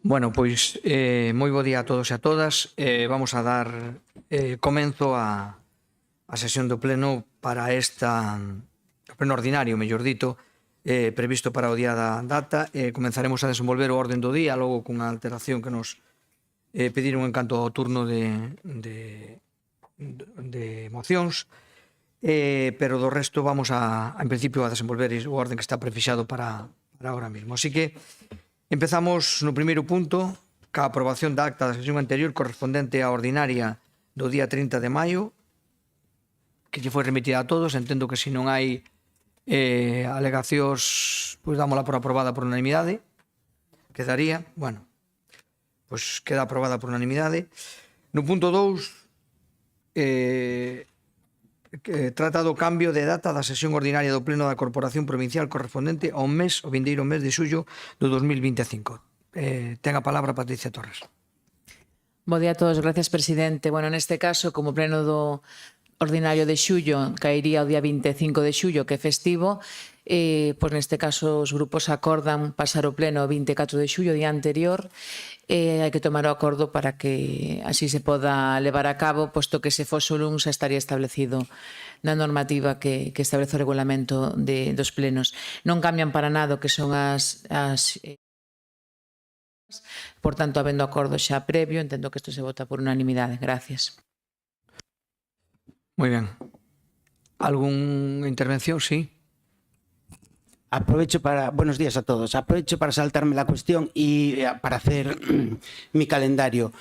Bueno, pois moi bo día a todos e a todas. Vamos a dar comenzo a sesión do pleno para o pleno ordinario, mellor dito, previsto para o día da data. Comenzaremos a desenvolver o orden do día, logo cunha alteración que nos pediron en canto ao turno de mocións, pero do resto vamos en principio a desenvolver o orden que está prefixado para ahora mismo. Así que empezamos no primeiro punto, ca aprobación da acta da sesión anterior correspondente á ordinaria do día 30 de maio, que lle foi remitida a todos. Entendo que se non hai alegacións, pois dámola por aprobada por unanimidade. Quedaría, bueno, pois queda aprobada por unanimidade. No punto 2, trata do cambio de data da sesión ordinaria do Pleno da Corporación Provincial correspondente ao vindeiro mes de xullo do 2025. Ten a palabra Patricia Torres. Bo día a todos, gracias, presidente. Bueno, neste caso, como pleno do ordinario de xullo caería o día 25 de xullo, que é festivo, pois neste caso os grupos acordan pasar o pleno o 24 de xullo, día anterior, e hai que tomar o acordo para que así se poda levar a cabo, posto que se fose o luns estaría establecido na normativa que establece o regulamento dos plenos. Non cambian para nada o que son por tanto, habendo acordo xa previo, entendo que isto se vota por unanimidade. Gracias. Moi ben. Algún intervención? Sí. Buenos días a todos. Aprovecho para saltarme la cuestión y para hacer mi calendario.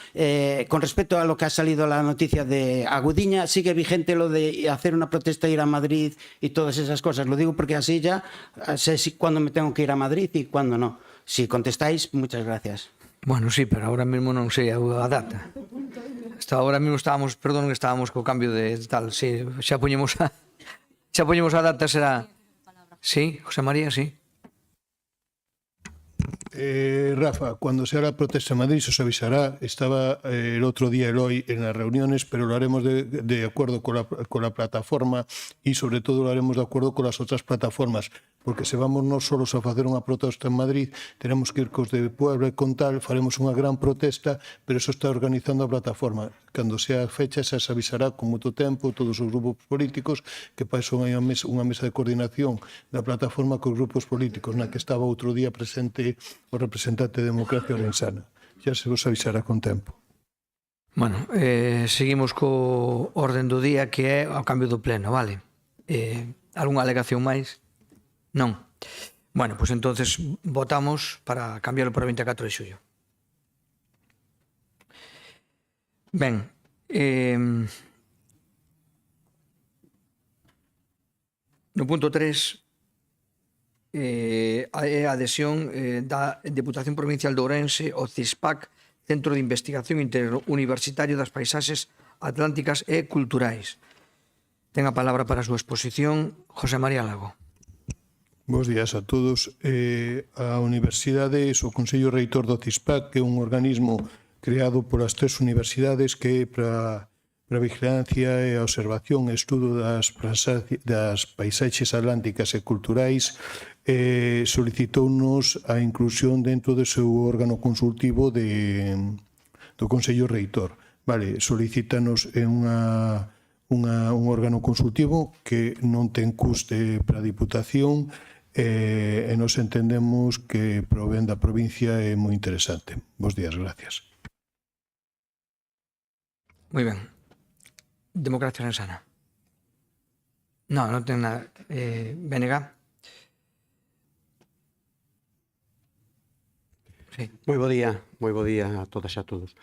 Con respecto a lo que ha salido la noticia de Agudiña, sigue vigente lo de hacer una protesta, ir a Madrid y todas esas cosas. Lo digo porque así ya sé cuándo me tengo que ir a Madrid y cuándo no. Si contestáis, muchas gracias. Bueno, sí, pero ahora mismo non sei a data. Hasta ahora mismo estábamos co cambio de tal, sí, xa poñemos a data, será... Sí, José María, sí. Rafa, cuando se hará protesta en Madrid se os avisará. Estaba el otro día Eloy en las reuniones, pero lo haremos de acuerdo con la plataforma y sobre todo lo haremos de acuerdo con las otras plataformas, porque se vamos non solos a facer unha protesta en Madrid, tenemos que ir cos de Puebla e con tal, faremos unha gran protesta, pero eso está organizando a plataforma. Cando sea a fecha se avisará con moito tempo todos os grupos políticos, que para iso hai unha mesa de coordinación da plataforma cos grupos políticos, na que estaba outro día presente o representante de Democracia Orensana. Xa se vos avisará con tempo. Bueno, seguimos co orden do día, que é o cambio do pleno, vale? Algúnha alegación máis? Non. Bueno, pois entonces votamos para cambiarlo para o 24 de xullo. Ben, no punto 3 é a adhesión da Deputación Provincial de Ourense ao CISPAC, Centro de Investigación Interuniversitario das Paisaxes Atlánticas e Culturais. Ten a palabra para a súa exposición José María Lago. Bos días a todos. A Universidade, o Consello Reitor do CISPAC, que é un organismo creado polas tres universidades que é para a vigilancia e a observación e estudo das paisaxes atlánticas e culturais, solicitounos a inclusión dentro do seu órgano consultivo do Consello Reitor. Vale, solicítanos un órgano consultivo que non ten custe para a Diputación e nos entendemos que provén da provincia é moi interesante. Bos días, gracias. Moi ben. Democracia Orensana. Non ten nada. BNG. Sí. Moi bo día a todas e a todos.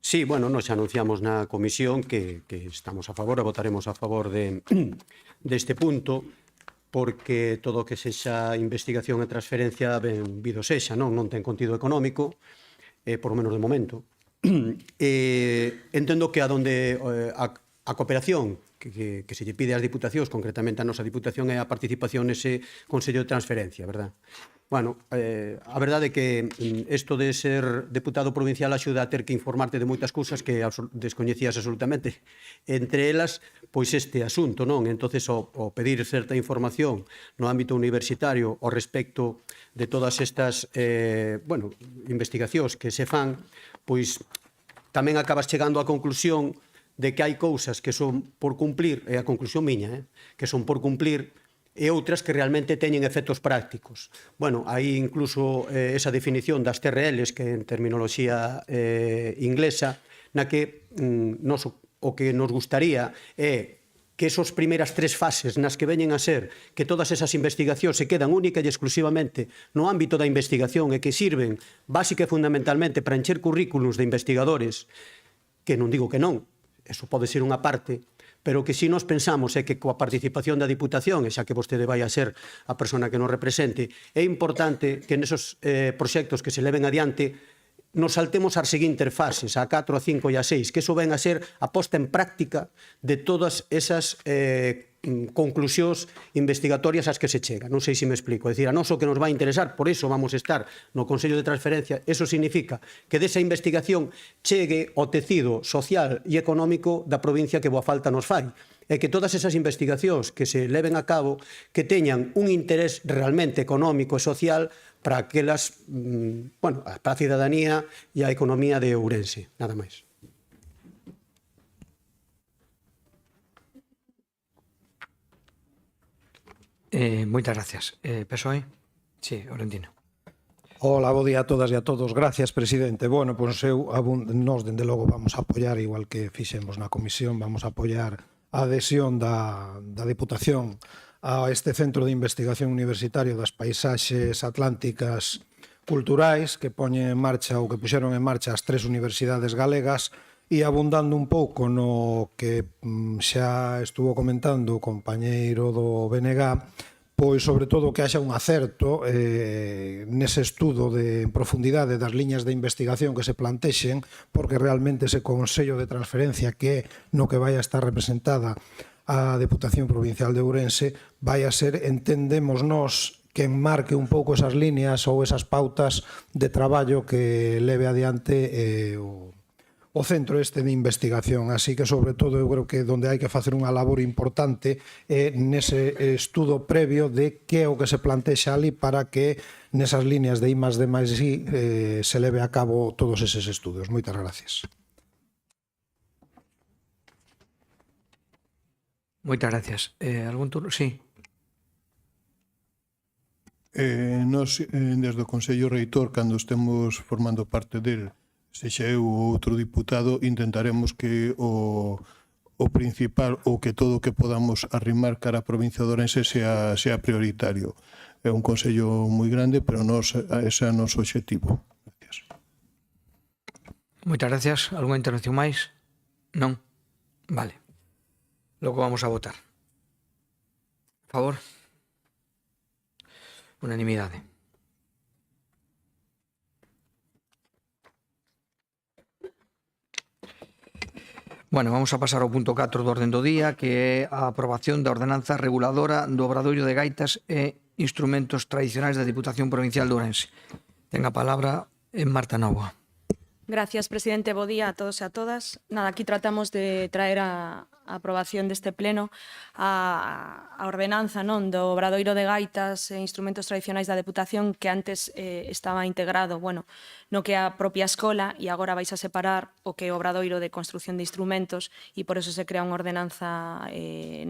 Sí, bueno, nos anunciamos na comisión que estamos a favor e votaremos a favor deste punto, porque todo o que sexa investigación e transferencia benvido sexa, non ten contido económico, por lo menos de momento. Entendo que A cooperación que se lle pide ás diputacións, concretamente a nosa diputación, é a participación nese Consello de Transferencia, verdad? Bueno, a verdade é que isto de ser deputado provincial axuda a ter que informarte de moitas cousas que descoñecías absolutamente. Entre elas, pois este asunto, non? Entonces, o pedir certa información no ámbito universitario ao respecto de todas estas, investigacións que se fan, pois tamén acabas chegando á conclusión de que hai cousas que son por cumplir, é a conclusión miña, que son por cumplir, e outras que realmente teñen efectos prácticos. Bueno, hai incluso esa definición das TRLs, que en terminoloxía inglesa, na que o que nos gustaría é que esos primeiras 3 fases nas que veñen a ser que todas esas investigacións se quedan única e exclusivamente no ámbito da investigación e que sirven básica e fundamentalmente para encher currículos de investigadores, que non digo que non, eso pode ser unha parte, pero que si nos pensamos é que coa participación da Diputación, e xa que vostede vai a ser a persona que nos represente, é importante que nesos proxectos que se leven adiante nos saltemos ás seguintes fases, a 4, a 5 e a 6, que iso ven a ser a posta en práctica de todas esas conclusións investigatorias ás que se chega. Non sei se me explico. É dicir, a noso que nos vai interesar, por iso vamos a estar no Consello de Transferencia, eso significa que desa investigación chegue ao tecido social e económico da provincia que boa falta nos fai. E que todas esas investigacións que se leven a cabo que teñan un interés realmente económico e social para aquelas, para a cidadanía e a economía de Ourense, nada máis. Moitas gracias. PSOE? Sí, Orentino. Hola, bo día a todas e a todos. Gracias, presidente. Bueno, pois nós, dende logo, vamos a apoiar, igual que fixemos na comisión, vamos a apoiar a adhesión da Deputación a este Centro de Investigación Universitario das Paisaxes Atlánticas Culturais que poñen en marcha ou que puxeron en marcha as 3 universidades galegas e abundando un pouco no que xa estuvo comentando o compañeiro do BNG, pois sobre todo que haxa un acerto nese estudo en profundidade das liñas de investigación que se plantexen, porque realmente ese Consello de Transferencia que no que vai a estar representada a Deputación Provincial de Ourense vai a ser, entendemos nós, que enmarque un pouco esas líneas ou esas pautas de traballo que leve adiante o centro este de investigación. Así que, sobre todo, eu creo que onde hai que facer unha labor importante é nese estudo previo de que é o que se plantexa ali para que nesas líneas de I+D+I se leve a cabo todos eses estudos. Moitas gracias. Moitas gracias. Algún turno? Sí. Nos, desde o Consello Reitor, cando estemos formando parte del, sexa eu ou outro diputado, intentaremos que o principal ou que todo o que podamos arrimar cara a provincia de Ourense sea prioritario. É un consello moi grande, pero ese é o noso objetivo. Gracias. Moitas gracias. Alguna intervención máis? Non? Vale. Logo vamos a votar. A favor? Unanimidade. Bueno, vamos a pasar ao punto 4 do orden do día, que é a aprobación da ordenanza reguladora do Obradoiro de Gaitas e instrumentos tradicionais da Diputación Provincial de Ourense. Ten a palabra Marta Novoa. Gracias, presidente. Bo día a todos e a todas. Nada, aquí tratamos de traer a aprobación deste pleno a ordenanza do Obradoiro de Gaitas e instrumentos tradicionais da Deputación, que antes estaba integrado no que é a propia escola, e agora vais a separar o que é o Obradoiro de Construcción de Instrumentos, e por eso se crea unha ordenanza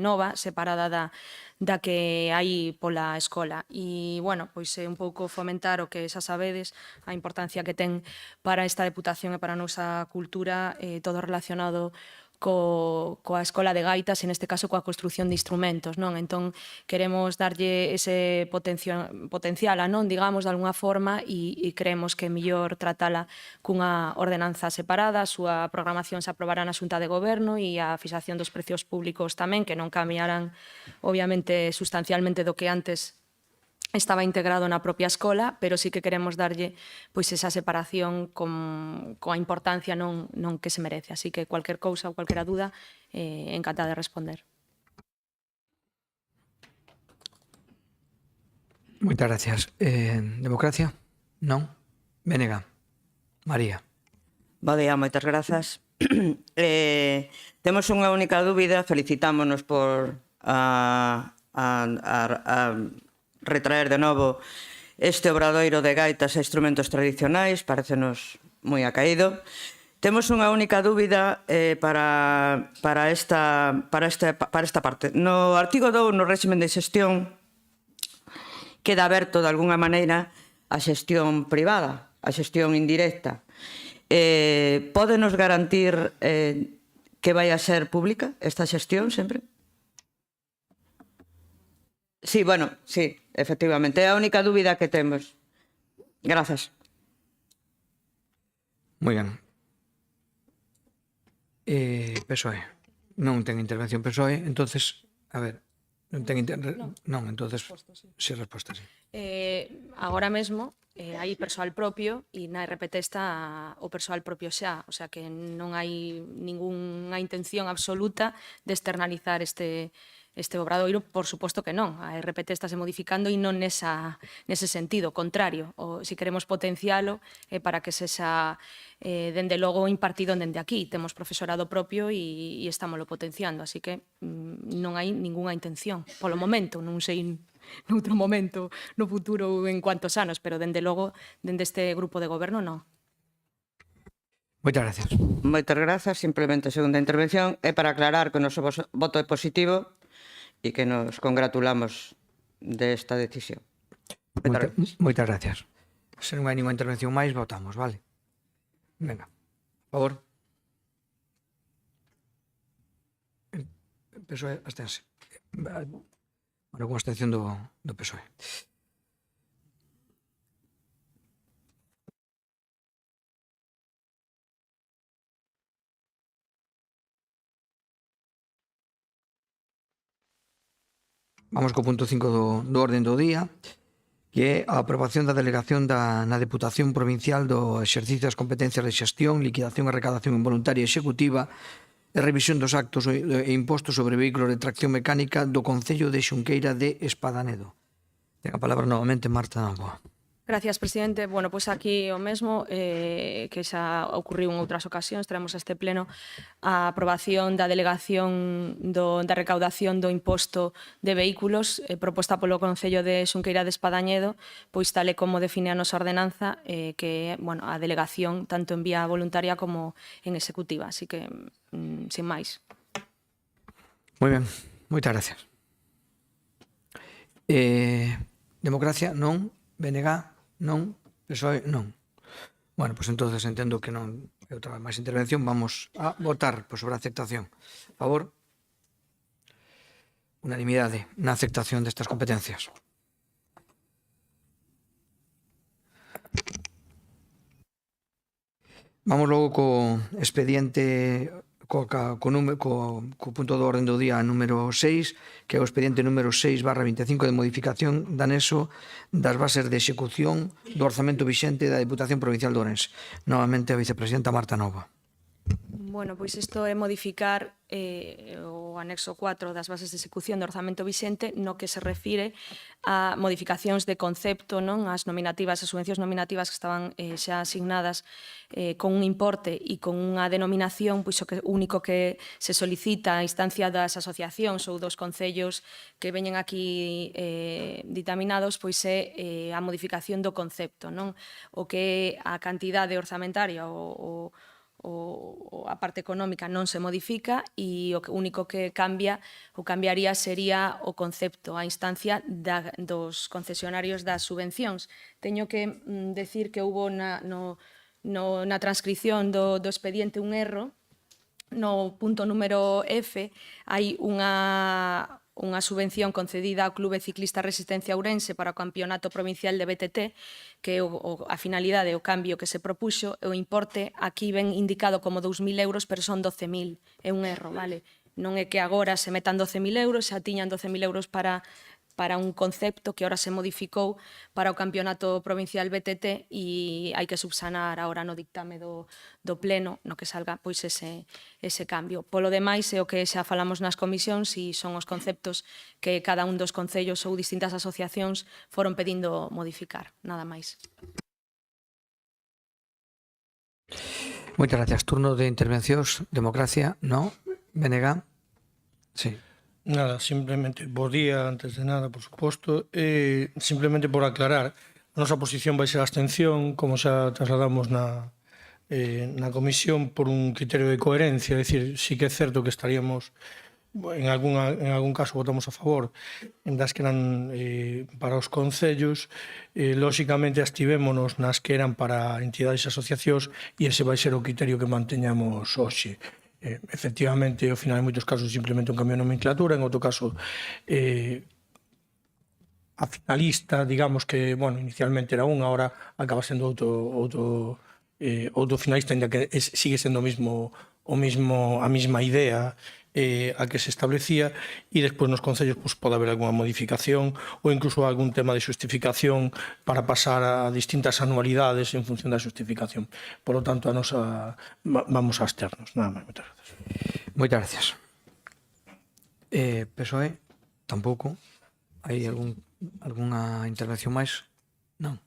nova, separada da que hai pola escola. E, pois é un pouco fomentar o que xa sabedes, a importancia que ten para esta Deputación e para a nosa cultura todo relacionado coa escola de gaitas, en este caso coa construción de instrumentos, non? Entón, queremos darlle ese potencial a digamos, de alguna forma, e creemos que é mellor tratala cunha ordenanza separada. A súa programación se aprobará na Xunta de Goberno e a fixación dos precios públicos tamén, que non cambiarán, obviamente, sustancialmente do que antes estaba integrado na propia escola, pero sí que queremos darlle pois esa separación coa importancia non que se merece. Así que cualquier cousa ou cualquiera dúda, encantada de responder. Moitas gracias. Democracia? Non? Vénega. María. Bo día, moitas grazas. Temos unha única dúbida, felicitámonos por retraer de novo este obradoiro de gaitas e instrumentos tradicionais, parecenos moi acaído. Temos unha única dúbida para esta parte. No artigo 2, no réximen de xestión, queda aberto de alguna maneira a xestión privada, a xestión indirecta. Pódenos garantir que vai a ser pública esta xestión sempre? Sí, bueno, sí, efectivamente, é a única dúbida que temos. Grazas. Moi ben. PSOE. Non ten intervención PSOE, entonces, a ver, non ten non, entonces, si resposta, sí. Agora mesmo hai persoal propio e na RPT está o persoal propio xa, o sea que non hai ningunha intención absoluta de externalizar este obradoiro, por suposto que non. A RPT estáse modificando e non nese sentido, contrario. Si queremos potencialo para que sexa dende logo impartido dende aquí. Temos profesorado propio e estámoslo potenciando, así que non hai ningunha intención. Polo momento, non sei noutro momento, no futuro ou en cuantos anos, pero dende logo, dende este grupo de goberno, non. Moitas gracias. Moitas grazas. Simplemente, segunda intervención, é para aclarar que o noso voto é positivo e que nos congratulamos desta decisión. Moitas gracias. Se non hai ninguna intervención máis, votamos, vale? Venga, por favor. PSOE, abstense. Bueno, con abstención do PSOE. Vamos co punto 5 do orden do día, que é a aprobación da delegación na Deputación Provincial do exercicio das competencias de xestión, liquidación e recadación involuntaria executiva e revisión dos actos e impostos sobre vehículos de tracción mecánica do Concello de Xunqueira de Espadanedo. Ten a palabra novamente Marta Novoa. Gracias, presidente. Bueno, pois aquí o mesmo que xa ocurriu en outras ocasións, traemos a este pleno a aprobación da delegación da recaudación do imposto de vehículos proposta polo Concello de Xunqueira de Espadañedo, pois tal e como define a nosa ordenanza, que bueno, a delegación tanto en vía voluntaria como en executiva. Así que, sin máis. Moi ben, moitas gracias. Democracia, non. BNG, non. PSOE, non. Bueno, pois entonces entendo que non hai outra máis intervención. Vamos a votar sobre a aceptación. A favor? Unanimidade na aceptación destas competencias. Vamos logo co expediente co punto do orden do día número 6, que é o expediente número 6/25 de modificación de anexo das bases de execución do orzamento vixente da Deputación Provincial de Ourense. Novamente a vicepresidenta Marta Nova. Bueno, pois isto é modificar o anexo 4 das bases de execución do orzamento vixente no que se refire a modificacións de concepto, non, as nominativas, as subvencións nominativas que estaban xa asignadas con un importe e con unha denominación, pois o único que se solicita a instancia das asociacións ou dos concellos que veñen aquí ditaminados, pois é a modificación do concepto, non? O que a cantidade orzamentaria ou a parte económica non se modifica e o único que cambia ou cambiaría sería o concepto, a instancia dos concesionarios das subvencións. Teño que decir que houbo na transcripción do expediente un erro. No punto número F hai unha subvención concedida ao Clube Ciclista Resistencia Ourense para o Campeonato Provincial de BTT, que a finalidade, o cambio que se propuxo, o importe aquí ven indicado como 2.000 euros, pero son 12.000. É un erro, vale? Non é que agora se metan 12.000 euros, xa tiñan 12.000 euros para para un concepto que ahora se modificou para o campeonato provincial BTT e hai que subsanar agora no dictame do pleno no que salga pois ese cambio. Polo demais, é o que xa falamos nas comisións e son os conceptos que cada un dos concellos ou distintas asociacións foron pedindo modificar, nada máis. Moitas gracias. Turno de intervencións. Democracia, no? BNG? Sí. Nada, simplemente, bo día, antes de nada, por suposto. Simplemente por aclarar, a nosa posición vai ser a abstención, como xa trasladamos na comisión, por un criterio de coherencia. É dicir, sí que é certo que estaríamos, en algún caso votamos a favor das que eran para os concellos, lóxicamente abstivémonos nas que eran para entidades e asociacións, e ese vai ser o criterio que manteñamos hoxe. Efectivamente, ao final, en moitos casos, simplemente un cambio de nomenclatura, en outro caso, a finalista, digamos que, bueno, inicialmente era unha, ahora acaba sendo outro finalista, ainda que sigue sendo a mesma idea a que se establecía, e despois nos concellos pode haber algunha modificación ou incluso algún tema de xustificación para pasar a distintas anualidades en función da xustificación. Por lo tanto, vamos a absternos. Nada máis, moitas gracias. Moitas gracias. PSOE, tampouco. Hai algunha intervención máis? Non.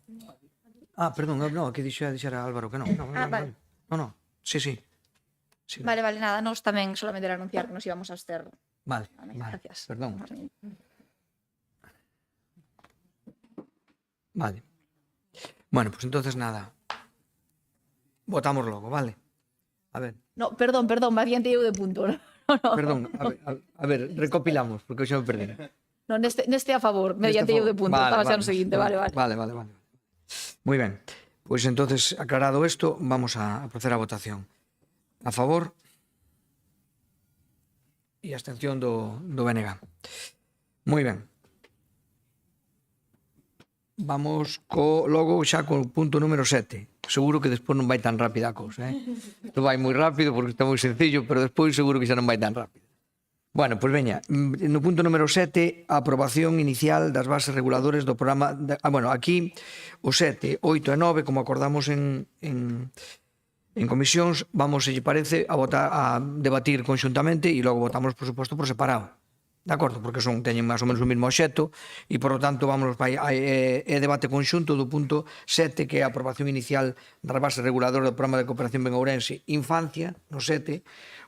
Perdón, non, aquí dixera Álvaro que non. Vale. Non. Sí. Sí. Vale, nada, nós tamén solamente era anunciar que nos íbamos a abster. Vale, Gracias. perdón. Vale. Bueno, pues entonces nada. Votamos logo, vale. A ver. No, perdón, me adiante eu de punto. No. Perdón, a ver, recopilamos, porque xa me perdí. No, neste a favor, mediante eu de punto. Vale, Estaba xa no seguinte, vale. Vale. Muy ben. Pues entonces, aclarado esto, vamos a proceder a votación. A favor e abstención do BNG. Moi ben. Vamos logo xa co punto número 7. Seguro que despois non vai tan rápida a cousa, Isto vai moi rápido porque está moi sencillo, pero despois seguro que xa non vai tan rápido. Bueno, pois veña, no punto número 7, a aprobación inicial das bases reguladores do programa... aquí o 7, 8 e 9, como acordamos en comisións, vamos, se lle parece, a debatir conxuntamente e logo votamos, por suposto, por separado. De acordo? Porque teñen máis ou menos o mesmo obxecto e, por lo tanto, é debate conxunto do punto 7, que é a aprobación inicial das bases reguladoras do programa de cooperación Ben Ourense Infancia, no 7,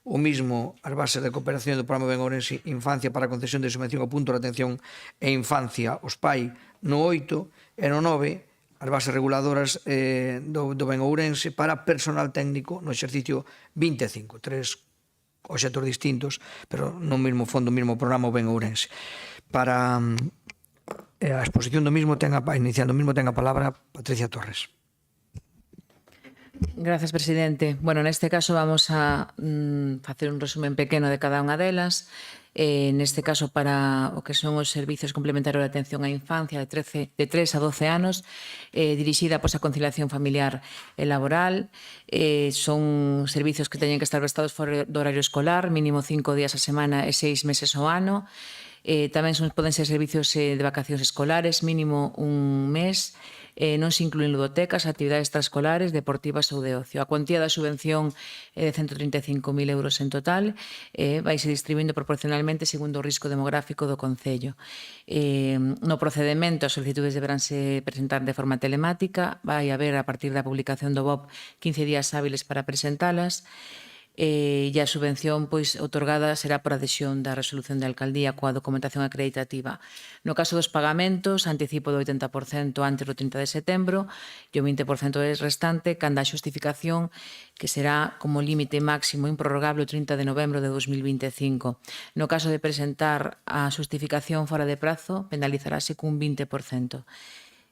o mismo as bases de cooperación do programa Ben Ourense Infancia para a concesión de subvención ao punto de atención e infancia os PAI, no 8, e no 9, as bases reguladoras do Ben Ourense para personal técnico no exercicio 25, 3 obxectos distintos, pero no mesmo fondo, mesmo programa o Ben Ourense. Para a exposición do mismo, iniciando o mismo, ten a palabra Patricia Torres. Gracias, presidente. Bueno, neste caso vamos a facer un resumen pequeno de cada unha delas. Neste caso, para o que son os servizos complementarios de atención á infancia de 3 a 12 anos, dirixida pois a conciliación familiar e laboral. Son servizos que teñen que estar prestados fora do horario escolar, mínimo 5 días a semana e 6 meses ao ano. Tamén poden ser servizos de vacacións escolares, mínimo un mes. Non se incluen ludotecas, actividades extraescolares, deportivas ou de ocio. A cuantía da subvención é de 135.000 euros en total, vaise distribuindo proporcionalmente segundo o risco demográfico do Concello. No procedimento, as solicitudes deberánse presentar de forma telemática, vai haber, a partir da publicación do BOP, 15 días hábiles para presentalas, e a subvención outorgada será por adhesión da resolución de alcaldía coa documentación acreditativa. No caso dos pagamentos, anticipo do 80% antes do 30 de setembro e o 20% restante canda a xustificación, que será como límite máximo improrrogable o 30 de novembro de 2025. No caso de presentar a xustificación fora de prazo, penalizarase cun 20%.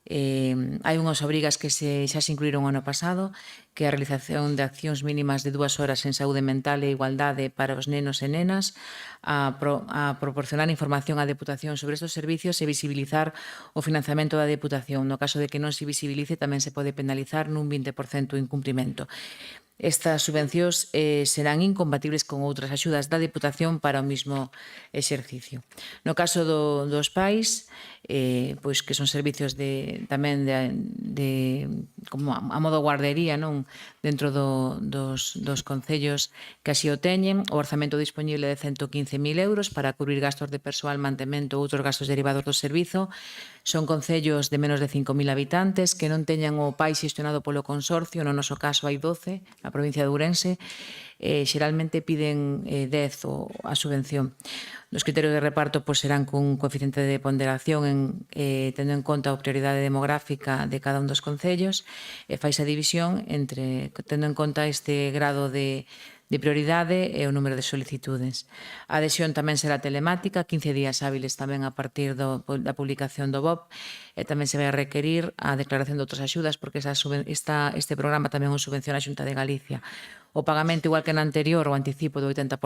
Hai unhas obrigas que xa se incluíron o ano pasado, que é a realización de accións mínimas de 2 horas en saúde mental e igualdade para os nenos e nenas, a proporcionar información á Deputación sobre estes servicios e visibilizar o financiamento da Deputación. No caso de que non se visibilice, tamén se pode penalizar nun 20% o incumprimento. Estas subvencións serán incompatibles con outras axudas da Diputación para o mismo exercicio. No caso dos pais, pois que son servicios tamén de como a modo guardería, non, dentro dos concellos que así o teñen, o orzamento disponible de 115.000 euros para cubrir gastos de persoal, mantemento ou outros gastos derivados do servizo. Son concellos de menos de 5.000 habitantes que non teñan o pai xestionado polo consorcio, no noso caso hai 12, na provincia de Ourense. Xeralmente piden 10 a subvención. Os criterios de reparto serán cun coeficiente de ponderación tendo en conta a prioridade demográfica de cada un dos concellos e faise a división tendo en conta este grado de prioridade e o número de solicitudes. A adhesión tamén será telemática, 15 días hábiles tamén a partir da publicación do BOP, e tamén se vai a requerir a declaración de outras axudas porque este programa tamén o subvenciona a Xunta de Galicia. O pagamento, igual que na anterior, o anticipo do 80%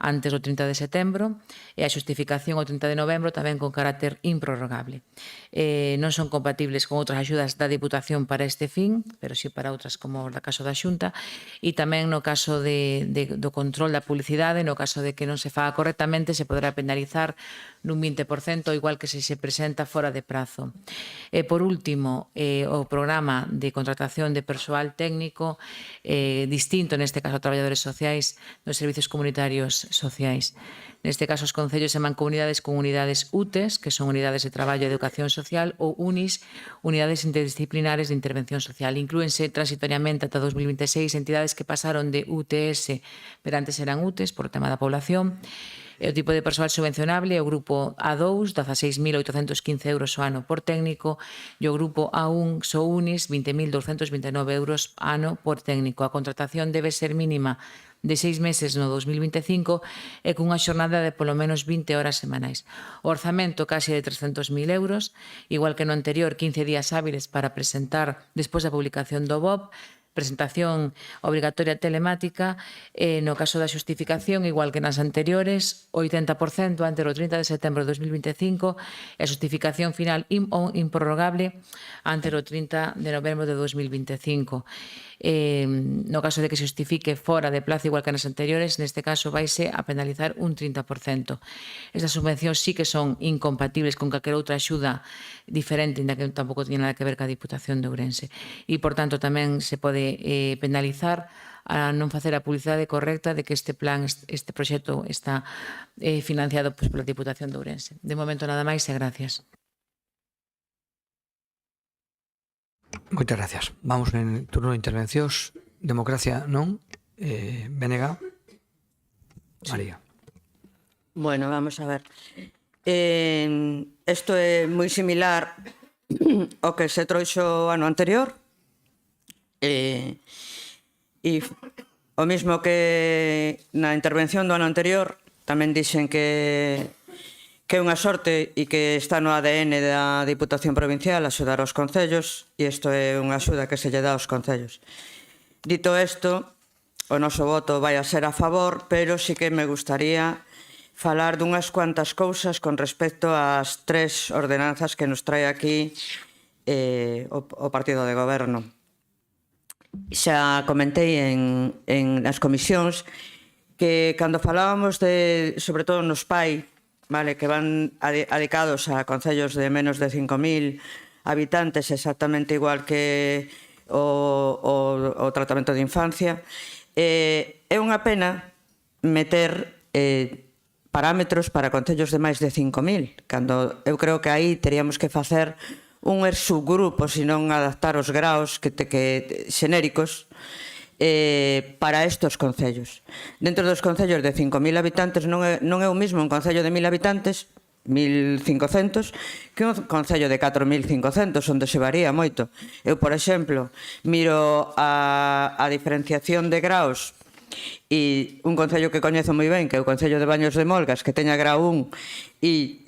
antes do 30 de setembro e a xustificación o 30 de novembro tamén con carácter improrrogable. Non son compatibles con outras axudas da Diputación para este fin, pero sí para outras como o caso da Xunta, e tamén no caso do control da publicidade, no caso de que non se faga correctamente, se poderá penalizar nun 20%, igual que se presenta fora de prazo. E, por último, o programa de contratación de persoal técnico distinto, neste caso a traballadores sociais dos servicios comunitarios sociais. Neste caso, os concellos se mancomunidades con unidades UTES, que son unidades de traballo e educación social, ou UNIS, unidades interdisciplinares de intervención social. Inclúense transitoriamente ata 2026 entidades que pasaron de UTS, pero antes eran UTES, por tema da población. O tipo de persoal subvencionable é o grupo A2, 16.815 euros ao ano por técnico, e o grupo A1, SOUNIS, 20.229 euros ano por técnico. A contratación debe ser mínima de 6 meses no 2025 e cunha xornada de polo menos 20 horas semanais. O orzamento case de 300.000 euros, igual que no anterior, 15 días hábiles para presentar despois da publicación do BOP, presentación obrigatoria telemática, no caso da xustificación, igual que nas anteriores, 80% antes do 30 de setembro de 2025 e a xustificación final improrrogable antes do 30 de novembro de 2025. No caso de que se justifique fora de plazo igual que nas anteriores, neste caso vaise a penalizar un 30%. Estas subvencións sí que son incompatibles con calquera outra axuda diferente, inda que tampouco tiña nada que ver ca Diputación de Ourense. E, por tanto, tamén se pode penalizar a non facer a publicidade correcta de que este plan, este proxecto está financiado pola Diputación de Ourense. De momento nada máis e gracias. Moitas gracias. Vamos en turno de intervencións. Democracia non. Bénega. María. Bueno, vamos a ver. Isto é moi similar ao que se trouxo ano anterior. E o mismo que na intervención do ano anterior, tamén dixen que é unha sorte e que está no ADN da Diputación Provincial axudar aos concellos, e isto é unha axuda que se lle dá aos concellos. Dito isto, o noso voto vai a ser a favor, pero sí que me gustaría falar dunhas cuantas cousas con respecto ás 3 ordenanzas que nos trae aquí o partido de goberno. Xa comentei nas comisións que cando falábamos sobre todo nos PAI, que van adicados a concellos de menos de 5.000 habitantes, exactamente igual que o tratamento de infancia, é unha pena meter parámetros para concellos de máis de 5.000, cando eu creo que aí teríamos que facer un subgrupo, senón adaptar os graos xenéricos para estes concellos. Dentro dos concellos de 5.000 habitantes non é o mismo un concello de 1.000 habitantes, 1.500, que un concello de 4.500, onde se varía moito. Eu, por exemplo, miro a diferenciación de graos e un concello que coñezo moi ben, que é o Concello de Baños de Molgas, que teña grau 1, e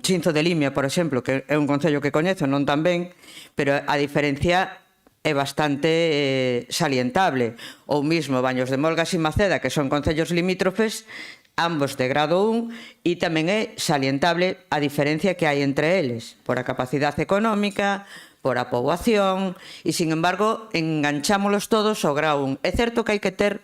Chinzo de Limia, por exemplo, que é un concello que coñezo, non tan ben, pero a diferencia é bastante salientable. Ou mismo Baños de Molgas e Maceda, que son concellos limítrofes, ambos de grado 1, e tamén é salientable a diferencia que hai entre eles, por a capacidade económica, por a poboación, e, sin embargo, enganchámolos todos ao grau 1. É certo que hai que ter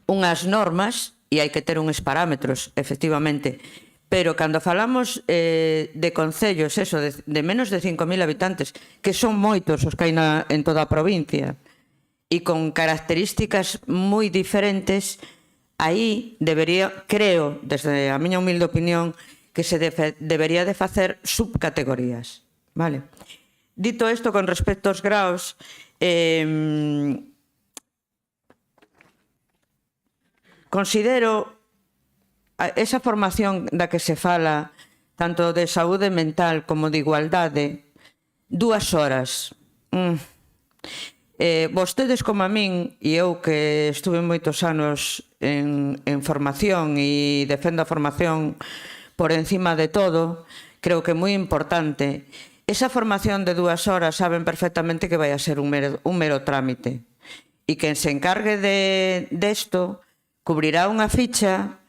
unhas normas e hai que ter uns parámetros, efectivamente, pero cando falamos de concellos, eso, de menos de 5.000 habitantes, que son moitos os que hai en toda a provincia, e con características moi diferentes, aí debería, creo, desde a miña humilde opinión, que se debería de facer subcategorías. Vale. Dito isto, con respecto aos graos, considero esa formación da que se fala, tanto de saúde mental como de igualdade, 2 horas. Vostedes como a min, e eu que estuve moitos anos en formación e defendo a formación por encima de todo, creo que é moi importante. Esa formación de 2 horas saben perfectamente que vai a ser un mero trámite. E quen se encargue desto cubrirá unha ficha,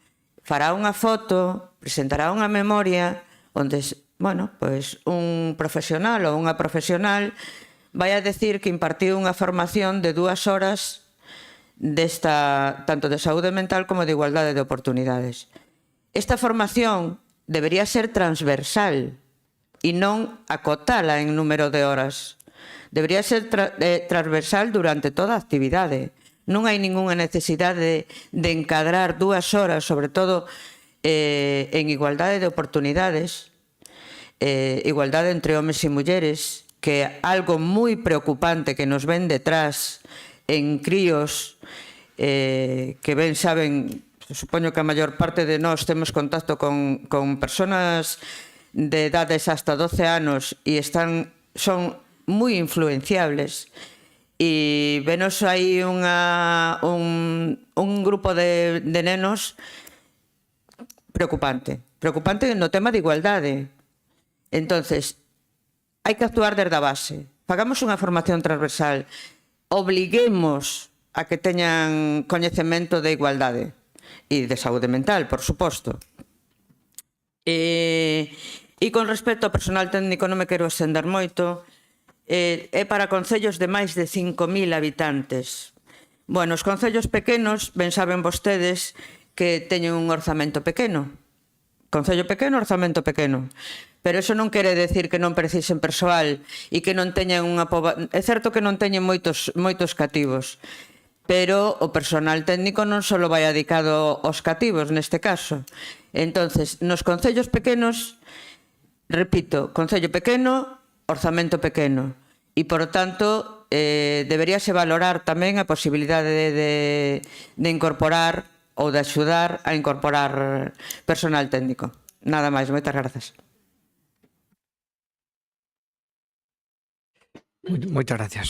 fará unha foto, presentará unha memoria onde, bueno, pues un profesional ou unha profesional vai a decir que impartiu unha formación de 2 horas tanto de saúde mental como de igualdade de oportunidades. Esta formación debería ser transversal e non acotala en número de horas. Debería ser transversal durante toda a actividade. Non hai ningunha necesidade de encadrar 2 horas, sobre todo en igualdade de oportunidades, igualdade entre homes e mulleres, que é algo moi preocupante que nos ven detrás en críos que ben saben, supoño que a maior parte de nós temos contacto con personas de edades hasta 12 anos e son moi influenciables, e venos aí un grupo de nenos preocupante no tema de igualdade. Entonces, hai que actuar desde a base. Fagamos unha formación transversal, obliguemos a que teñan coñecemento de igualdade e de saúde mental, por suposto. E con respecto ao personal técnico non me quero estender moito, é para concellos de máis de 5.000 habitantes. Bueno, os concellos pequenos, ben saben vostedes que teñen un orzamento pequeno. Concello pequeno, orzamento pequeno. Pero eso non quere decir que non precisen persoal e que non teñan unha poboación. É certo que non teñen moitos cativos, pero o personal técnico non só vai dedicado aos cativos neste caso. Entonces, nos concellos pequenos, repito, concello pequeno, orzamento pequeno, e, por tanto, deberíase valorar tamén a posibilidade de incorporar ou de axudar a incorporar personal técnico. Nada máis, moitas grazas. Moitas gracias.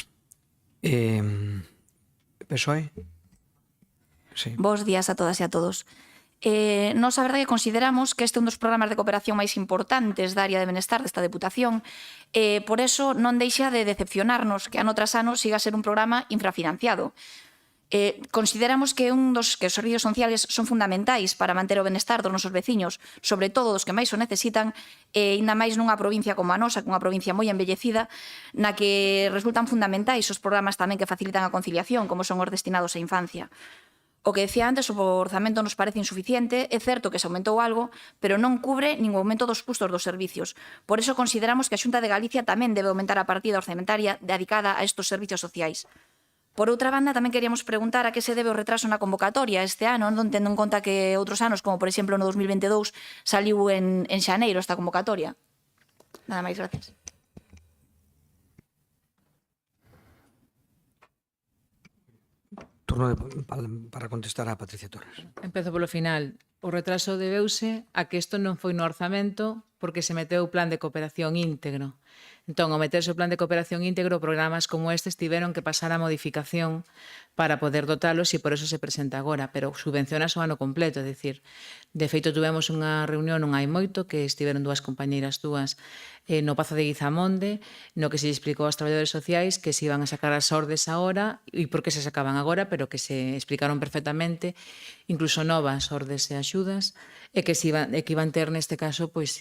PSOE? Sí. Bos días a todas e a todos. Nos a verdade que consideramos que este é un dos programas de cooperación máis importantes da área de benestar desta Deputación, por eso non deixa de decepcionarnos que ano tras ano siga a ser un programa infrafinanciado. Consideramos que os servizos sociales son fundamentais para manter o benestar dos nosos veciños, sobre todo dos que máis o necesitan, e ainda máis nunha provincia como a nosa, unha provincia moi envellecida, na que resultan fundamentais os programas tamén que facilitan a conciliación, como son os destinados á infancia. O que decía antes, o orzamento nos parece insuficiente, é certo que se aumentou algo, pero non cubre nin o aumento dos custos dos servicios. Por eso consideramos que a Xunta de Galicia tamén debe aumentar a partida orzamentaria dedicada a estes servicios sociais. Por outra banda, tamén queríamos preguntar a que se debe o retraso na convocatoria este ano, non tendo en conta que outros anos, como por exemplo no 2022, saliu en xaneiro esta convocatoria. Nada máis, gracias. Turno para contestar a Patricia Torres. Empezo polo final. O retraso debeuse a que isto non foi no orzamento porque se meteu o plan de cooperación íntegro. Entón, ao meterse o plan de cooperación íntegro, programas como estes tiveron que pasar a modificación para poder dotalos e por eso se presenta agora, pero subvenciona o ano completo, é dicir, de feito tuvemos unha reunión non hai moito que estiveron dúas compañeiras túas no Pazo de Guizamonde, no que se explicou aos traballadores sociais que se iban a sacar as ordes agora e por que se sacaban agora, pero que se explicaron perfectamente, incluso novas ordes e axudas, e que iban ter neste caso, pois,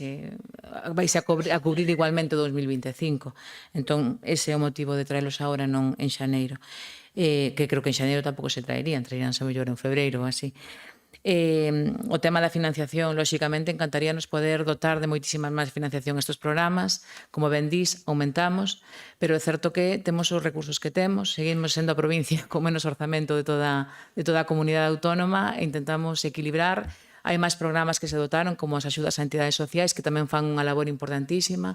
vaise a cubrir igualmente o 2025. Entón, ese é o motivo de traelos agora, non en xaneiro. Que creo que en xaneiro tampouco se traeríanse mellor en febreiro ou así. O tema da financiación, lóxicamente, encantaríanos poder dotar de moitísimas máis financiación estes programas. Como ben dís, aumentamos, pero é certo que temos os recursos que temos, seguimos sendo a provincia con menos orzamento de toda a comunidade autónoma e intentamos equilibrar. Hai máis programas que se dotaron, como as axudas a entidades sociais, que tamén fan unha labor importantísima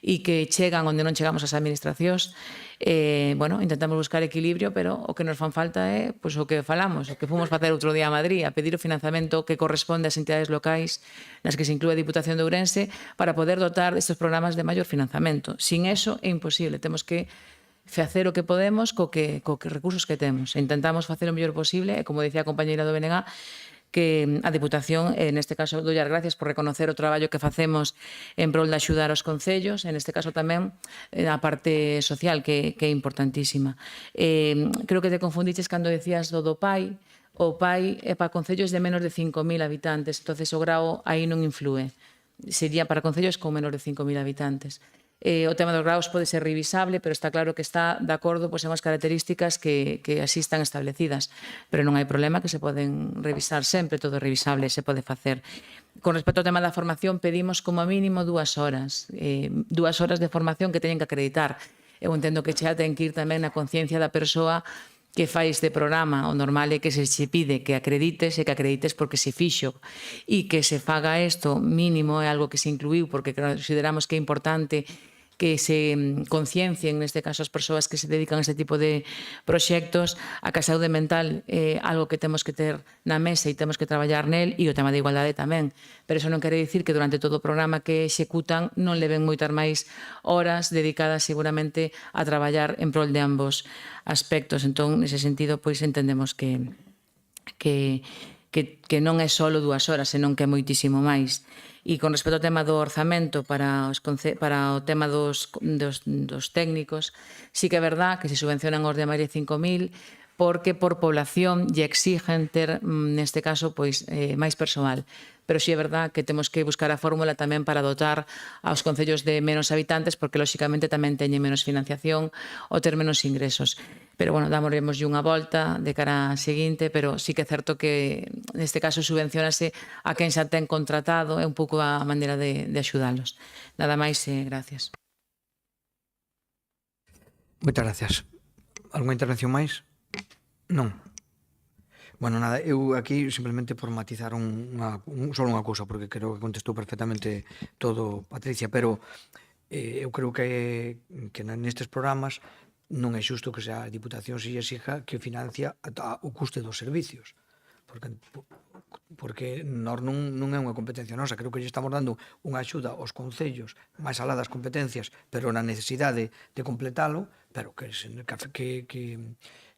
e que chegan onde non chegamos as administracións. Intentamos buscar equilibrio, pero o que nos fan falta é o que falamos, o que fomos facer outro día a Madrid, a pedir o financiamento que corresponde ás entidades locais nas que se inclúe a Diputación de Ourense para poder dotar estes programas de maior financiamento. Sin eso é imposible, temos que facer o que podemos co recursos que temos. Intentamos facer o mellor posible, e como dicía a compañeira do BNG, que a Diputación, neste caso, dou as gracias por reconocer o traballo que facemos en prol de axudar aos concellos, en este caso tamén a parte social, que é importantísima. Creo que te confundiches cando decías do PAI. O PAI é para concellos de menos de 5.000 habitantes, entonces o grao aí non inflúe. Sería para concellos con menos de 5.000 habitantes. O tema dos graus pode ser revisable, pero está claro que está de acordo en unhas características que así están establecidas. Pero non hai problema, que se poden revisar sempre, todo é revisable, se pode facer. Con respecto ao tema da formación, pedimos como mínimo 2 horas. 2 horas de formación que teñen que acreditar. Eu entendo que xa ten que ir tamén na conciencia da persoa que fai este programa. O normal é que se pide que acredites e que acredites porque se fixo, e que se faga isto mínimo é algo que se incluiu porque consideramos que é importante que se conciencien, neste caso, as persoas que se dedican a este tipo de proxectos, a que a saúde mental é algo que temos que ter na mesa e temos que traballar nel, e o tema da igualdade tamén. Pero iso non quere dicir que durante todo o programa que executan non leven moitas máis horas dedicadas seguramente a traballar en prol de ambos aspectos. Entón, nese sentido, pois entendemos que non é só 2 horas, senón que é moitísimo máis. E con respecto ao tema do orzamento para o tema dos técnicos, sí que é verdad que se subvencionan os de máis de 5.000 porque por población lle exigen ter, neste caso, máis persoal. Pero sí é verdad que temos que buscar a fórmula tamén para dotar aos concellos de menos habitantes, porque lóxicamente tamén teñen menos financiación ou ter menos ingresos. Pero, dámoslle unha volta de cara a seguinte, pero sí que é certo que neste caso subvencionase a quen xa ten contratado, é un pouco a maneira de axudalos. Nada máis, gracias. Moitas gracias. Alguna intervención máis? Non. Nada, eu aquí simplemente por matizar só unha cousa, porque creo que contestou perfectamente todo Patricia, pero eu creo que nestes programas non é xusto que a Diputación se exija que financia o custe dos servicios, porque nós non é unha competencia nosa. Creo que lle estamos dando unha axuda aos concellos máis alá das competencias, pero na necesidade de completalo, pero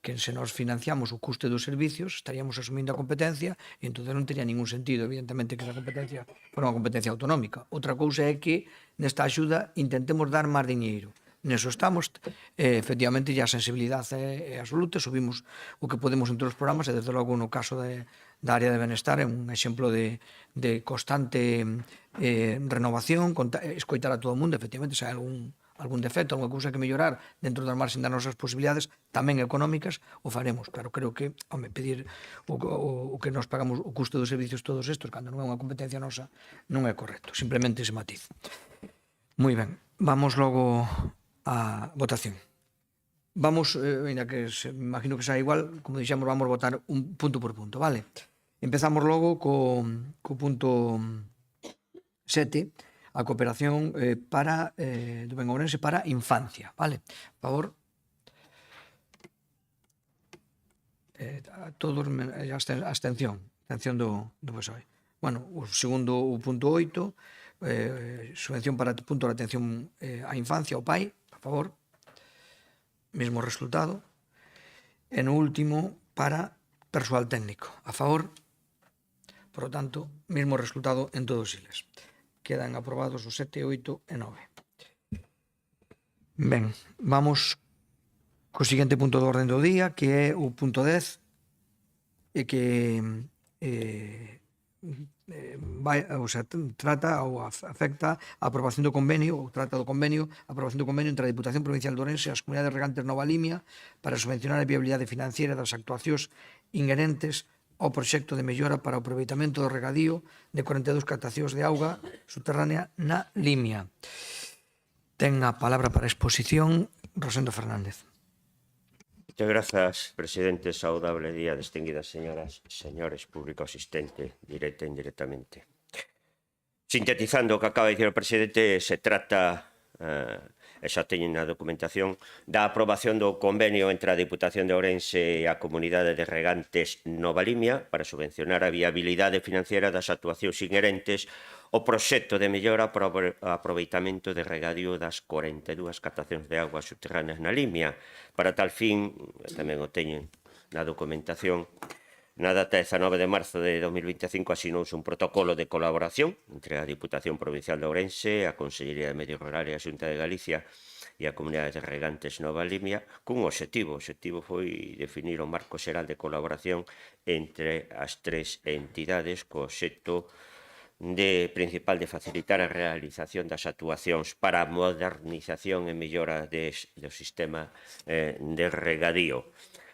que se nos financiamos o custe dos servicios estaríamos asumindo a competencia e entón non tería ningún sentido, evidentemente, que esa competencia fora unha competencia autonómica. Outra cousa é que nesta axuda intentemos dar máis diñeiro. Neso estamos, efectivamente, a sensibilidade é absoluta, subimos o que podemos entre os programas e, desde logo, no caso da área de benestar, é un exemplo de constante renovación, escoitar a todo o mundo, efectivamente, se hai algún defecto, alguna cousa que mellorar dentro das marxen das nosas posibilidades, tamén económicas, o faremos. Claro, creo que, pedir o que nos pagamos o custo dos servicios todos estos, cando non é unha competencia nosa, non é correcto. Simplemente ese matiz. Moi ben, vamos logo a votación. Vamos, ainda que imagino que sea igual, como dixemos, vamos votar un punto por punto, vale? Empezamos logo co punto 7, a cooperación do Ben Ourense para infancia, vale? Por favor. Todos, abstención do PSOE. O segundo, o punto 8, subvención para punto de atención á infancia, ao PAI, a favor, mesmo resultado. E no último, para persoal técnico, a favor. Por lo tanto, mesmo resultado en todos eles. Quedan aprobados os 7, 8 e 9. Ben, vamos co seguinte punto do orden do día, que é o punto 10, e que trata ou afecta a aprobación do convenio, ou trata do convenio, a aprobación do convenio entre a Diputación Provincial de Ourense e as comunidades regantes Nova Limia para subvencionar a viabilidade financiera das actuacións inherentes ao proxecto de mellora para o aproveitamento do regadío de 42 captacións de auga subterránea na Limia. Ten a palabra para a exposición Rosendo Fernández. Muchas gracias, presidente. Saudable día, distinguidas señoras e señores, público asistente, directa e indirectamente. Sintetizando o que acaba de dicir o presidente, se trata, e xa teñen na documentación, da aprobación do convenio entre a Diputación de Ourense e a Comunidade de Regantes Nova Limia para subvencionar a viabilidade financiera das actuacións inherentes o proxecto de mellora para o aproveitamento de regadío das 42 captacións de auga subterráneas na Limia. Para tal fin, tamén o teñen na documentación, na data 19 de marzo de 2025 asinouse un protocolo de colaboración entre a Diputación Provincial de Ourense, a Consellería de Medio Rural e a Xunta de Galicia e a Comunidade de Regantes Nova Limia cun obxectivo. O obxectivo foi definir o marco xeral de colaboración entre as tres entidades co obxecto principal de facilitar a realización das actuacións para a modernización e mellora do sistema de regadío.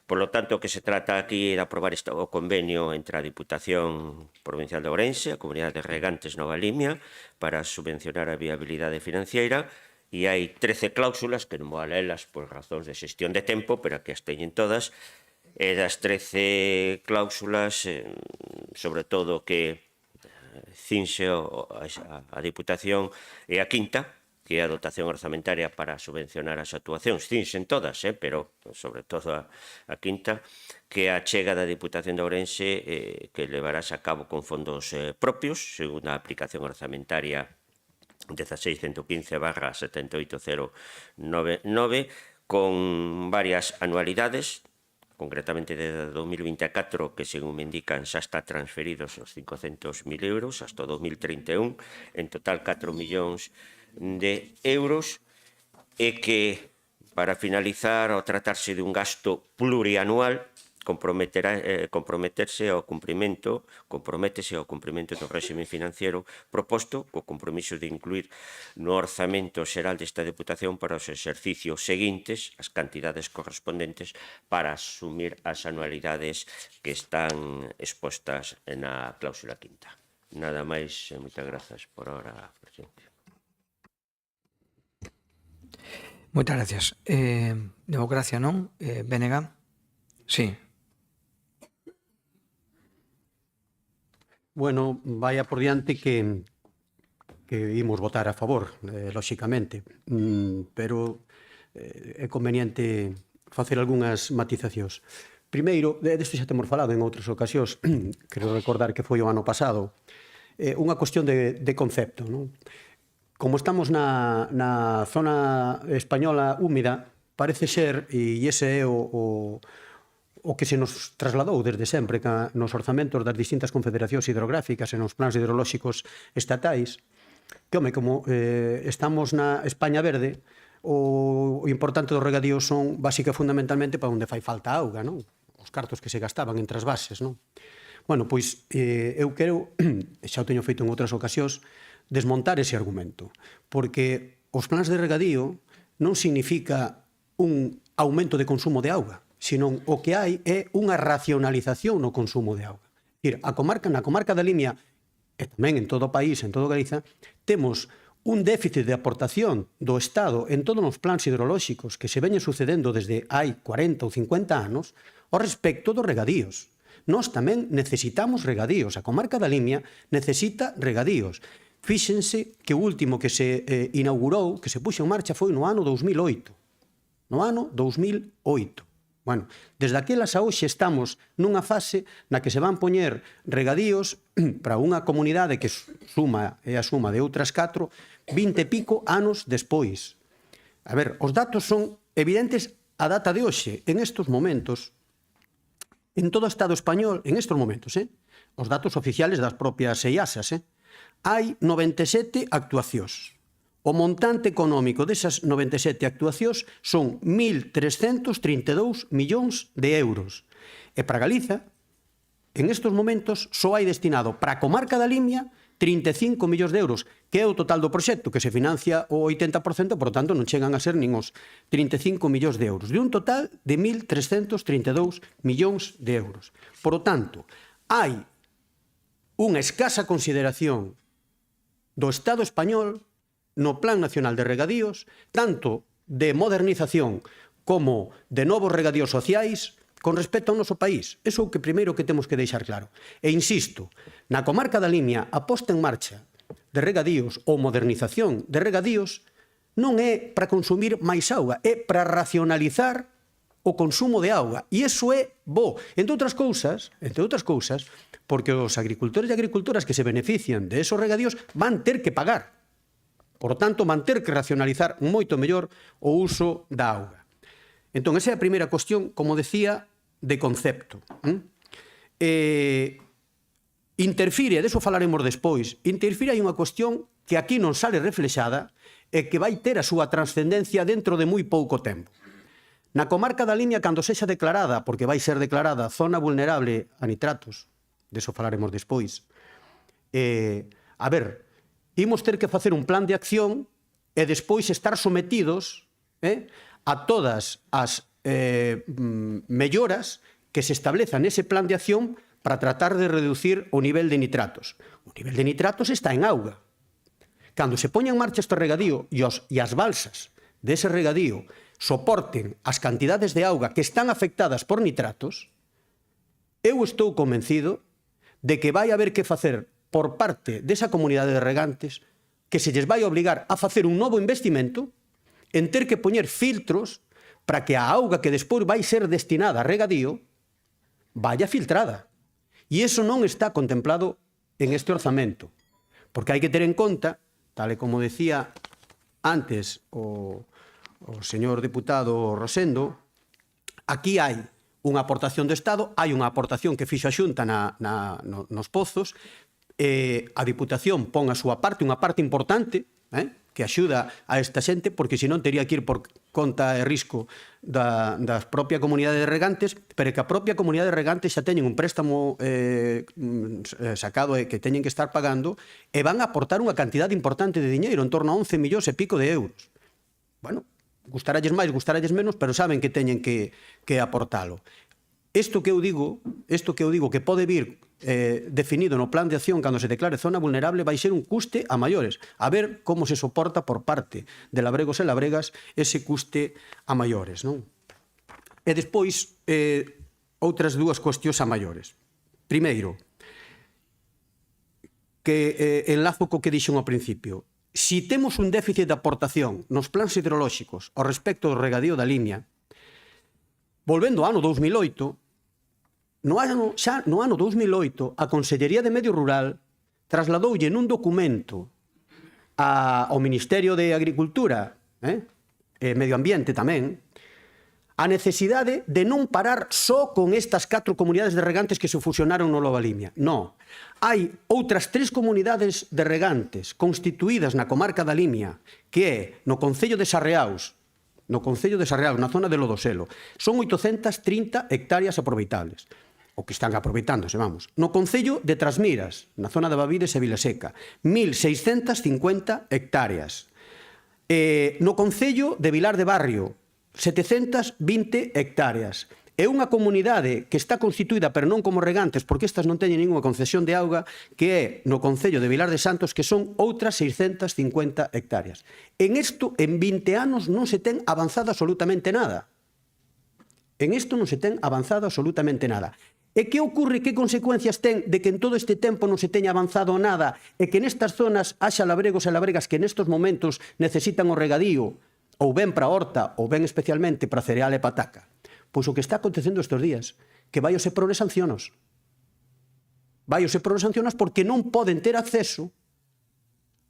Por lo tanto, o que se trata aquí é de aprobar o convenio entre a Diputación Provincial de Ourense e a Comunidade de Regantes Nova Limia para subvencionar a viabilidade financiera, e hai 13 cláusulas, que non vou a lelas por razóns de xestión de tempo, pero que as teñen todas, e das 13 cláusulas, sobre todo que cinxe a Diputación e a quinta, que é a dotación orzamentaria para subvencionar as actuacións. Cinxen todas, pero sobre todo a quinta, que é a chega da Diputación de Ourense, que levarás a cabo con fondos propios, segundo a aplicación orzamentaria 1615/78099, con varias anualidades, concretamente de 2024, que según me indican xa está transferidos os 500.000 euros hasta 2031, en total 4 millóns de euros, e que, para finalizar, ao tratarse dun gasto plurianual, comprométese ao cumprimento do réxime financiero proposto, co compromiso de incluir no orzamento xeral desta Deputación para os exercicios seguintes as cantidades correspondentes para asumir as anualidades que están expostas na cláusula quinta. Nada máis, moitas grazas por ahora, presidente. Moitas gracias. Democracia, non? BNG? Sí. Bueno, vaya por diante que imos votar a favor, lóxicamente, pero é conveniente facer algunhas matizacións. Primeiro, desto xa temos falado en outras ocasións, quero recordar que foi o ano pasado, unha cuestión de concepto, non? Como estamos na zona española húmida, parece ser, e ese é o que se nos trasladou desde sempre nos orzamentos das distintas confederacións hidrográficas e nos plans hidrolóxicos estatais, que, home, como estamos na España verde, o importante dos regadíos son básica fundamentalmente para onde fai falta auga, non? Os cartos que se gastaban entre as bases, non? Bueno, pois eu quero, xa o teño feito en outras ocasións, desmontar ese argumento, porque os plans de regadío non significa un aumento de consumo de auga, senón o que hai é unha racionalización no consumo de auga. Na comarca da Limia, e tamén en todo o país, en todo Galiza, temos un déficit de aportación do Estado en todos os plans hidrolóxicos que se veñen sucedendo desde hai 40 ou 50 anos ao respecto dos regadíos. Nós tamén necesitamos regadíos. A comarca da Limia necesita regadíos. Fíxense que o último que se inaugurou, que se puxo en marcha, foi no ano 2008. No ano 2008. Bueno, desde aquelas a hoxe estamos nunha fase na que se van poñer regadíos para unha comunidade que é a suma de outras 4, 20 e pico anos despois. A ver, os datos son evidentes a data de hoxe. En estos momentos, en todo o Estado español, en estos momentos, os datos oficiales das propias EIASAS, hai 97 actuacións. O montante económico desas 97 actuacións son 1.332 millóns de euros. E para Galiza, en estos momentos só hai destinado para a comarca da Limia 35 millóns de euros, que é o total do proxecto, que se financia o 80%, por tanto non chegan a ser nin os 35 millóns de euros, de un total de 1.332 millóns de euros. Por tanto, hai unha escasa consideración do Estado español no Plan Nacional de Regadíos, tanto de modernización como de novos regadíos sociais, con respecto ao noso país. Eso é o que primeiro que temos que deixar claro. E insisto, na comarca da Limia, a posta en marcha de regadíos ou modernización de regadíos non é para consumir máis auga, é para racionalizar o consumo de auga. E iso é bo. Entre outras cousas, porque os agricultores e agricultoras que se benefician de esos regadíos van ter que pagar. Por tanto, van ter que racionalizar moito mellor o uso da auga. Entón, esa é a primeira cuestión, como decía, de concepto. Interfire, deso falaremos despois, interfire hai unha cuestión que aquí non sale reflexada e que vai ter a súa trascendencia dentro de moi pouco tempo. Na comarca da Limia, cando sexa declarada, porque vai ser declarada zona vulnerable a nitratos, deso falaremos despois, a ver, imos ter que facer un plan de acción e despois estar sometidos a todas as melloras que se establezan nese plan de acción para tratar de reducir o nivel de nitratos. O nivel de nitratos está en auga. Cando se poña en marcha este regadío e as balsas dese regadío soporten as cantidades de auga que están afectadas por nitratos, eu estou convencido de que vai haber que facer por parte desa comunidade de regantes que se lles vai obligar a facer un novo investimento en ter que poñer filtros para que a auga que despois vai ser destinada a regadío vaya filtrada. E iso non está contemplado en este orzamento, porque hai que ter en conta, tal e como decía antes o señor deputado Rosendo, aquí hai unha aportación do Estado, hai unha aportación que fixo a Xunta nos pozos, a Diputación pon a súa parte, unha parte importante, que axuda a esta xente, porque senón tería que ir por conta e risco da propia comunidade de regantes, pero que a propia comunidade de regantes xa teñen un préstamo sacado e que teñen que estar pagando e van a aportar unha cantidade importante de diñeiro, en torno a 11 millóns e pico de euros. Bueno, gustaralles máis, gustaralles menos, pero saben que teñen que aportalo. Isto que eu digo que pode vir definido no plan de acción cando se declare zona vulnerable vai ser un custe a maiores. A ver como se soporta por parte de labregos e labregas ese custe a maiores, non? E despois, outras dúas cuestións a maiores. Primeiro, que enlazo co que dixen ao principio. Si temos un déficit de aportación nos plans hidrolóxicos ao respecto do regadío da Limia, volvendo ao ano 2008, no ano 2008, a Consellería de Medio Rural trasladoulle nun documento ao Ministerio de Agricultura e Medio Ambiente tamén a necesidade de non parar só con estas 4 comunidades de regantes que se fusionaron no Loba Limia. Non. Hai outras 3 comunidades de regantes constituídas na comarca da Limia, que é no Concello de Sarreaus, na zona de Lodoselo. Son 830 hectáreas aproveitables. O que están aproveitándose, vamos. No Concello de Trasmiras, na zona de Bavides e Vilaseca, 1.650 hectáreas. No Concello de Vilar de Barrio, 720 hectáreas. É unha comunidade que está constituída, pero non como regantes, porque estas non teñen ninguna concesión de auga, que é no Concello de Vilar de Santos, que son outras 650 hectáreas. En isto, en 20 anos, non se ten avanzado absolutamente nada. En isto non se ten avanzado absolutamente nada. E que ocorre, que consecuencias ten de que en todo este tempo non se teña avanzado nada e que nestas zonas haxa labregos e labregas que nestos momentos necesitan o regadío, ou ben para a horta, ou ben especialmente para cereal e pataca? Pois o que está acontecendo estes días, que vai o Sepro les sancionos. Vai o Sepro les sancionos porque non poden ter acceso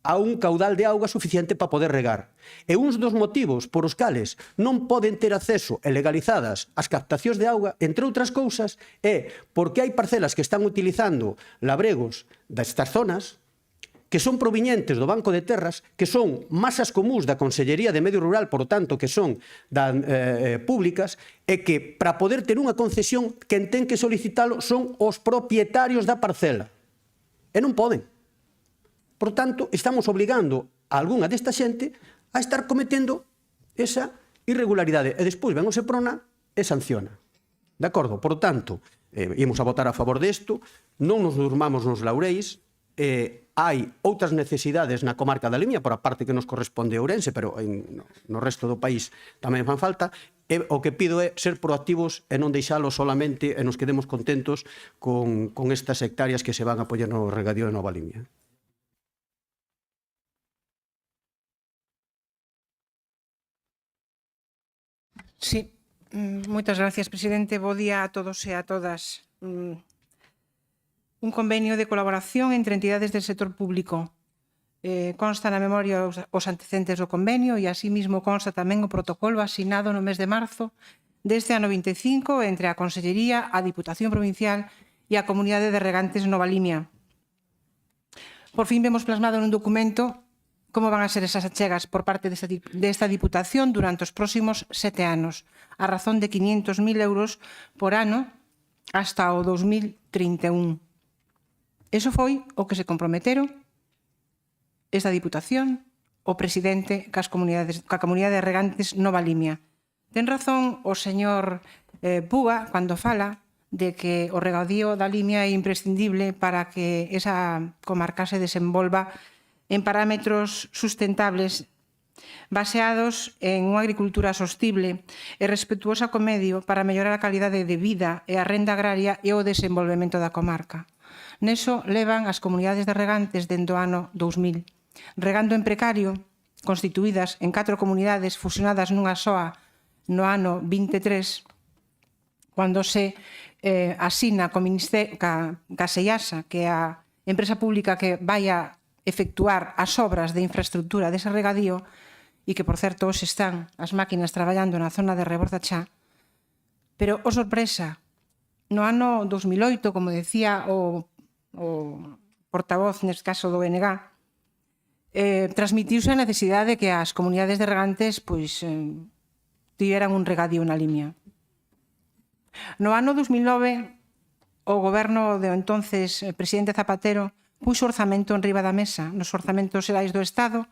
a un caudal de auga suficiente para poder regar. E uns dos motivos por os cales non poden ter acceso e legalizadas as captacións de auga, entre outras cousas, é porque hai parcelas que están utilizando labregos destas zonas que que son proviñentes do Banco de Terras, que son masas comúns da Consellería de Medio Rural, por tanto, que son públicas, e que, para poder ter unha concesión, quen ten que solicitalo son os propietarios da parcela. E non poden. Por tanto, estamos obligando a algunha desta xente a estar cometendo esa irregularidade. E despois ven o Seprona e sanciona. De acordo? Por tanto, ímos a votar a favor desto, non nos durmamos nos laureis, hai outras necesidades na comarca da Limia, por a parte que nos corresponde a Ourense, pero no resto do país tamén fan falta, e o que pido é ser proactivos e non deixalo solamente e nos quedemos contentos con estas hectáreas que se van a apoiar no regadío de Nova Limia. Sí, moitas gracias, presidente. Bo día a todos e a todas. Un convenio de colaboración entre entidades del sector público. Consta na memoria os antecedentes do convenio e así mismo consta tamén o protocolo asinado no mes de marzo deste ano 25 entre a Consellería, a Diputación Provincial e a Comunidade de Regantes Nova Limia. Por fin vemos plasmado nun documento como van a ser esas achegas por parte desta Diputación durante os próximos 7 anos, a razón de 500.000 euros por ano hasta o 2031. Eso foi o que se comprometeron esta Diputación, o presidente ca Comunidade de Regantes Nova Limia. Ten razón o señor Puga cando fala de que o regadío da Limia é imprescindible para que esa comarca se desenvolva en parámetros sustentables baseados en unha agricultura sostible e respetuosa co medio para mellorar a calidade de vida e a renda agraria e o desenvolvemento da comarca. Neso levan as comunidades de regantes dende o ano 2000, regando en precario, constituídas en 4 comunidades fusionadas nunha soa no ano 23, cando se asina ca SEIASA, que é a empresa pública que vai a efectuar as obras de infraestructura dese regadío e que, por certo, hoxe están as máquinas traballando na zona de Reborzachá. Pero, oh sorpresa, no ano 2008, como decía o portavoz, neste caso do BNG, transmitiuse a necesidade de que as comunidades de regantes tiveran un regadío na Limia. No ano 2009, o goberno do entonces presidente Zapatero puxo orzamento en riba da mesa nos orzamentos xerais do Estado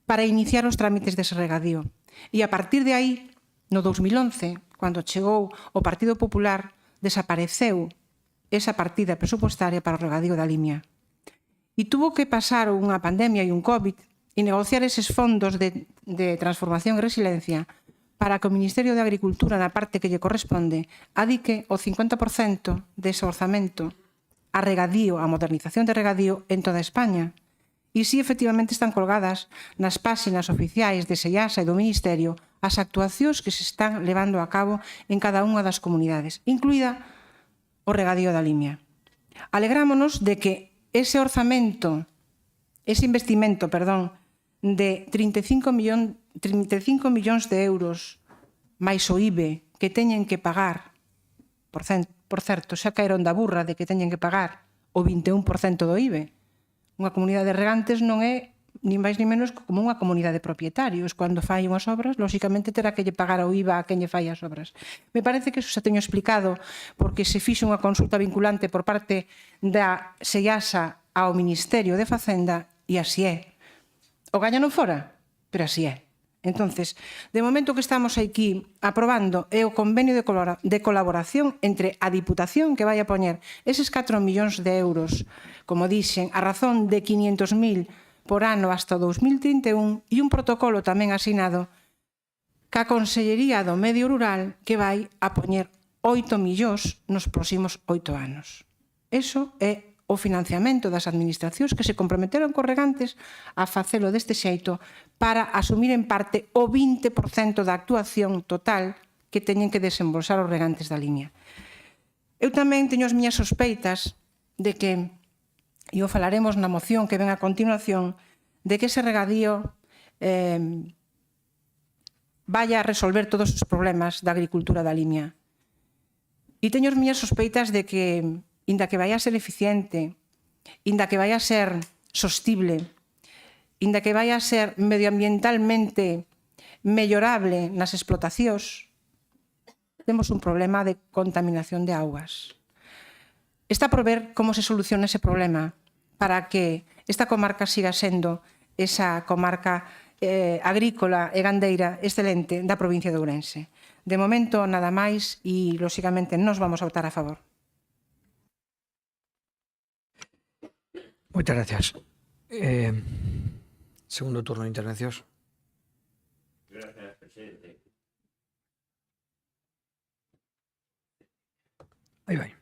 para iniciar os trámites dese regadío. E a partir de aí, no 2011, cando chegou o Partido Popular, desapareceu esa partida presupostaria para o regadío da Limia. E tuvo que pasar unha pandemia e un COVID e negociar eses fondos de transformación e resiliencia para que o Ministerio de Agricultura, na parte que lle corresponde, adique o 50% dese orzamento a regadío, a modernización de regadío en toda España. E si efectivamente están colgadas nas páxinas oficiais de SEIASA e do Ministerio as actuacións que se están levando a cabo en cada unha das comunidades, incluída o regadío da Limia. Alegrámonos de que ese orzamento, ese investimento, de 35 millóns de euros máis o IBE que teñen que pagar, por certo, xa caeron da burra de que teñen que pagar o 21% do IBE. Unha comunidade de regantes non é nin máis nin menos como unha comunidade de propietarios. Cando fai unhas obras, lóxicamente terá que lle pagar o IVA a quen lle fai as obras. Me parece que eso xa teño explicado porque se fixe unha consulta vinculante por parte da SEIASA ao Ministerio de Facenda e así é. O gaña non fora, pero así é. Entonces, de momento que estamos aquí aprobando é o convenio de colaboración entre a Diputación que vai a poñer eses 4 millóns de euros, como dixen, a razón de 500.000 por ano hasta o 2031 e un protocolo tamén asinado ca Consellería do Medio Rural que vai a poñer 8 millóns nos próximos 8 anos. Eso é o financiamento das administracións que se comprometeron cos regantes a facelo deste xeito para asumir en parte o 20% da actuación total que teñen que desembolsar os regantes da Limia. Eu tamén teño as miñas sospeitas de que, e o falaremos na moción que ven a continuación, de que ese regadío vaya a resolver todos os problemas da agricultura da Limia. E teño as miñas sospeitas de que, inda que vai a ser eficiente, inda que vai a ser sostible, inda que vai a ser medioambientalmente mellorable nas explotacións, temos un problema de contaminación de augas. Está por ver como se soluciona ese problema para que esta comarca siga sendo esa comarca agrícola e gandeira excelente da provincia de Ourense. De momento, nada máis e, lóxicamente, nos vamos a votar a favor. Moitas gracias. Segundo turno de intervencións. Gracias, presidente. Aí vai.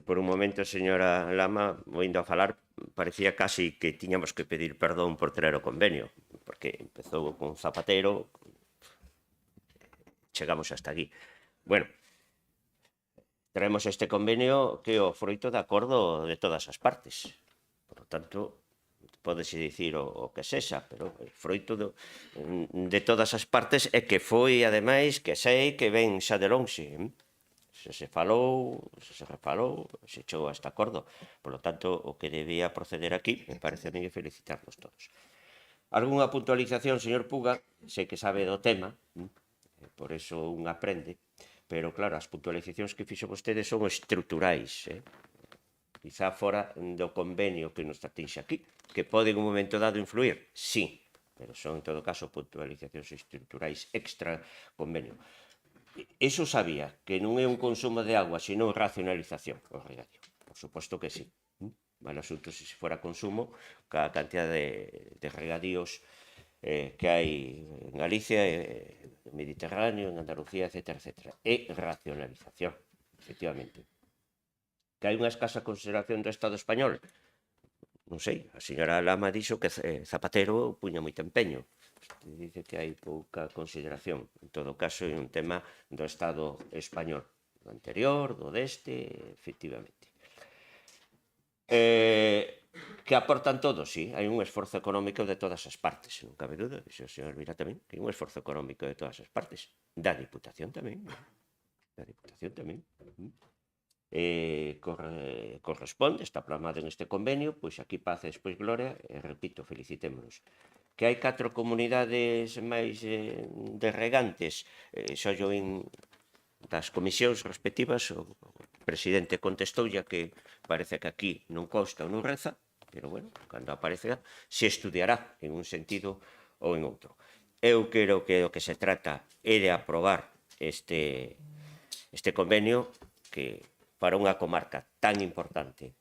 Por un momento, señora Lama, oindo a falar, parecía casi que tiñamos que pedir perdón por traer o convenio, porque empezou con Zapatero, chegamos hasta aquí. Bueno, traemos este convenio que é o froito de acordo de todas as partes. Por lo tanto, pódese dicir o que sexa, pero o froito de todas as partes é que foi, ademais, que sei que ven xa de lonxe, se falou, se refalou, se chegou a este acordo. Por lo tanto, o que debía proceder aquí, me parece a mí, felicitarnos todos. Algúnha puntualización, señor Puga, sei que sabe do tema, por eso un aprende, pero claro, as puntualizacións que fixo vostedes son estruturais, quizá fora do convenio que nos atinxe aquí, que pode en un momento dado influir, sí, pero son en todo caso puntualizacións estruturais extra convenio. Eso sabía, que non é un consumo de agua, sino racionalización o regadío. Por suposto que sí. Mal asunto se fora consumo, ca cantidad de regadíos que hai en Galicia, en Mediterráneo, en Andalucía, etc. E racionalización, efectivamente. Que hai unha escasa consideración do Estado español? Non sei, a señora Lama dixo que Zapatero puña moito empeño. Dice que hai pouca consideración. En todo caso, é un tema do Estado español, do anterior, do deste, efectivamente. Que aportan todos, sí, hai un esforzo económico de todas as partes, non cabe duda, dixo o señor Vila tamén, que hai un esforzo económico de todas as partes, da Diputación tamén, corresponde, está plasmado en este convenio, pois aquí paz e despois gloria, e repito, felicitémonos. Que hai 4 comunidades máis de regantes, xa yo en das comisións respectivas, o presidente contestou ya que parece que aquí non consta ou non reza, pero bueno, cando aparece se estudiará en un sentido ou en outro. Eu creo que o que se trata é de aprobar este convenio que para unha comarca tan importante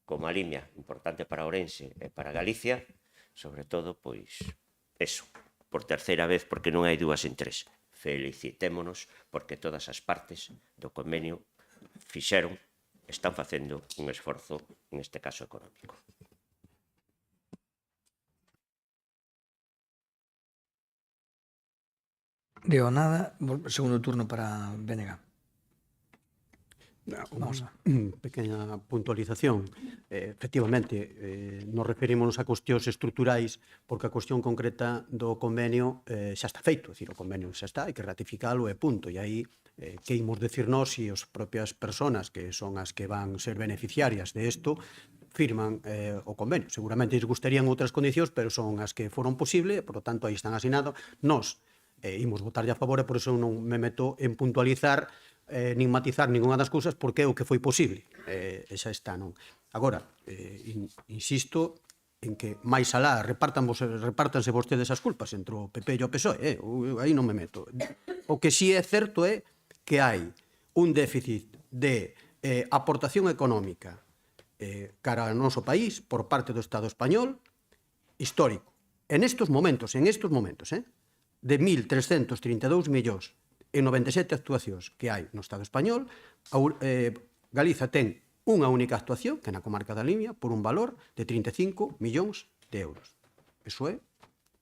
como a Limia, importante para Ourense e para Galicia, sobre todo, pois, eso, por terceira vez, porque non hai dúas en tres. Felicitémonos porque todas as partes do convenio fixeron, están facendo un esforzo, en este caso económico. Digo nada, segundo turno para Bénega. Unha pequena puntualización. Efectivamente, nos referimos a cuestións estruturais porque a cuestión concreta do convenio xa está feito, é dicir, o convenio xa está, hai que ratificalo e punto. E aí, que imos decir nós e as propias persoas que son as que van ser beneficiarias de isto firman o convenio. Seguramente lles gustarían outras condicións, pero son as que foron posible, por lo tanto, aí están asinados. Nós imos votarlle a favor e por iso non me meto en puntualizar nin matizar ninguna das cousas porque é o que foi posible. Esa está, non? Agora, insisto en que máis alá repártanse vostedes as culpas entre o PP e o PSOE, aí non me meto. O que sí é certo é que hai un déficit de aportación económica cara ao noso país por parte do Estado español histórico. En estos momentos, de 1.332 millóns e 97 actuacións que hai no Estado español, Galiza ten unha única actuación, que é na comarca da Limia, por un valor de 35 millóns de euros. Eso é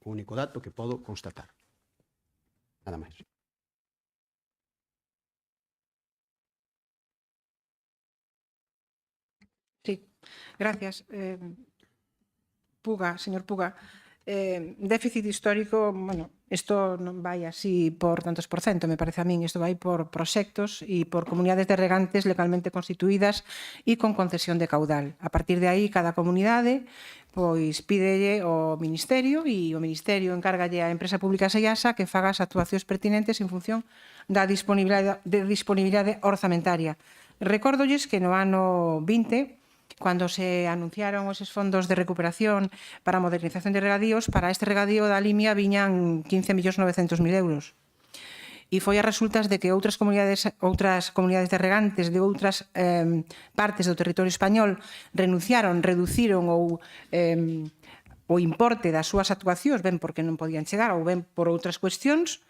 o único dato que podo constatar. Nada máis. Sí, gracias. Puga, señor Puga. Déficit histórico, bueno, Isto non vai así por tantos por cento, me parece a min, isto vai por proxectos e por comunidades de regantes legalmente constituídas e con concesión de caudal. A partir de aí, cada comunidade pois pídelle ao Ministerio e o Ministerio encárgalle á empresa pública Seiasa que faga as actuacións pertinentes en función da disponibilidade orzamentaria. Recórdolles que no ano 20, cando se anunciaron esos fondos de recuperación para a modernización de regadíos, para este regadío da Limia viñan 15.900.000 euros. E foi a resultas de que outras comunidades de regantes de outras partes do territorio español reduciron o importe das súas actuacións, ben porque non podían chegar ou ben por outras cuestións,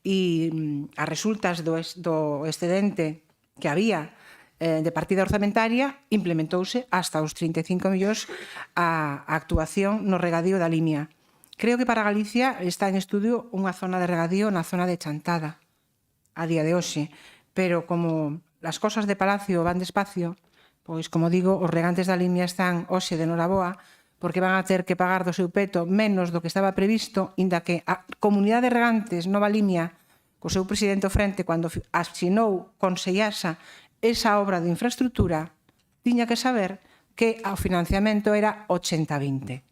e as resultas do excedente que había de partida orzamentaria implementouse hasta os 35 millóns a actuación no regadío da Limia. Creo que para Galicia está en estudio unha zona de regadío na zona de Chantada a día de hoxe, pero como as cosas de Palacio van despacio, pois, como digo, os regantes da Limia están hoxe de noraboa porque van a ter que pagar do seu peto menos do que estaba previsto, inda que a comunidade de regantes Nova Limia, co seu presidente ao frente, cando asinou con Seiasa esa obra de infraestructura, tiña que saber que o financiamento era 80-20.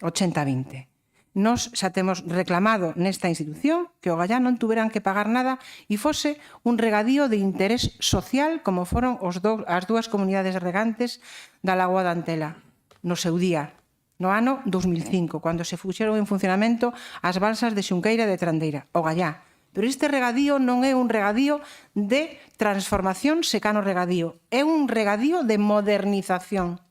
80-20. Nos xa temos reclamado nesta institución que o Gallá non tuveran que pagar nada e fose un regadío de interés social como foron as dúas comunidades regantes da Lagoa da Antela no seu día, no ano 2005, cando se puxeron en funcionamento as balsas de Xunqueira e de Trandeira, o Gallá. Pero este regadío non é un regadío de transformación secano regadío, é un regadío de modernización.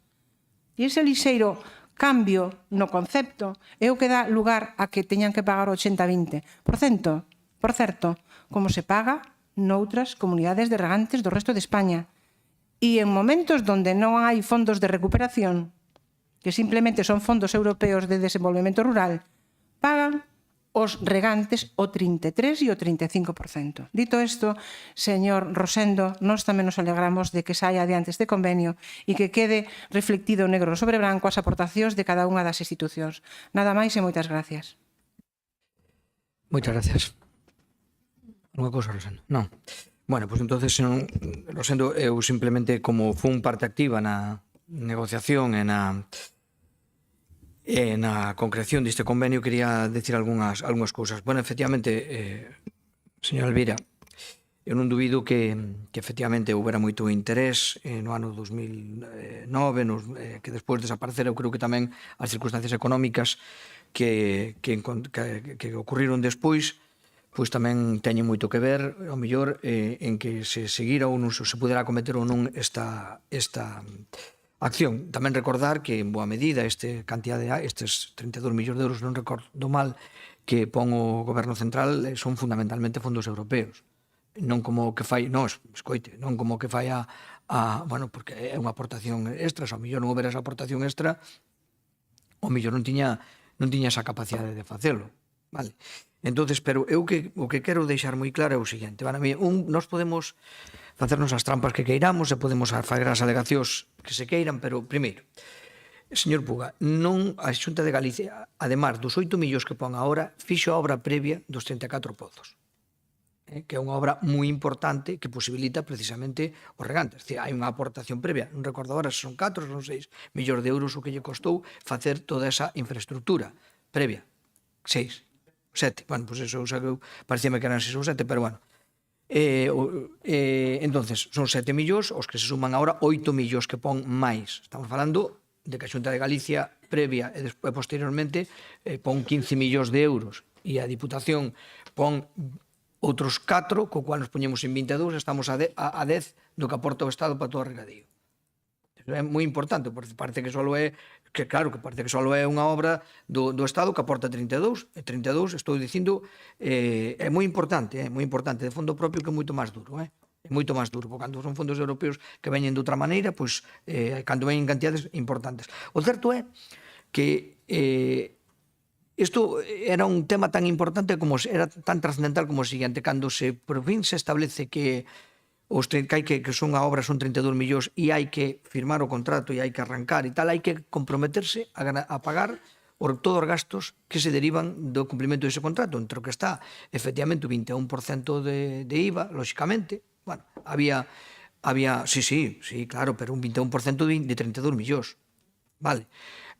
E ese lixeiro cambio no concepto é o que dá lugar a que teñan que pagar 80-20%, por certo, como se paga noutras comunidades de regantes do resto de España. E en momentos onde non hai fondos de recuperación, que simplemente son fondos europeos de desenvolvemento rural, pagan os regantes o 33% e o 35%. Dito isto, señor Rosendo, nós tamén nos alegramos de que saia adiante este convenio e que quede reflectido negro sobre branco as aportacións de cada unha das institucións. Nada máis e moitas gracias. Moitas gracias. Unha cousa, Rosendo? Non. Bueno, pois entonces, Rosendo, eu simplemente, como fun parte activa na negociación e na concreción deste convenio, quería decir algunhas cousas. Bueno, efectivamente, señora Elvira, eu non dubido que efectivamente houbera moito interés no ano 2009, que despois desaparecer. Eu creo que tamén as circunstancias económicas que ocurriron despois pois tamén teñen moito que ver, ao mellor, en que se seguira ou non se pudera acometer ou non esta acción. Tamén recordar que, en boa medida, estes 32 millóns de euros, non recordo mal, que pon o Goberno Central son fundamentalmente fondos europeos. Non como que fai, non, escoite, non como que fai bueno, porque é unha aportación extra, se ao mellor non houbera esa aportación extra, ao mellor non tiña esa capacidade de facelo. Vale. Entonces, pero eu o que quero deixar moi claro é o seguinte. Para mí, nós podemos facernos as trampas que queiramos e podemos fazer as alegacións que se queiran, pero, primeiro, señor Puga, non a Xunta de Galicia, además dos 8 millóns que pon agora, fixo a obra previa dos 34 pozos, que é unha obra moi importante que posibilita precisamente os regantes. Hai unha aportación previa, non recordo agora se son 4 ou son 6 millóns de euros o que lle costou facer toda esa infraestructura previa. 6, 7, bueno, pois eso, parecíame que eran 6 ou 7, pero bueno. Entonces, son 7 millóns, os que se suman agora 8 millóns que pon máis. Estamos falando de que a Xunta de Galicia previa e posteriormente pon 15 millóns de euros e a Diputación pon outros 4, co cual nos poñemos en 22, estamos a 10 do que aporta o Estado para todo o regadío. É moi importante, porque parece que só é unha obra do Estado que aporta 32, e 32, estou dicindo, é moi importante, de fondo propio, que é moito máis duro, é moito máis duro, porque cando son fondos europeos que veñen de outra maneira, pois, cando veñen cantidades importantes. O certo é que isto era un tema tan importante, era tan trascendental como o seguinte: cando por fin se establece que son a obra son 32 millóns e hai que firmar o contrato e hai que arrancar e tal, hai que comprometerse a pagar por todos os gastos que se derivan do cumprimento dese contrato, entre o que está efectivamente o 21% de IVA, lóxicamente, bueno, había sí, claro, pero un 21% de 32 millóns, vale,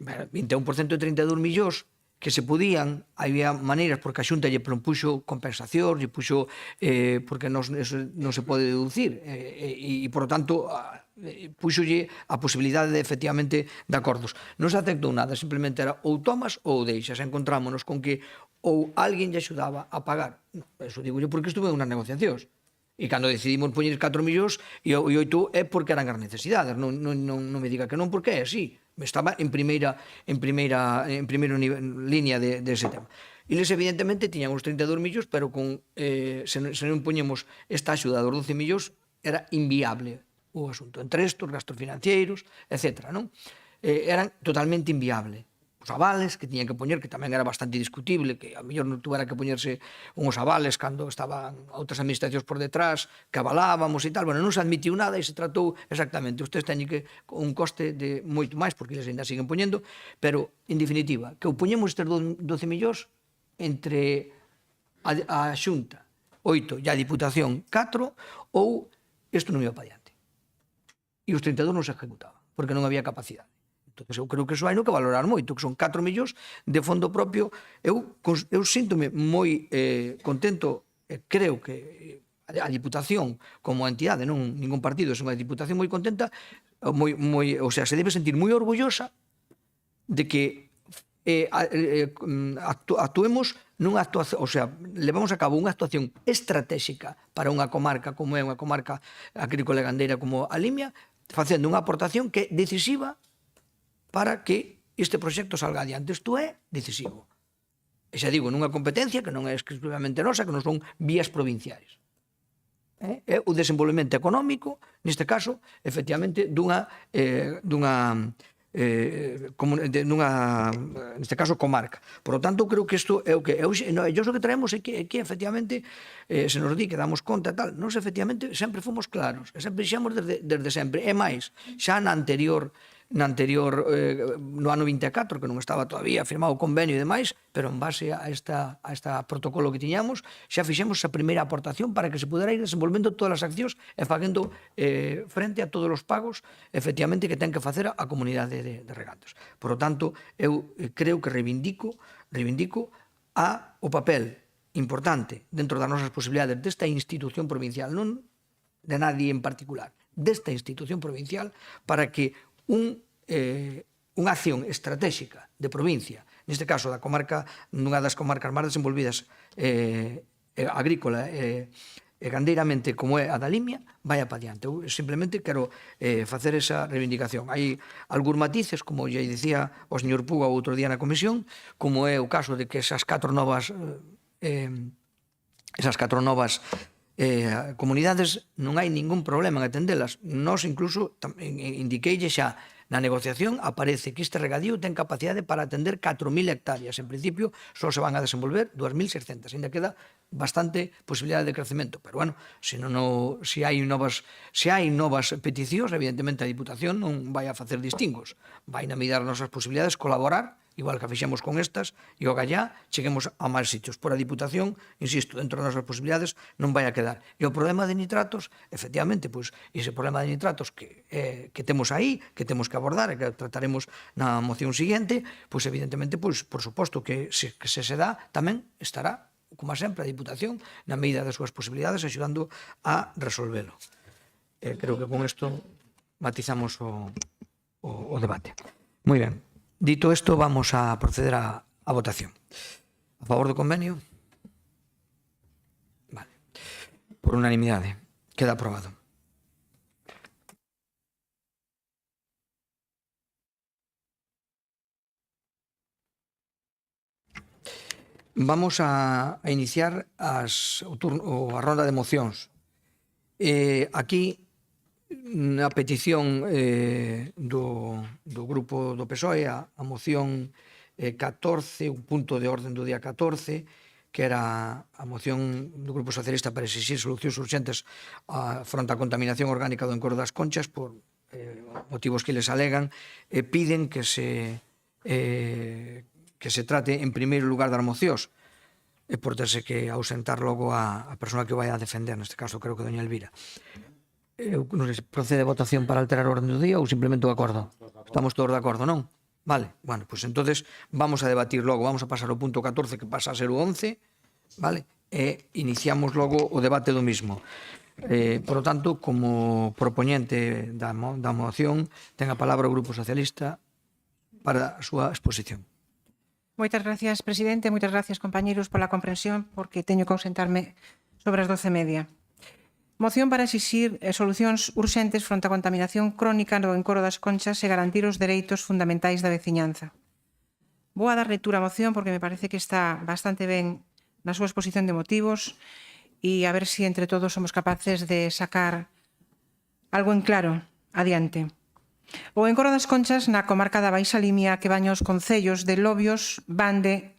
21% de 32 millóns que se podían, había maneiras, porque a Xunta lle propuxo compensación, lle puxo, porque non se pode deducir, e, por lo tanto, puxolle a posibilidade de, efectivamente, de acordos. Non se aceptou nada, simplemente era ou tomas ou deixas. Encontrámonos con que ou alguén lle axudaba a pagar. Eso digo yo porque estuve en unhas negociacións. E cando decidimos poñer 4 millóns e 8 é porque eran as necesidades. Non me diga que non, porque é así. Estaba en primeira línea de ese tema. E les, evidentemente, tiñan os 32 millóns, pero se non poñemos esta axuda dos 12 millóns, era inviable o asunto. Entre estos, gastos financeiros, etc. Eran totalmente inviable. Os avales que tiñan que poñer, que tamén era bastante discutible, que a mellor non tuvera que poñerse uns avales cando estaban outras administracións por detrás, que avalábamos e tal. Bueno, non se admitiu nada e se tratou exactamente. Ustedes teñen que un coste de moito máis, porque eles ainda siguen poñendo, pero, en definitiva, que o poñemos estes 12 millóns entre a Xunta 8 e a Diputación 4, ou isto non iba para diante. E os 32 non se ejecutaban, porque non había capacidade. Entón, eu creo que iso hai no que valorar moito, que son 4 millóns de fondo propio. Eu síntome moi contento, creo que a Diputación como entidade, non ningún partido, é unha Diputación moi contenta, o sea, se debe sentir moi orgullosa de que actuemos nunha actuación, o sea, levamos a cabo unha actuación estratégica para unha comarca como é unha comarca agrícola e gandeira como a Limia, facendo unha aportación que é decisiva para que este proxecto salga adiante. Isto é decisivo. E xa digo, nunha competencia que non é exclusivamente nosa, que non son vías provinciais. É o desenvolvemento económico, neste caso, efectivamente, neste caso, comarca. Por lo tanto, creo que isto é o que eu o que traemos é que efectivamente, se nos di que damos conta e tal, nós efectivamente sempre fomos claros, e sempre dixemos desde sempre. É máis, xa no ano 24, que non estaba todavía firmado o convenio e demais, pero en base a esta protocolo que tiñamos, xa fixemos a primeira aportación para que se pudera ir desenvolvendo todas as accións e facendo frente a todos os pagos, efectivamente, que ten que facer a comunidade de regantes. Por lo tanto, eu creo que reivindico o papel importante dentro das nosas posibilidades desta institución provincial, non de nadie en particular, desta institución provincial, para que unha acción estratégica de provincia, neste caso da comarca, nunha das comarcas máis desenvolvidas agrícola e gandeiramente como é a da Limia, vaya para diante. Eu simplemente quero facer esa reivindicación. Hai algúns matices, como lle dicía o señor Puga outro día na comisión, como é o caso de que esas 4 novas comunidades non hai ningún problema en atendelas. Nós incluso indiqueille xa na negociación, aparece que este regadío ten capacidade para atender 4.000 hectáreas. En principio, só se van a desenvolver 2.600. Ainda queda bastante posibilidade de crecemento. Pero, bueno, se hai novas peticións, evidentemente a Diputación non vai a facer distingos. Vai na medida das nosas posibilidades colaborar, igual que fixemos con estas, e o gallá cheguemos a máis sitios. Por a Diputación, insisto, dentro das nosas posibilidades non vai a quedar. E o problema de nitratos, efectivamente, pois, ese problema de nitratos que temos aí, que temos que abordar e que trataremos na moción siguiente, pois evidentemente, pois, por suposto que se dá, tamén estará, como sempre, a Diputación, na medida das súas posibilidades, axudando a resolvelo. Creo que con isto matizamos o debate. Moi ben. Dito isto, vamos a proceder a votación. A favor do convenio? Vale. Por unanimidade. Queda aprobado. Vamos a iniciar a ronda de mocións. Aquí, na petición do grupo do PSOE, a moción 14, un punto de orden do día 14, que era a moción do Grupo Socialista para exixir solucións urxentes fronte á contaminación orgánica do Encoro das Conchas, por motivos que les alegan, piden que que se trate en primeiro lugar das mocións, e por terse que ausentar logo a persoa que o vai a defender, neste caso creo que doña Elvira. Non sei se procede votación para alterar o orden do día ou simplemente o acordo. Estamos todos de acordo, non? Vale, bueno, pues entonces vamos a debatir logo, vamos a pasar ao punto 14 que pasa a ser o 11, vale? E iniciamos logo o debate do mismo. Por lo tanto, como propoñente da moción, ten a palabra o Grupo Socialista para a súa exposición. Moitas gracias, presidente. Moitas gracias, compañeros, pola comprensión, porque teño que ausentarme sobre as 12:30. Moción para exixir solucións urxentes fronte á contaminación crónica no encoro das Conchas e garantir os dereitos fundamentais da veciñanza. Vou a dar lectura á moción porque me parece que está bastante ben na súa exposición de motivos e a ver se entre todos somos capaces de sacar algo en claro adiante. O encoro das Conchas na comarca da Baixa Limia que baña os concellos de Lobios, Bande,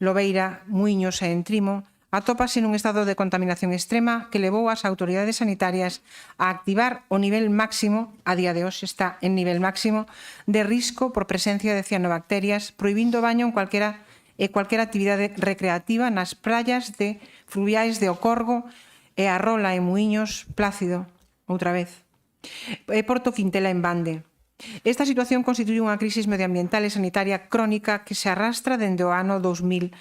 Lobeira, Muiños e Entrimo atópase nun estado de contaminación extrema que levou as autoridades sanitarias a activar o nivel máximo, a día de hoxe está en nivel máximo, de risco por presencia de cianobacterias, prohibindo o baño en cualquera actividade recreativa nas praias de fluviais de Ocorgo e a Rola e Muiños, Plácido, outra vez, e Porto Quintela en Bande. Esta situación constituye unha crisis medioambiental e sanitaria crónica que se arrastra dende o ano 2011,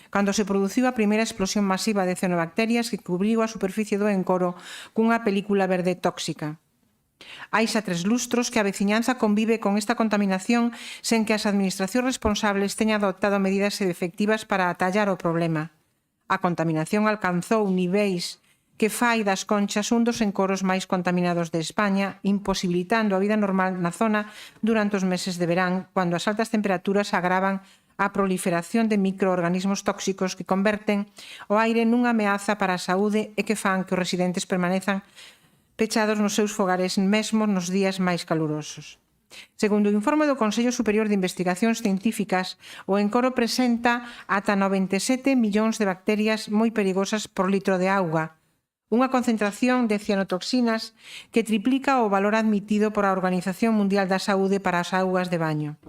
cando se produciu a primeira explosión masiva de cianobacterias que cubriu a superficie do encoro cunha película verde tóxica. Hai xa 3 lustros que a veciñanza convive con esta contaminación sen que as administracións responsables teñan adoptado medidas efectivas para atallar o problema. A contaminación alcanzou niveis que fai das Conchas un dos encoros máis contaminados de España, imposibilitando a vida normal na zona durante os meses de verán, cando as altas temperaturas agravan a proliferación de microorganismos tóxicos que converten o aire nunha ameaza para a saúde e que fan que os residentes permanezan pechados nos seus fogares mesmo nos días máis calurosos. Segundo o informe do Consello Superior de Investigacións Científicas, o encoro presenta ata 97 millóns de bacterias moi perigosas por litro de auga, unha concentración de cianotoxinas que triplica o valor admitido por a Organización Mundial da Saúde para as augas de baño.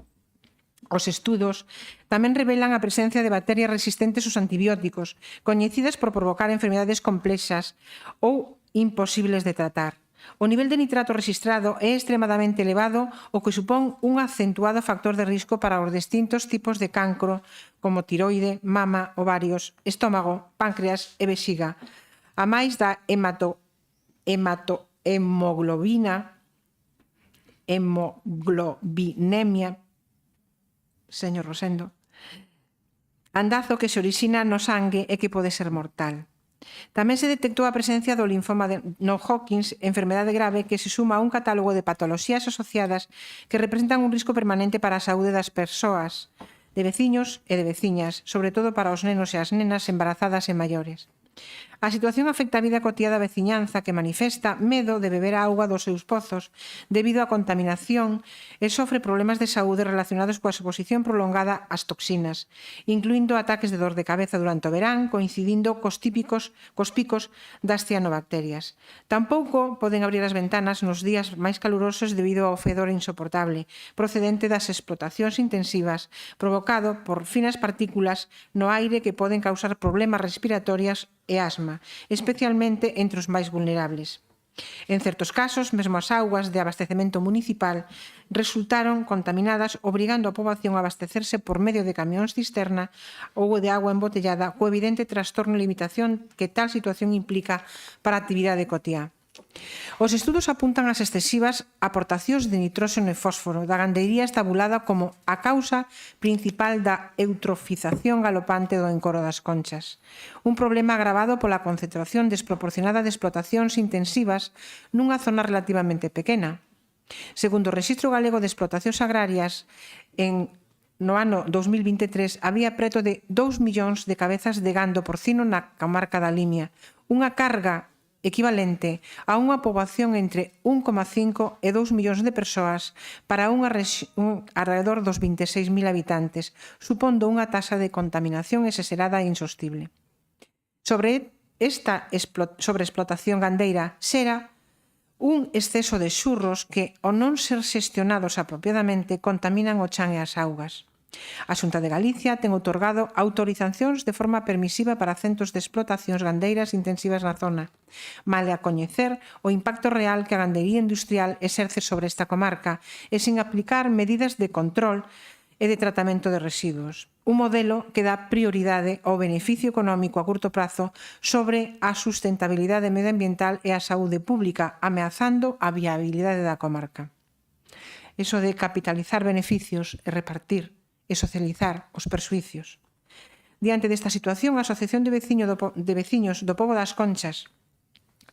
Os estudos tamén revelan a presencia de bacterias resistentes aos antibióticos, coñecidas por provocar enfermedades complexas ou imposibles de tratar. O nivel de nitrato registrado é extremadamente elevado, o que supón un acentuado factor de risco para os distintos tipos de cancro, como tiroide, mama, ovarios, estómago, páncreas e vexiga, a máis da hemoglobinemia, señor Rosendo, andazo que se orixina no sangue e que pode ser mortal. Tamén se detectou a presencia do linfoma de non-Hodgkin, enfermedade grave que se suma a un catálogo de patoloxías asociadas que representan un risco permanente para a saúde das persoas, de veciños e de veciñas, sobre todo para os nenos e as nenas embarazadas e maiores. A situación afecta a vida cotiá da veciñanza que manifesta medo de beber a auga dos seus pozos debido á contaminación e sofre problemas de saúde relacionados coa exposición prolongada ás toxinas, incluindo ataques de dor de cabeza durante o verán, coincidindo cos picos das cianobacterias. Tampouco poden abrir as ventanas nos días máis calurosos debido ao fedor insoportable, procedente das explotacións intensivas, provocado por finas partículas no aire que poden causar problemas respiratorios e asma, especialmente entre os máis vulnerables. En certos casos, mesmo as augas de abastecemento municipal resultaron contaminadas, obrigando a poboación a abastecerse por medio de camións cisterna ou de agua embotellada, co evidente trastorno e limitación que tal situación implica para a actividade cotiá. Os estudos apuntan ás excesivas aportacións de nitróxeno e fósforo da gandeiría estabulada como a causa principal da eutrofización galopante do encoro das Conchas. Un problema agravado pola concentración desproporcionada de explotacións intensivas nunha zona relativamente pequena. Segundo o Rexistro Galego de Explotacións Agrarias, no ano 2023 había preto de 2 millóns de cabezas de gando porcino na comarca da Limia, unha carga equivalente a unha poboación entre 1,5 e 2 millóns de persoas para alrededor dos 26.000 habitantes, supondo unha taxa de contaminación exagerada e insostible. Sobre esta sobreexplotación gandeira xera un exceso de xurros que, ao non ser xestionados apropiadamente, contaminan o chan e as augas. A Xunta de Galicia ten outorgado autorizacións de forma permisiva para centos de explotacións gandeiras intensivas na zona, male a coñecer o impacto real que a gandería industrial exerce sobre esta comarca e sin aplicar medidas de control e de tratamento de residuos. Un modelo que dá prioridade ao beneficio económico a curto prazo sobre a sustentabilidade medioambiental e a saúde pública, ameazando a viabilidade da comarca. Eso de capitalizar beneficios e repartir e socializar os persuicios. Diante desta situación, a Asociación de Veciños do Pobo das Conchas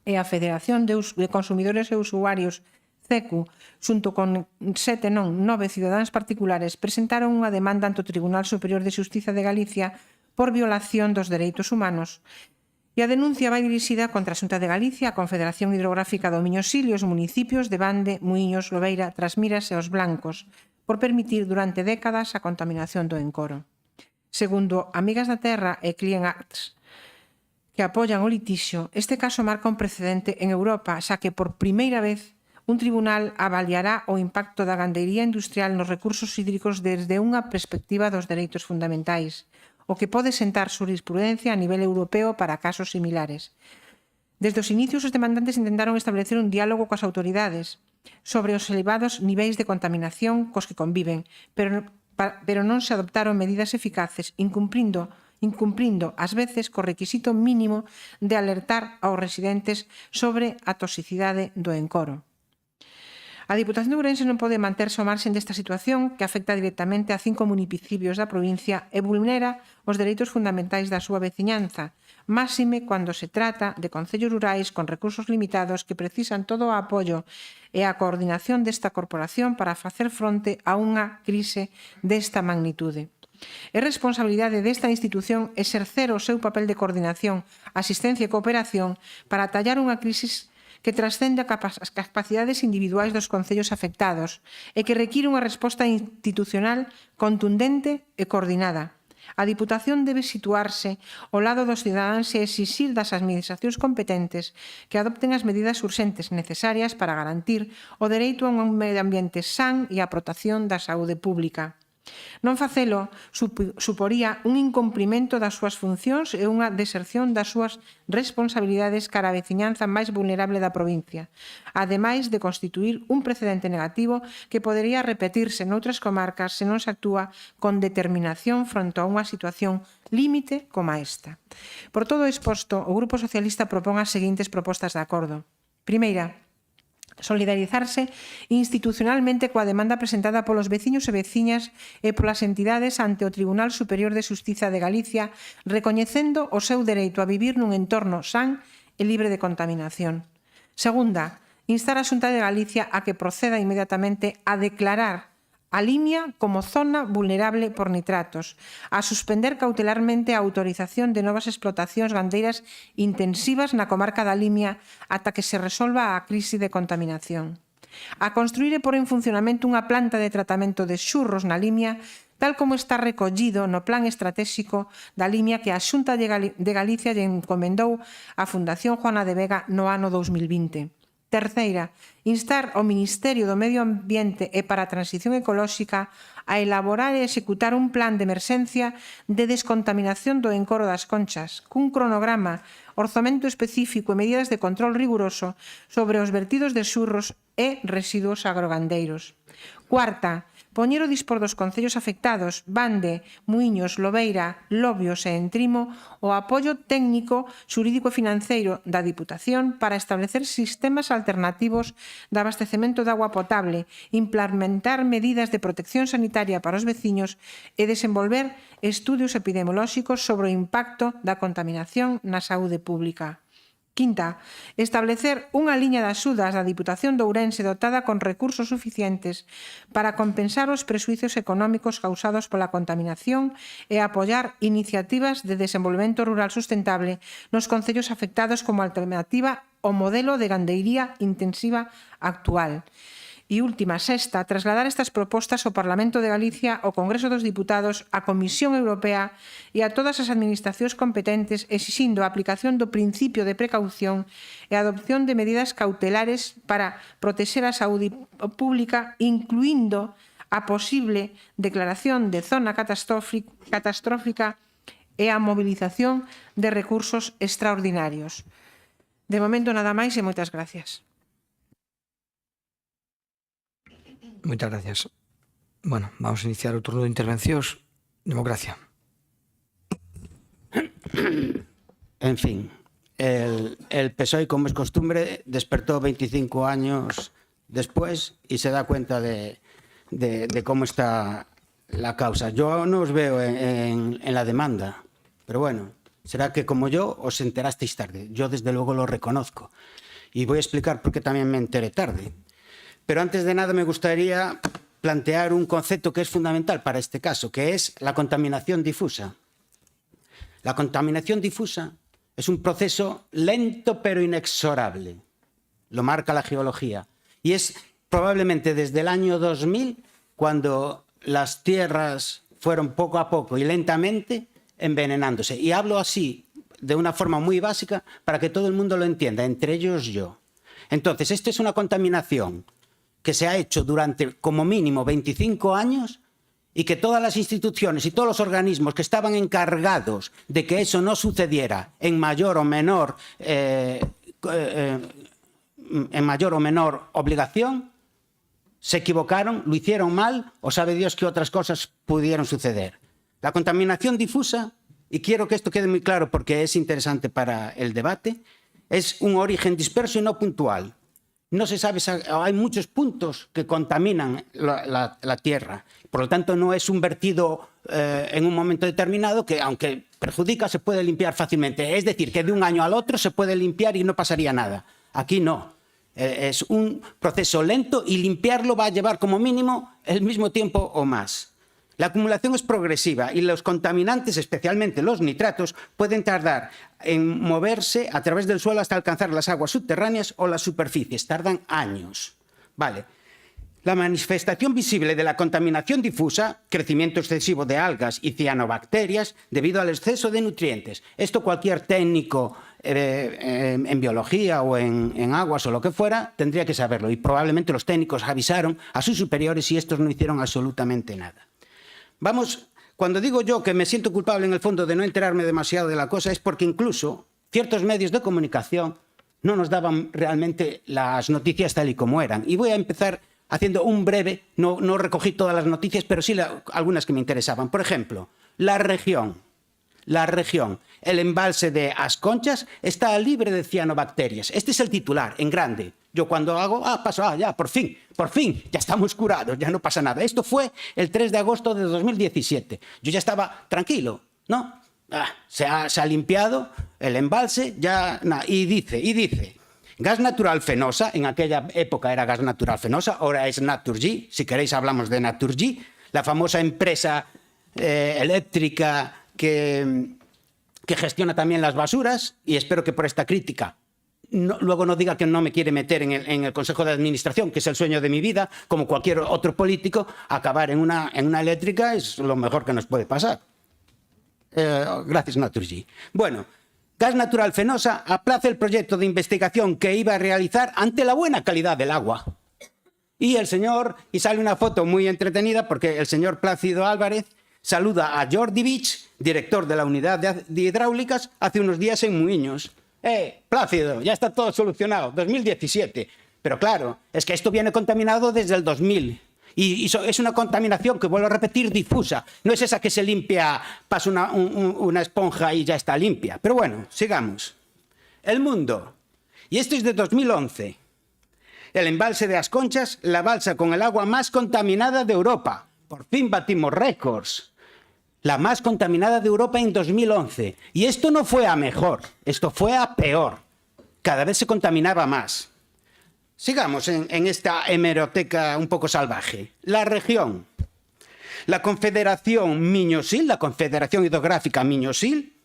e a Federación de Consumidores e Usuarios CECU, xunto con 9 cidadáns particulares, presentaron unha demanda ante o Tribunal Superior de Xustiza de Galicia por violación dos dereitos humanos. E a denuncia vai dirixida contra a Xunta de Galicia, a Confederación Hidrográfica do Miñosil e os municipios de Bande, Muiños, Lobeira, Trasmiras e Os Blancos, por permitir durante décadas a contaminación do encoro. Segundo Amigas da Terra e Clean Arts, que apoian o litixio, este caso marca un precedente en Europa, xa que por primeira vez un tribunal avaliará o impacto da gandeiría industrial nos recursos hídricos desde unha perspectiva dos dereitos fundamentais, o que pode sentar xurisprudencia a nivel europeo para casos similares. Desde os inicios, os demandantes intentaron establecer un diálogo coas autoridades sobre os elevados niveis de contaminación cos que conviven, pero non se adoptaron medidas eficaces, incumprindo ás veces co requisito mínimo de alertar aos residentes sobre a toxicidade do encoro. A Diputación de Ourense non pode manterse ao marxen desta situación que afecta directamente a 5 municipios da provincia e vulnera os dereitos fundamentais da súa veciñanza, máxime cando se trata de concellos rurais con recursos limitados que precisan todo o apoio e a coordinación desta corporación para facer fronte a unha crise desta magnitude. É responsabilidade desta institución exercer o seu papel de coordinación, asistencia e cooperación para atallar unha crise que trascende as capacidades individuais dos concellos afectados e que require unha resposta institucional contundente e coordinada. A Diputación debe situarse ao lado dos cidadáns e exixir das administracións competentes que adopten as medidas urxentes necesarias para garantir o dereito a un medio ambiente san e a protección da saúde pública. Non facelo suporía un incumprimento das súas funcións e unha deserción das súas responsabilidades cara a veciñanza máis vulnerable da provincia, ademais de constituir un precedente negativo que podería repetirse noutras comarcas se non se actúa con determinación fronte a unha situación límite como esta. Por todo exposto, o Grupo Socialista propón as seguintes propostas de acordo. Primeira, solidarizarse institucionalmente coa demanda presentada polos veciños e veciñas e polas entidades ante o Tribunal Superior de Xustiza de Galicia, recoñecendo o seu dereito a vivir nun entorno san e libre de contaminación. Segunda, instar a Xunta de Galicia a que proceda inmediatamente a declarar a Limia como zona vulnerable por nitratos, a suspender cautelarmente a autorización de novas explotacións gandeiras intensivas na comarca da Limia ata que se resolva a crise de contaminación, a construir e pôr en funcionamento unha planta de tratamento de xurros na Limia tal como está recollido no Plan Estratégico da Limia que a Xunta de Galicia lle encomendou á Fundación Juana de Vega no ano 2020. Terceira, instar ao Ministerio do Medio Ambiente e para a Transición Ecolóxica a elaborar e executar un plan de emerxencia de descontaminación do encoro das Conchas, cun cronograma, orzamento específico e medidas de control riguroso sobre os vertidos de xurros e residuos agrogandeiros. Cuarta, poñer o dispor dos concellos afectados, Bande, Muiños, Lobeira, Lobios e Entrimo, o apoio técnico, xurídico e financeiro da Diputación para establecer sistemas alternativos de abastecemento de agua potable, implementar medidas de protección sanitaria para os veciños e desenvolver estudios epidemiolóxicos sobre o impacto da contaminación na saúde pública. Quinta, establecer unha liña de axudas da Diputación de Ourense dotada con recursos suficientes para compensar os prexuicios económicos causados pola contaminación e apoiar iniciativas de desenvolvemento rural sustentable nos concellos afectados como alternativa ao modelo de gandeiría intensiva actual. E última, sexta, trasladar estas propostas ao Parlamento de Galicia, ao Congreso dos Diputados, á Comisión Europea e a todas as administracións competentes exixindo a aplicación do principio de precaución e a adopción de medidas cautelares para protexer a saúde pública, incluindo a posible declaración de zona catastrófica e a mobilización de recursos extraordinarios. De momento nada máis e moitas gracias. Moitas gracias. Bueno, vamos a iniciar o turno de intervencións. Democracia. En fin, el PSOE, como es costumbre, despertó 25 años después y se da cuenta de cómo está la causa. Yo no os veo en la demanda, pero bueno, será que como yo os enterasteis tarde. Yo desde luego lo reconozco y voy a explicar por qué también me enteré tarde. Pero antes de nada me gustaría plantear un concepto que es fundamental para este caso, que es la contaminación difusa. La contaminación difusa es un proceso lento pero inexorable. Lo marca la geología. Y es probablemente desde el año 2000 cuando las tierras fueron poco a poco y lentamente envenenándose. Y hablo así, de una forma muy básica, para que todo el mundo lo entienda, entre ellos yo. Entonces, esto es una contaminación que se ha hecho durante como mínimo 25 años y que todas las instituciones y todos los organismos que estaban encargados de que eso no sucediera en mayor o menor obligación, se equivocaron, lo hicieron mal o sabe Dios qué otras cosas pudieron suceder. La contaminación difusa, y quiero que esto quede muy claro porque es interesante para el debate, es un origen disperso y no puntual. No se sabe, hay muchos puntos que contaminan la tierra. Por lo tanto, no es un vertido en un momento determinado que, aunque perjudica, se puede limpiar fácilmente. Es decir, que de un año al otro se puede limpiar y no pasaría nada. Aquí no. Es un proceso lento y limpiarlo va a llevar como mínimo el mismo tiempo o más. La acumulación es progresiva y los contaminantes, especialmente los nitratos, pueden tardar en moverse a través del suelo hasta alcanzar las aguas subterráneas o las superficies. Tardan años. Vale. La manifestación visible de la contaminación difusa, crecimiento excesivo de algas y cianobacterias debido al exceso de nutrientes. Esto cualquier técnico en biología o en aguas o lo que fuera tendría que saberlo. Y probablemente los técnicos avisaron a sus superiores y estos no hicieron absolutamente nada. Vamos, cuando digo yo que me siento culpable en el fondo de no enterarme demasiado de la cosa es porque incluso ciertos medios de comunicación no nos daban realmente las noticias tal y como eran. Y voy a empezar haciendo un breve, no recogí todas las noticias, pero sí algunas que me interesaban. Por ejemplo, la región, el embalse de Asconchas está libre de cianobacterias. Este es el titular, en grande. Yo cuando hago, ya, por fin, ya estamos curados, ya no pasa nada. Esto fue el 3 de agosto de 2017. Yo ya estaba tranquilo, ¿no? Se ha limpiado el embalse, ya, y dice, gas natural Fenosa, en aquella época era gas natural Fenosa, ahora es Naturgy, si queréis hablamos de Naturgy, la famosa empresa eléctrica que gestiona también las basuras, y espero que por esta crítica luego no diga que no me quiere meter en el Consejo de Administración, que es el sueño de mi vida, como cualquier otro político, acabar en una eléctrica es lo mejor que nos puede pasar. Gracias, Naturgy. Bueno, Gas Natural Fenosa aplaza el proyecto de investigación que iba a realizar ante la buena calidad del agua. Y sale una foto muy entretenida porque el señor Plácido Álvarez saluda a Jordi Beach, director de la unidad de hidráulicas, hace unos días en Muiños. Plácido, ya está todo solucionado, 2017. Pero claro, es que esto viene contaminado desde el 2000. Y es una contaminación que, vuelvo a repetir, difusa. No es esa que se limpia, pasa una esponja y ya está limpia. Pero bueno, sigamos. El Mundo. Y esto es de 2011. El embalse de Asconchas, la balsa con el agua más contaminada de Europa. Por fin batimos récords. La más contaminada de Europa en 2011. Y esto no fue a mejor, esto fue a peor. Cada vez se contaminaba más. Sigamos en esta hemeroteca un poco salvaje. La región. La Confederación Miñosil, la Confederación Hidrográfica Miñosil,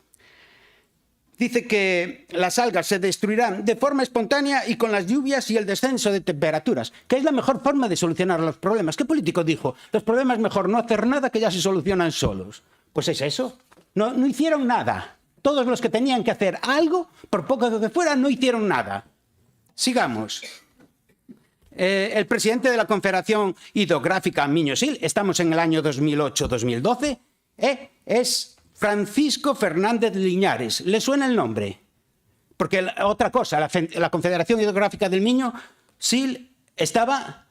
dice que las algas se destruirán de forma espontánea y con las lluvias y el descenso de temperaturas, que es la mejor forma de solucionar los problemas. ¿Qué político dijo? Los problemas mejor no hacer nada que ya se solucionan solos. Pues es eso. No hicieron nada. Todos los que tenían que hacer algo, por poco que fuera, no hicieron nada. Sigamos. el presidente de la Confederación Hidrográfica Miño-Sil, estamos en el año 2008-2012, es Francisco Fernández Liñares. ¿Le suena el nombre? Porque otra cosa, la Confederación Hidrográfica del Miño-Sil estaba,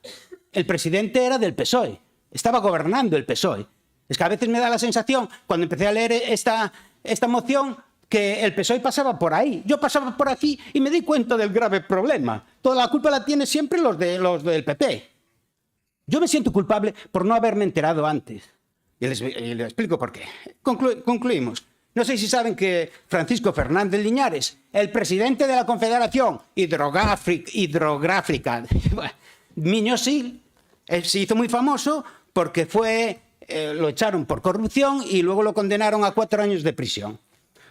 el presidente era del PSOE, estaba gobernando el PSOE. Es que a veces me da la sensación, cuando empecé a leer esta moción, que el PSOE pasaba por ahí. Yo pasaba por aquí y me di cuenta del grave problema. Toda la culpa la tienen siempre los del PP. Yo me siento culpable por no haberme enterado antes. Y les explico por qué. Concluimos. No sé si saben que Francisco Fernández Liñares, el presidente de la Confederación Hidrográfica Miño-Sil, se hizo muy famoso porque lo echaron por corrupción y luego lo condenaron a 4 años de prisión.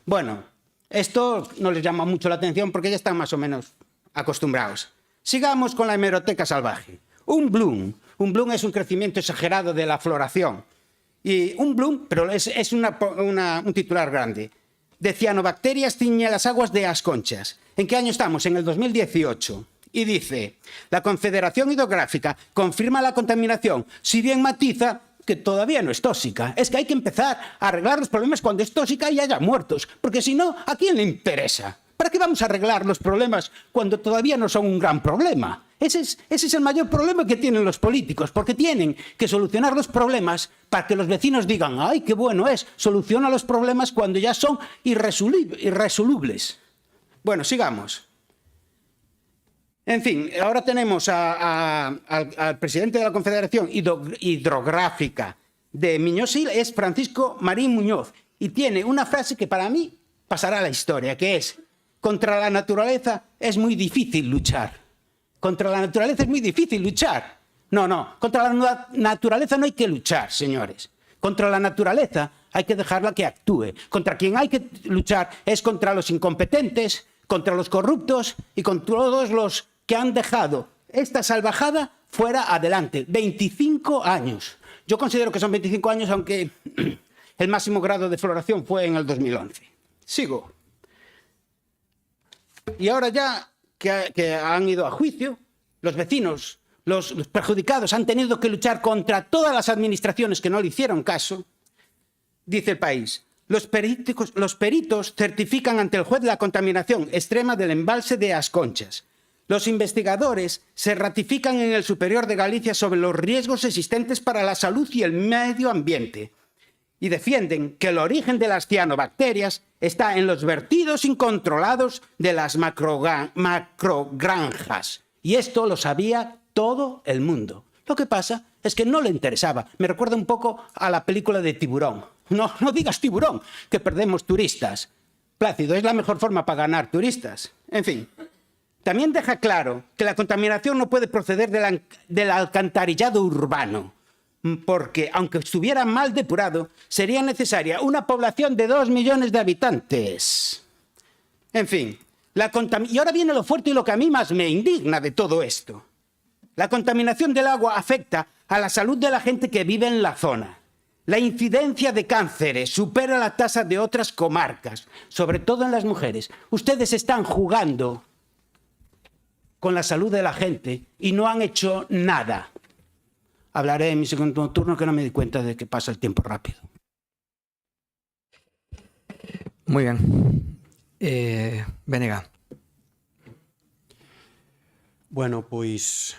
Bueno, esto no les llama mucho la atención porque ya están más o menos acostumbrados. Sigamos con la hemeroteca salvaje. Un bloom es un crecimiento exagerado de la floración. Y un bloom, pero es un titular grande. De cianobacterias tiñe las aguas de Asconchas. ¿En qué año estamos? En el 2018. Y dice, la Confederación Hidrográfica confirma la contaminación, si bien matiza que todavía no es tóxica. Es que hay que empezar a arreglar los problemas cuando es tóxica y haya muertos, porque si no, ¿a quién le interesa? ¿Para qué vamos a arreglar los problemas cuando todavía no son un gran problema? Ese es el mayor problema que tienen los políticos, porque tienen que solucionar los problemas para que los vecinos digan, ¡ay, qué bueno es! Soluciona los problemas cuando ya son irresolubles. Bueno, sigamos. En fin, ahora tenemos al presidente de la Confederación Hidrográfica de Miño-Sil, es Francisco Marín Muñoz, y tiene una frase que para mí pasará a la historia, que es, contra la naturaleza es muy difícil luchar. Contra la naturaleza es muy difícil luchar. No, contra la naturaleza no hay que luchar, señores. Contra la naturaleza hay que dejarla que actúe. Contra quien hay que luchar es contra los incompetentes, contra los corruptos y con todos los que han dejado esta salvajada fuera adelante. 25 años. Yo considero que son 25 años, aunque el máximo grado de floración fue en el 2011. Sigo. Y ahora ya que han ido a juicio, los vecinos, los perjudicados han tenido que luchar contra todas las administraciones que no le hicieron caso, dice El País. Los peritos certifican ante el juez la contaminación extrema del embalse de Asconchas. Los investigadores se ratifican en el Superior de Galicia sobre los riesgos existentes para la salud y el medio ambiente y defienden que el origen de las cianobacterias está en los vertidos incontrolados de las macrogranjas. Y esto lo sabía todo el mundo. Lo que pasa es que no le interesaba. Me recuerda un poco a la película de Tiburón. No digas tiburón, que perdemos turistas. Plácido, es la mejor forma para ganar turistas. En fin. También deja claro que la contaminación no puede proceder del alcantarillado urbano, porque, aunque estuviera mal depurado, sería necesaria una población de 2 millones de habitantes. En fin, y ahora viene lo fuerte y lo que a mí más me indigna de todo esto. La contaminación del agua afecta a la salud de la gente que vive en la zona. La incidencia de cánceres supera la tasa de otras comarcas, sobre todo en las mujeres. Ustedes están jugando con la salud de la gente y no han hecho nada. Hablaré en mi segundo turno, que no me di cuenta de que pasa el tiempo rápido. Muy bien. Venega. Bueno, pois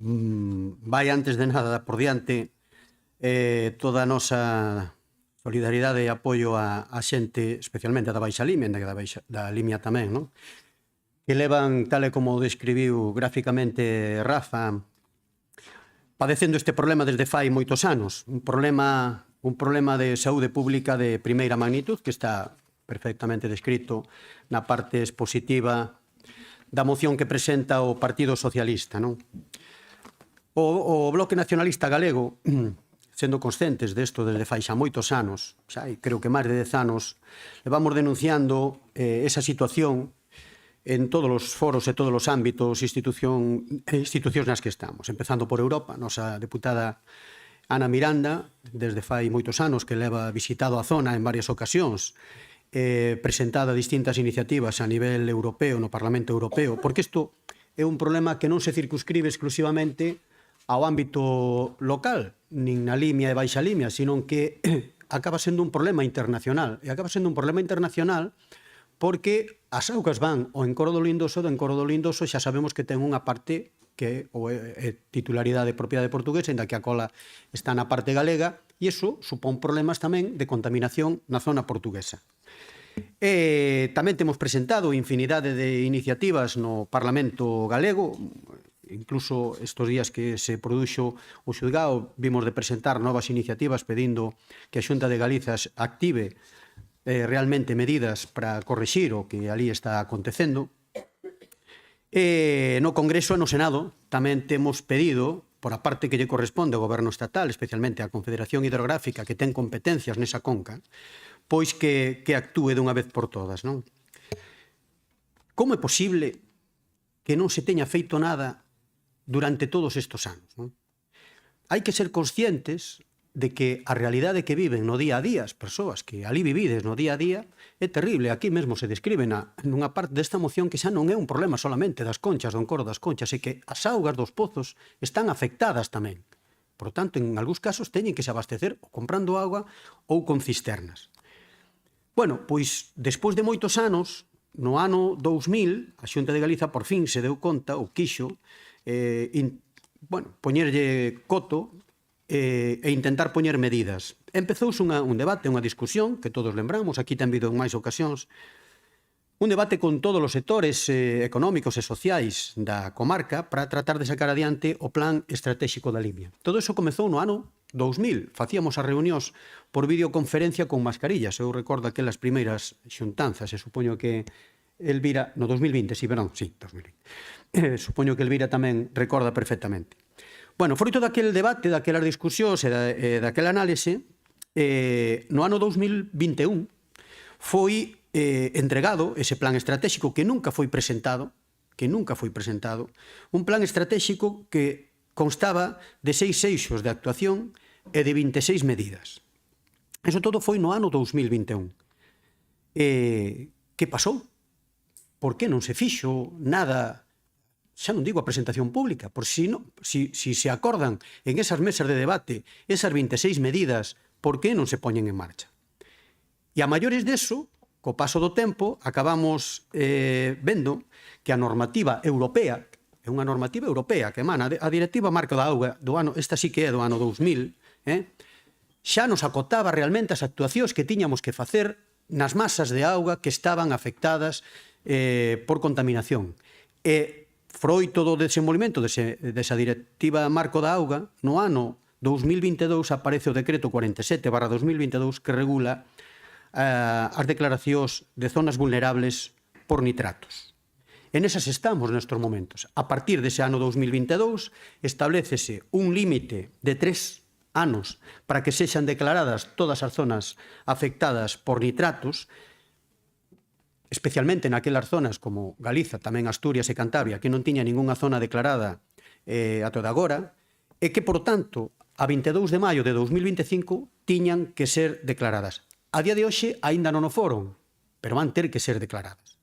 vai antes de nada por diante toda a nosa solidaridade e apoio a xente, especialmente a da Baixa Limia, da Limia tamén, non? Que levan, tal e como describiu gráficamente Rafa, padecendo este problema desde fai moitos anos. Un problema de saúde pública de primeira magnitud que está perfectamente descrito na parte expositiva da moción que presenta o Partido Socialista, non? O Bloque Nacionalista Galego, sendo conscientes desto desde fai xa moitos anos, xa creo que máis de 10 anos, levamos denunciando esa situación en todos os foros e todos os ámbitos institucións nas que estamos, empezando por Europa. Nosa deputada Ana Miranda, desde fai moitos anos que leva visitado a zona en varias ocasións, presentada distintas iniciativas a nivel europeo, no Parlamento Europeo, porque isto é un problema que non se circunscribe exclusivamente ao ámbito local, nin na Limia e Baixa Limia, sino que acaba sendo un problema internacional. E acaba sendo un problema internacional porque as augas van ao Encoro do Lindoso, do Encoro do Lindoso xa sabemos que ten unha parte que é titularidade e propiedade portuguesa, ainda que a cola está na parte galega, e iso supón problemas tamén de contaminación na zona portuguesa. Tamén temos presentado infinidade de iniciativas no Parlamento galego, incluso estes días que se produxo o xulgado, vimos de presentar novas iniciativas pedindo que a Xunta de Galiza active realmente medidas para corrixir o que ali está acontecendo. No Congreso e no Senado tamén temos pedido, por a parte que lle corresponde ao Goberno estatal, especialmente á Confederación Hidrográfica, que ten competencias nesa conca, pois que actúe dunha vez por todas. Non? Como é posible que non se teña feito nada durante todos estes anos? Non? Hai que ser conscientes de que a realidade que viven no día a día, as persoas que ali vivides no día a día, é terrible. Aquí mesmo se describe nunha parte desta moción que xa non é un problema solamente das conchas, do Encoro das Conchas, é que as augas dos pozos están afectadas tamén. Por tanto, en algúns casos teñen que se abastecer ou comprando auga ou con cisternas. Bueno, pois, despois de moitos anos, no ano 2000, a Xunta de Galiza por fin se deu conta, ou quixo, poñerlle coto e intentar poñer medidas. Empezouse un debate, unha discusión, que todos lembramos, aquí ten habido en máis ocasións, un debate con todos os sectores económicos e sociais da comarca para tratar de sacar adiante o plan estratégico da Limia. Todo iso comezou no ano 2000. Facíamos as reunións por videoconferencia con mascarillas. Eu recordo aquelas primeiras xuntanzas, e supoño que Elvira, no 2020, sí, 2020. Supoño que Elvira tamén recorda perfectamente. Bueno, fruto daquele debate, daquelas discusións e daquele análise, no ano 2021 foi entregado ese plan estratégico que nunca foi presentado, un plan estratégico que constaba de 6 eixos de actuación e de 26 medidas. Eso todo foi no ano 2021. Que pasou? Por que non se fixo nada? Xa non digo a presentación pública, por si se acordan en esas mesas de debate esas 26 medidas, por que non se poñen en marcha? E a maiores deso, co paso do tempo, acabamos vendo que a normativa europea, é unha normativa europea que emana a Directiva Marco da Auga do ano, esta sí que é do ano 2000, xa nos acotaba realmente as actuacións que tiñamos que facer nas masas de auga que estaban afectadas por contaminación. E froito do desenvolvemento desa Directiva Marco da Auga, no ano 2022 aparece o Decreto 47/2022 que regula as declaracións de zonas vulnerables por nitratos. En esas estamos nestes momentos. A partir dese ano 2022 establécese un límite de 3 anos para que sexan declaradas todas as zonas afectadas por nitratos, especialmente naquelas zonas como Galiza, tamén Asturias e Cantabria, que non tiña ningunha zona declarada a toda agora, e que, por tanto, a 22 de maio de 2025 tiñan que ser declaradas. A día de hoxe aínda non o foron, pero van ter que ser declaradas.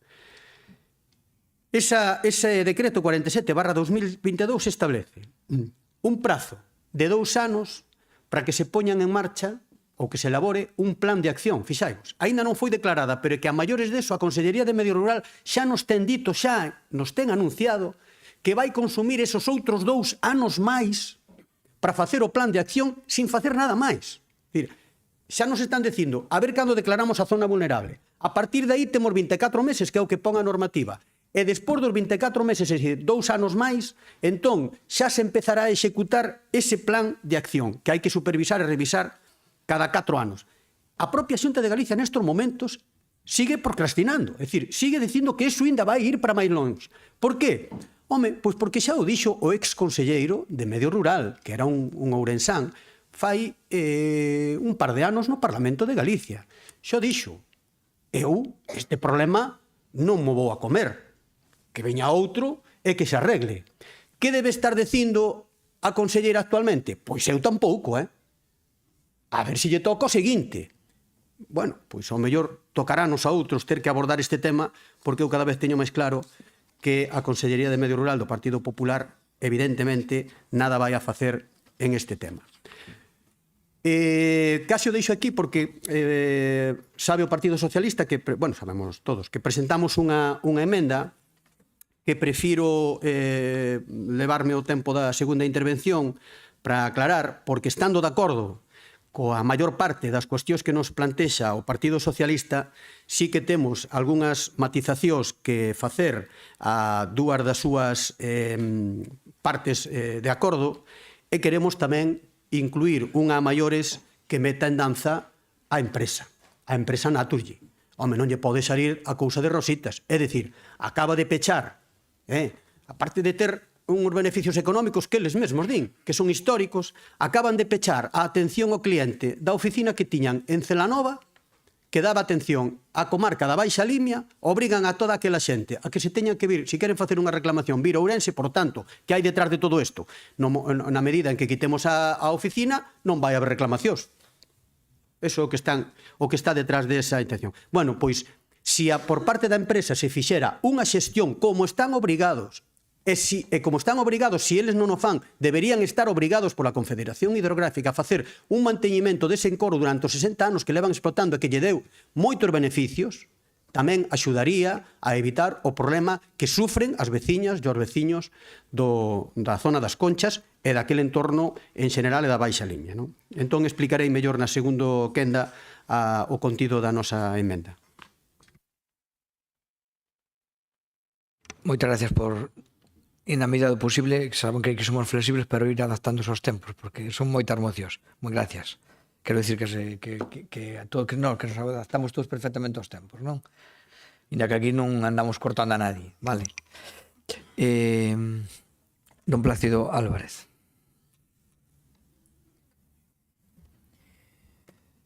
Ese decreto 47/2022 establece un prazo de 2 anos para que se poñan en marcha ou que se elabore un plan de acción. Fixaivos, aínda non foi declarada, pero que a maiores deso a Consellería de Medio Rural xa nos ten dito, xa nos ten anunciado que vai consumir esos outros 2 anos máis para facer o plan de acción sin facer nada máis. Xa nos están dicindo, a ver cando declaramos a zona vulnerable. A partir de aí temos 24 meses, que é o que pon a normativa. E despois dos 24 meses, é dicir, 2 anos máis, entón xa se empezará a executar ese plan de acción que hai que supervisar e revisar cada 4 anos. A propia Xunta de Galicia nestes momentos sigue procrastinando, é dicir, sigue dicindo que iso ainda vai ir para máis longe. Por qué? Home, pois porque xa o dixo o ex-conselleiro de Medio Rural, que era un ourensán, fai un par de anos no Parlamento de Galicia. Xa dixo, eu este problema non mo vou a comer, que veña outro e que se arregle. Que debe estar dicindo a conselleira actualmente? Pois eu tampouco, A ver se lle toca o seguinte. Bueno, pois ao mellor tocarános a outros ter que abordar este tema, porque eu cada vez teño máis claro que a Consellería de Medio Rural do Partido Popular evidentemente nada vai a facer en este tema. Casi o deixo aquí porque sabe o Partido Socialista que, bueno, sabemos todos, que presentamos unha emenda que prefiro levarme o tempo da segunda intervención para aclarar, porque estando de acordo coa maior parte das cuestións que nos plantexa o Partido Socialista, sí que temos algunhas matizacións que facer a dúas das súas partes de acordo e queremos tamén incluir unha a maiores que meta en danza a empresa Naturgy. Home, non lle pode salir a cousa de rositas. É dicir, acaba de pechar, aparte de ter uns beneficios económicos que eles mesmos din, que son históricos, acaban de pechar a atención ao cliente da oficina que tiñan en Celanova, que daba atención á comarca da Baixa Limia, obrigan a toda aquela xente a que se teñan que vir, se queren facer unha reclamación, vir a Ourense, por tanto, que hai detrás de todo isto? Na medida en que quitemos a oficina, non vai haber reclamacións. Eso é o que está detrás desa intención. Bueno, pois, se por parte da empresa se fixera unha xestión como están obrigados, e como están obrigados, se eles non o fan, deberían estar obrigados pola Confederación Hidrográfica a facer un manteñimento dese encoro durante os 60 anos que levan explotando e que lle deu moitos beneficios, tamén axudaría a evitar o problema que sufren as veciñas e os veciños da zona das Conchas e daquele entorno en xeral e da Baixa Limia. Entón explicarei mellor na segundo quenda o contido da nosa emenda. Moitas gracias por, na medida do posible, saben que somos flexibles, pero ir adaptándose aos tempos, porque son moitas mocións. Moi gracias. Quero dicir que nos adaptamos todos perfectamente aos tempos, non? Inda que aquí non andamos cortando a nadie, vale? Don Plácido Álvarez.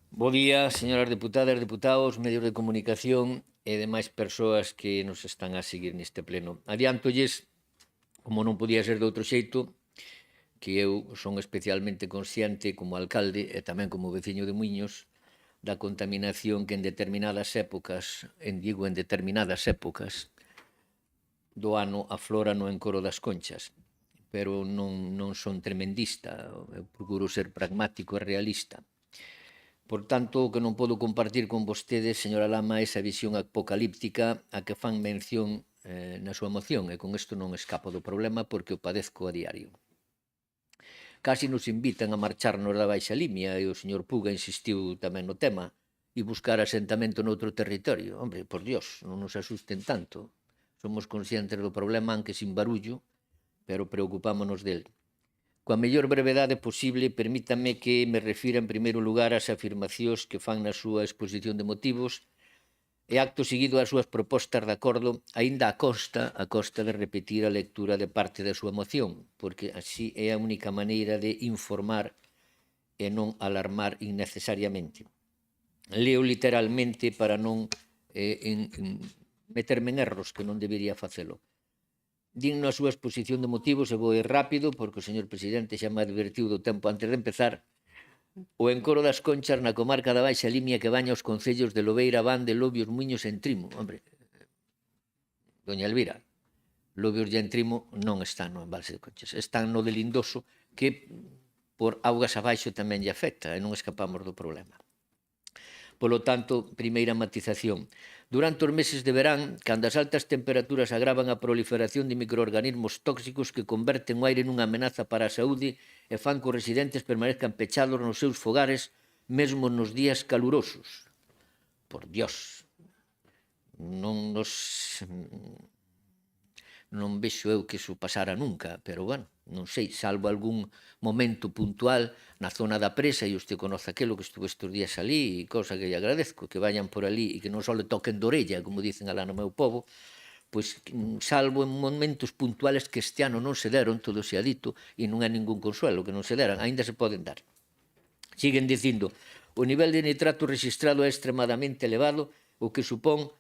Bo día, señoras deputadas, deputados, medios de comunicación e demais persoas que nos están a seguir neste pleno. Adiántolles, como non podía ser de outro xeito, que eu son especialmente consciente como alcalde e tamén como veciño de Muiños da contaminación que en determinadas épocas do ano aflora no encoro das Conchas. Pero non son tremendista, eu procuro ser pragmático e realista. Por tanto, o que non podo compartir con vostedes, señora Lama, esa visión apocalíptica a que fan mención na súa moción, e con isto non escapo do problema porque o padezco a diario. Casi nos invitan a marcharnos da Baixa Limia e o señor Puga insistiu tamén no tema e buscar asentamento noutro territorio. Hombre, por Dios, non nos asusten tanto. Somos conscientes do problema, aunque sin barullo, pero preocupámonos del. Coa mellor brevedade posible, permítame que me refira en primeiro lugar ás afirmacións que fan na súa exposición de motivos e acto seguido as súas propostas de acordo, aínda a costa de repetir a lectura de parte da súa moción, porque así é a única maneira de informar e non alarmar innecesariamente. Leo literalmente para non meterme en erros que non debería facelo. Din na súa exposición de motivos, e vou ir rápido, porque o señor presidente xa me advertiu do tempo antes de empezar, o encoro das Conchas na comarca da Baixa Limia que baña os concellos de Lobeira, Bande, Lobios, Muiños e Entrimo. Hombre, doña Elvira, Lobios e Entrimo non están no embalse de Conchas, están no de Lindoso, que por augas abaixo tamén lle afecta e non escapamos do problema. Polo tanto, primeira matización. Durante os meses de verán, cando as altas temperaturas agravan a proliferación de microorganismos tóxicos que converten o aire nunha amenaza para a saúde e fan que os residentes permanezcan pechados nos seus fogares, mesmo nos días calurosos. Por Dios, non vexo eu que iso pasara nunca, pero, bueno, non sei, salvo algún momento puntual na zona da presa, e usted conoce aquilo que estuve estes días ali, e cosa que lle agradezco, que vayan por ali e que non só le toquen de orella, como dicen alá no meu povo, pois salvo en momentos puntuales que este ano non se deron, todo se ha dito, e non é ningún consuelo que non se deran, aínda se poden dar. Siguen dicindo, o nivel de nitrato registrado é extremadamente elevado, o que supón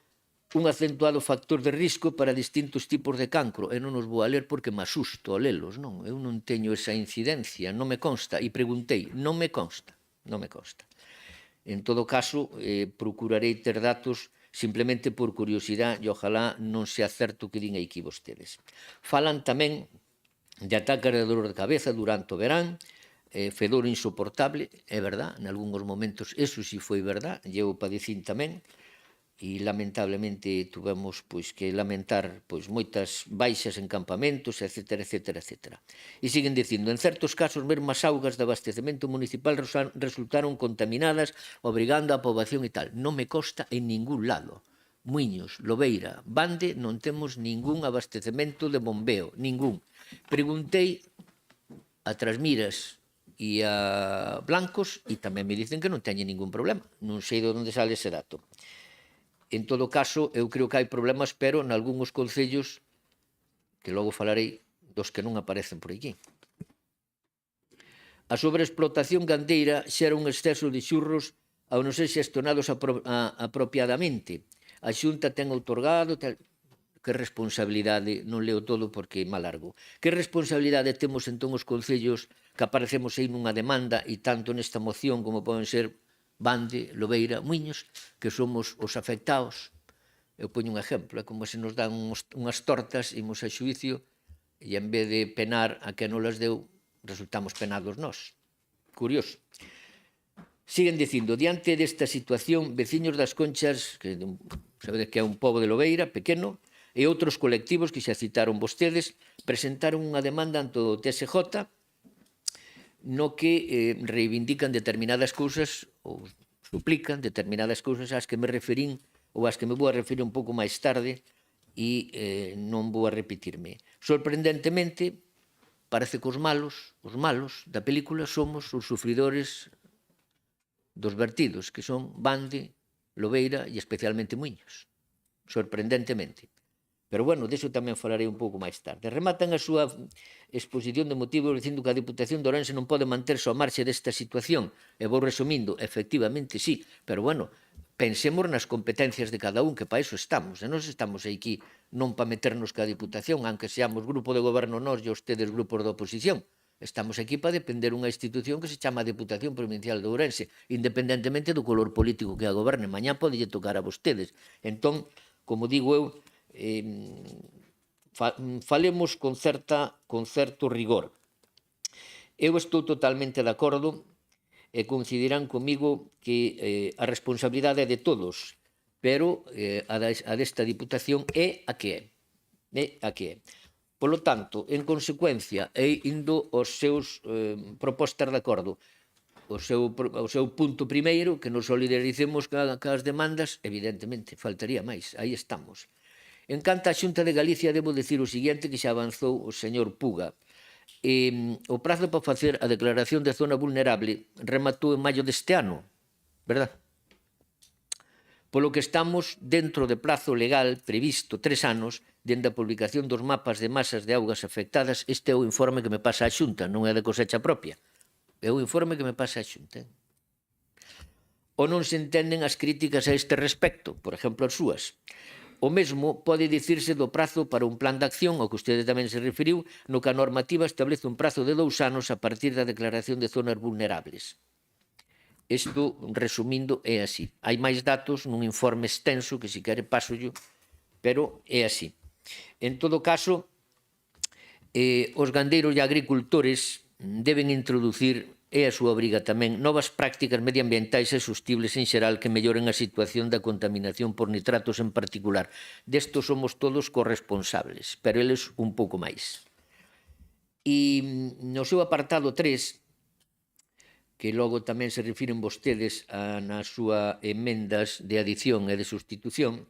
un acentuado factor de risco para distintos tipos de cancro. E non os vou a ler porque me asusto a lelos, non? Eu non teño esa incidencia, non me consta. E preguntei, non me consta. En todo caso, procurarei ter datos simplemente por curiosidade, e ojalá non sea certo que din aquí vostedes. Falan tamén de ataques de dolor de cabeza durante o verán, fedor insoportable, é verdad, en algúns momentos eso sí foi verdad, e eu padecín tamén, e lamentablemente tuvemos que lamentar moitas baixas en campamentos, etc. E siguen dicindo, en certos casos mesmo as augas de abastecemento municipal resultaron contaminadas, obrigando a poboación e tal. Non me consta en ningún lado. Muiños, Lobeira, Bande, non temos ningún abastecemento de bombeo, ningún. Preguntei a Trasmiras e a Blancos e tamén me dicen que non teñen ningún problema. Non sei de onde sale ese dato. En todo caso, eu creo que hai problemas, pero en algúns concellos, que logo falarei, dos que non aparecen por aquí. A sobreexplotación gandeira xera un exceso de xurros ao non ser xestionados apropiadamente. A Xunta ten outorgado... Que responsabilidade, non leo todo porque é mal largo, que responsabilidade temos entón os concellos que aparecemos aí nunha demanda e tanto nesta moción como poden ser Bande, Lobeira, Muiños, que somos os afectados. Eu poño un exemplo, é como se nos dan unhas tortas, imos a xuicio, e en vez de penar a que non las deu, resultamos penados nós. Curioso. Siguen dicindo, diante desta situación, veciños das Conchas, que sabedes que é un pobo de Lobeira, pequeno, e outros colectivos que xa citaron vostedes, presentaron unha demanda ante o TSJ no que reivindican determinadas cousas ou suplican determinadas cousas ás que me referín ou ás que me vou a referir un pouco máis tarde e non vou a repetirme. Sorprendentemente, parece que os malos da película somos os sufridores dos vertidos, que son Bande, Lobeira e especialmente Muiños. Sorprendentemente. Pero, bueno, deso tamén falarei un pouco máis tarde. Rematan a súa exposición de motivos dicindo que a Diputación de Ourense non pode manterse ao marxe desta situación. E vou resumindo, efectivamente sí, pero, bueno, pensemos nas competencias de cada un, que para iso estamos. E nós estamos aquí non para meternos ca Diputación, aunque seamos grupo de goberno nós e ustedes grupos de oposición. Estamos aquí para depender unha institución que se chama Diputación Provincial de Ourense, independentemente do color político que a goberne. Mañá podelle tocar a vostedes. Entón, como digo eu, falemos con certo rigor. Eu estou totalmente de acordo e coincidirán comigo que a responsabilidade é de todos, pero a desta Diputación é a que é. Polo tanto, en consecuencia, e indo aos seus propostas de acordo, o seu punto primeiro, que nos solidaricemos cas demandas, evidentemente, faltaría máis, aí estamos. En canto á Xunta de Galicia, debo dicir o seguinte, que xa avanzou o señor Puga. O prazo para facer a declaración de zona vulnerable rematou en maio deste ano, verdad? Polo que estamos dentro de prazo legal previsto 3 anos dende a publicación dos mapas de masas de augas afectadas. Este é o informe que me pasa a Xunta, non é de cosecha propia. É o informe que me pasa a Xunta. Ou non se entenden as críticas a este respecto, por exemplo, as súas. O mesmo pode dicirse do prazo para un plan de acción, ao que vostede tamén se referiu, no que a normativa establece un prazo de 2 anos a partir da declaración de zonas vulnerables. Isto, resumindo, é así. Hai máis datos nun informe extenso que, se quere, paso yo, pero é así. En todo caso, os gandeiros e agricultores deben introducir, é a súa obriga tamén, novas prácticas medioambientais e sostibles en xeral que melloren a situación da contaminación por nitratos en particular. Desto somos todos corresponsables, pero eles un pouco máis. E no seu apartado 3, que logo tamén se refiren vostedes nas súas emendas de adición e de sustitución,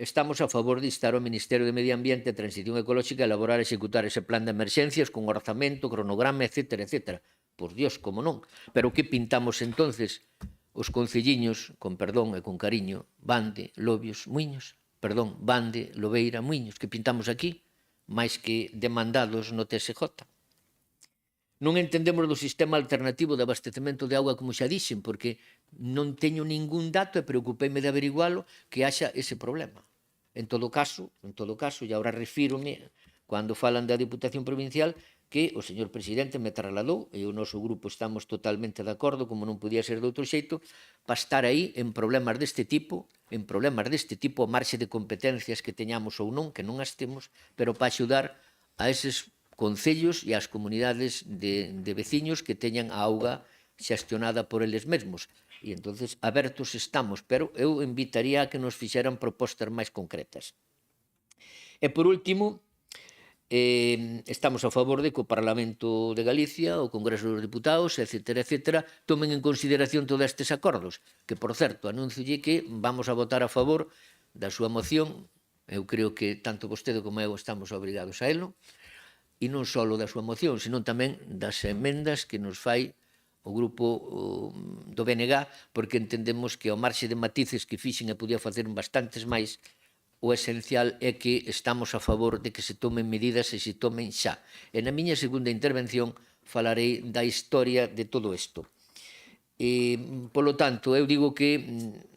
estamos a favor de instar ao Ministerio de Medio Ambiente e Transición Ecolóxica a elaborar e executar ese plan de emerxencias con orzamento, cronograma, etc. Por Dios, como non. Pero que pintamos entonces os concelliños, con perdón e con cariño, Bande, Lobios, Muiños, perdón, Bande, Lobeira, Muiños, que pintamos aquí, máis que demandados no TSJ. Non entendemos do sistema alternativo de abastecemento de auga, como xa dixen, porque non teño ningún dato e preocupéme de averigualo que haxa ese problema. En todo caso, e agora refírome, cando falan da Diputación Provincial, que o señor presidente me trasladou e o noso grupo estamos totalmente de acordo, como non podía ser de outro xeito, para estar aí en problemas deste tipo, a marxe de competencias que teñamos ou non, que non as temos, pero para axudar a eses concellos e ás comunidades de veciños que teñan a auga xestionada por eles mesmos. E entonces abertos estamos, pero eu invitaría a que nos fixeran propostas máis concretas. E por último, estamos a favor de que o Parlamento de Galicia, o Congreso dos Diputados, etcétera, tomen en consideración todos estes acordos, que, por certo, anúnciolle que vamos a votar a favor da súa moción. Eu creo que tanto vostede como eu estamos obrigados a elo, e non só da súa moción, senón tamén das emendas que nos fai o grupo do BNG, porque entendemos que ao marxe de matices que fixen e podía facer bastantes máis, o esencial é que estamos a favor de que se tomen medidas e se tomen xa. E na miña segunda intervención falarei da historia de todo isto. Polo tanto, eu digo que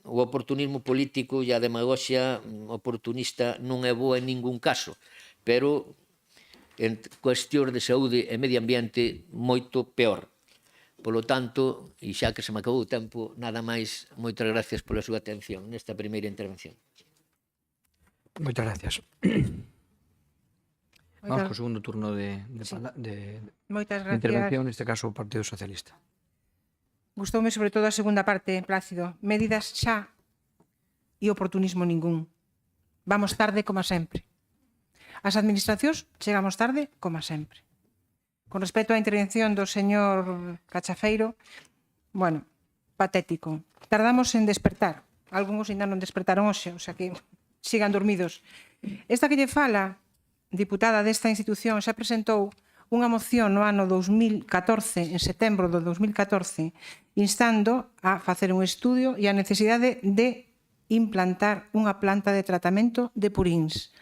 o oportunismo político e a demagoxia oportunista non é boa en ningún caso, pero en cuestións de saúde e medio ambiente moito peor. Polo tanto, e xa que se me acabou o tempo, nada máis, moitas gracias pola súa atención nesta primeira intervención. Moitas gracias. Vamos co segundo turno de intervención, neste caso o Partido Socialista. Gustoume sobre todo a segunda parte, Plácido. Medidas xa e oportunismo ningún. Vamos tarde como sempre. As administracións chegamos tarde como sempre. Con respecto á intervención do señor Cachafeiro, bueno, patético. Tardamos en despertar. Algúns ainda non despertaron hoxe, o sea que sigan dormidos. Esta que lle fala, diputada desta institución, xa presentou unha moción no ano 2014, en setembro do 2014, instando a facer un estudio e a necesidade de implantar unha planta de tratamento de purins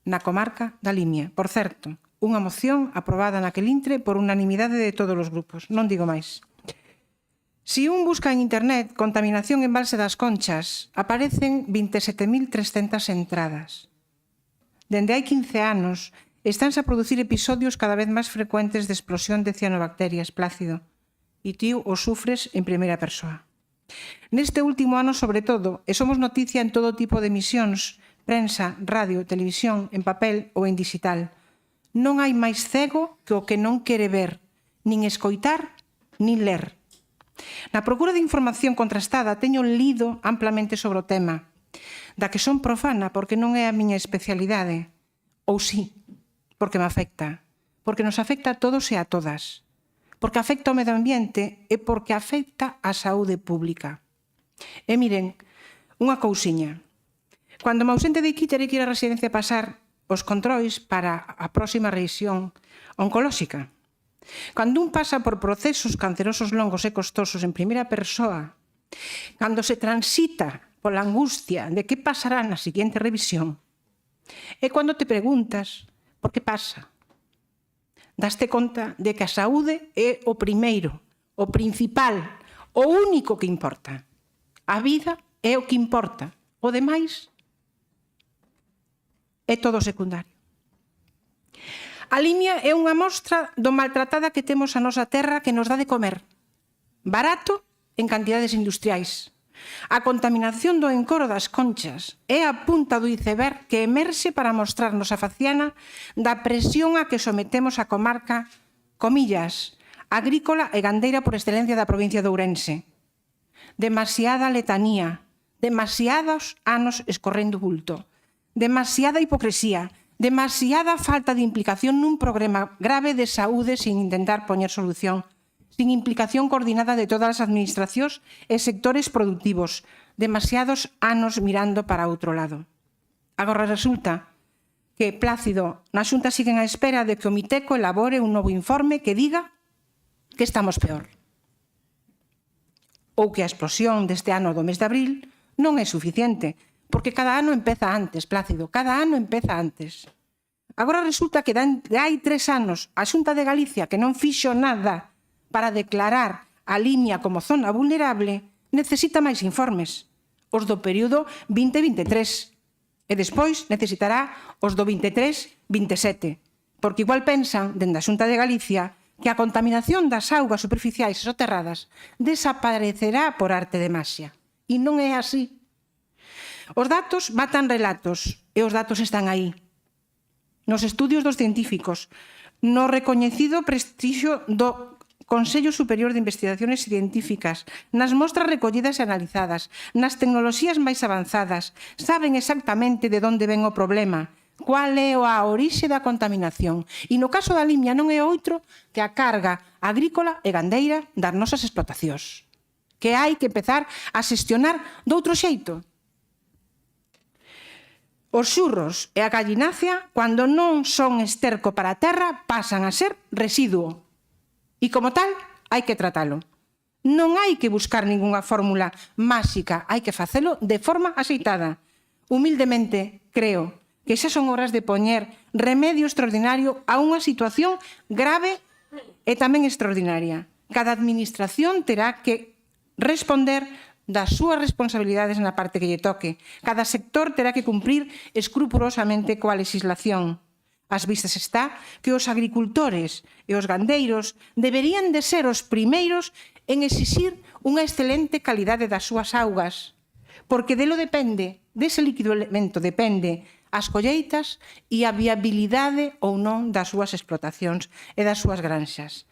na comarca da Limia. Por certo, unha moción aprobada naquel intre por unanimidade de todos os grupos. Non digo máis. Si un busca en internet contaminación en Valse das Conchas, aparecen 27.300 entradas. Dende hai 15 anos, estánse a producir episodios cada vez máis frecuentes de explosión de cianobacterias, Plácido, e ti o sufres en primeira persoa. Neste último ano, sobre todo, e somos noticia en todo tipo de emisións, prensa, radio, televisión, en papel ou en digital. Non hai máis cego que o que non quere ver, nin escoitar, nin ler. Na procura de información contrastada teño lido amplamente sobre o tema, da que son profana porque non é a miña especialidade, ou sí, porque me afecta, porque nos afecta a todos e a todas, porque afecta ao medio ambiente e porque afecta á saúde pública. E miren, unha cousiña, cando me ausente de aquí terei que ir á residencia a pasar os controis para a próxima revisión oncolóxica. Cando un pasa por procesos cancerosos longos e costosos en primeira persoa, cando se transita pola angustia de que pasará na seguinte revisión, é cando te preguntas por que pasa. Daste conta de que a saúde é o primeiro, o principal, o único que importa. A vida é o que importa. O demais é todo secundario. A Limia é unha mostra do maltratada que temos a nosa terra que nos dá de comer. Barato en cantidades industriais. A contaminación do encoro das Conchas é a punta do iceberg que emerxe para mostrarnos a faciana da presión a que sometemos a comarca, comillas, agrícola e gandeira por excelencia da provincia de Ourense. Demasiada letanía, demasiados anos escorrendo bulto, demasiada hipocresía, demasiada falta de implicación nun problema grave de saúde sin intentar poñer solución, sin implicación coordinada de todas as administracións e sectores productivos, demasiados anos mirando para outro lado. Agora resulta que, Plácido, na Xunta siguen á espera de que o Miteco elabore un novo informe que diga que estamos peor. Ou que a explosión deste ano do mes de abril non é suficiente, porque cada ano empeza antes, Plácido, cada ano empeza antes. Agora resulta que hai 3 anos a Xunta de Galicia que non fixo nada para declarar a Limia como zona vulnerable, necesita máis informes, os do período 2023, e despois necesitará os do 23-27. porque igual pensan, dende a Xunta de Galicia, que a contaminación das augas superficiais e soterradas desaparecerá por arte de maxia. E non é así. Os datos matan relatos, e os datos están aí. Nos estudios dos científicos, no recoñecido prestixio do Consello Superior de Investigaciones Científicas, nas mostras recollidas e analizadas, nas tecnoloxías máis avanzadas, saben exactamente de onde ven o problema, cual é a orixe da contaminación. E no caso da Limia non é outro que a carga agrícola e gandeira das nosas explotacións, que hai que empezar a xestionar doutro xeito. Os xurros e a gallinácea, cando non son esterco para a terra, pasan a ser residuo. E como tal, hai que tratalo. Non hai que buscar ningunha fórmula máxica, hai que facelo de forma axeitada. Humildemente, creo que xa son horas de poñer remedio extraordinario a unha situación grave e tamén extraordinaria. Cada administración terá que responder das súas responsabilidades na parte que lle toque. Cada sector terá que cumprir escrupulosamente coa legislación. Ás vistas está que os agricultores e os gandeiros deberían de ser os primeiros en exixir unha excelente calidade das súas augas, porque delo depende, dese líquido elemento depende as colleitas e a viabilidade ou non das súas explotacións e das súas granxas.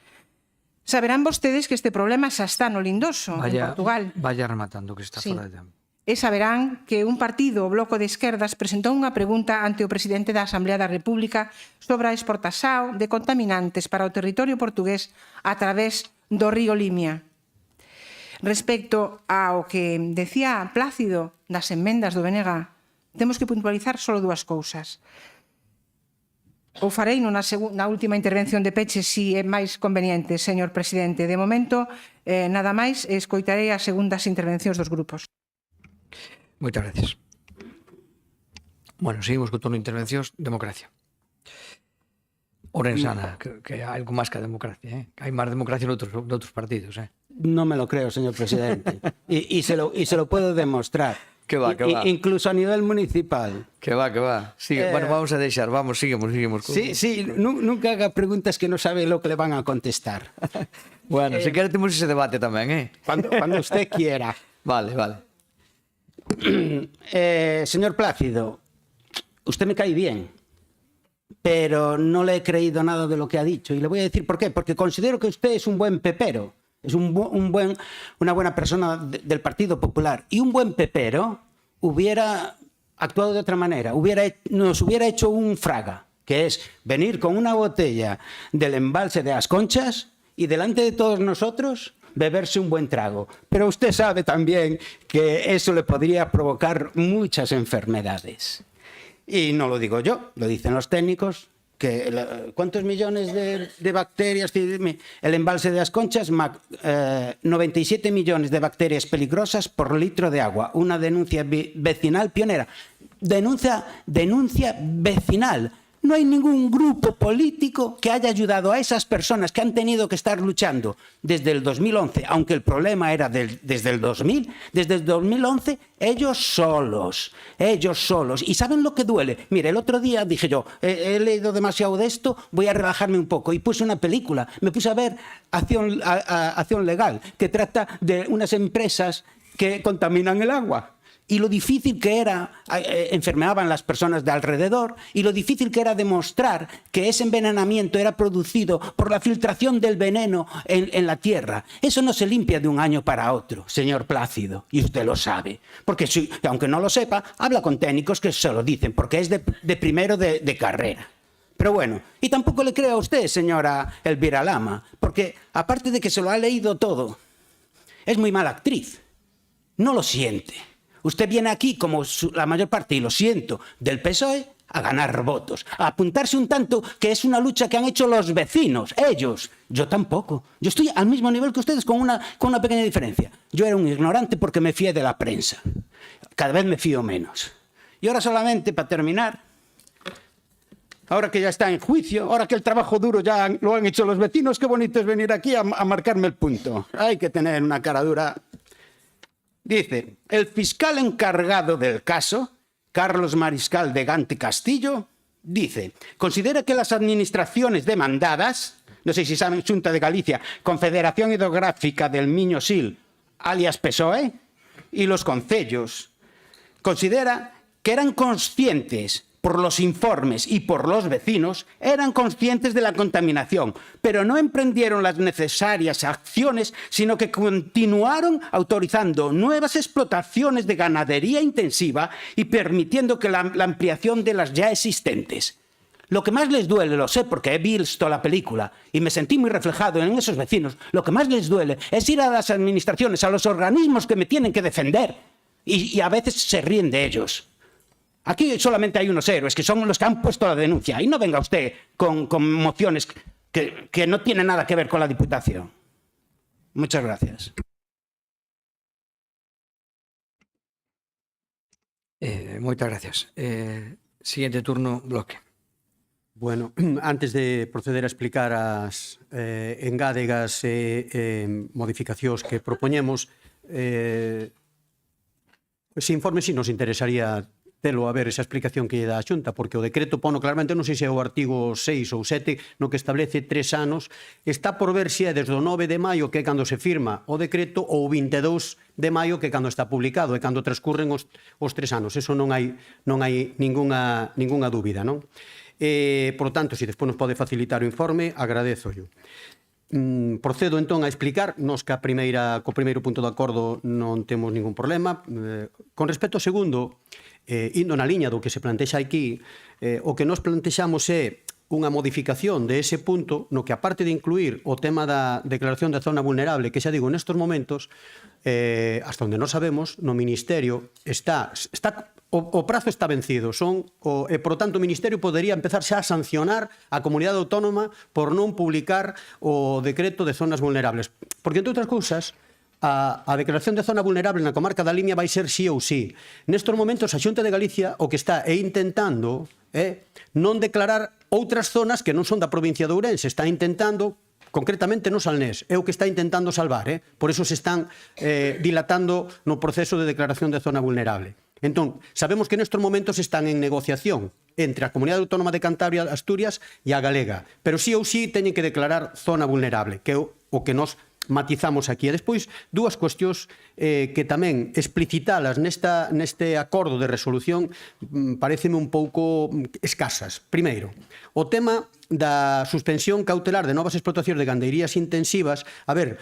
Saberán vostedes que este problema xa está no Lindoso, en Portugal. Vaya rematando, que está fora de tempo. E saberán que un partido, o Bloco de Esquerdas, presentou unha pregunta ante o presidente da Asamblea da República sobre a exportación de contaminantes para o territorio portugués a través do río Limia. Respecto ao que decía Plácido das enmendas do BNG, temos que puntualizar só dúas cousas. O farei na última intervención de peche si é máis conveniente, señor presidente. De momento, nada máis, escoitarei as segundas intervencións dos grupos. Moitas gracias. Bueno, seguimos con turno de intervencións. Democracia. Orensana, que hai algo máis que a democracia, Hai máis democracia noutros partidos, No me lo creo, señor presidente. y se lo puedo demostrar. Que va, que va. Incluso a nivel municipal. Que va, que va. Sigue. Bueno, vamos a deixar, seguimos. Sí, nunca haga preguntas que no sabe lo que le van a contestar. Bueno, si quere temos ese debate tamén, Cuando usted quiera. Vale. Señor Plácido, usted me cae bien, pero no le he creído nada de lo que ha dicho. Y le voy a decir por qué. Porque considero que usted es un buen pepero. Es una buena persona del Partido Popular. Y un buen pepero hubiera actuado de otra manera. Nos hubiera hecho un Fraga, que es venir con una botella del embalse de As Conchas y delante de todos nosotros beberse un buen trago. Pero usted sabe también que eso le podría provocar muchas enfermedades. Y no lo digo yo, lo dicen los técnicos. ¿Cuántos millones de bacterias tiene el embalse de As Conchas? 97 millones de bacterias peligrosas por litro de agua. Una denuncia vecinal pionera. Denuncia vecinal. No hay ningún grupo político que haya ayudado a esas personas que han tenido que estar luchando desde el 2011, aunque el problema era desde el 2000, desde el 2011, ellos solos. ¿Y saben lo que duele? Mire, el otro día dije yo, he leído demasiado de esto, voy a relajarme un poco, y puse una película, me puse a ver Acción Legal, que trata de unas empresas que contaminan el agua. Y lo difícil que era, enfermaban las personas de alrededor, y lo difícil que era demostrar que ese envenenamiento era producido por la filtración del veneno en la tierra. Eso no se limpia de un año para otro, señor Plácido, y usted lo sabe. Porque aunque no lo sepa, habla con técnicos que se lo dicen, porque es de primero de carrera. Pero bueno, y tampoco le creo a usted, señora Elvira Lama, porque aparte de que se lo ha leído todo, es muy mala actriz. No lo siente. Usted viene aquí, como la mayor parte, y lo siento, del PSOE, a ganar votos, a apuntarse un tanto que es una lucha que han hecho los vecinos, ellos. Yo tampoco. Yo estoy al mismo nivel que ustedes con una pequeña diferencia. Yo era un ignorante porque me fié de la prensa. Cada vez me fío menos. Y ahora solamente, para terminar, ahora que ya está en juicio, ahora que el trabajo duro ya lo han hecho los vecinos, qué bonito es venir aquí a marcarme el punto. Hay que tener una cara dura. Dice, el fiscal encargado del caso, Carlos Mariscal de Gante Castillo, dice, considera que las administraciones demandadas, no sé si saben, Xunta de Galicia, Confederación Hidrográfica del Miño Sil, alias PSOE, y los concellos, considera que eran conscientes por los informes y por los vecinos, eran conscientes de la contaminación, pero no emprendieron las necesarias acciones, sino que continuaron autorizando nuevas explotaciones de ganadería intensiva y permitiendo que la ampliación de las ya existentes. Lo que más les duele, lo sé porque he visto la película y me sentí muy reflejado en esos vecinos, lo que más les duele es ir a las administraciones, a los organismos que me tienen que defender y a veces se ríen de ellos. Aquí solamente hay unos héroes, que son los que han puesto la denuncia. Y no venga usted con mociones que no tienen nada que ver con la Diputación. Muchas gracias. Moitas gracias. Siguiente turno, bloque. Bueno, antes de proceder a explicar as engádegas e modificacións que propoñemos, ese informe si nos interesaría telo a ver esa explicación que lle dá a Xunta, porque o decreto pono claramente, non sei se é o artigo 6 ou 7, no que establece 3 anos, está por ver se é desde o 9 de maio, que é cando se firma o decreto, ou 22 de maio, que é cando está publicado, e cando transcurren os 3 anos. Eso non hai ninguna dúbida, non? Por tanto, se despois nos pode facilitar o informe, agradezo yo. Procedo entón a explicar, nos que co primeiro punto de acordo non temos ningún problema. Con respecto ao segundo, indo na liña do que se plantexa aquí, o que nos plantexamos é unha modificación de ese punto no que, aparte de incluir o tema da declaración de zona vulnerable, que xa digo, nestos momentos, hasta onde non sabemos, no Ministerio o prazo está vencido, e, por tanto, o Ministerio podería empezar xa a sancionar a comunidade autónoma por non publicar o decreto de zonas vulnerables. Porque, entre outras cousas, a declaración de zona vulnerable na comarca da Limia vai ser sí ou sí. Nestes momentos, a Xunta de Galicia o que está intentando é non declarar outras zonas que non son da provincia de Ourense. Está intentando, concretamente no Salnés, é o que está intentando salvar. Por eso se están dilatando no proceso de declaración de zona vulnerable. Entón, sabemos que nestes momentos están en negociación entre a Comunidade Autónoma de Cantabria, Asturias e a Galega, pero sí ou sí teñen que declarar zona vulnerable, que é o que nos matizamos aquí. E despois, dúas cuestións que tamén explicitalas neste acordo de resolución pareceme un pouco escasas. Primeiro, o tema da suspensión cautelar de novas explotacións de gandeirías intensivas. A ver,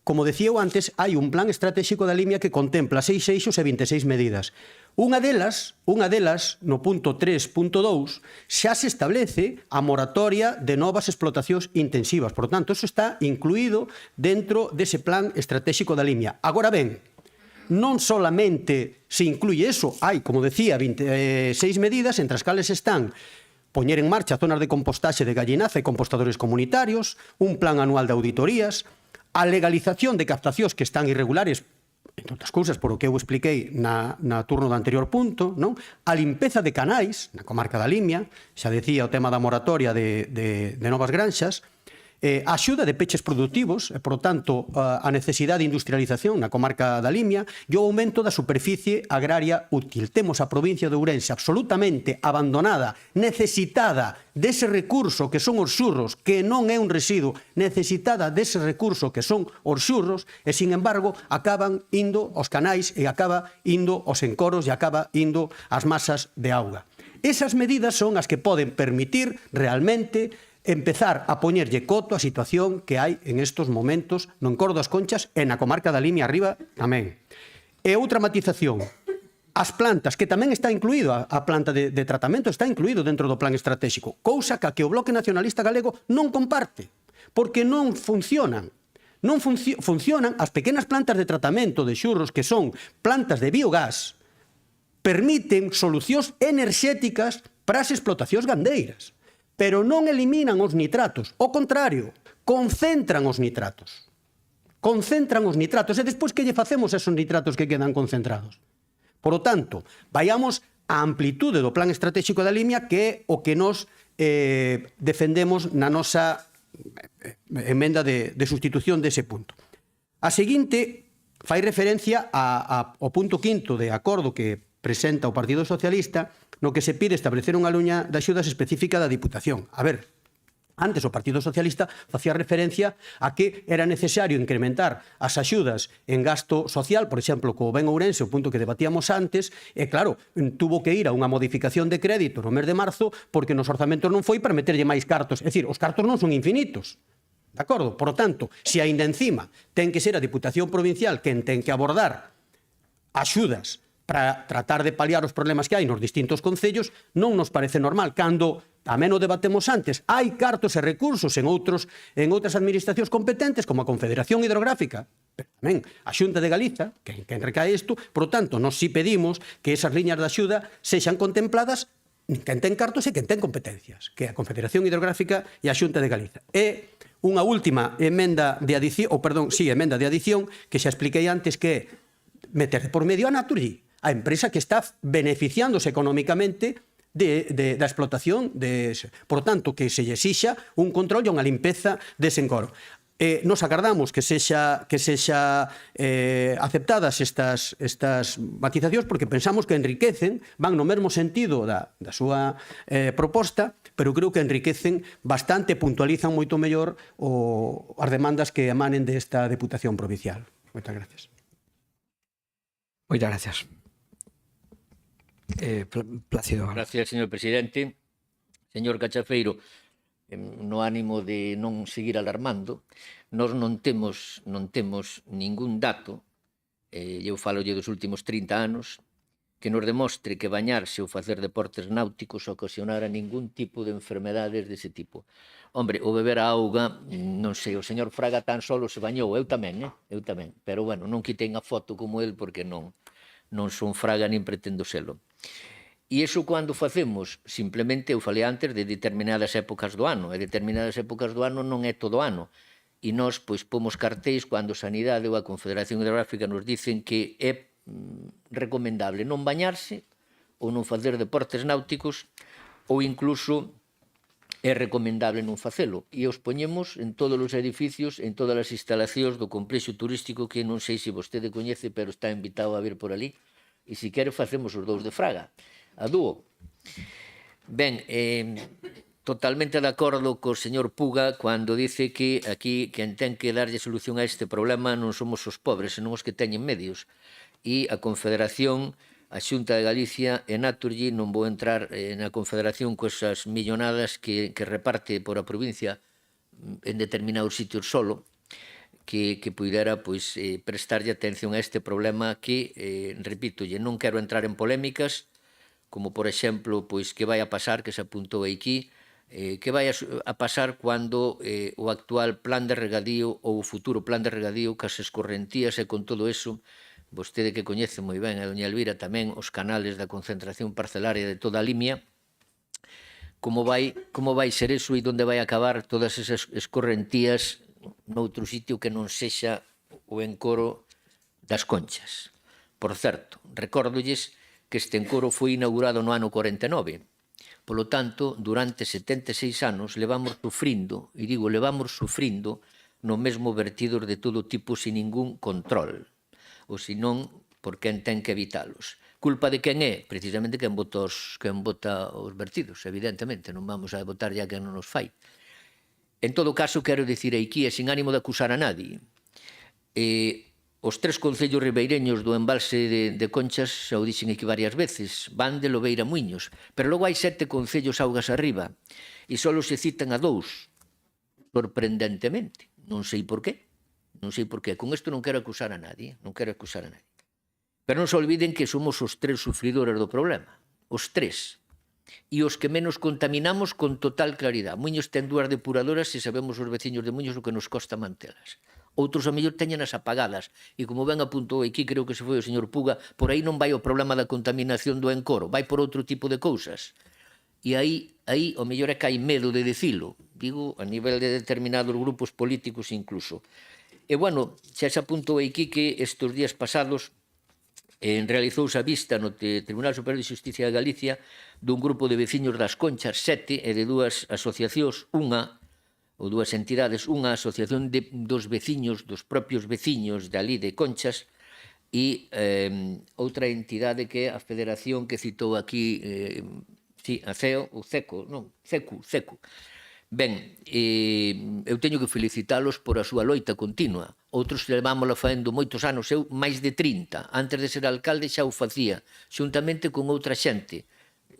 como decía eu antes, hai un plan estratégico da Limia que contempla 6 eixos e 26 medidas. Unha delas, no punto 3.2, xa se establece a moratoria de novas explotacións intensivas. Por tanto, eso está incluído dentro dese plan estratégico da Limia. Agora ben, non solamente se incluye eso, hai, como decía, 26 medidas, entre as cales están poñer en marcha zonas de compostaxe de gallinaza e compostadores comunitarios, un plan anual de auditorías, a legalización de captacións que están irregulares, entre outras cousas, por o que eu expliquei na turno do anterior punto, non? A limpeza de canais na comarca da Limia, xa decía o tema da moratoria de novas granxas, a axuda de peches productivos, e, por tanto, a necesidade de industrialización na comarca da Limia e o aumento da superficie agraria útil. Temos a provincia de Ourense absolutamente abandonada, necesitada dese recurso que son os xurros, que non é un residuo, necesitada dese recurso que son os xurros, e, sin embargo, acaban indo aos canais e acaba indo aos encoros e acaba indo ás masas de auga. Esas medidas son as que poden permitir realmente empezar a poñerlle coto a situación que hai en estos momentos no Encoro das Conchas e na comarca da Limia arriba tamén. E outra matización, as plantas, que tamén está incluído, a planta de tratamento está incluído dentro do plan estratégico, cousa que o Bloque Nacionalista Galego non comparte, porque non funcionan. Non funcionan as pequenas plantas de tratamento de xurros, que son plantas de biogás, permiten solucións enerxéticas para as explotacións gandeiras, pero non eliminan os nitratos, ao contrario, concentran os nitratos. Concentran os nitratos, e despois que lle facemos a esos nitratos que quedan concentrados? Por lo tanto, vayamos á amplitude do plan estratégico da Limia, que é o que nos defendemos na nosa emenda de sustitución dese punto. A seguinte fai referencia ao punto quinto de acordo que presenta o Partido Socialista, no que se pide establecer unha liña de axudas específica da Diputación. A ver, antes o Partido Socialista facía referencia a que era necesario incrementar as axudas en gasto social, por exemplo, co Ben Ourense, o punto que debatíamos antes, e claro, tuvo que ir a unha modificación de crédito no mes de marzo porque nos orzamentos non foi para meterlle máis cartos. É dicir, os cartos non son infinitos. De acordo? Por lo tanto, se aínda encima ten que ser a Diputación Provincial quen ten que abordar axudas para tratar de paliar os problemas que hai nos distintos concellos, non nos parece normal. Cando tamén o debatemos antes, hai cartos e recursos en outras administracións competentes, como a Confederación Hidrográfica, pero tamén a Xunta de Galiza, que recae isto, por tanto, nos si pedimos que esas liñas de axuda sexan contempladas quen ten cartos e quen ten competencias, que é a Confederación Hidrográfica e a Xunta de Galiza. E unha última emenda de adición, emenda de adición, que xa expliquei antes, que é meter por medio a Naturgy, a empresa que está beneficiándose económicamente da explotación por tanto, que se lle exixa un control e unha limpeza dese encoro. Nos agardamos que sexa aceptadas estas matizacións porque pensamos que enriquecen, van no mesmo sentido da súa proposta, pero creo que enriquecen bastante, puntualizan moito mellor as demandas que emanen desta Deputación Provincial. Moitas gracias. Moitas gracias. Plácido. Gracias, señor presidente. Señor Cachafeiro, no ánimo de non seguir alarmando, nós non temos ningún dato, eu falolle dos últimos 30 anos, que nos demostre que bañarse ou facer deportes náuticos ocasionara ningún tipo de enfermedades dese tipo. Hombre, o beber a auga, non sei, o señor Fraga tan solo se bañou, eu tamén, pero bueno, non quitei a foto como el porque non son Fraga nin pretendo selo. E iso cando facemos, simplemente, eu falei antes de determinadas épocas do ano, e determinadas épocas do ano non é todo ano. E nós, pois, pomos cartéis cando Sanidade ou a Confederación Hidrográfica nos dicen que é recomendable non bañarse ou non facer deportes náuticos ou incluso é recomendable non facelo. E os poñemos en todos os edificios, en todas as instalacións do complexo turístico que non sei se vostede coñece, pero está invitado a vir por ali. E se quere facemos os dous de Fraga. A dúo. Ben, totalmente de acordo co señor Puga cando dice que aquí quen ten que darlle solución a este problema non somos os pobres, senón os que teñen medios. E a Confederación, a Xunta de Galicia e Naturgy, non vou entrar na Confederación coesas millonadas que reparte por a provincia en determinados sitios solo, que pudera prestarlle atención a este problema que, repitolle, non quero entrar en polémicas, como por exemplo, que vai a pasar, que se apuntou aquí, que vai a pasar cando o actual plan de regadío ou o futuro plan de regadío, cas escorrentías e con todo eso, vostede que coñece moi ben, a doña Elvira tamén, os canales da concentración parcelaria de toda a Limia, como vai ser eso e onde vai acabar todas esas escorrentías noutro sitio que non sexa o encoro das Conchas. Por certo, recórdolles que este encoro foi inaugurado no ano 49. Polo tanto, durante 76 anos levamos sufrindo, e digo levamos sufrindo, no mesmo vertidos de todo tipo sin ningún control. Ou senón, por quen ten que evitalos. Culpa de quen é? Precisamente quen bota os vertidos, evidentemente. Non vamos a votar ya quen non nos fai. En todo caso, quero dicir aquí, e sin ánimo de acusar a nadie, os 3 concellos ribeireños do embalse de Conchas, xa o dixen aquí varias veces, van de Lobeira a Muiños, pero logo hai 7 concellos augas arriba, e só se citan a 2, sorprendentemente. Non sei por qué. Con isto non quero acusar a nadie, Pero non se olviden que somos os 3 sufridores do problema, os 3. E os que menos contaminamos con total claridade. Muiños ten 2 depuradoras e sabemos os veciños de Muiños o que nos costa mantelas. Outros a mellor teñenas apagadas e como ben apuntou aquí, creo que se foi o señor Puga, por aí non vai o problema da contaminación do encoro, vai por outro tipo de cousas. E aí o mellor é que hai medo de dicilo, digo, a nivel de determinados grupos políticos incluso. E bueno, xa se apuntou aquí que estes días pasados realizouse a vista no Tribunal Superior de Xusticia de Galicia dun grupo de veciños das Conchas, 7, e de 2 asociacións, ou 2 entidades, unha asociación dos veciños, dos propios veciños de ali de Conchas, e outra entidade que é a Federación que citou aquí, a CEO, o CECO, non, CECU. Ben, eu teño que felicitalos por a súa loita continua. Outros levámosla faendo moitos anos, eu máis de 30. Antes de ser alcalde xa o facía, xuntamente con outra xente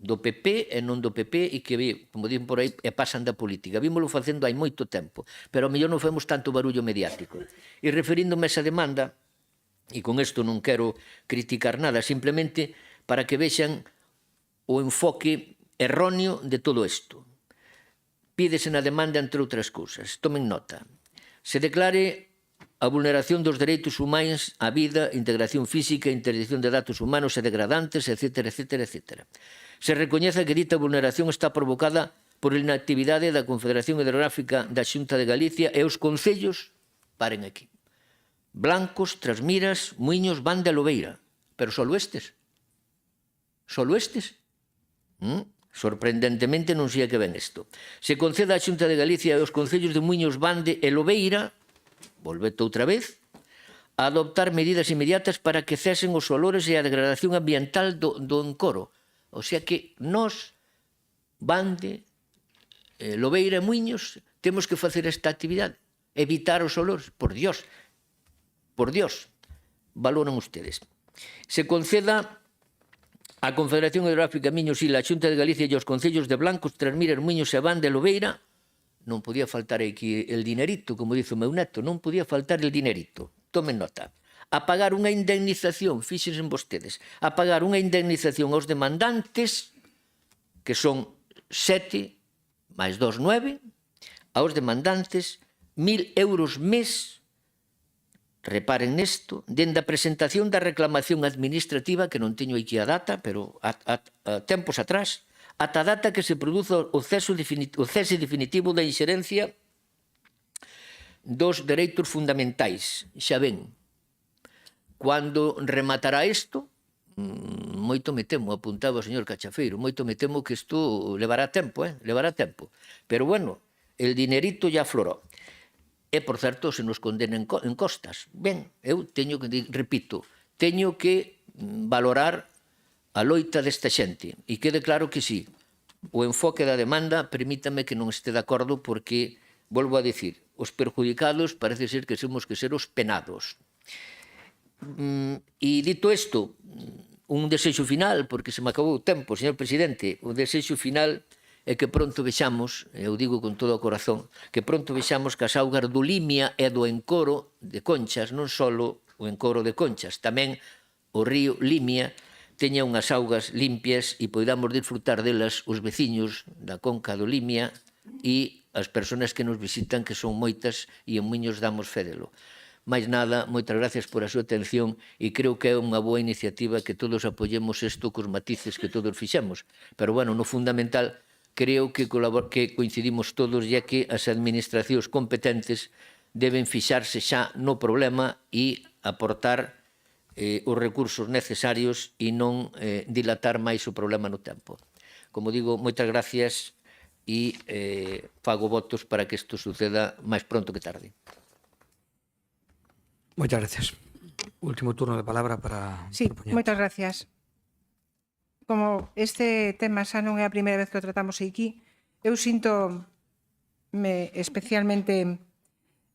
do PP e non do PP e que, como dicen por aí, pasan da política. Vímoslo facendo hai moito tempo, pero ao mellor non femos tanto barullo mediático. E referíndome a esa demanda, e con isto non quero criticar nada, simplemente para que vexan o enfoque erróneo de todo isto. Pídese na demanda, entre outras cousas. Tomen nota. Se declare a vulneración dos dereitos humanos á vida, integración física, interdicción de datos humanos e degradantes, etc., etc., etc. Se recoñeza que dita vulneración está provocada por inactividade da Confederación Hidrográfica da Xunta de Galicia e os concellos, paren aquí, Blancos, Trasmiras, Muiños, Bande e Lobeira. Pero solo estes? Solo estes? Sorprendentemente non sei a que ven isto. Se conceda a Xunta de Galicia e os concellos de Muiños, Bande e Lobeira, volvete outra vez, a adoptar medidas inmediatas para que cesen os olores e a degradación ambiental do encoro. O sea que nós, Bande, Lobeira e Muiños, temos que facer esta actividade, evitar os olores. Por Dios, valoran ustedes. Se conceda a Confederación Hidrográfica Miños e a Xunta de Galicia e os concellos de Blancos, Trasmiras, Muiños e Bande e Lobeira, non podía faltar aquí el dinerito, como dice o meu neto, non podía faltar el dinerito. Tomen nota. A pagar unha indemnización, fíxense vostedes, a pagar unha indemnización aos demandantes, que son 7 máis 2, 9, aos demandantes 1.000 euros mes, reparen nesto, dende a presentación da reclamación administrativa, que non teño aquí a data, pero a tempos atrás, ata a data que se produza o cese definitivo da inxerencia dos dereitos fundamentais. Xa ven, cando rematará isto, moito me temo, apuntaba o señor Cachafeiro, moito me temo que isto levará tempo, levará tempo. Pero bueno, el dinerito ya aflorou. E, por certo, se nos condena en costas. Ben, eu teño que, repito, teño que valorar a loita desta xente. E quede claro que sí, o enfoque da demanda, permítame que non este de acordo porque, volvo a dicir, os perjudicados parece ser que somos que ser os penados. E dito isto, un desexo final, porque se me acabou o tempo, señor presidente, o desexo final é que pronto vexamos, eu digo con todo o corazón, que pronto vexamos que as augas do Limia e do encoro de Conchas, non só o encoro de Conchas, tamén o río Limia, teña unhas augas limpias e poidamos disfrutar delas os veciños da conca do Limia e as persoas que nos visitan, que son moitas, e en Muiños damos fe delo. Mais nada, moitas gracias por a súa atención e creo que é unha boa iniciativa que todos apoyemos isto cos matices que todos fixemos. Pero, bueno, no fundamental, creo que coincidimos todos, ya que as administracións competentes deben fixarse xa no problema e aportar os recursos necesarios e non dilatar máis o problema no tempo. Como digo, moitas gracias e fago votos para que isto suceda máis pronto que tarde. Moitas gracias. Último turno de palabra para... Sí, moitas gracias. Como este tema xa non é a primeira vez que o tratamos aquí, eu sinto-me especialmente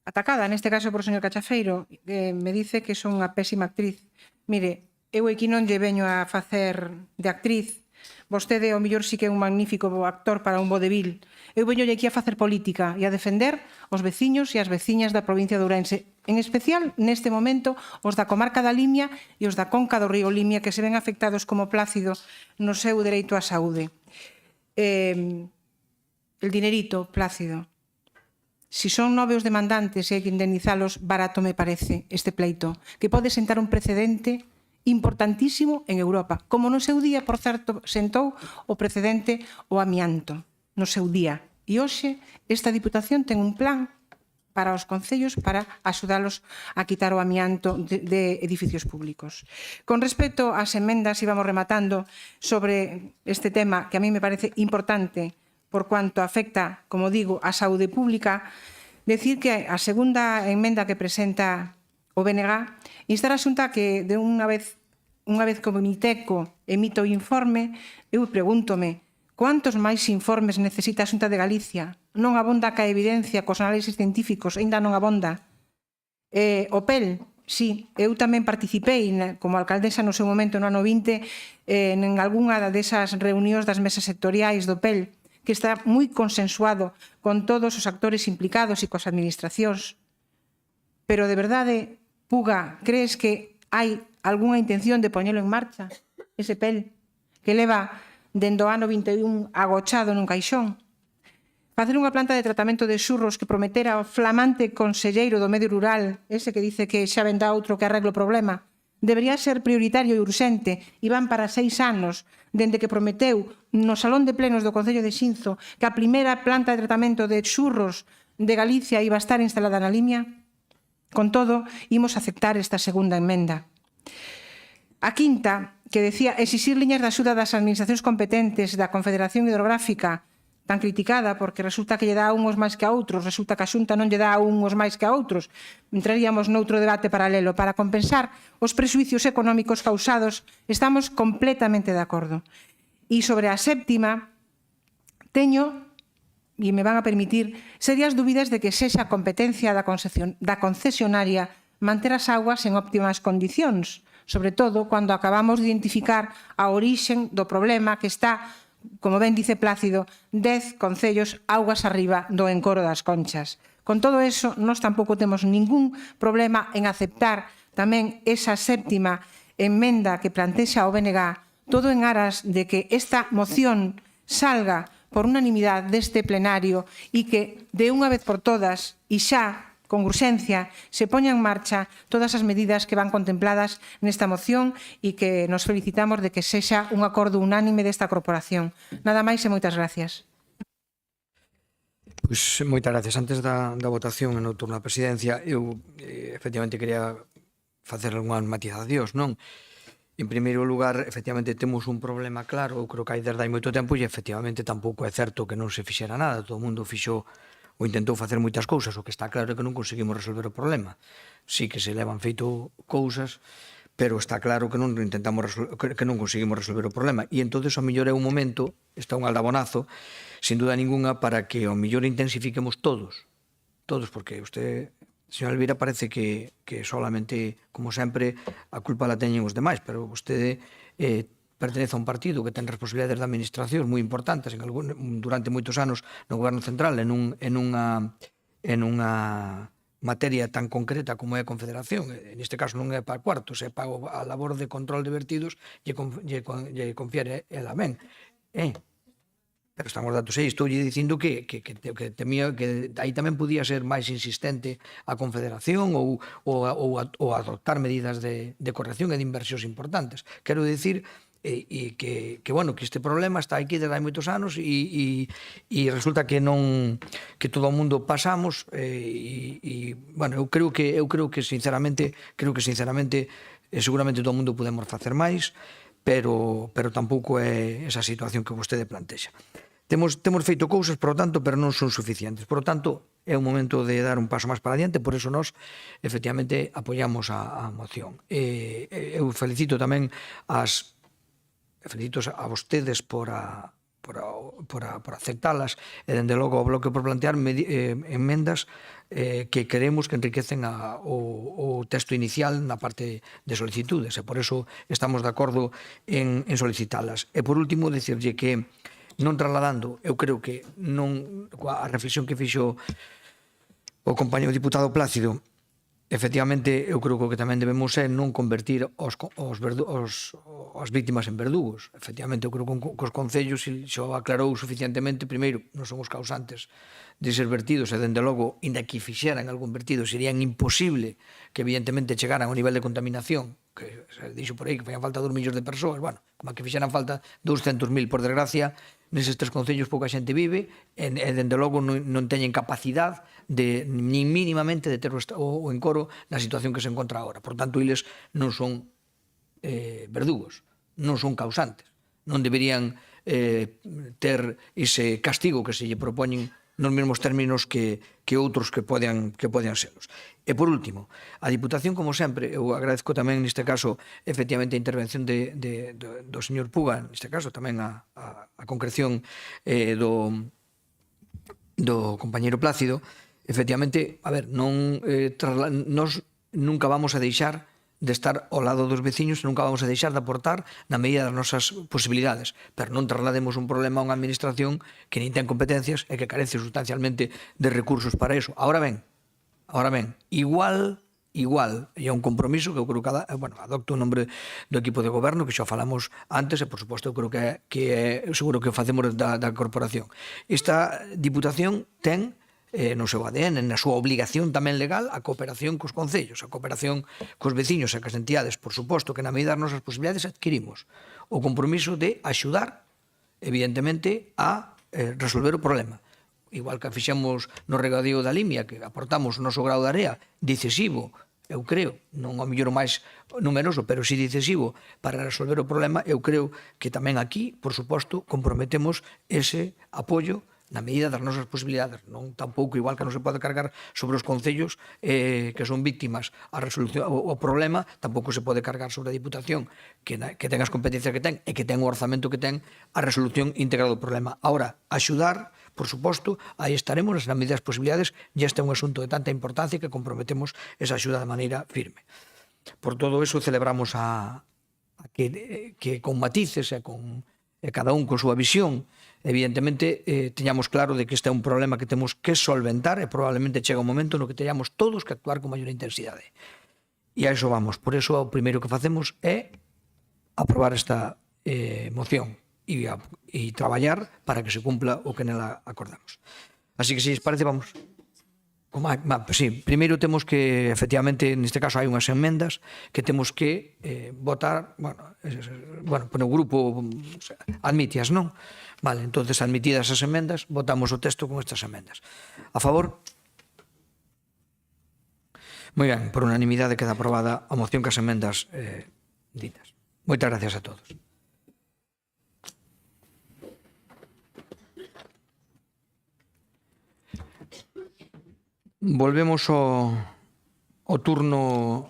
atacada, neste caso por o señor Cachafeiro, que me dice que son unha pésima actriz. Mire, eu aquí non lle veño a facer de actriz. Vostede, ao mellor, sí que é un magnífico actor para un vodevil. Eu veño aquí a facer política e a defender os veciños e as veciñas da provincia de Ourense, en especial, neste momento, os da comarca da Limia e os da conca do río Limia, que se ven afectados como Plácido no seu dereito á saúde. El dinerito, Plácido. Si son 9 os demandantes e hai que indemnizalos, barato me parece este pleito, que pode sentar un precedente importantísimo en Europa, como no seu día, por certo, sentou o precedente o amianto, no seu día. E hoxe esta Diputación ten un plan para os concellos para axudalos a quitar o amianto de edificios públicos. Con respecto ás emendas, íbamos rematando sobre este tema que a mí me parece importante por cuanto afecta, como digo, a saúde pública, decir que a segunda emenda que presenta o BNG, instar a Xunta que de unha vez que o Comiteco emite o informe, eu pregúntome cuántos máis informes necesita a Xunta de Galicia? Non abonda ca evidencia, cos análisis científicos, ainda non abonda. O PEL, sí, eu tamén participei como alcaldesa no seu momento no ano 20 en algunha desas reunións das mesas sectoriais do PEL, que está moi consensuado con todos os actores implicados e coas administracións. Pero de verdade, Puga, crees que hai algunha intención de poñelo en marcha, ese PEL, que leva dende o ano 21 agochado nun caixón? Facer unha planta de tratamento de xurros que prometera o flamante conselleiro do medio rural, ese que dice que xa vendrá outro que arregle o problema, debería ser prioritario e urxente, e van para 6 anos, dende que prometeu no Salón de Plenos do Concello de Xinzo que a primeira planta de tratamento de xurros de Galicia iba a estar instalada na Limia. Con todo, imos aceptar esta segunda emenda. A quinta, que decía exixir liñas de axuda das administracións competentes da Confederación Hidrográfica, tan criticada porque resulta que lle dá a uns máis que a outros, resulta que a Xunta non lle dá a uns máis que a outros. Entraríamos noutro debate paralelo. Para compensar os prexuicios económicos causados, estamos completamente de acordo. E sobre a séptima, teño, e me van a permitir, serias dúbidas de que sexa competencia da concesionaria manter as augas en óptimas condicións, sobre todo cando acabamos de identificar a orixen do problema que está, como ben dice Plácido, 10 concellos augas arriba do encoro das Conchas. Con todo eso, nós tampouco temos ningún problema en aceptar tamén esa séptima emenda que plantexa o BNG, todo en aras de que esta moción salga por unanimidade deste plenario e que, de unha vez por todas, e xa con urxencia, se poñan en marcha todas as medidas que van contempladas nesta moción e que nos felicitamos de que sexa un acordo unánime desta corporación. Nada máis e moitas gracias. Pois moitas gracias. Antes da votación no turno da presidencia, eu efectivamente quería facer algunhas matizacións, non? En primeiro lugar, efectivamente, temos un problema claro, eu creo que hai desde hai moito tempo e efectivamente tampouco é certo que non se fixera nada, todo o mundo fixo ou intentou facer moitas cousas, o que está claro é que non conseguimos resolver o problema. Sí que se levan feito cousas, pero está claro que non conseguimos resolver o problema. E entón, ao mellor é un momento, está un aldabonazo, sin duda ninguna, para que ao mellor intensifiquemos todos, porque usted, señora Elvira, parece que solamente, como sempre, a culpa la teñen os demais, pero vostede pertenece a un partido que ten responsabilidades de administración moi importantes durante moitos anos no Goberno Central en unha materia tan concreta como é a Confederación. Neste caso non é para cuartos, é para a labor de control de vertidos e confiar ela ben. Pero estamos datos aí, estou dicindo que temía que aí tamén podía ser máis insistente a Confederación ou adoptar medidas de corrección e de inversións importantes. Quero dicir que este problema está aquí desde hai moitos anos e resulta que todo o mundo pasamos eu creo que sinceramente seguramente todo o mundo podemos facer máis, pero tampouco é esa situación que vostede plantexa. Temos feito cousas, por lo tanto, pero non son suficientes. Por lo tanto, é un momento de dar un paso máis para adiante, por eso nós, efectivamente, apoiamos a moción. Eu felicito tamén felicito a vostedes por aceptalas e, dende logo, ao Bloque por plantear emendas que queremos que enriquecen o texto inicial na parte de solicitudes, e por eso estamos de acordo en solicitalas. E, por último, dicirlle que non trasladando, eu creo que a reflexión que fixo o compañero diputado Plácido, efectivamente, eu creo que o que tamén debemos é non convertir as vítimas en verdugos. Efectivamente, eu creo que os concellos xa o aclarou suficientemente. Primeiro, non son os causantes deses vertidos e, dende logo, inda que fixeran algún vertido, serían imposible que, evidentemente, chegaran ao nivel de contaminación que se dixo por aí que faían falta 2 millóns de persoas, bueno, como que fixeran falta 200.000, por desgracia, neses 3 concellos pouca xente vive e dende logo non teñen capacidade nin mínimamente de ter o encoro na situación que se encontra agora. Por tanto, eles non son verdugos, non son causantes, non deberían ter ese castigo que se lle propoñen nos mesmos términos que outros que poden serlos. E por último, a Diputación, como sempre, eu agradezco tamén neste caso efectivamente a intervención do señor Puga, neste caso tamén a concreción do compañeiro Plácido. Efectivamente, a ver, nos nunca vamos a deixar de estar ao lado dos veciños, nunca vamos a deixar de aportar na medida das nosas posibilidades, pero non traslademos un problema a unha administración que nin ten competencias e que carece sustancialmente de recursos para eso. Ahora ben, igual, e é un compromiso que eu creo que adopto o nombre do equipo de goberno, que xa falamos antes, e por suposto eu creo que seguro que o facemos da corporación. Esta Diputación ten no seu ADN, na súa obligación tamén legal, a cooperación cos concellos, a cooperación cos veciños e cos entidades, por suposto que na medida das nosas posibilidades adquirimos o compromiso de axudar, evidentemente, a resolver o problema. Igual que fixemos no regadío da Limia, que aportamos o noso grau de area decisivo, eu creo, non ao mellor máis numeroso, pero si decisivo para resolver o problema, eu creo que tamén aquí, por suposto, comprometemos ese apoio na medida das nosas posibilidades, non tampouco igual que non se pode cargar sobre os concellos que son víctimas a resolución o problema, tampouco se pode cargar sobre a Diputación que ten as competencias que ten e que ten o orzamento que ten a resolución íntegra do problema. Ahora, axudar, por suposto, aí estaremos na medida das posibilidades, e este é un asunto de tanta importancia que comprometemos esa axuda de maneira firme. Por todo eso celebramos que con matices e con cada un con súa visión, evidentemente, teñamos claro de que este é un problema que temos que solventar e probablemente chega un momento no que teñamos todos que actuar con maior intensidade. E a iso vamos. Por iso, o primeiro que facemos é aprobar esta moción e traballar para que se cumpla o que nela acordamos. Así que, se lles parece, vamos. Sí, primeiro temos que, efectivamente, neste caso hai unhas emendas que temos que votar, o grupo admitias, non? Vale, entonces, admitidas as emendas, votamos o texto con estas emendas. A favor? Moi ben, por unanimidade queda aprobada a moción que as emendas ditas. Moitas gracias a todos. Volvemos ao turno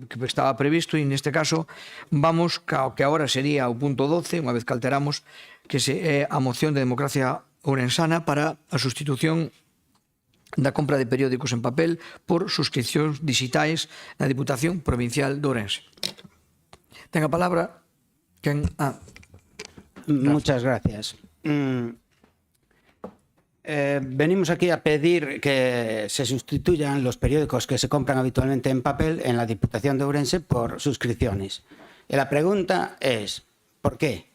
que estaba previsto e neste caso vamos ao que agora sería o punto 12, unha vez que alteramos, que é a moción de Democracia Ourensana para a sustitución da compra de periódicos en papel por suscripcións digitais na Diputación Provincial de Ourense. Ten a palabra quen... Muchas gracias. Venimos aquí a pedir que se sustituyan los periódicos que se compran habitualmente en papel en la Diputación de Ourense por suscripciones. Y la pregunta es, ¿por qué?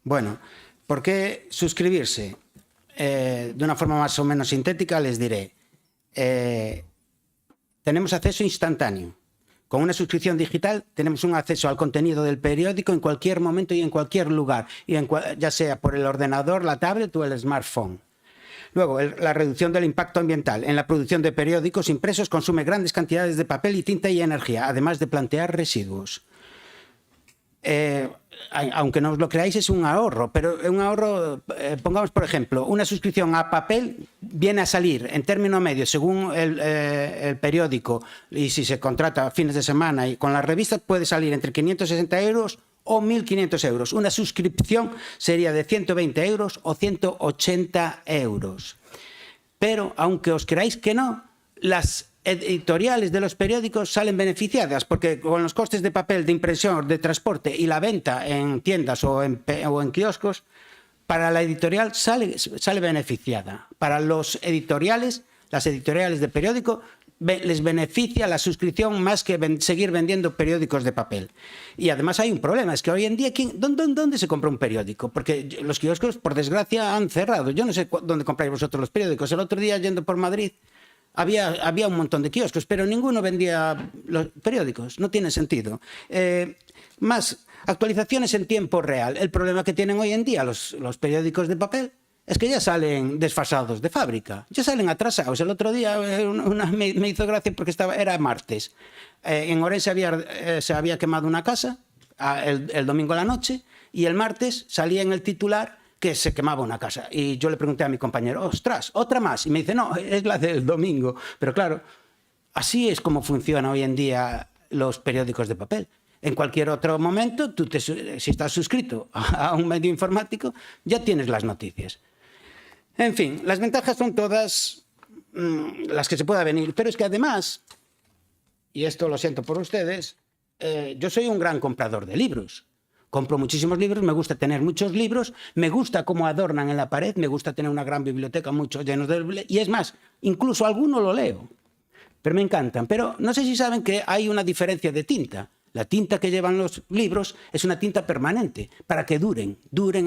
Bueno, ¿por qué suscribirse? De una forma más o menos sintética les diré. Tenemos acceso instantáneo. Con una suscripción digital tenemos un acceso al contenido del periódico en cualquier momento y en cualquier lugar, ya sea por el ordenador, la tablet o el smartphone. Luego, la reducción del impacto ambiental. En la producción de periódicos impresos consume grandes cantidades de papel y tinta y energía, además de plantear residuos. Aunque no os lo creáis, es un ahorro, pero un ahorro, pongamos por ejemplo, una suscripción a papel viene a salir en término medio, según el periódico, y si se contrata fines de semana y con las revistas puede salir entre 560 euros o 1.500 euros. Una suscripción sería de 120 euros o 180 euros. Pero, aunque os creáis que no, las editoriales de los periódicos salen beneficiadas, porque con los costes de papel, de impresión, de transporte y la venta en tiendas o en kioscos, para la editorial sale beneficiada. Para los editoriales, las editoriales de periódico, les beneficia la suscripción más que seguir vendiendo periódicos de papel. Y además hay un problema, es que hoy en día, ¿dónde se compra un periódico? Porque los kioscos, por desgracia, han cerrado. Yo no sé dónde compráis vosotros los periódicos. El otro día, yendo por Madrid, había un montón de kioscos, pero ninguno vendía los periódicos. No tiene sentido. Más actualizaciones en tiempo real. El problema que tienen hoy en día los periódicos de papel es que ya salen desfasados de fábrica, ya salen atrasados. El otro día me hizo gracia porque era martes. En Ourense se había quemado una casa el domingo a la noche y el martes salía en el titular que se quemaba una casa. Y yo le pregunté a mi compañero, ostras, otra más. Y me dice, no, es la del domingo. Pero claro, así es como funcionan hoy en día los periódicos de papel. En cualquier otro momento, si estás suscrito a un medio informático, ya tienes las noticias. En fin, las ventajas son todas las que se pueda venir. Pero es que además, y esto lo siento por ustedes, yo soy un gran comprador de libros. Compro muchísimos libros, me gusta tener muchos libros, me gusta cómo adornan en la pared, me gusta tener una gran biblioteca, muchos llenos de... Y es más, incluso alguno lo leo, pero me encantan. Pero no sé si saben que hay una diferencia de tinta. La tinta que llevan los libros es una tinta permanente, para que duren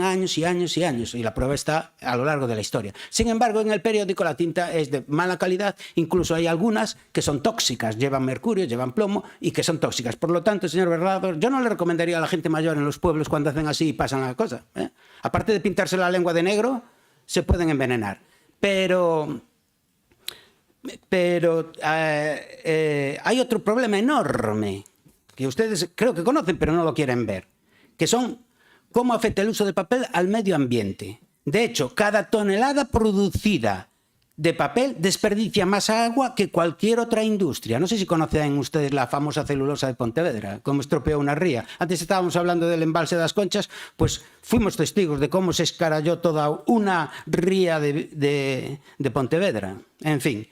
años y años y años, y la prueba está a lo largo de la historia. Sin embargo, en el periódico la tinta es de mala calidad, incluso hay algunas que son tóxicas, llevan mercurio, llevan plomo y que son tóxicas. Por lo tanto, señor Bernardo, yo no le recomendaría a la gente mayor en los pueblos cuando hacen así y pasan la cosa. Aparte de pintarse la lengua de negro, se pueden envenenar. Pero hay otro problema enorme que ustedes creo que conocen, pero no lo quieren ver, que son cómo afecta el uso de papel al medio ambiente. De hecho, cada tonelada producida de papel desperdicia más agua que cualquier otra industria. No sé si conocen ustedes la famosa celulosa de Pontevedra, cómo estropeó una ría. Antes estábamos hablando del embalse de las Conchas, pues fuimos testigos de cómo se escaralló toda una ría de Pontevedra. En fin.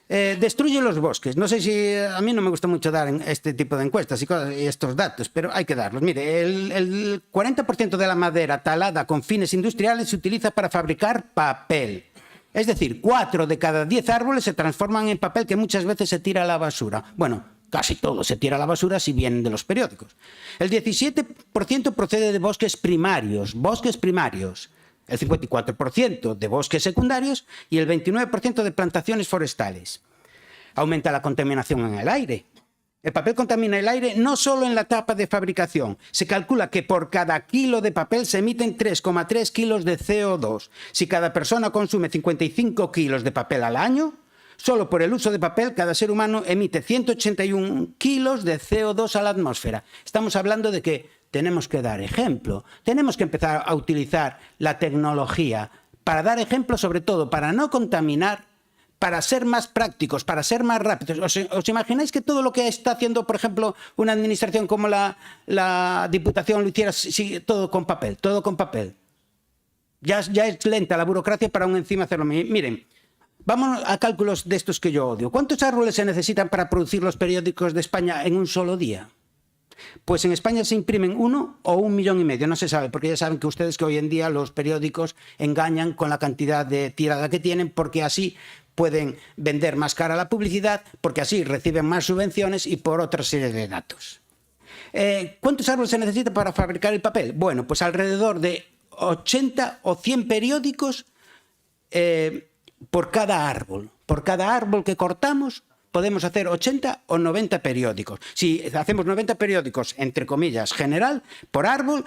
Destruye los bosques. No sé si a mí no me gusta mucho dar este tipo de encuestas y estos datos, pero hay que darlos. Mire, el 40% de la madera talada con fines industriales se utiliza para fabricar papel. Es decir, 4 de cada 10 árboles se transforman en papel que muchas veces se tira a la basura. Bueno, casi todo se tira a la basura si vienen de los periódicos. El 17% procede de bosques primarios. El 54% de bosques secundarios y el 29% de plantaciones forestales. Aumenta la contaminación en el aire. El papel contamina el aire no solo en la etapa de fabricación. Se calcula que por cada kilo de papel se emiten 3,3 kilos de CO2. Si cada persona consume 55 kilos de papel al año, solo por el uso de papel cada ser humano emite 181 kilos de CO2 a la atmósfera. Estamos hablando de que tenemos que dar ejemplo. Tenemos que empezar a utilizar la tecnología para dar ejemplo, sobre todo para no contaminar, para ser más prácticos, para ser más rápidos. ¿Os imagináis que todo lo que está haciendo, por ejemplo, una administración como la Diputación lo hiciera todo con papel? Todo con papel. Ya es lenta la burocracia para aún encima hacerlo. Miren, vamos a cálculos de estos que yo odio. ¿Cuántos árboles se necesitan para producir los periódicos de España en un solo día? Pues en España se imprimen 1 o 1,5 millones, no se sabe, porque ya saben que ustedes que hoy en día los periódicos engañan con la cantidad de tirada que tienen, porque así pueden vender más cara la publicidad, porque así reciben más subvenciones y por otra serie de datos. ¿Cuántos árboles se necesita para fabricar el papel? Bueno, pues alrededor de 80 o 100 periódicos por cada árbol. Por cada árbol que cortamos, podemos hacer 80 o 90 periódicos. Si hacemos 90 periódicos, entre comillas, general, por árbol,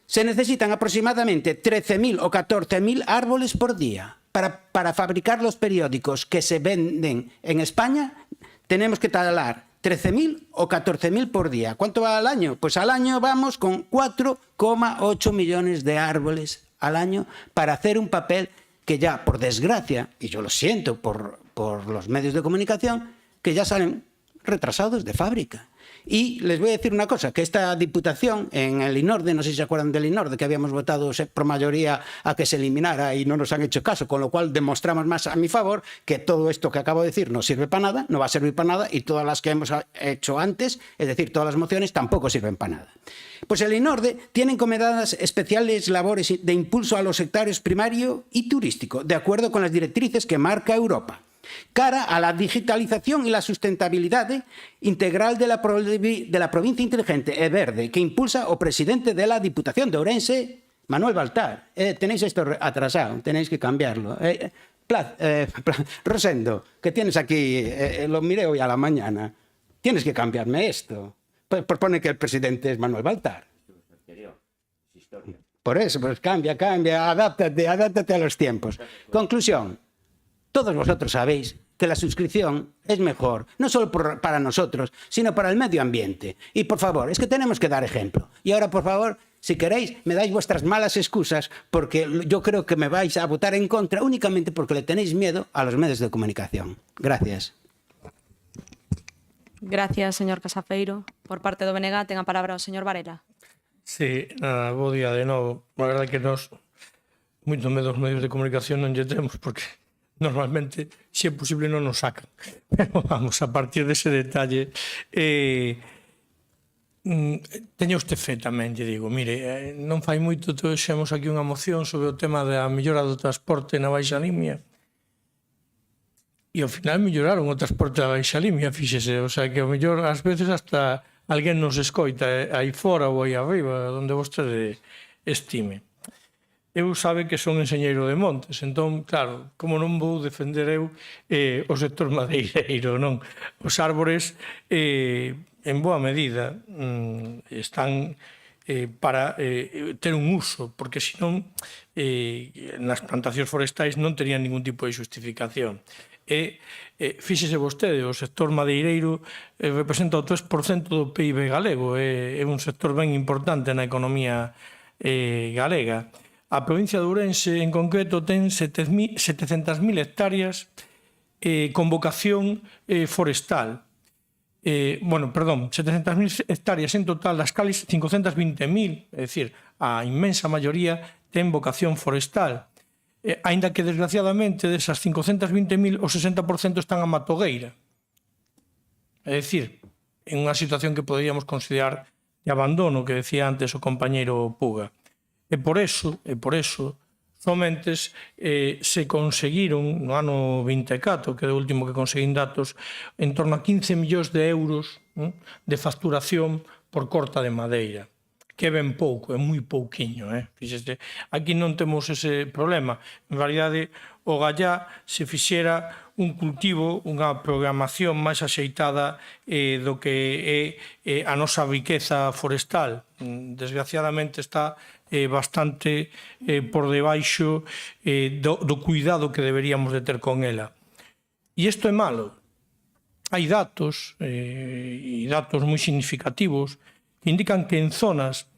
se necesitan aproximadamente 13.000 o 14.000 árboles por día. Para fabricar los periódicos que se venden en España, tenemos que talar 13.000 o 14.000 por día. ¿Cuánto va al año? Pues al año vamos con 4,8 millones de árboles al año para hacer un papel que ya, por desgracia, y yo lo siento por los medios de comunicación, que ya salen retrasados de fábrica. Y les voy a decir una cosa, que esta Diputación en el INORDE, no sé si se acuerdan del INORDE, que habíamos votado por mayoría a que se eliminara y no nos han hecho caso, con lo cual demostramos más a mi favor que todo esto que acabo de decir no sirve para nada, no va a servir para nada, y todas las que hemos hecho antes, es decir, todas las mociones, tampoco sirven para nada. Pues el INORDE tiene encomendadas especiales labores de impulso a los sectores primario y turístico, de acuerdo con las directrices que marca Europa, cara a la digitalización y la sustentabilidad integral de la provincia inteligente e verde que impulsa o presidente de la Diputación de Ourense, Manuel Baltar. Tenéis esto atrasado, tenéis que cambiarlo. Rosendo, que tienes aquí, lo miré hoy a la mañana, tienes que cambiarme esto. Propone que el presidente es Manuel Baltar. Por eso, pues cambia, adáptate a los tiempos. Conclusión. Todos vosotros sabéis que la suscripción es mejor, no solo para nosotros, sino para el medio ambiente. Y por favor, es que tenemos que dar ejemplo. Y ahora, por favor, Si queréis, me dais vuestras malas excusas porque yo creo que me vais a votar en contra únicamente porque le tenéis miedo a los medios de comunicación. Gracias. Gracias, señor Casafeiro. Por parte do BNG, ten a palabra o señor Varela. Sí, nada, bo día de novo. A verdade é que nos moito medo os medios de comunicación non lle temos porque normalmente, se é posible, non nos sacan. Pero vamos, a partir dese detalle, teña usted fe tamén, lle digo, mire, non fai moito trouxemos aquí unha moción sobre o tema da mellora do transporte na Baixa Limia e ao final melloraron o transporte da Baixa Limia, fíxese, o sea que ao mellor ás veces hasta alguén nos escoita aí fora ou aí arriba, onde vostede estime. Eu sabe que son enxeñeiro de montes, entón, claro, como non vou defender eu o sector madeireiro, non? Os árbores, en boa medida, están para ter un uso, porque senón nas plantacións forestais non terían ningún tipo de xustificación. Fíxese vostede, o sector madeireiro representa o 3% do PIB galego, é un sector ben importante na economía galega. A provincia de Ourense, en concreto, ten 700.000 hectáreas con vocación forestal. 700.000 hectáreas en total, das cales 520.000, é dicir, a inmensa maioría ten vocación forestal. Aínda que, desgraciadamente, desas 520.000, o 60% están a matogueira. É dicir, en unha situación que poderíamos considerar de abandono, que decía antes o compañeiro Puga. E por eso, somente se conseguiron, no ano 24, que é o último que conseguín datos, en torno a 15 millóns de euros de facturación por corta de madeira. Que é ben pouco, é moi pouquiño. Fíxese, aquí non temos ese problema. En realidade, o gallá se fixera un cultivo, unha programación máis axeitada do que é a nosa riqueza forestal. Desgraciadamente está bastante por debaixo do cuidado que deberíamos de ter con ela. E isto é malo. Hai datos, e datos moi significativos, que indican que en zonas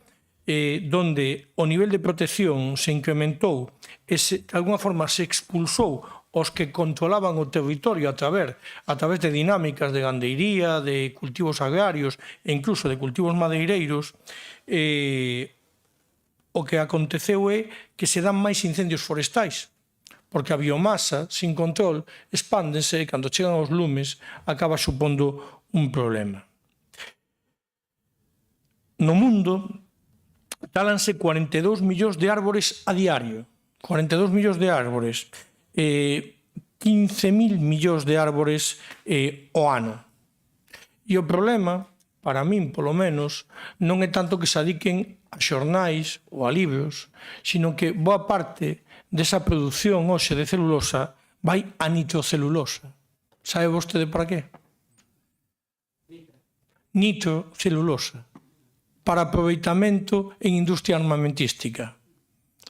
donde o nivel de protección se incrementou e de alguna forma se expulsou os que controlaban o territorio a través de dinámicas de gandeiría, de cultivos agrarios e incluso de cultivos madeireiros, o que aconteceu é que se dan máis incendios forestais, porque a biomasa, sin control, expándese e cando chegan os lumes acaba supondo un problema. No mundo talanse 42 millóns de árbores a diario, 42 millóns de árbores, 15.000 millóns de árbores ao ano. E o problema, para min polo menos, non é tanto que se adiquen a xornais ou a libros, sino que boa parte desa produción hoxe de celulosa vai a nitrocelulosa. Sabe vostede para qué? Nitrocelulosa. Para aproveitamento en industria armamentística.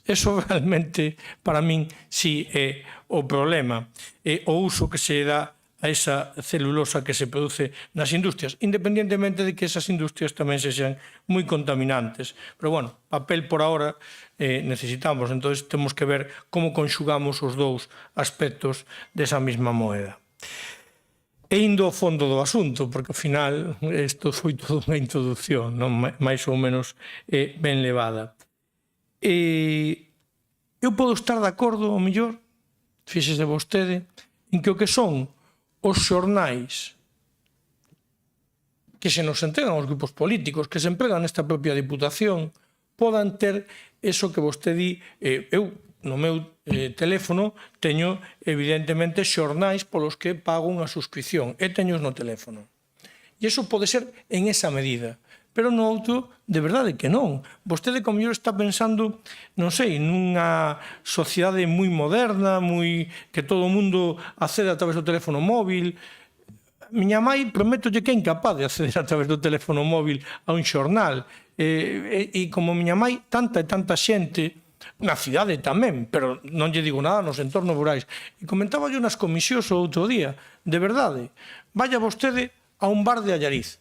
Eso realmente, para min, sí é o problema. É o uso que se dá a esa celulosa que se produce nas industrias, independentemente de que esas industrias tamén sexan moi contaminantes. Pero, bueno, papel por ahora necesitamos, entón temos que ver como conxugamos os dous aspectos desa mesma moeda. E indo ao fondo do asunto, porque ao final isto foi toda unha introducción, non máis ou menos ben levada. Eu podo estar de acordo, ao mellor, fíxese vostede, en que o que son os xornais que se nos entregan aos grupos políticos, que se empregan nesta propia Diputación, podan ter eso que vostede di. Eu, no meu teléfono, teño, evidentemente, xornais polos que pago unha suscripción, e teños no teléfono. E iso pode ser en esa medida. Pero no outro, de verdade que non. Vostede, como mellor, está pensando, non sei, nunha sociedade moi moderna, que todo o mundo accede a través do teléfono móvil. Miña mai, prométolle que é incapaz de acceder a través do teléfono móvil a un xornal. E como miña mai, tanta e tanta xente, na cidade tamén, pero non lle digo nada nos entornos rurais. E comentaba yo nas comisións o outro día, de verdade, vaya vostede a un bar de Allariz.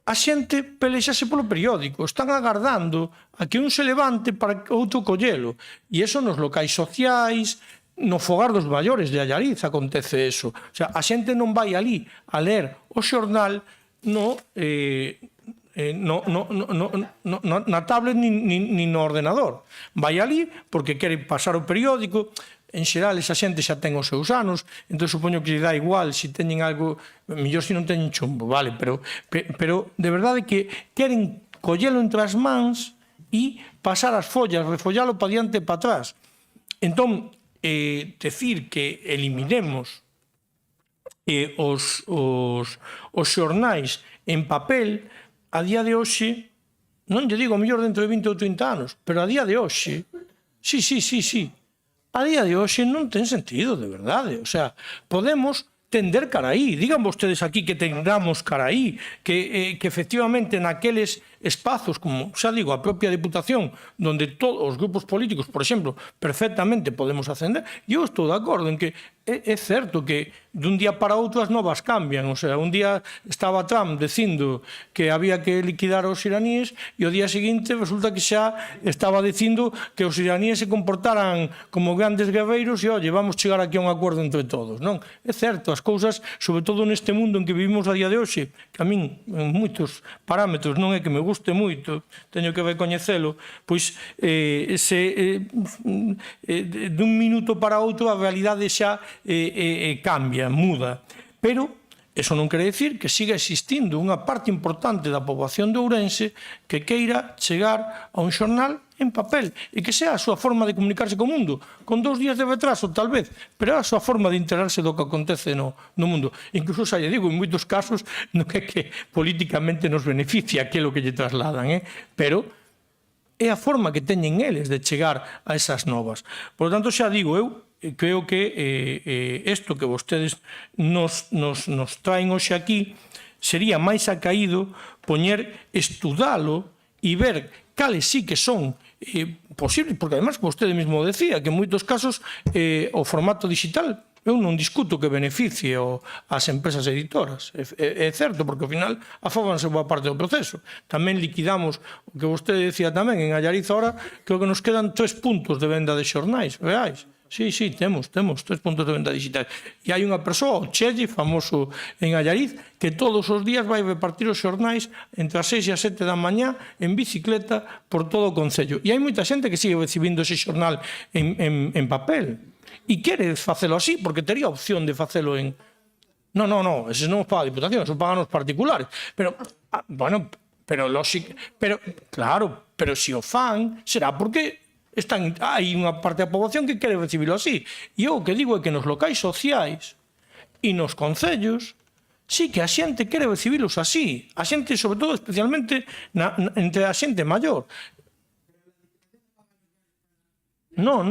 a xente pelexase polo periódico, están agardando a que un se levante para que outro collelo. E iso nos locais sociais, no fogar dos maiores de Allariz acontece eso. O sea, a xente non vai ali a ler o xornal na tablet ni no ordenador. Vai ali porque quere pasar o periódico. En xeral, esa xente xa ten os seus anos, entón supoño que lle dá igual se teñen algo, mellor se non teñen chumbo, vale, pero de verdade que queren collelo entre as mans e pasar as follas, refollalo para diante e para atrás. Entón, decir que eliminemos os xornais en papel, a día de hoxe, non lle digo mellor dentro de 20 ou 30 anos, pero a día de hoxe, sí, a día de hoxe non ten sentido, de verdade. O sea, podemos tender cara aí. Digan vostedes aquí que tendamos cara aí, que efectivamente naqueles espazos, como xa digo, a propia Diputación, donde todos os grupos políticos, por exemplo, perfectamente podemos ascender, e eu estou de acordo en que é certo que dun día para outro as novas cambian. O sea, un día estaba Trump dicindo que había que liquidar os iraníes e o día seguinte resulta que xa estaba dicindo que os iraníes se comportaran como grandes guerreiros e, oye, vamos chegar aquí a un acordo entre todos. Non, é certo, as cousas, sobre todo neste mundo en que vivimos a día de hoxe, que a min, en moitos parámetros, non é que me guste moito, teño que recoñecelo, pois dun minuto para outro a realidade xa cambia, muda. Pero eso non quere dicir que siga existindo unha parte importante da poboación de Ourense que queira chegar a un xornal en papel e que sea a súa forma de comunicarse co mundo, con 2 días de retraso tal vez, pero é a súa forma de enterarse do que acontece no mundo. Incluso, xa lle digo, en moitos casos non é que políticamente nos beneficia aquilo que lle trasladan, pero é a forma que teñen eles de chegar a esas novas. Por lo tanto, xa digo, eu creo que isto que vostedes nos traen hoxe aquí sería máis acaído poñer, estudalo e ver cales sí que son posibles, porque además, como vostede mesmo decía, que en moitos casos o formato digital, eu non discuto que beneficie as empresas editoras, é certo, porque ao final afóganse boa parte do proceso. Tamén liquidamos, o que vostede decía tamén, en Allariz ahora, creo que nos quedan 3 puntos de venda de xornais reais. Sí, temos 3 puntos de venda digital. E hai unha persoa, o Chelle, famoso en Allariz, que todos os días vai repartir os xornais entre as 6 e as 7 da mañá en bicicleta por todo o concello. E hai moita xente que sigue recibindo ese xornal en papel. E quere facelo así, porque tería opción de facelo en... Non, ese non paga a Diputación, eso pagan os particulares. Pero, bueno, claro, pero se o fan, será porque hai unha parte da poboación que quere recibilo así. E eu o que digo é que nos locais sociais e nos concellos sí que a xente quere recibilos así. A xente, sobre todo, especialmente entre a xente maior. Non.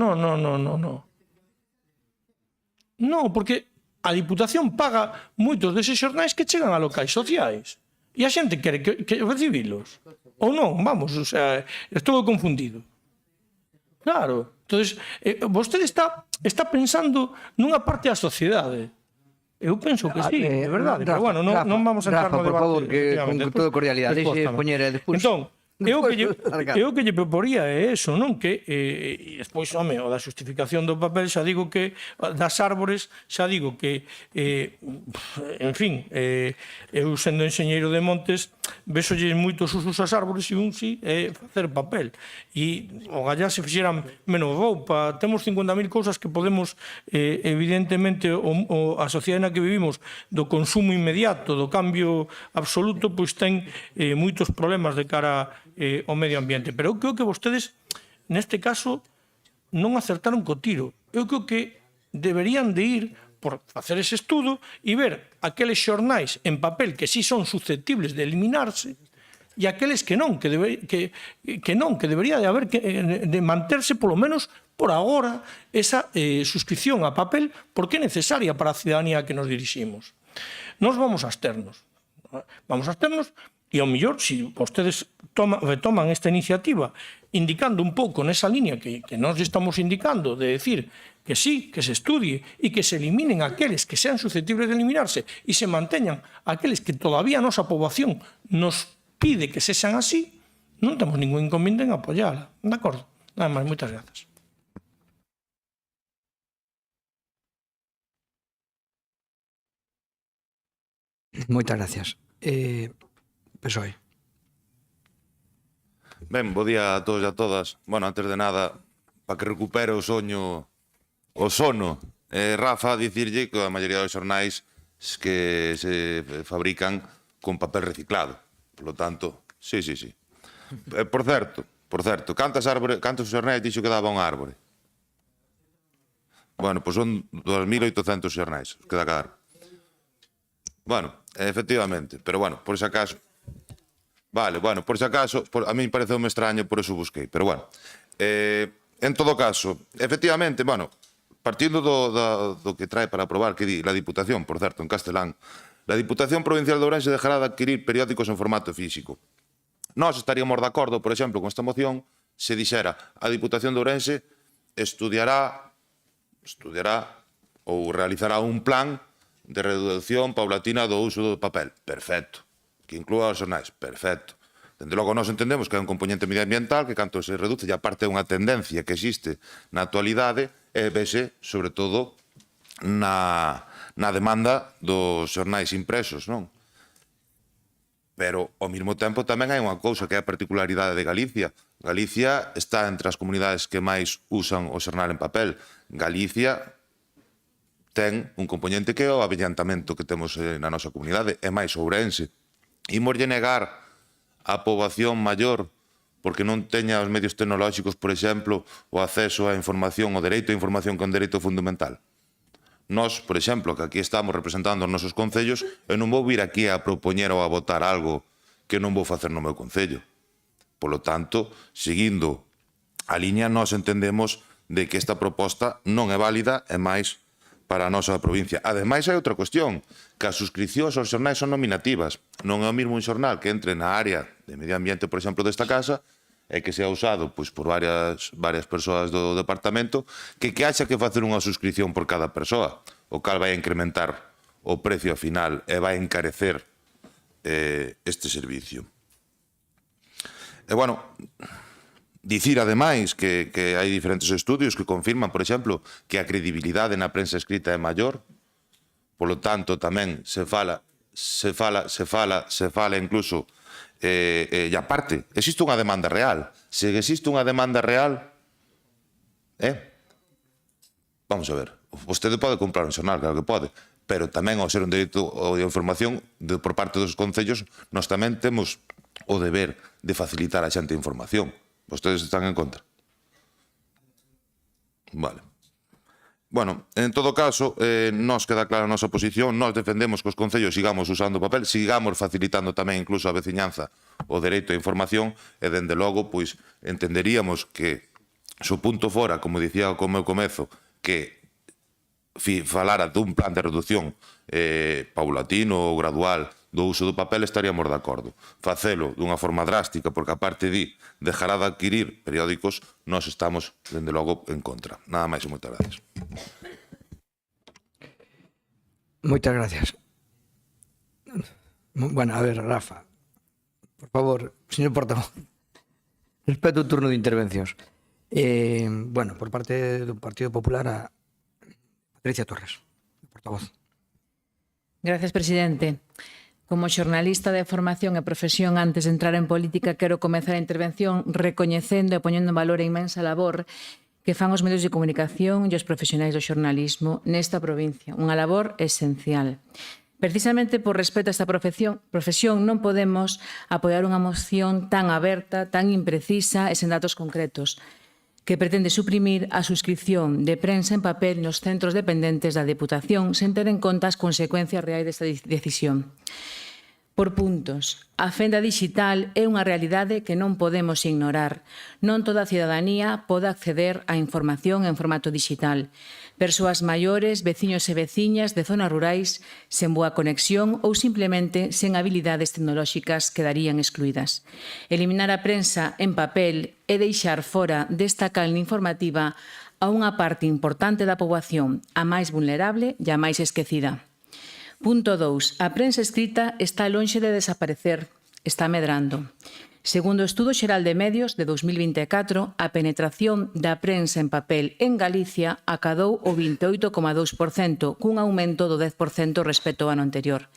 Non, porque a Diputación paga moitos deses xornais que chegan a locais sociais. E a xente quere recibilos. Ou non, vamos, o sea, estou confundido. Claro, entonces, vostede está pensando nunha parte da sociedade. Eu penso que sí, de verdade. Pero bueno, non vamos a entrar no debate. Rafa, por favor, que con toda cordialidade, deixe poñer despois. Entón, eu que lle proporía é eso, non? Que, e despois, home, o da justificación do papel, xa digo que, das árbores, xa digo que, en fin, eu sendo enxeñeiro de montes, véxolle moitos usos as árbores e un sí é facer papel. E o gallá se fixeran menos roupa, temos 50.000 cousas que podemos, evidentemente, a sociedade na que vivimos, do consumo inmediato, do cambio absoluto, pois ten moitos problemas de cara ao medio ambiente. Pero eu creo que vostedes, neste caso, non acertaron co tiro. Eu creo que deberían de ir por facer ese estudo e ver aqueles xornais en papel que sí son susceptibles de eliminarse e aqueles que non, que debería de haber de manterse, polo menos por agora, esa suscripción a papel porque é necesaria para a ciudadanía a que nos diriximos. Nos vamos a absternos. E ao mellor, se vostedes retoman esta iniciativa indicando un pouco nesa línea que nós estamos indicando, de decir que sí, que se estudie e que se eliminen aqueles que sean susceptibles de eliminarse e se manteñan aqueles que todavía a nosa poboación nos pide que se sean así, non temos ningún inconveniente en apoiala. De acordo? Nada máis, moitas grazas. Moitas gracias. PSOE. Ben, bo día a todos e a todas. Bueno, antes de nada, para que recupere o sono, Rafa, dicirlle que a maioría dos xornais que se fabrican con papel reciclado. Por lo tanto, sí. Por certo, cantos xornais dixo que daba un árbore? Bueno, pois son 2.800 xornais, queda claro. Bueno, efectivamente, pero bueno, por si acaso... Vale, bueno, por si acaso, a mí pareceume extraño, por eso busquei, pero bueno. En todo caso, efectivamente, bueno, partindo do que trae para aprobar, que di la Diputación, por certo, en castelán, la Diputación Provincial de Ourense dejará de adquirir periódicos en formato físico. Nós estaríamos de acordo, por exemplo, con esta moción, se dixera a Diputación de Ourense estudiará ou realizará un plan de reducción paulatina do uso do papel. Perfecto. Que inclúa os xornais. Perfecto. Dende logo, nós entendemos que é un componente medioambiental que canto se reduce, e aparte é unha tendencia que existe na actualidade, e vese, sobre todo, na demanda dos xornais impresos, non? Pero, ao mesmo tempo, tamén hai unha cousa que é a particularidade de Galicia. Galicia está entre as comunidades que máis usan o xornal en papel. Galicia ten un componente que é o avellantamento que temos na nosa comunidade, é máis Ourense. Imoslle negar a poboación maior porque non teña os medios tecnolóxicos, por exemplo, o acceso á información, o dereito á información que é un dereito fundamental. Nós, por exemplo, que aquí estamos representando os nosos concellos, eu non vou vir aquí a propoñer ou a votar algo que non vou facer no meu concello. Por lo tanto, seguindo a liña, nós entendemos de que esta proposta non é válida e máis para a nosa provincia. Ademais, hai outra cuestión, que as suscripcións aos xornais son nominativas. Non é o mesmo un xornal que entre na área de medio ambiente, por exemplo, desta casa, e que sea usado por varias persoas do departamento, que haxa que facer unha suscripción por cada persoa, o cal vai a incrementar o precio final e vai a encarecer este servicio. E, bueno, dicir, ademais, que hai diferentes estudios que confirman, por exemplo, que a credibilidade na prensa escrita é maior. Por lo tanto, tamén se fala incluso, e aparte, existe unha demanda real. Se existe unha demanda real, vamos a ver, vostede pode comprar un xornal, claro que pode, pero tamén ao ser un dereito de información por parte dos concellos, nós tamén temos o deber de facilitar a xente a información. Vostedes están en contra? Vale. Bueno, en todo caso, nos queda clara a nosa posición, nos defendemos que os concellos sigamos usando papel, sigamos facilitando tamén incluso a veciñanza o dereito a información e, dende logo, pois, entenderíamos que se o punto fora, como dicía como eu comezo, que falara dun plan de reducción paulatino ou gradual do uso do papel, estaríamos de acordo. Facelo dunha forma drástica, porque aparte dejará de adquirir periódicos, nós estamos, dende logo, en contra. Nada máis e moitas gracias. Moitas gracias. Bueno, a ver, Rafa, por favor, señor portavoz, respeto o turno de intervencións. Bueno, por parte do Partido Popular, a Patricia Torres, portavoz. Gracias, presidente. Como xornalista de formación e profesión, antes de entrar en política, quero comezar a intervención recoñecendo e poñendo en valor a inmensa labor que fan os medios de comunicación e os profesionais do xornalismo nesta provincia. Unha labor esencial. Precisamente por respeto a esta profesión non podemos apoiar unha moción tan aberta, tan imprecisa e sen datos concretos, que pretende suprimir a suscripción de prensa en papel nos centros dependentes da Deputación sen ter en conta as consecuencias reais desta decisión. Por puntos, a fenda digital é unha realidade que non podemos ignorar. Non toda a cidadanía pode acceder á información en formato digital. Persoas maiores, veciños e veciñas de zonas rurais sen boa conexión ou simplemente sen habilidades tecnolóxicas quedarían excluídas. Eliminar a prensa en papel e deixar fora desta canle informativa a unha parte importante da poboación, a máis vulnerable e a máis esquecida. Punto 2. A prensa escrita está lonxe de desaparecer, está medrando. Segundo o Estudo Xeral de Medios de 2024, a penetración da prensa en papel en Galicia acadou o 28,2%, cun aumento do 10% respecto ao ano anterior.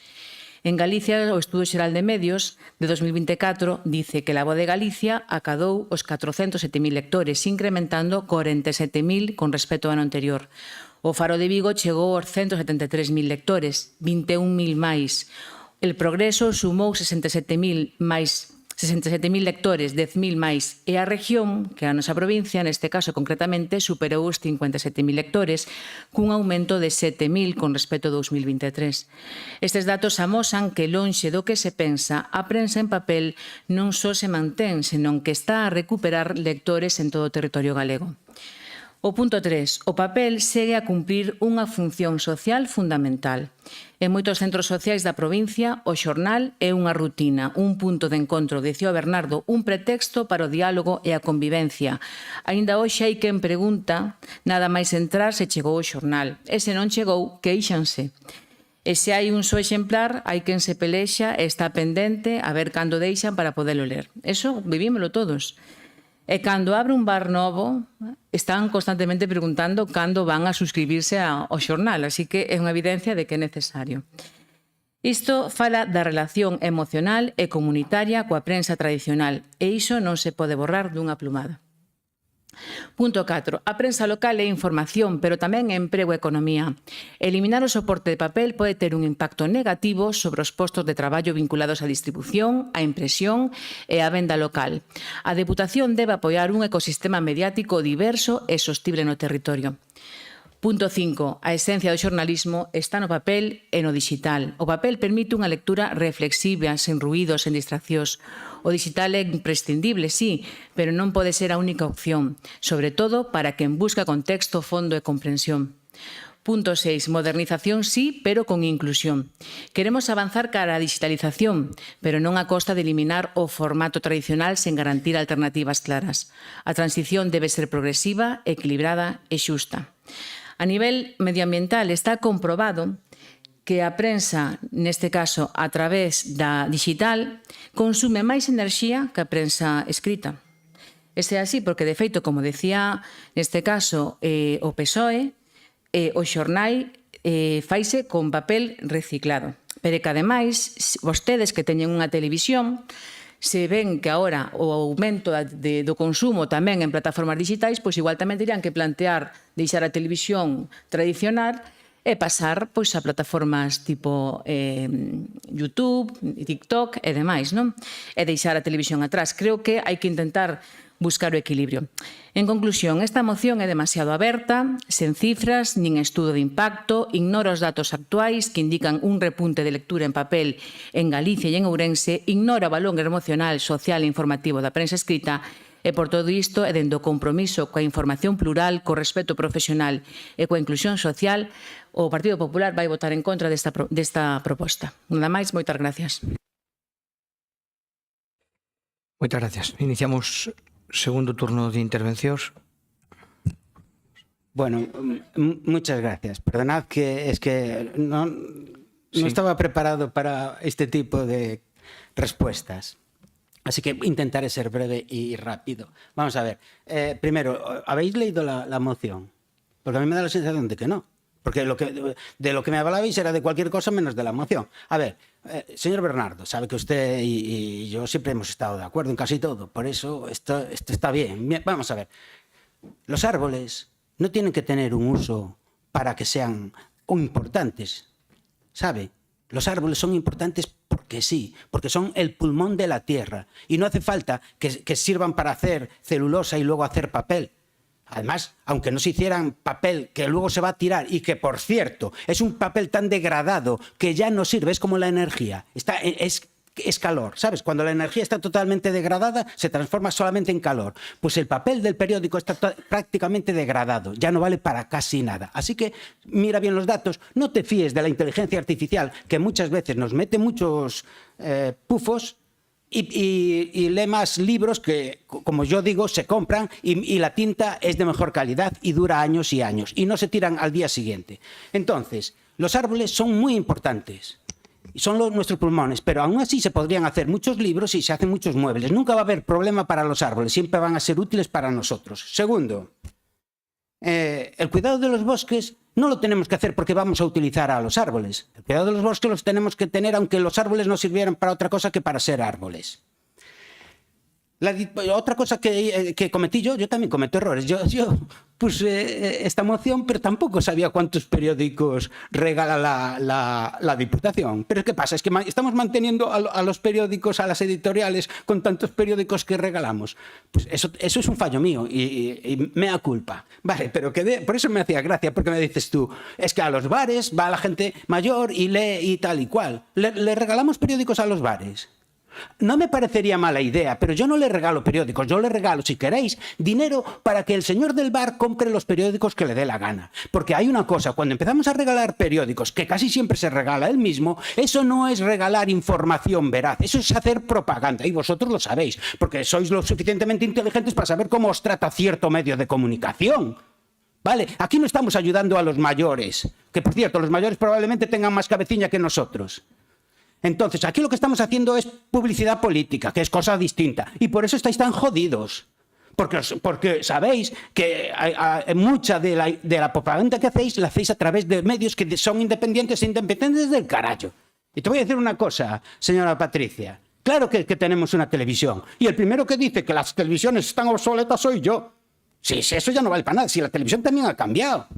En Galicia, o Estudo Xeral de Medios de 2024 dice que La Voz de Galicia acadou os 407.000 lectores, incrementando 47.000 con respecto ao ano anterior. O Faro de Vigo chegou aos 173.000 lectores, 21.000 máis. El Progreso sumou 67.000 lectores, 10.000 máis. E a región, que é a nosa provincia, neste caso concretamente, superou os 57.000 lectores, cun aumento de 7.000 con respecto a 2023. Estes datos amosan que lonxe do que se pensa, a prensa en papel non só se mantén, senón que está a recuperar lectores en todo o territorio galego. O punto 3. O papel segue a cumprir unha función social fundamental. En moitos centros sociais da provincia, o xornal é unha rutina, un punto de encontro, dicía Bernardo, un pretexto para o diálogo e a convivencia. Aínda hoxe hai quen pregunta, nada máis entrar se chegou o xornal. E se non chegou, queixanse. E se hai un só exemplar, hai quen se pelexa e está pendente a ver cando deixan para podelo ler. Eso vivímolo todos. E cando abre un bar novo, están constantemente preguntando cando van a suscribirse ao xornal, así que é unha evidencia de que é necesario. Isto fala da relación emocional e comunitaria coa prensa tradicional, e iso non se pode borrar dunha plumada. Punto 4. A prensa local é información, pero tamén é emprego e economía. Eliminar o soporte de papel pode ter un impacto negativo sobre os postos de traballo vinculados á distribución, á impresión e á venda local. A Deputación debe apoiar un ecosistema mediático diverso e sostible no territorio. Punto 5. A esencia do xornalismo está no papel e no digital. O papel permite unha lectura reflexiva, sen ruídos, sen distraccións. O digital é imprescindible, sí, pero non pode ser a única opción, sobre todo para quen busca contexto, fondo e comprensión. Punto 6. Modernización sí, pero con inclusión. Queremos avanzar cara á digitalización, pero non a costa de eliminar o formato tradicional sen garantir alternativas claras. A transición debe ser progresiva, equilibrada e xusta. A nivel medioambiental está comprobado que a prensa, neste caso a través da digital, consume máis enerxía que a prensa escrita. Ese é así porque, de feito, como decía neste caso o PSOE, o xornal faise con papel reciclado. Pero que, ademais, vostedes que teñen unha televisión, se ven que agora o aumento do consumo tamén en plataformas digitais, pois igual tamén terían que plantear deixar a televisión tradicional e pasar a plataformas tipo YouTube, TikTok e demais, non? E deixar a televisión atrás. Creo que hai que intentar buscar o equilibrio. En conclusión, esta moción é demasiado aberta, sen cifras, nin estudo de impacto, ignora os datos actuais que indican un repunte de lectura en papel en Galicia e en Ourense, ignora o valor emocional, social e informativo da prensa escrita e por todo isto e dende o compromiso coa información plural, co respeto profesional e coa inclusión social, o Partido Popular vai votar en contra desta proposta. Nada máis, moitas gracias. Moitas gracias. Iniciamos segundo turno de intervencións. Bueno, muchas gracias. Perdonad que es que no estaba preparado para este tipo de respuestas. Así que intentaré ser breve y rápido. Vamos a ver. Primero, ¿habéis leído la moción? Porque a mí me da la sensación de que no. Porque de lo que me hablabais era de cualquier cosa menos de la moción. A ver, señor Bernardo, sabe que usted y yo siempre hemos estado de acuerdo en casi todo. Por eso esto está bien. Vamos a ver. Los árboles no tienen que tener un uso para que sean importantes. ¿Sabe? Los árboles son importantes porque sí, porque son el pulmón de la tierra. Y no hace falta que sirvan para hacer celulosa y luego hacer papel. Además, aunque no se hicieran papel que luego se va a tirar y que, por cierto, es un papel tan degradado que ya no sirve, es como la energía. Es es calor, ¿sabes? Cuando la energía está totalmente degradada, se transforma solamente en calor. Pues el papel del periódico está prácticamente degradado, ya no vale para casi nada. Así que mira bien los datos, no te fíes de la inteligencia artificial, que muchas veces nos mete muchos pufos, y lee más libros que, como yo digo, se compran y la tinta es de mejor calidad y dura años y años y no se tiran al día siguiente. Entonces, los árboles son muy importantes y son nuestros pulmones, pero aún así se podrían hacer muchos libros y se hacen muchos muebles. Nunca va a haber problema para los árboles, siempre van a ser útiles para nosotros. Segundo, el cuidado de los bosques no lo tenemos que hacer porque vamos a utilizar a los árboles. El cuidado de los bosques los tenemos que tener aunque los árboles no sirvieran para otra cosa que para ser árboles. Otra cosa que cometí yo también cometo errores. Yo puse esta moción, pero tampoco sabía cuántos periódicos regala la Diputación. Pero ¿qué pasa? Es que estamos manteniendo a los periódicos, a las editoriales, con tantos periódicos que regalamos. Pues eso es un fallo mío y mea culpa. Vale, pero por eso me hacía gracia, porque me dices tú, es que a los bares va la gente mayor y lee y tal y cual. ¿Le regalamos periódicos a los bares? No me parecería mala idea, pero yo no le regalo periódicos, yo le regalo, si queréis, dinero para que el señor del bar compre los periódicos que le dé la gana. Porque hay una cosa, cuando empezamos a regalar periódicos, que casi siempre se regala él mismo, eso no es regalar información veraz, eso es hacer propaganda, y vosotros lo sabéis, porque sois lo suficientemente inteligentes para saber cómo os trata cierto medio de comunicación. Vale, aquí no estamos ayudando a los mayores, que por cierto, los mayores probablemente tengan más cabecilla que nosotros. Entonces, aquí lo que estamos haciendo es publicidad política, que es cosa distinta. Y por eso estáis tan jodidos. Porque sabéis que mucha de la propaganda que hacéis la hacéis a través de medios que son independientes del carajo. Y te voy a decir una cosa, señora Patricia. Claro que tenemos una televisión. Y el primero que dice que las televisiones están obsoletas soy yo. Sí, eso ya no vale para nada. Si la televisión también ha cambiado.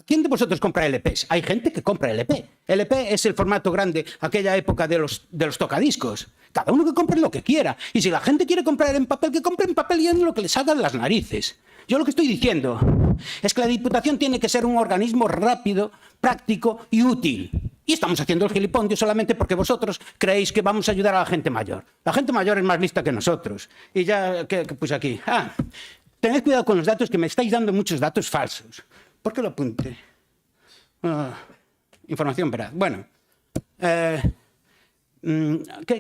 ¿Quién de vosotros compra LPs? Hay gente que compra LP. LP es el formato grande, aquella época de los tocadiscos. Cada uno que compre lo que quiera. Y si la gente quiere comprar en papel, que compre en papel y en lo que les salga de las narices. Yo lo que estoy diciendo es que la Diputación tiene que ser un organismo rápido, práctico y útil. Y estamos haciendo el gilipondio solamente porque vosotros creéis que vamos a ayudar a la gente mayor. La gente mayor es más lista que nosotros. Y ya, ¿qué puse aquí? Tened cuidado con los datos, que me estáis dando muchos datos falsos. ¿Por qué lo apunté? Información veraz. Bueno, ¿qué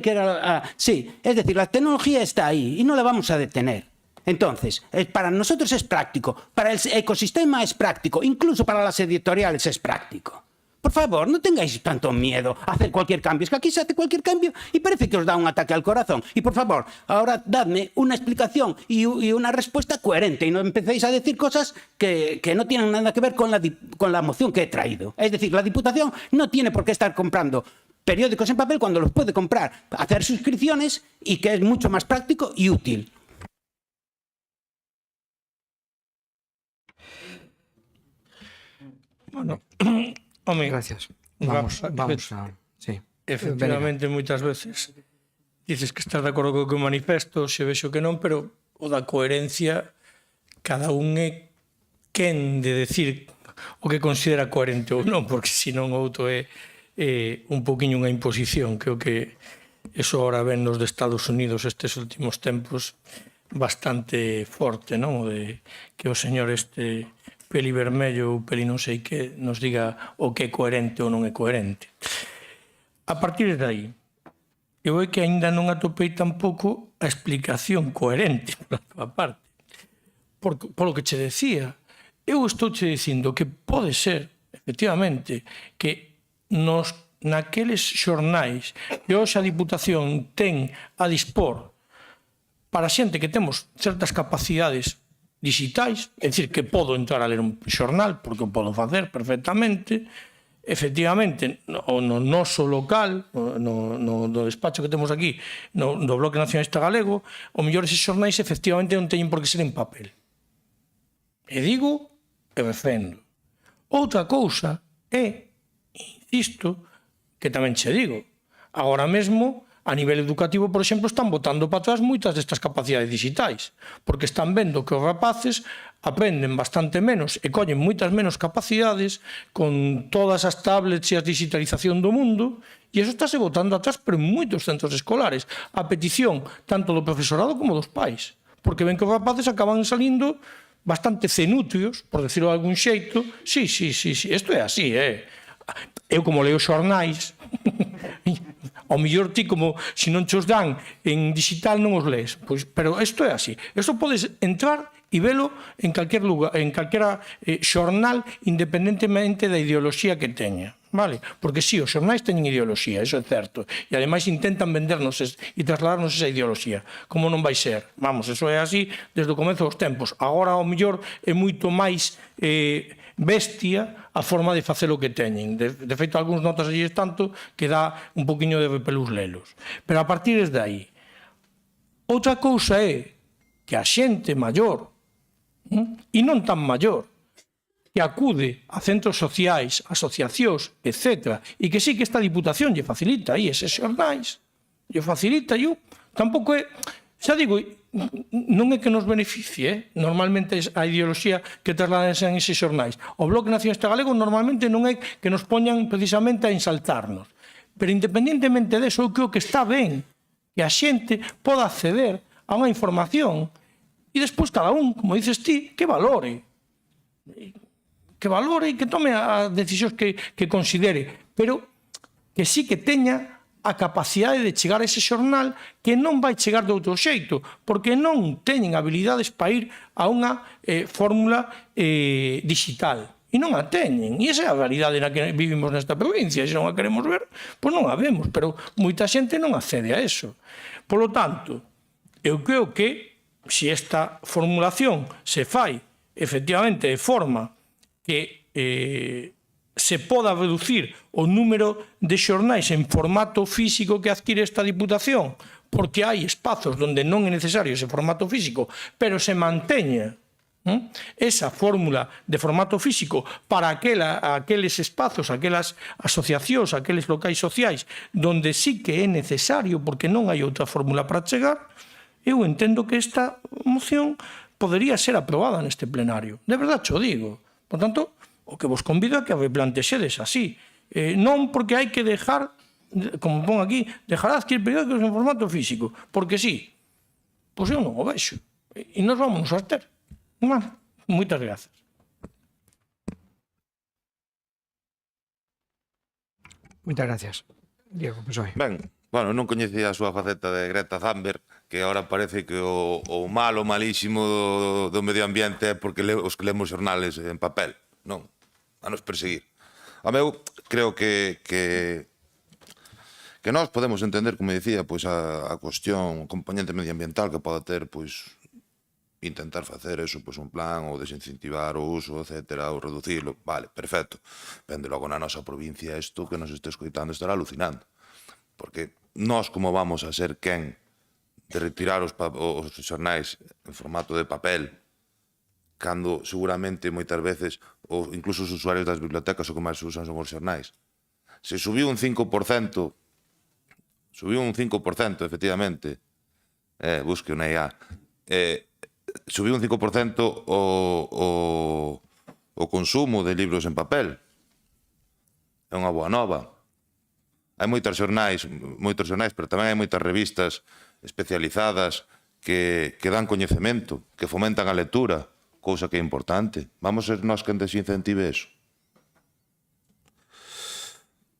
era? Sí, es decir, la tecnología está ahí y no la vamos a detener. Entonces, para nosotros es práctico, para el ecosistema es práctico, incluso para las editoriales es práctico. Por favor, no tengáis tanto miedo a hacer cualquier cambio. Es que aquí se hace cualquier cambio y parece que os da un ataque al corazón. Y por favor, ahora dadme una explicación y una respuesta coherente y no empecéis a decir cosas que no tienen nada que ver con la moción que he traído. Es decir, la Diputación no tiene por qué estar comprando periódicos en papel cuando los puede comprar, hacer suscripciones y que es mucho más práctico y útil. Bueno, home, gracias. Vamos a... Sí. Efectivamente, moitas veces dices que estás de acordo co que manifesto, se vexo que non, pero o da coherencia, cada un é quen de decir o que considera coherente ou non, porque senón outro é un poquinho unha imposición, que o que eso ahora ven nos de Estados Unidos estes últimos tempos bastante forte, non? O de que o señor peli vermello ou peli non sei que nos diga o que é coherente ou non é coherente. A partir de aí, eu é que aínda non atopei tampouco a explicación coherente pola tua parte. Polo que che decía, eu estou che dicindo que pode ser, efectivamente, que naqueles xornais que hoxe a Diputación ten a dispor para xente que temos certas capacidades digitais, é dicir, que podo entrar a ler un xornal, porque o podo facer perfectamente, efectivamente, no noso local, no despacho que temos aquí, no Bloque Nacionalista Galego, o mellor eses xornais efectivamente non teñen por que ser en papel. E digo e defendo. Outra cousa é, insisto, que tamén che digo, agora mesmo a nivel educativo, por exemplo, están botando para atrás moitas destas capacidades digitais, porque están vendo que os rapaces aprenden bastante menos e collen moitas menos capacidades con todas as tablets e a digitalización do mundo, e iso estáse botando atrás, pero en moitos centros escolares, a petición tanto do profesorado como dos pais, porque ven que os rapaces acaban salindo bastante cenútrios, por decirlo de algún xeito. Sí, isto é así, Eu, como leo xornais, ao mellor ti, como se non te os dan en digital, non os lees. Pois, pero isto é así. Isto podes entrar e velo en calquer lugar, en calquera xornal, independentemente da ideoloxía que teña. Vale? Porque sí, os xornais teñen ideoloxía, eso é certo. E ademais intentan vendernos e trasladarnos esa ideoloxía. Como non vai ser? Vamos, eso é así desde o comezo dos tempos. Agora, ao mellor, é moito máis bestia a forma de facer o que teñen. De feito, algúns notas allí tanto que dá un poquinho de repelús lelos. Pero a partir de aí, outra cousa é que a xente maior, e non tan maior, que acude a centros sociais, asociacións, etc., e que sí que esta Diputación lle facilita aí eses xornais, lle facilita, eu tampouco é, xa digo, non é que nos beneficie, normalmente a ideoloxía que trasladan en eses xornais. O Bloque Nacionalista Galego normalmente non é que nos poñan precisamente a ensaltarnos, pero independentemente deso, eu creo que está ben que a xente poda acceder a unha información e despois cada un, como dices ti, que valore e que tome as decisións que considere, pero que sí que teña a capacidade de chegar a ese xornal, que non vai chegar de outro xeito, porque non teñen habilidades para ir a unha fórmula digital. E non a teñen. E esa é a realidade na que vivimos nesta provincia. E se non a queremos ver, pois non a vemos. Pero moita xente non accede a eso. Por lo tanto, eu creo que se esta formulación se fai efectivamente de forma que se poda reducir o número de xornais en formato físico que adquire esta Diputación, porque hai espazos onde non é necesario ese formato físico, pero se manteña esa fórmula de formato físico para aqueles espazos, aquelas asociacións, aqueles locais sociais onde sí que é necesario porque non hai outra fórmula para chegar, eu entendo que esta moción podería ser aprobada neste plenario. De verdade, xo digo. Por tanto, o que vos convido a que replantexedes así. Non porque hai que dejar, como pon aquí, dejar de adquirir periódicos en formato físico. Porque sí. Pois eu non o vexo. E nos vamos a ter. Moitas grazas. Moitas gracias. Diego, PSOE. Ben, bueno, non coñecía a súa faceta de Greta Thunberg, que ahora parece que o malísimo do medio ambiente é porque os que lemos xornales en papel. Non, a nos perseguir. A meu, creo que nós podemos entender, como dicía, pois a cuestión, o componente medioambiental que pode ter, pois, intentar facer eso, pois un plan, ou desincentivar o uso, etcétera, ou reducirlo, vale, perfecto. Vende logo na nosa provincia isto que nos este escoitando estará alucinando. Porque nós como vamos a ser quen de retirar os xornais en formato de papel, cando seguramente moitas veces, ou incluso os usuarios das bibliotecas o que máis usan son os xornais. Se subiu un 5%, efectivamente, busque unha IA, subiu un 5% o consumo de libros en papel. É unha boa nova. Hai moitos xornais, pero tamén hai moitas revistas especializadas que dan coñecemento, que fomentan a lectura, cousa que é importante. Vamos ser nós quen desincentive eso.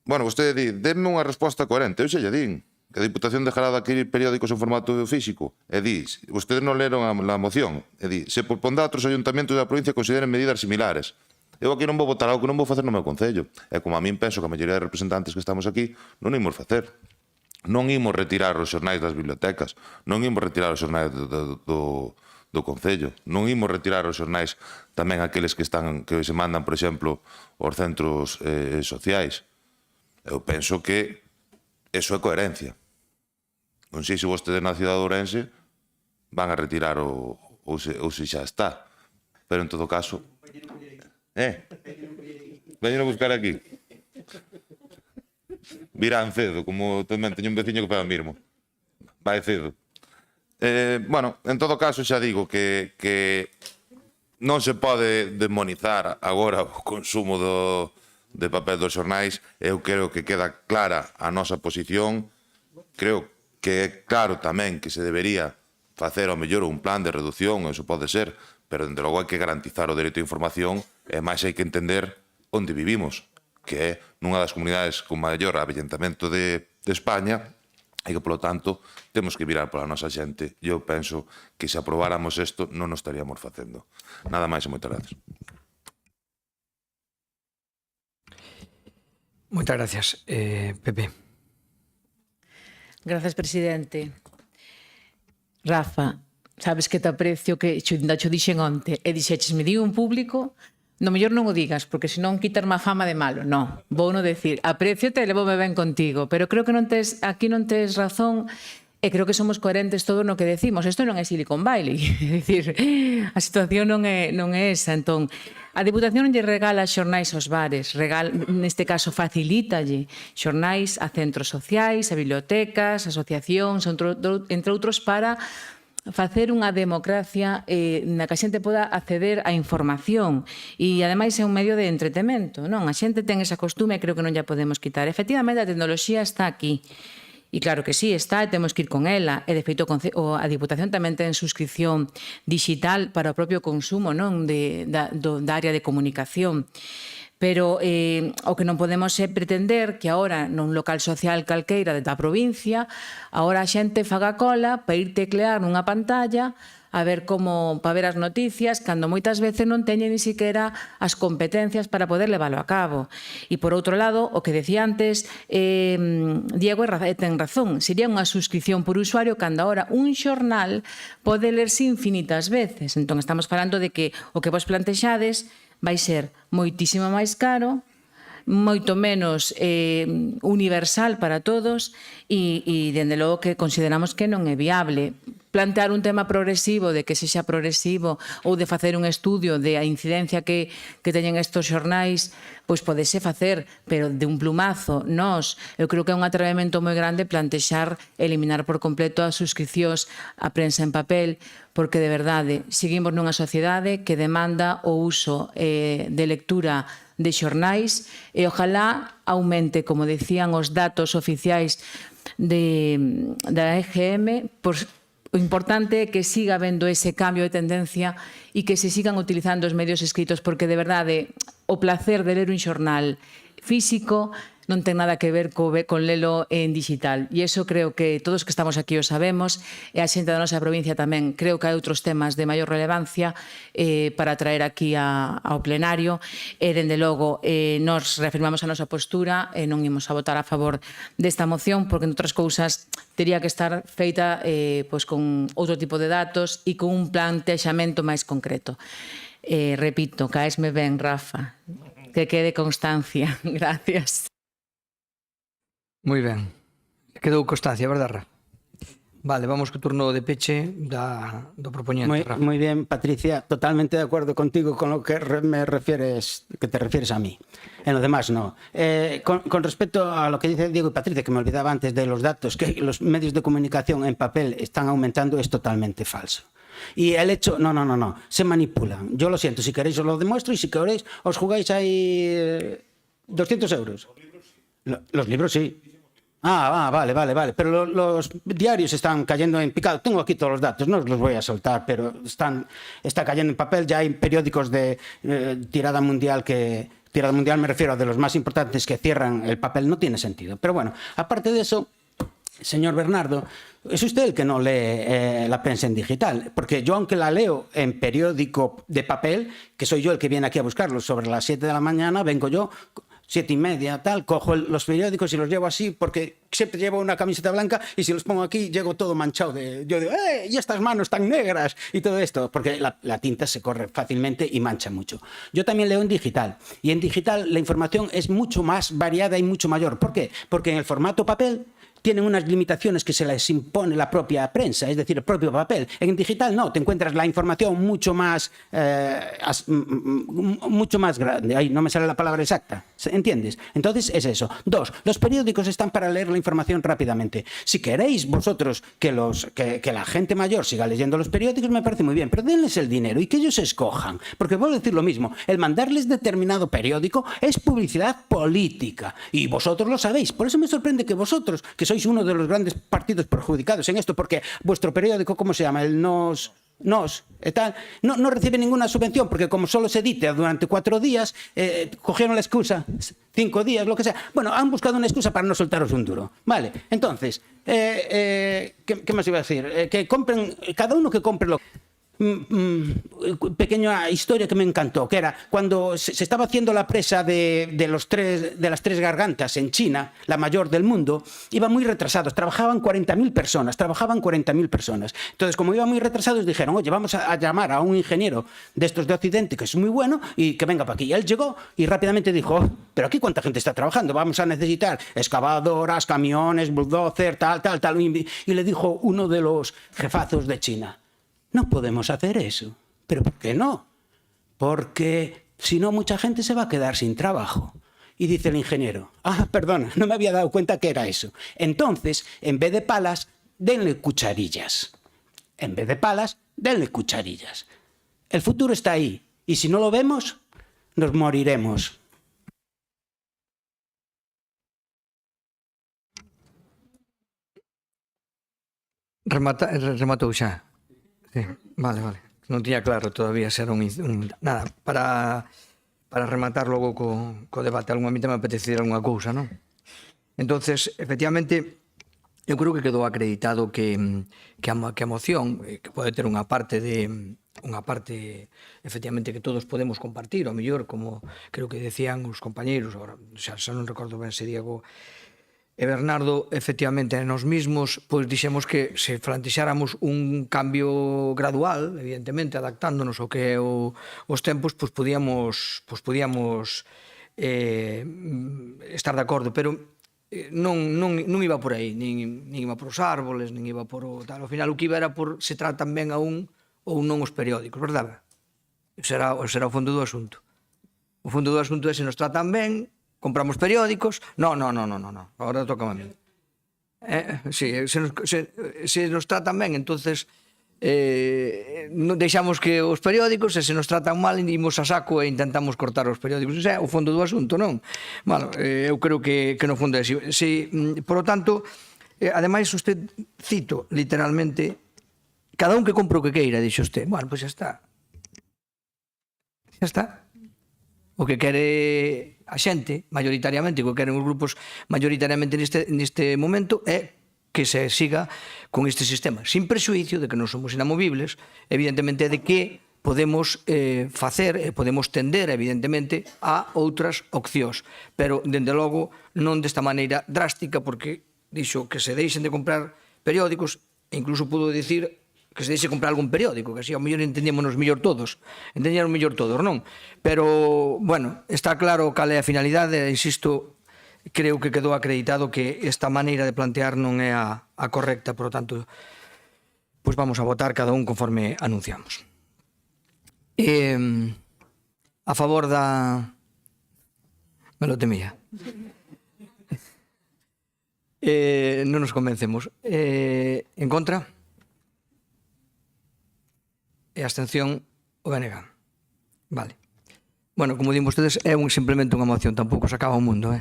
Bueno, vostede di, denme unha resposta coherente. Eu xa lle din que a Diputación dejará de adquirir periódicos en formato físico. E di, vostedes non leron a moción. E di, se propondrá a outros ayuntamentos da provincia que consideren medidas similares. Eu aquí non vou votar algo que non vou facer no meu concello. E como a min penso que a maioría de representantes que estamos aquí non imos facer. Non imos retirar os xornais das bibliotecas. Non imos retirar os xornais do concello. Non imos retirar os xornais tamén aqueles que se mandan, por exemplo, aos centros sociais. Eu penso que eso é coherencia. Non sei se vostedes na cidade de Ourense van a retirar ou se xa está. Pero en todo caso... Veñen a buscar aquí. virán cedo, como tamén teño un veciño que pega mismo. Vai cedo. Bueno, en todo caso xa digo que non se pode demonizar agora o consumo de papel dos xornais. Eu creo que queda clara a nosa posición. Creo que é claro tamén que se debería facer ao mellor un plan de reducción, eso pode ser, pero dende logo hai que garantizar o dereito a información e máis hai que entender onde vivimos, que é nunha das comunidades con maior avellentamento de España e que, polo tanto, temos que virar pola nosa xente. Eu penso que se aprobáramos isto non nos estaríamos facendo. Nada máis e moitas gracias. Moitas gracias. Pepe. Gracias, presidente. Rafa, sabes que te aprecio que xo dixen onte e dixeches me di un público, no mellor non o digas, porque senón quitarme a fama de malo. No, vou non decir, aprecio-te e levome ben contigo, pero creo que aquí non tes razón e creo que somos coherentes todo no que decimos. Isto non é Silicon Valley, é dicir, a situación non é esa. Entón, a Deputación non lle regala xornais aos bares, neste caso facilítalle xornais a centros sociais, a bibliotecas, asociacións, entre outros, para facer unha democracia na que a xente poda acceder á información e, ademais, é un medio de entretemento, non? A xente ten esa costume e creo que non lla podemos quitar. Efectivamente, a tecnoloxía está aquí. E claro que sí, está e temos que ir con ela. E, de feito, a Diputación tamén ten suscripción digital para o propio consumo, non, da área de comunicación. Pero o que non podemos é pretender que agora nun local social calqueira da provincia agora a xente faga cola para ir teclear nunha pantalla a ver para ver as noticias, cando moitas veces non teñen ni siquiera as competencias para poder leválo a cabo. E por outro lado, o que decía antes Diego ten razón, sería unha suscripción por usuario cando agora un xornal pode lerse infinitas veces. Entón estamos falando de que o que vos plantexades vai ser moitísimo máis caro, moito menos universal para todos e dende logo que consideramos que non é viable. Plantear un tema progresivo, de que sexa progresivo, ou de facer un estudio de a incidencia que teñen estos xornais, pois podese facer, pero de un plumazo. Eu creo que é un atrevemento moi grande plantexar eliminar por completo as suscripcións á prensa en papel, porque de verdade seguimos nunha sociedade que demanda o uso de lectura de xornais e ojalá aumente, como decían os datos oficiais da EGM, o importante é que siga habendo ese cambio de tendencia e que se sigan utilizando os medios escritos, porque de verdade o placer de ler un xornal físico non ten nada que ver con lelo en digital. E iso creo que todos que estamos aquí o sabemos, e a xente da nosa provincia tamén. Creo que hai outros temas de maior relevancia para traer aquí ao plenario. E, dende logo, nos reafirmamos a nosa postura e non imos a votar a favor desta moción, porque, en outras cousas, teria que estar feita con outro tipo de datos e con un plantexamento máis concreto. Repito, caesme ben, Rafa. Que quede constancia. Gracias. Moi ben. Quedou constancia, verdad, Rafa? Vale, vamos co turno de peche do propoñente, Rafa. Moi ben, Patricia, totalmente de acordo contigo con lo que te refieres a mí. En lo demás, no. Con respecto a lo que dice Diego y Patricia, que me olvidaba antes de los datos, que los medios de comunicación en papel están aumentando, es totalmente falso. Y el hecho, no, se manipulan. Yo lo siento, si queréis os lo demuestro y si queréis os jugáis ahí 200 euros. Los libros sí. Vale. Pero los diarios están cayendo en picado. Tengo aquí todos los datos, no os los voy a soltar, pero está cayendo en papel. Ya hay periódicos de tirada mundial me refiero a de los más importantes que cierran el papel. No tiene sentido. Pero bueno, aparte de eso, señor Bernardo, es usted el que no lee la prensa en digital, porque yo, aunque la leo en periódico de papel, que soy yo el que viene aquí a buscarlo sobre las 7 de la mañana, vengo yo 7:30, tal, cojo los periódicos y los llevo así, porque siempre llevo una camiseta blanca y si los pongo aquí llego todo manchado. Yo digo, y estas manos tan negras y todo esto, porque la tinta se corre fácilmente y mancha mucho. Yo también leo en digital, y en digital la información es mucho más variada y mucho mayor. ¿Por qué? Porque en el formato papel tienen unas limitaciones que se les impone la propia prensa, es decir, el propio papel. En digital no, te encuentras la información mucho más grande. Ay, no me sale la palabra exacta, ¿entiendes? Entonces es eso. 2, los periódicos están para leer la información rápidamente. Si queréis vosotros que la gente mayor siga leyendo los periódicos, me parece muy bien, pero denles el dinero y que ellos escojan. Porque vuelvo a decir lo mismo, el mandarles determinado periódico es publicidad política y vosotros lo sabéis. Por eso me sorprende que vosotros, que sois uno de los grandes partidos perjudicados en esto, porque vuestro periódico, ¿cómo se llama? El Nos e tal, no recibe ninguna subvención porque como solo se edita durante 4 días, cogieron la excusa, 5 días, lo que sea. Bueno, han buscado una excusa para no soltaros un duro. Vale, entonces, ¿qué más iba a decir? Que compren, cada uno que compre lo... pequeña historia que me encantó, que era cuando se estaba haciendo la presa de las tres gargantas en China, la mayor del mundo, iba muy retrasados, trabajaban 40.000 personas. Entonces, como iban muy retrasados, dijeron, oye, vamos a llamar a un ingeniero de estos de Occidente, que es muy bueno, y que venga para aquí. Y él llegó y rápidamente dijo, pero aquí cuánta gente está trabajando, vamos a necesitar excavadoras, camiones, bulldozer, tal. Y le dijo uno de los jefazos de China, no podemos hacer eso. ¿Pero por qué no? Porque si no, mucha gente se va a quedar sin trabajo. Y dice el ingeniero, perdona, no me había dado cuenta que era eso. Entonces, en vez de palas, denle cucharillas. El futuro está ahí. Y si no lo vemos, nos moriremos. Rematou xa. Sí, vale. Non tiña claro todavía se era nada, para rematar logo co debate, a mí tamén me apetecía algunha cousa, non? Entonces, efectivamente, eu creo que quedou acreditado que a moción, que pode ter unha parte efectivamente que todos podemos compartir, ao mellor, como creo que decían os compañeiros, agora xa non recordo ben se Diego e Bernardo, efectivamente, nos mismos, pois dixemos que se plantexáramos un cambio gradual, evidentemente, adaptándonos ao que é os tempos, pois podíamos estar de acordo, pero non iba por aí, nin iba por os árboles, nin iba por o tal. Ao final, o que iba era por se tratan ben a un ou non os periódicos, verdade? Ese era o fondo do asunto. O fondo do asunto é se nos tratan ben, compramos periódicos. No, agora toca a mí. Se nos tratan ben, entonces deixamos que os periódicos, e se nos tratan mal, imos a saco e intentamos cortar os periódicos. Ese é o fondo do asunto, non? Bueno, eu creo que no fondo é así. Por lo tanto, ademais, usted cito literalmente, cada un que compre o que queira, dixo usted. Bueno, pois xa está. O que quere a xente, mayoritariamente, o que queren os grupos mayoritariamente neste momento, é que se siga con este sistema, sin prexuicio de que non somos inamovibles, evidentemente de que podemos facer, podemos tender, evidentemente, a outras opcións, pero, dende logo, non desta maneira drástica, porque dixo que se deixen de comprar periódicos, e incluso pudo dicir que se deixe comprar algún periódico, que así ao mellor entendíamos mellor todos, non? Pero, bueno, está claro cal é a finalidade, insisto, creo que quedou acreditado que esta maneira de plantear non é a correcta, por lo tanto, pois vamos a votar cada un conforme anunciamos. A favor da... Me lo temía. Non nos convencemos. En contra? E abstención o BNG. Vale. Bueno, como dimos ustedes, é simplemente unha moción, tampouco se acaba o mundo,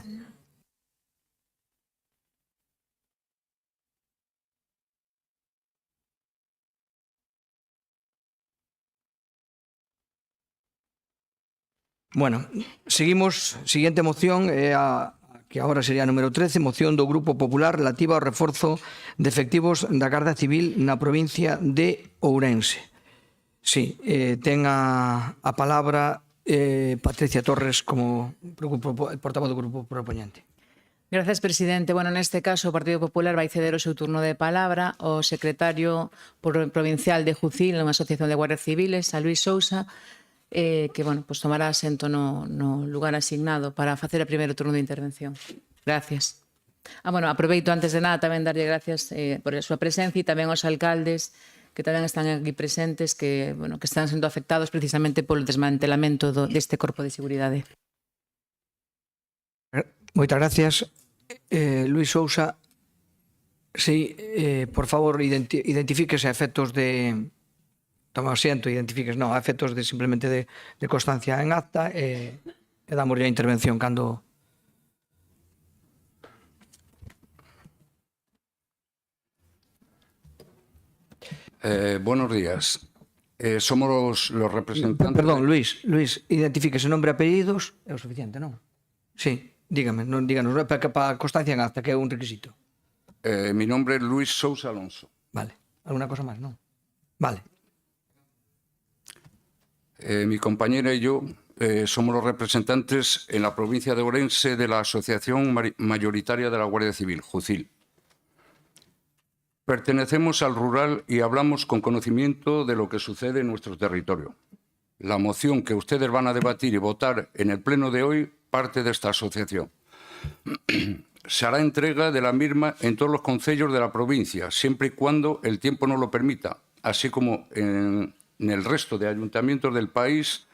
Bueno, seguimos, siguiente moción é que agora sería a número 13, moción do Grupo Popular relativa ao reforzo de efectivos da Garda Civil na provincia de Ourense. Sí, ten a palabra Patricia Torres como portavoz do Grupo Propoñente. Gracias, presidente. Bueno, neste caso, o Partido Popular vai ceder o seu turno de palabra ao secretario provincial de Jucil, unha asociación de guardias civiles, a Luis Sousa, que, bueno, pues tomará asento no lugar asignado para facer o primeiro turno de intervención. Gracias. Bueno, aproveito antes de nada tamén darlle gracias por a súa presencia e tamén aos alcaldes que tamén están aquí presentes que están sendo afectados precisamente polo desmantelamento deste corpo de seguridade. Moitas gracias. Luís Sousa, sí, por favor, identifíquese a efectos de... Toma asiento, identifiques, non, a efectos de simplemente de constancia en acta e damos a intervención cando... Buenos días. Somos los representantes... Perdón, Luis, identifíquese nombre e apellidos, é o suficiente, non? Sí, dígame, non díganos, para constancia en acta, que é un requisito. Mi nombre es Luis Sousa Alonso. Vale, alguna cosa máis, non? Vale. Mi compañera y yo somos los representantes en la provincia de Ourense de la Asociación Mayoritaria de la Guardia Civil, JUCIL. Pertenecemos al rural y hablamos con conocimiento de lo que sucede en nuestro territorio. La moción que ustedes van a debatir y votar en el pleno de hoy parte de esta asociación. Se hará entrega de la misma en todos los concellos de la provincia, siempre y cuando el tiempo nos lo permita, así como en el resto de ayuntamientos del país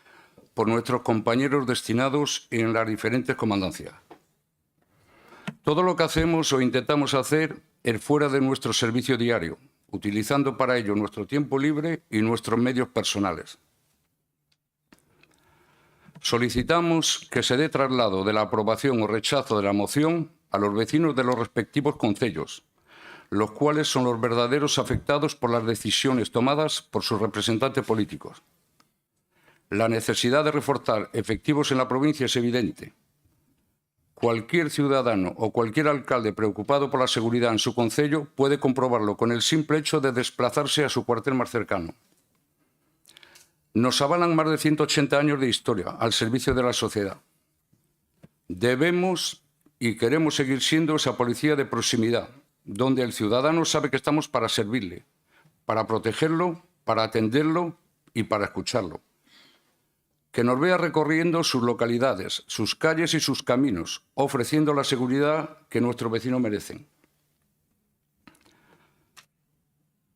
por nuestros compañeros destinados en las diferentes comandancias. Todo lo que hacemos o intentamos hacer es fuera de nuestro servicio diario, utilizando para ello nuestro tiempo libre y nuestros medios personales. Solicitamos que se dé traslado de la aprobación o rechazo de la moción a los vecinos de los respectivos concellos, los cuales son los verdaderos afectados por las decisiones tomadas por sus representantes políticos. La necesidad de reforzar efectivos en la provincia es evidente. Cualquier ciudadano o cualquier alcalde preocupado por la seguridad en su concello puede comprobarlo con el simple hecho de desplazarse a su cuartel más cercano. Nos avalan más de 180 años de historia al servicio de la sociedad. Debemos y queremos seguir siendo esa policía de proximidad, donde el ciudadano sabe que estamos para servirle, para protegerlo, para atenderlo y para escucharlo. Que nos vea recorriendo sus localidades, sus calles y sus caminos, ofreciendo la seguridad que nuestros vecinos merecen.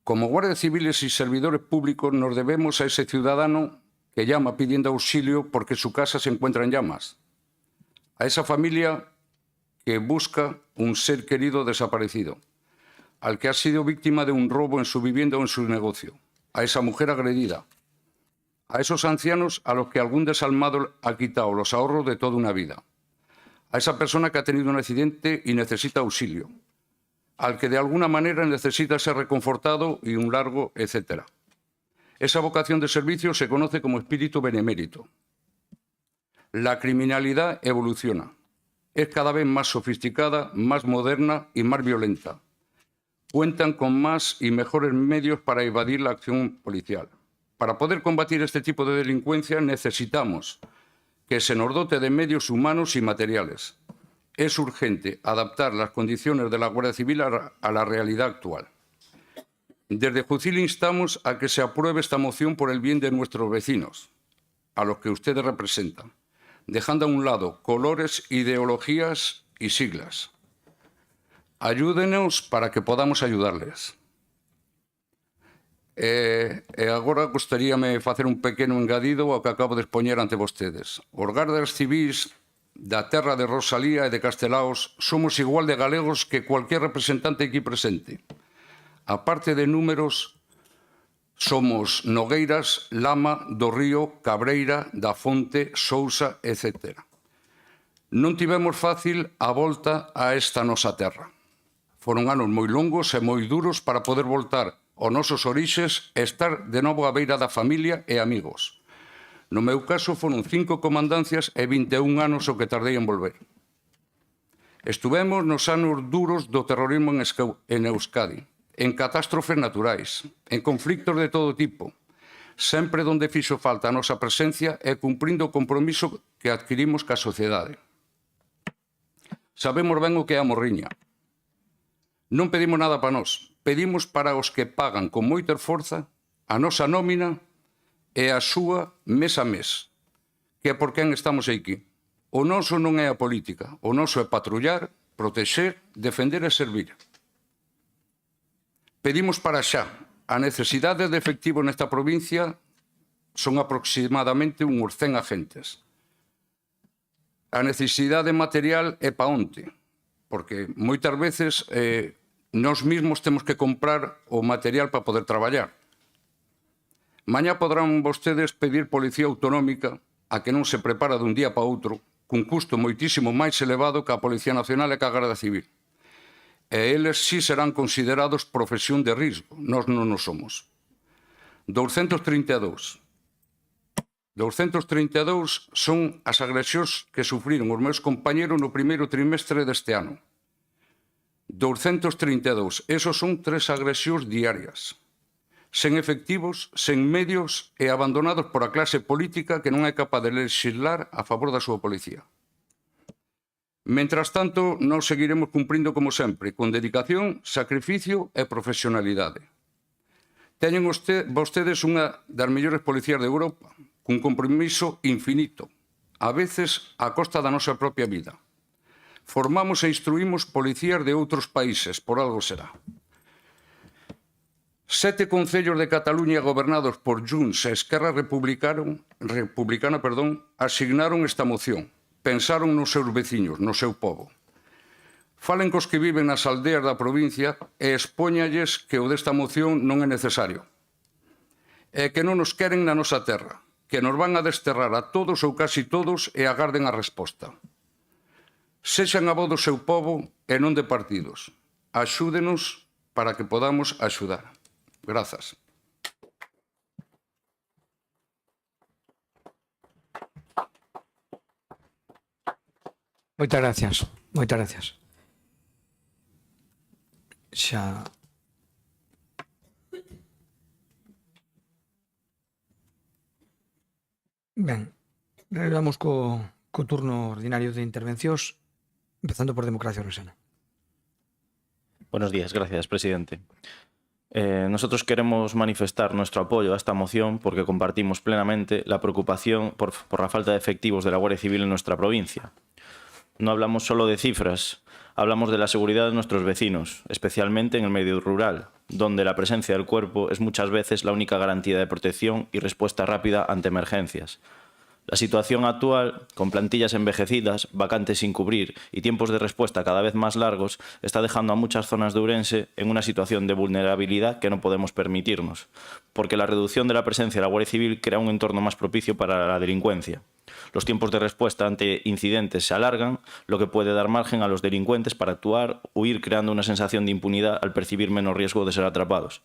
Como guardias civiles y servidores públicos nos debemos a ese ciudadano que llama pidiendo auxilio porque su casa se encuentra en llamas, a esa familia que busca un ser querido desaparecido, al que ha sido víctima de un robo en su vivienda o en su negocio, a esa mujer agredida, a esos ancianos a los que algún desalmado ha quitado los ahorros de toda una vida, a esa persona que ha tenido un accidente y necesita auxilio, al que de alguna manera necesita ser reconfortado y un largo etcétera. Esa vocación de servicio se conoce como espíritu benemérito. La criminalidad evoluciona. Es cada vez más sofisticada, más moderna y más violenta. Cuentan con más y mejores medios para evadir la acción policial. Para poder combatir este tipo de delincuencia necesitamos que se nos dote de medios humanos y materiales. Es urgente adaptar las condiciones de la Guardia Civil a la realidad actual. Desde JUCIL instamos a que se apruebe esta moción por el bien de nuestros vecinos, a los que ustedes representan, dejando a un lado colores, ideologías y siglas. Ayúdenos para que podamos ayudarles. Agora gostaríame facer un pequeno engadido ao que acabo de expoñer ante vostedes. Os gardas civís da terra de Rosalía e de Castelaos somos igual de galegos que cualquier representante aquí presente. A parte de números, somos Nogueiras, Lama, do Río, Cabreira, da Fonte, Sousa, etc. Non tivemos fácil a volta a esta nosa terra. Foron anos moi longos e moi duros para poder voltar aos nosos orixes e estar de novo á beira da familia e amigos. No meu caso foron 5 comandancias e 21 anos o que tardei en volver. Estuvemos nos anos duros do terrorismo en Euskadi, en catástrofes naturais, en conflictos de todo tipo, sempre onde fixo falta a nosa presencia e cumprindo o compromiso que adquirimos ca sociedade. Sabemos ben o que é a morriña. Non pedimos nada para nós, pedimos para os que pagan con moita esforza a nosa nómina e a súa mes a mes, que é por quen estamos aquí. O noso non é a política, o noso é patrullar protexer, defender e servir. Pedimos para xa. A necesidade de efectivo nesta provincia son aproximadamente uns 100 agentes. A necesidade material é pa onte, porque moitas veces nós mesmos temos que comprar o material para poder traballar. Mañá podrán vostedes pedir policía autonómica a que non se prepara dun día para outro, cun custo moitísimo máis elevado que a Policía Nacional e que a Garda Civil. E eles sí serán considerados profesión de risco, nós non nos somos. 232 son as agresións que sufriron os meus compañeros no primeiro trimestre deste ano. 232, esos son 3 agresións diarias. Sen efectivos, sen medios e abandonados por a clase política que non é capaz de legislar a favor da súa policía. Mentras tanto, nós seguiremos cumprindo como sempre, con dedicación, sacrificio e profesionalidade. Teñen vostedes unha das mellores policías de Europa, cun compromiso infinito, a veces a costa da nosa propia vida. Formamos e instruímos policías de outros países, por algo será. 7 concellos de Cataluña gobernados por Junts e Esquerra Republicana, asignaron esta moción. Pensaron nos seus veciños, no seu povo. Falen cos que viven nas aldeas da provincia e expóñalles que o desta moción non é necesario. E que non nos queren na nosa terra, que nos van a desterrar a todos ou casi todos e agarden a resposta. Sexan a voz do seu povo e non de partidos. Axúdenos para que podamos axudar. Grazas. Moitas gracias, moitas gracias. Xa... Ben, vamos co turno ordinario de intervencións, empezando por Democracia Ourensana. Buenos días, gracias, presidente. Nosotros queremos manifestar nuestro apoyo a esta moción porque compartimos plenamente la preocupación por la falta de efectivos de la Guardia Civil en nuestra provincia. No hablamos solo de cifras, hablamos de la seguridad de nuestros vecinos, especialmente en el medio rural, donde la presencia del cuerpo es muchas veces la única garantía de protección y respuesta rápida ante emergencias. La situación actual, con plantillas envejecidas, vacantes sin cubrir y tiempos de respuesta cada vez más largos, está dejando a muchas zonas de Ourense en una situación de vulnerabilidad que no podemos permitirnos, porque la reducción de la presencia de la Guardia Civil crea un entorno más propicio para la delincuencia. Los tiempos de respuesta ante incidentes se alargan, lo que puede dar margen a los delincuentes para actuar o ir creando una sensación de impunidad al percibir menos riesgo de ser atrapados.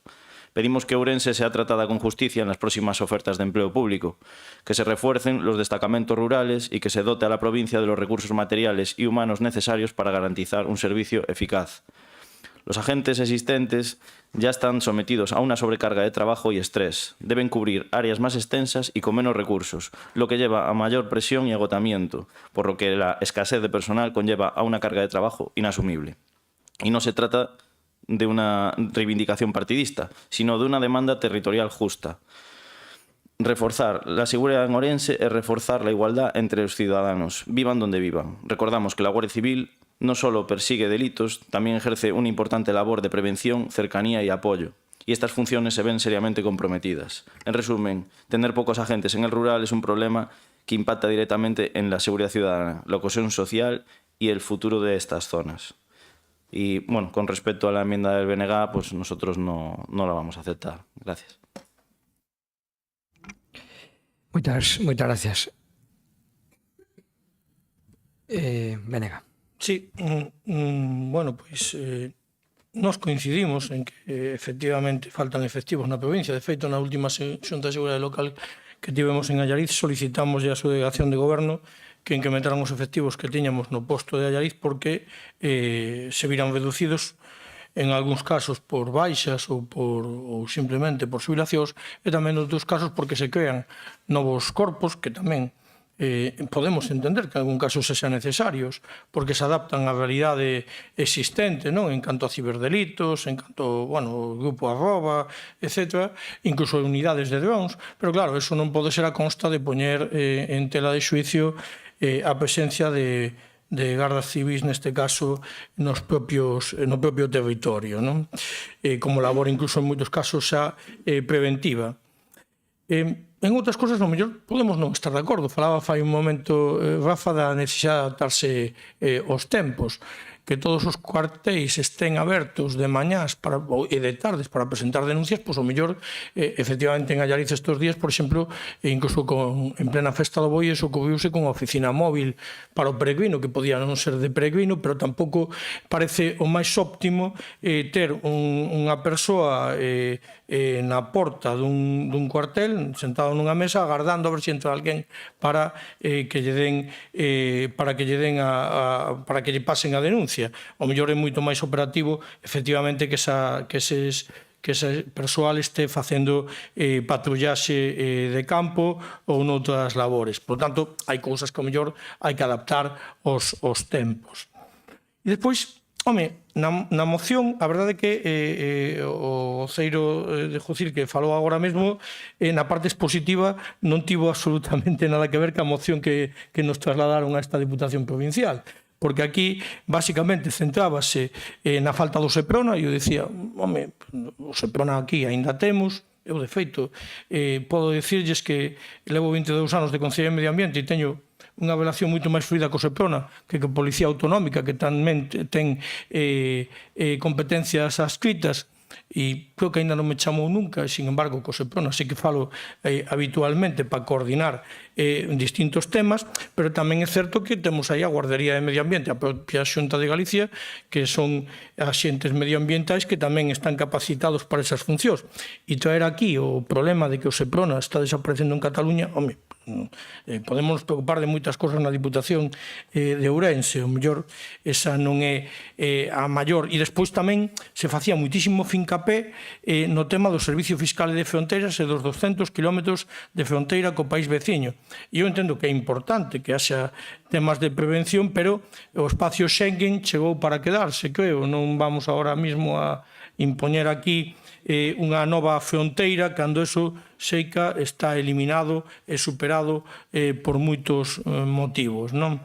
Pedimos que Ourense sea tratada con justicia en las próximas ofertas de empleo público, que se refuercen los destacamentos rurales y que se dote a la provincia de los recursos materiales y humanos necesarios para garantizar un servicio eficaz. Los agentes existentes ya están sometidos a una sobrecarga de trabajo y estrés. Deben cubrir áreas más extensas y con menos recursos, lo que lleva a mayor presión y agotamiento, por lo que la escasez de personal conlleva a una carga de trabajo inasumible. Y no se trata de una reivindicación partidista, sino de una demanda territorial justa. Reforzar la seguridad en Ourense es reforzar la igualdad entre los ciudadanos, vivan donde vivan. Recordamos que la Guardia Civil no solo persigue delitos, también ejerce una importante labor de prevención, cercanía y apoyo. Y estas funciones se ven seriamente comprometidas. En resumen, tener pocos agentes en el rural es un problema que impacta directamente en la seguridad ciudadana, la cohesión social y el futuro de estas zonas. Y bueno, con respecto a la enmienda del BNG, pues nosotros no la vamos a aceptar. Gracias. Muchas gracias. BNG. Sí, bueno, pois nós coincidimos en que efectivamente faltan efectivos na provincia. De feito, na última xunta de seguridade local que tivemos en Allariz solicitamos a súa delegación de goberno que incrementaran os efectivos que tiñamos no posto de Allariz porque se viran reducidos en algúns casos por baixas ou simplemente por xubilacións e tamén noutros casos porque se crean novos corpos que tamén podemos entender que en algún caso se sean necesarios porque se adaptan á realidade existente, non? En canto a ciberdelitos, en canto, bueno, o grupo arroba, etc. Incluso unidades de drones, pero claro, eso non pode ser a consta de poñer en tela de xuicio a presencia de de gardas civis, neste caso, no propio territorio, non? Como labor, incluso en moitos casos, xa preventiva. En outras cosas, no mellor, podemos non estar de acordo. Falaba fai un momento, Rafa, da necesidade de adaptarse aos tempos, que todos os cuartéis estén abertos de mañás e de tardes para presentar denuncias, pois o mellor, efectivamente, en Allariz estes días, por exemplo, incluso en plena festa do boi, eso ocorriuse con a oficina móvil para o peregrino, que podía non ser de peregrino, pero tampouco parece o máis óptimo ter unha persoa na porta dun cuartel, sentado nunha mesa, agardando a ver se entra alguén para que lle pasen a denuncia. O mellor é moito máis operativo, efectivamente, que ese persoal este facendo patrullaxe de campo ou noutras labores. Por tanto, hai cousas que o mellor hai que adaptar aos tempos. E despois, na moción, a verdade é que o voceiro de Jocil, que falou agora mesmo, na parte expositiva non tivo absolutamente nada que ver ca moción que nos trasladaron a esta Diputación Provincial, porque aquí, basicamente, centrábase na falta do Seprona, e eu dicía, o Seprona aquí aínda temos. Eu, de feito, podo dicirlles que levo 22 anos de Conselleiro de Medio Ambiente e teño unha relación moito máis fluida co Seprona que a Policía Autonómica, que tamén ten competencias adscritas, e creo que ainda non me chamou nunca, sin embargo, co Seprona sí que falo habitualmente para coordinar distintos temas, pero tamén é certo que temos aí a Guardería de Medio Ambiente, a propia Xunta de Galicia, que son axentes medioambientais que tamén están capacitados para esas funcións. E traer aquí o problema de que o Seprona está desaparecendo en Cataluña, podemos nos preocupar de moitas cosas na Diputación de Ourense, o mellor esa non é a maior. E despois tamén se facía moitísimo fincapé no tema do Servicio Fiscal de Fronteiras e dos 200 km de fronteira co país veciño. E eu entendo que é importante que haxa temas de prevención, pero o espacio Schengen chegou para quedarse, creo. Non vamos agora mesmo a impoñer aquí unha nova fronteira cando eso seica está eliminado e superado por moitos motivos, non?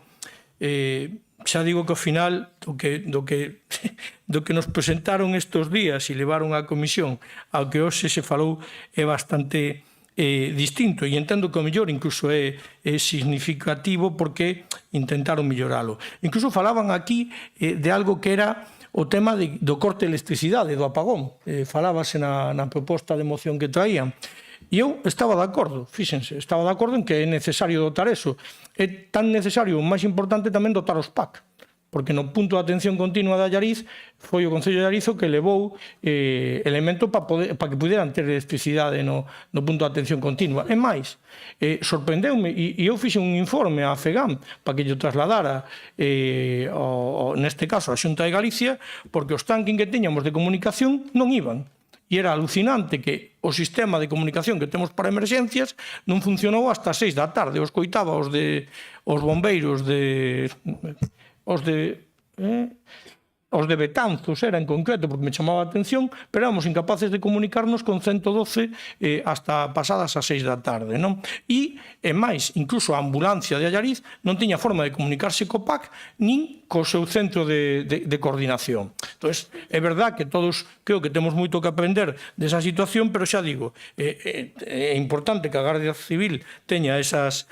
Xa digo que ao final do que nos presentaron estes días e levaron á comisión ao que hoxe se falou é bastante distinto, e entendo que o mellor incluso é significativo porque intentaron melloralo. Incluso falaban aquí de algo que era o tema do corte de electricidade, do apagón. Falábase na proposta de moción que traían. E eu estaba de acordo, fíxense, estaba de acordo en que é necesario dotar eso. É tan necesario, o máis importante, tamén dotar os PAC, porque no punto de atención continua de Allariz foi o Concello de Allariz o que levou elemento para que puderan ter electricidade no punto de atención continua. E máis, sorprendeume, e eu fixe un informe á FEGAM para que lle trasladara, neste caso, a Xunta de Galicia, porque os tanques que teñamos de comunicación non iban. E era alucinante que o sistema de comunicación que temos para emerxencias non funcionou hasta 6 da tarde. Eu escoitaba os bombeiros os de Betanzos era en concreto, porque me chamaba a atención, pero éramos incapaces de comunicarnos con 112 hasta pasadas as 6 da tarde, non? E máis, incluso a ambulancia de Allariz non tiña forma de comunicarse co PAC nin co seu centro de coordinación. Entón, é verdad que todos creo que temos moito que aprender desa situación, pero xa digo, é importante que a Garda Civil teña esas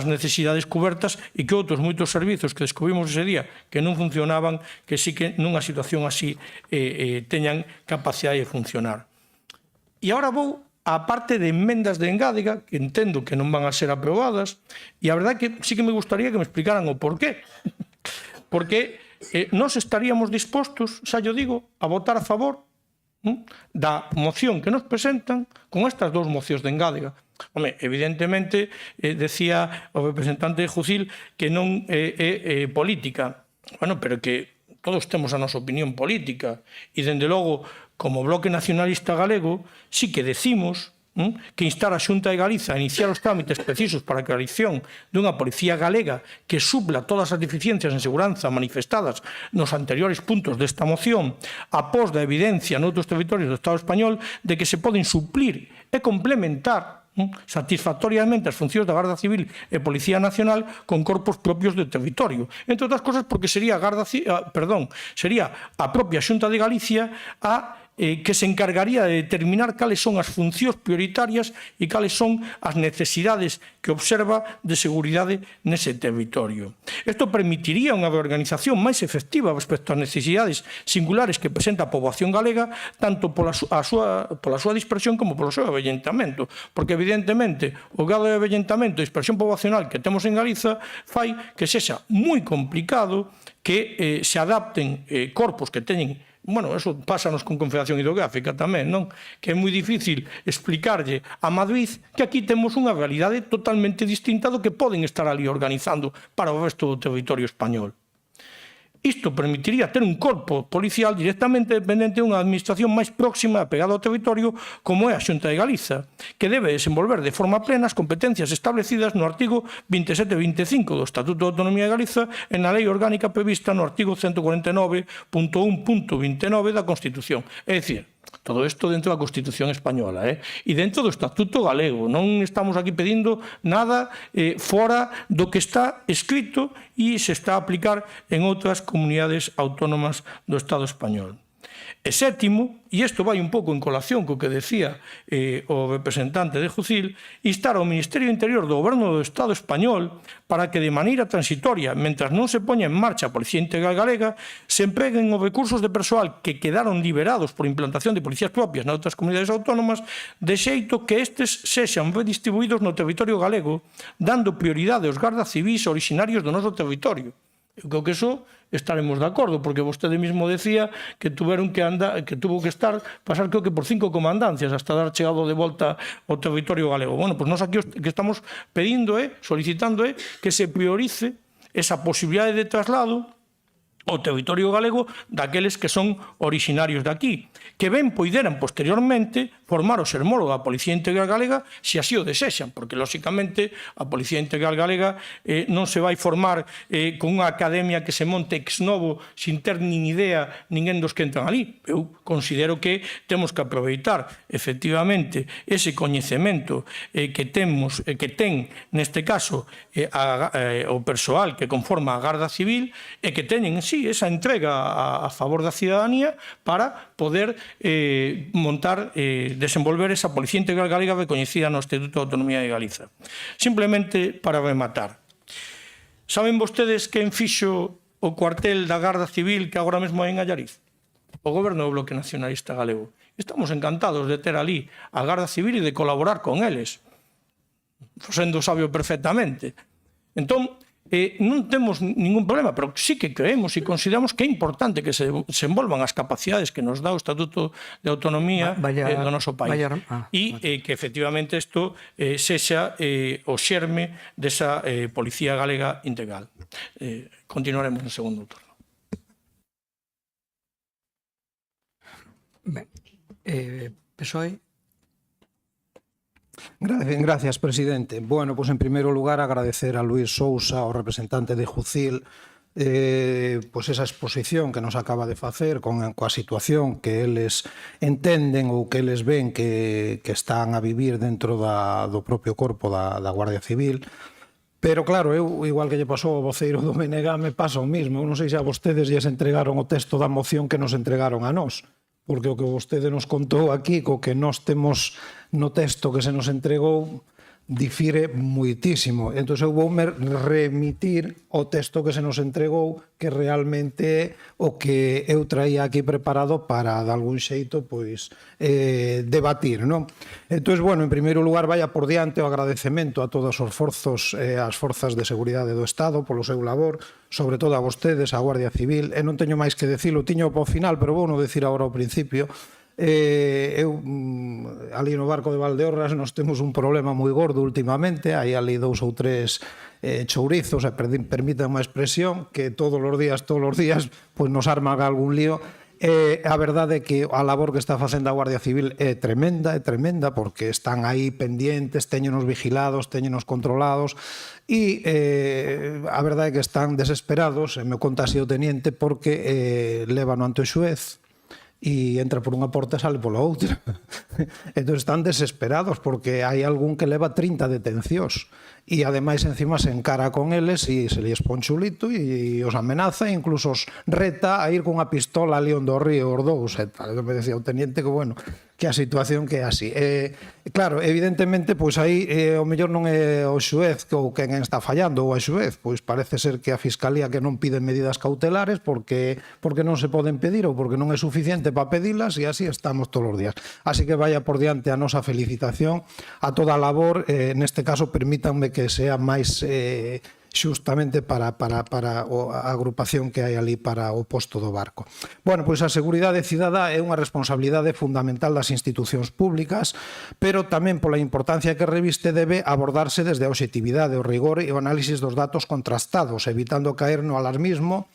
necesidades cubertas e que outros moitos servizos que descubrimos ese día que non funcionaban, que sí que nunha situación así teñan capacidade de funcionar. E agora vou á parte de enmendas de engádega, que entendo que non van a ser aprobadas, e a verdade que sí que me gustaría que me explicaran o porqué. Porque nós estaríamos dispostos, xa yo digo, a votar a favor da moción que nos presentan con estas dous mocións de engádega. Home, evidentemente, decía o representante de Jocil que non é política. Bueno, pero que todos temos a nosa opinión política e, dende logo, como Bloque Nacionalista Galego, sí que decimos que instar a Xunta de Galiza a iniciar os trámites precisos para a creación dunha policía galega que supla todas as deficiencias en seguranza manifestadas nos anteriores puntos desta moción, após da evidencia noutros territorios do Estado español de que se poden suplir e complementar satisfactoriamente as funcións da Garda Civil e Policía Nacional con corpos propios do territorio. Entre outras cosas porque sería a propia Xunta de Galicia que se encargaría de determinar cales son as funcións prioritarias e cales son as necesidades que observa de seguridade nese territorio. Isto permitiría unha reorganización máis efectiva respecto ás necesidades singulares que presenta a poboación galega, tanto pola súa dispersión como polo seu avellentamento, porque evidentemente o grado de avellentamento e dispersión poboacional que temos en Galiza fai que sexa moi complicado que se adapten corpos que teñen. Bueno, eso pásanos con Confederación Hidrográfica tamén, non? Que é moi difícil explicarlle a Madrid que aquí temos unha realidade totalmente distinta do que poden estar ali organizando para o resto do territorio español. Isto permitiría ter un corpo policial directamente dependente dunha administración máis próxima apegada ao territorio como é a Xunta de Galiza, que debe desenvolver de forma plena as competencias establecidas no artigo 27 e 25 do Estatuto de Autonomía de Galiza e na lei orgánica prevista no artigo 149.1.29 da Constitución. É dicir, todo isto dentro da Constitución española e dentro do Estatuto galego. Non estamos aquí pedindo nada fora do que está escrito e se está a aplicar en outras comunidades autónomas do Estado español. E sétimo, e isto vai un pouco en colación co que decía o representante de Jucil, instar ao Ministerio do Interior do Goberno do Estado español para que de maneira transitoria, mentras non se poña en marcha a Policía Integral Galega, se empreguen os recursos de persoal que quedaron liberados por implantación de policías propias nas outras comunidades autónomas, de xeito que estes sexan redistribuídos no territorio galego, dando prioridade aos gardas civis orixinarios do noso territorio. Creo que eso estaremos de acordo, porque vostede mismo decía que tuvo que pasar creo que por 5 comandancias hasta dar chegado de volta ao territorio galego. Bueno, pues nós aquí que estamos pedindo solicitando que se priorice esa posibilidade de traslado ao territorio galego daqueles que son orixinarios de aquí, que ben poideran posteriormente formar o sermólogo da Policía Integral Galega se así o desexan, porque lóxicamente a Policía Integral Galega non se vai formar con unha academia que se monte ex novo sin ter nin idea ninguén dos que entran ali. Eu considero que temos que aproveitar efectivamente ese coñecemento que ten neste caso o persoal que conforma a Garda Civil e que teñen en sí esa entrega a favor da cidadanía para poder desenvolver esa Policía Integral Galega recoñecida no Estatuto de Autonomía de Galiza. Simplemente para rematar. Saben vostedes quen fixo o cuartel da Garda Civil que agora mesmo hai en Allariz? O Goberno do Bloque Nacionalista Galego. Estamos encantados de ter ali a Garda Civil e de colaborar con eles, sendo sabio perfectamente. Entón, non temos ningún problema, pero sí que creemos e consideramos que é importante que se envolvan as capacidades que nos dá o Estatuto de Autonomía do noso país. E que efectivamente isto sexa o xerme desa Policía Galega Integral. Continuaremos no segundo turno. PSOE. Gracias, presidente. Bueno, pues en primeiro lugar agradecer a Luís Sousa, o representante de Jucil, pues esa exposición que nos acaba de facer coa situación que eles entenden ou que eles ven que están a vivir dentro do propio corpo da Guardia Civil. Pero claro, eu, igual que lle pasou ao voceiro do BNG, me pasa o mismo. Eu non sei se a vostedes lles entregaron o texto da moción que nos entregaron a nós, porque o que vostede nos contou aquí, co que nós temos no texto que se nos entregou, difire moitísimo. Entón, eu voume remitir o texto que se nos entregou, que realmente é o que eu traía aquí preparado para, de algún xeito, pois, debatir, non? Entón, bueno, en primeiro lugar, vaya por diante o agradecemento a todos os forzos e as forzas de seguridade do Estado polo seu labor, sobre todo a vostedes, a Guardia Civil. E non teño máis que decirlo, tiño ao final, pero vou non decir agora ao principio. Eu, ali no barco de Valdeorras, nos temos un problema moi gordo últimamente. Hai ali 2 ou 3 chourizos, e permitan unha expresión, que todos os días, pois nos arman algún lío. A verdade é que a labor que está facendo a Guardia Civil é tremenda, porque están aí pendientes, teñenos vigilados, teñenos controlados, e a verdade é que están desesperados, me conta así o teniente, porque levan ante o xuez, e entra por unha porta e sale pola outra. Entón están desesperados porque hai algún que leva 30 detencións e ademais encima se encara con eles e se lles pon chulito e os amenaza e incluso os reta a ir cunha pistola a León do Río os dous e tal. Me decía o teniente que, bueno, que a situación que é así. Claro, evidentemente, pois aí o mellor non é o xuez ou quen está fallando ou a xuez, pois parece ser que a Fiscalía que non pide medidas cautelares porque non se poden pedir ou porque non é suficiente para pedilas e así estamos todos os días. Así que vaya por diante a nosa felicitación a toda a labor, neste caso permítanme que sea máis xustamente para a agrupación que hai ali para o posto do barco. Bueno, pois a seguridade cidadá é unha responsabilidade fundamental das institucións públicas, pero tamén pola importancia que reviste debe abordarse desde a obxectividade, o rigor e o análisis dos datos contrastados, evitando caer no alarmismo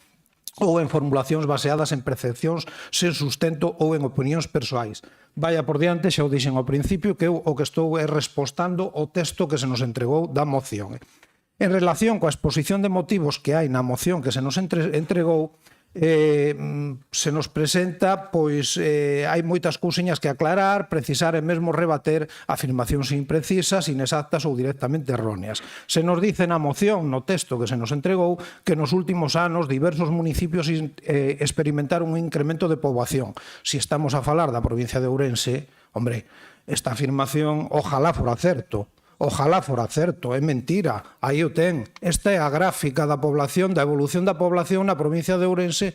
ou en formulacións baseadas en percepcións sen sustento ou en opinións persoais. Vaya por diante, xa o dixen ao principio, que eu o que estou é respostando o texto que se nos entregou da moción. En relación coa exposición de motivos que hai na moción que se nos entregou, se nos presenta, pois hai moitas cousiñas que aclarar, precisar e mesmo rebater afirmacións imprecisas, inexactas ou directamente erróneas. Se nos dice na moción, no texto que se nos entregou, que nos últimos anos diversos municipios experimentaron un incremento de poboación. Si estamos a falar da provincia de Ourense, hombre, esta afirmación ojalá fora certo. Ojalá fora certo, é mentira, aí o ten. Esta é a gráfica da población, da evolución da población na provincia de Ourense.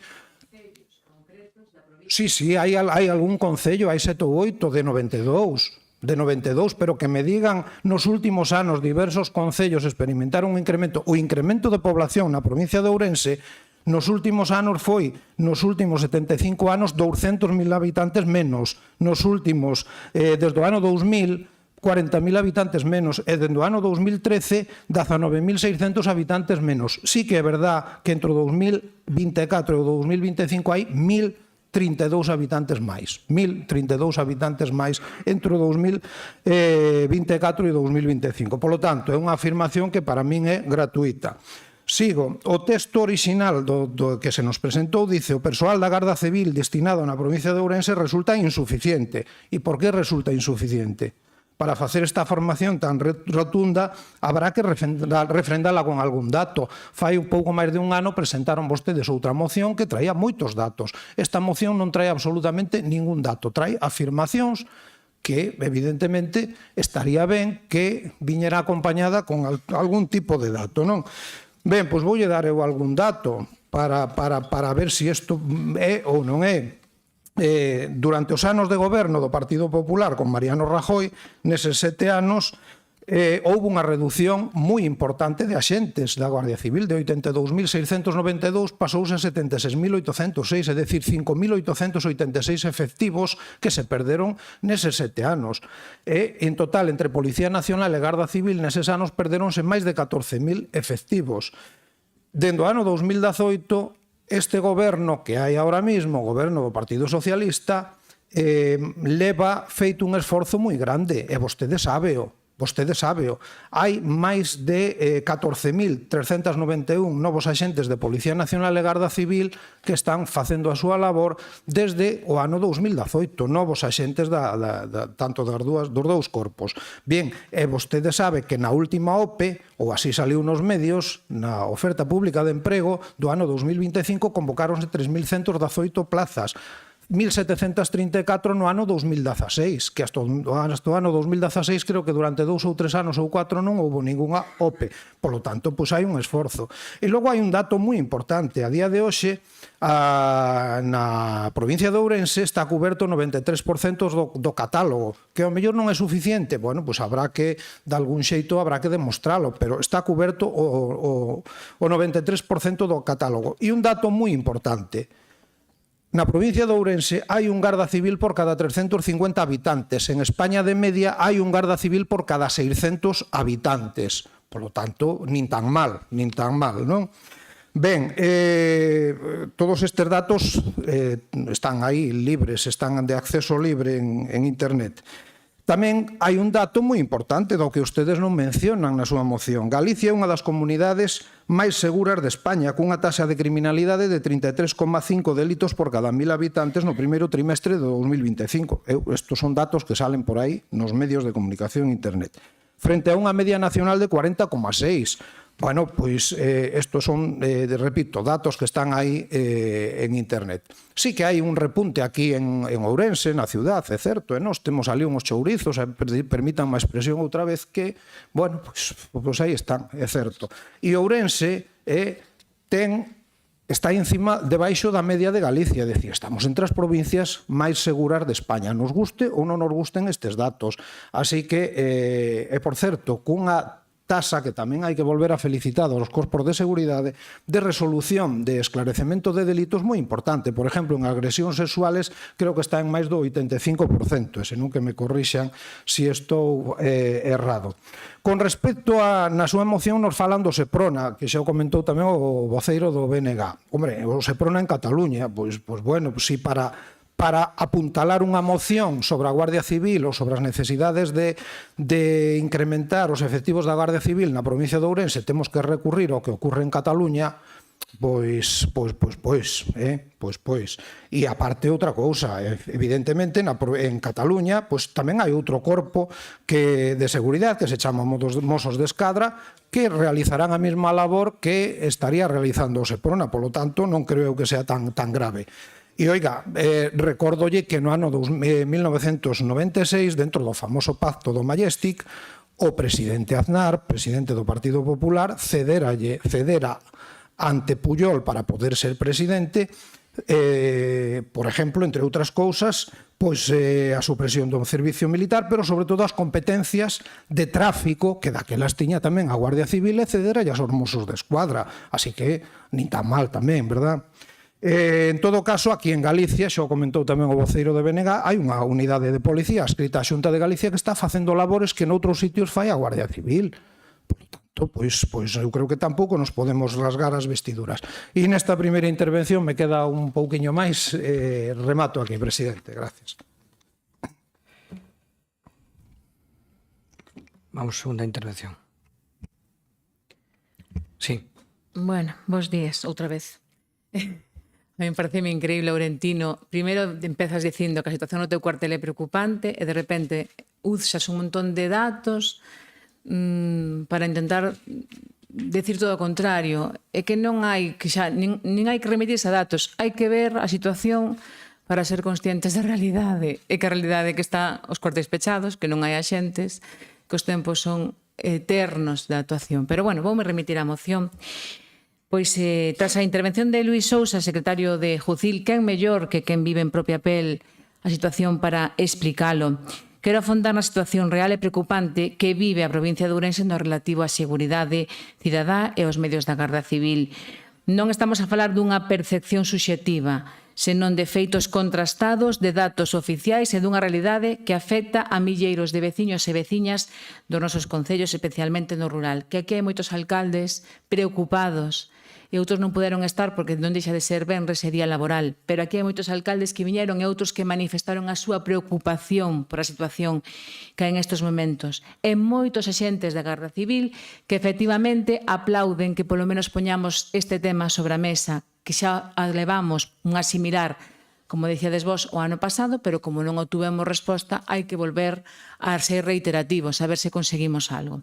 Sí, hai algún concello, hai 7 ou 8 de 92, pero que me digan nos últimos anos diversos concellos experimentaron un incremento, o incremento de población na provincia de Ourense nos últimos anos foi, nos últimos 75 anos, 200.000 habitantes menos, nos últimos, desde o ano 2000, 40.000 habitantes menos e dende o ano 2013 19.600 habitantes menos. Sí que é verdad que entre o 2024 e o 2025 hai 1.032 habitantes máis. 1.032 habitantes máis entre o 2024 e o 2025. Por lo tanto, é unha afirmación que para min é gratuita. Sigo. O texto orixinal do que se nos presentou dice: o persoal da Garda Civil destinado na provincia de Ourense resulta insuficiente. E por que resulta insuficiente? Para facer esta formación tan rotunda habrá que refrendala con algún dato. Fai un pouco máis de un ano presentaron vostedes outra moción que traía moitos datos. Esta moción non trae absolutamente ningún dato, trae afirmacións que evidentemente estaría ben que viñera acompañada con algún tipo de dato, non? Ben, pois voulle dar eu algún dato para ver se isto é ou non é. Durante os anos de goberno do Partido Popular con Mariano Rajoy, neses 7 anos houve unha reducción moi importante de axentes da Guardia Civil, de 82.692 pasouse a 76.806, é dicir, 5.886 efectivos que se perderon neses 7 anos. En total, entre Policía Nacional e Garda Civil, neses anos perderonse máis de 14.000 efectivos. Dende o ano 2018, este goberno que hai ahora mismo, o goberno do Partido Socialista, leva feito un esforzo moi grande, e vostede sábeo. Hai máis de 14.391 novos axentes de Policía Nacional e Garda Civil que están facendo a súa labor desde o ano 2018, novos axentes tanto dos dous corpos. Bien, e vostede sabe que na última OPE, ou así saliu nos medios, na oferta pública de emprego do ano 2025 convocáronse 3.118 plazas. 1.734 no ano 2016, que hasta o ano 2016 creo que durante 2 ou 3 anos ou 4 non houve ningunha OPE. Por lo tanto, pois hai un esforzo. E logo hai un dato moi importante. A día de hoxe, na provincia de Ourense está coberto o 93% do catálogo, que ao mellor non é suficiente. Bueno, pois habrá que, de algún xeito, habrá que demostralo, pero está coberto o 93% do catálogo. E un dato moi importante. Na provincia de Ourense hai un garda civil por cada 350 habitantes. En España, de media, hai un garda civil por cada 600 habitantes. Por lo tanto, nin tan mal, non? Ben, todos estes datos están aí libres, están de acceso libre en internet. Tamén hai un dato moi importante do que ustedes non mencionan na súa moción. Galicia é unha das comunidades máis seguras de España, cunha taxa de criminalidade de 33,5 delitos por cada 1.000 habitantes no primeiro trimestre de 2025. Estos son datos que salen por aí nos medios de comunicación e internet. Frente a unha media nacional de 40,6. Bueno, pois estos son, repito, datos que están aí en internet. Sí que hai un repunte aquí en Ourense, na ciudad, é certo, e nós temos ali uns chourizos, permitan má expresión outra vez que, bueno, pois aí están, é certo. E Ourense está encima, debaixo da media de Galicia, é dicir, estamos entre as provincias máis seguras de España, nos guste ou non nos gusten estes datos. Así que, por certo, cunha tasa que tamén hai que volver a felicitar aos corpos de seguridade de resolución de esclarecemento de delitos moi importante. Por exemplo, en agresións sexuales creo que está en máis do 85%, e senón que me corrixan se estou errado. Con respecto a, na súa moción nos falan do Seprona, que xa o comentou tamén o voceiro do BNG. Hombre, o Seprona en Cataluña, pois bueno, si para apuntalar unha moción sobre a Guardia Civil ou sobre as necesidades de incrementar os efectivos da Guardia Civil na provincia de Ourense temos que recurrir ao que ocorre en Cataluña, pois. E aparte outra cousa, evidentemente en Cataluña pois tamén hai outro corpo de seguridade que se chama Mossos de Esquadra que realizarán a mesma labor que estaría realizando o Seprona, polo tanto non creo que sea tan grave. E, oiga, recórdolle que no ano 1996, dentro do famoso pacto do Majestic, o presidente Aznar, presidente do Partido Popular, cedera ante Pujol para poder ser presidente, por exemplo, entre outras cousas, pois a supresión dun servicio militar, pero sobre todo as competencias de tráfico que daquelas tiña tamén a Guardia Civil e cedera aos Mossos de Esquadra. Así que, nin tan mal tamén, verdad? En todo caso, aquí en Galicia, xa o comentou tamén o voceiro de BNG, hai unha unidade de policía escrita a Xunta de Galicia que está facendo labores que noutros sitios fai a Guardia Civil. Por tanto, pois eu creo que tampouco nos podemos rasgar as vestiduras. E nesta primeira intervención me queda un pouquiño máis. Remato aquí, presidente. Gracias. Vamos, segunda intervención. Sí. Bueno, bons días, outra vez. A mí pareceme increíble, Laurentino. Primeiro empezas dicindo que a situación no teu cuartel é preocupante e de repente usas un montón de datos para intentar decir todo o contrario. É que non hai que xa nin hai que remitirse a datos, hai que ver a situación para ser conscientes da realidade. E que a realidade é que está os cuartéis pechados, que non hai axentes, que os tempos son eternos de actuación. Pero bueno, voume remitir á moción. Pois, tras a intervención de Luís Sousa, secretario de Jucil, quen mellor que quen vive en propia pel a situación para explicalo? Quero afondar na situación real e preocupante que vive a provincia de Ourense no relativo á seguridade cidadá e aos medios da Garda Civil. Non estamos a falar dunha percepción subxectiva, senón de feitos contrastados, de datos oficiais e dunha realidade que afecta a milleiros de veciños e veciñas dos nosos concellos, especialmente no rural. Que aquí hai moitos alcaldes preocupados e outros non puderon estar porque non deixa de ser venres e día laboral. Pero aquí hai moitos alcaldes que viñeron e outros que manifestaron a súa preocupación por a situación que hai en estes momentos. E moitos axentes da Garda Civil que efectivamente aplauden que polo menos poñamos este tema sobre a mesa, que xa levamos unha similar, como dicíades vos, o ano pasado, pero como non obtuvemos resposta, hai que volver a ser reiterativos, a ver se conseguimos algo.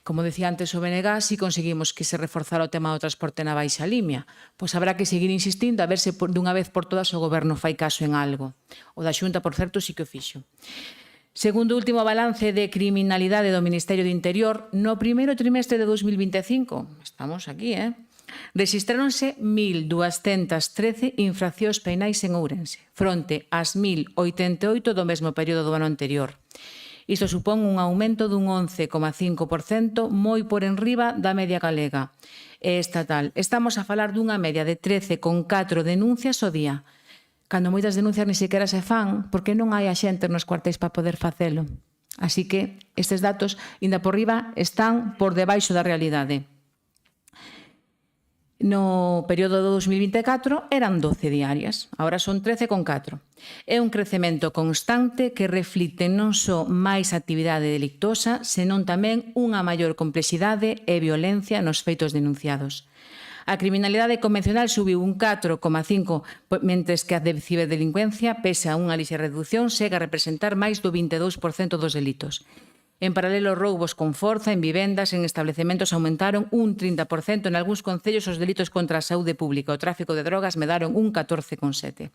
Como decía antes o BNG, si conseguimos que se reforzara o tema do transporte na Baixa Limia, pois habrá que seguir insistindo a ver se dunha vez por todas o Goberno fai caso en algo. O da Xunta, por certo, sí que o fixo. Segundo o último balance de criminalidade do Ministerio do Interior, no primeiro trimestre de 2025, estamos aquí, rexistráronse 1.213 infraccións penais en Ourense, fronte ás 1.088 do mesmo período do ano anterior. Isto supón un aumento dun 11,5% moi por enriba da media galega e estatal. Estamos a falar dunha media de 13,4 denuncias ao día, cando moitas denuncias ni sequera se fan porque non hai axentes nos cuartéis para poder facelo. Así que estes datos, inda por riba, están por debaixo da realidade. No período do 2024 eran 12 diarias, agora son 13,4. É un crecemento constante que reflicte non só máis actividade delictosa, senón tamén unha maior complexidade e violencia nos feitos denunciados. A criminalidade convencional subiu un 4,5, mentres que a de ciberdelincuencia, pese a unha lixe reducción, segue a representar máis do 22% dos delitos. En paralelo, roubos con forza en vivendas en establecementos aumentaron un 30%, en algúns concellos os delitos contra a saúde pública e o tráfico de drogas medaron un 14,7%.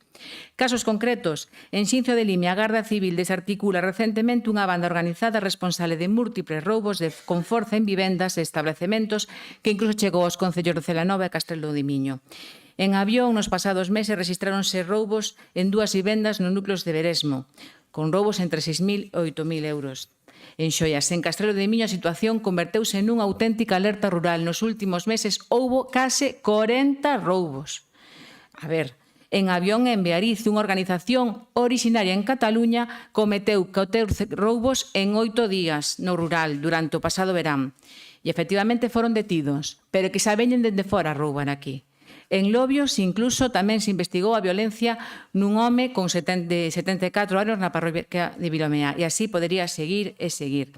Casos concretos. En Xinzo de Limia, a Garda Civil desarticula recentemente unha banda organizada responsable de múltiples roubos con forza en vivendas e establecementos que incluso chegou aos concellos de Celanova e Castelo de Miño. En Avión, nos pasados meses, registráronse roubos en 2 vivendas nos núcleos de Veresmo, con roubos entre 6.000 e 8.000 euros. En Xoias, en Castrelo de Miño, a situación converteuse nunha auténtica alerta rural. Nos últimos meses houbo case 40 roubos. A ver, en Avión e en Beariz, unha organización originaria en Cataluña cometeu 14 roubos en 8 días no rural durante o pasado verán. E efectivamente foron detidos, pero que xa veñen dende fora a roubar aquí. En Lobios, incluso, tamén se investigou a violencia nun home con 74 anos na parroquia de Vilomea. E así podería seguir e seguir.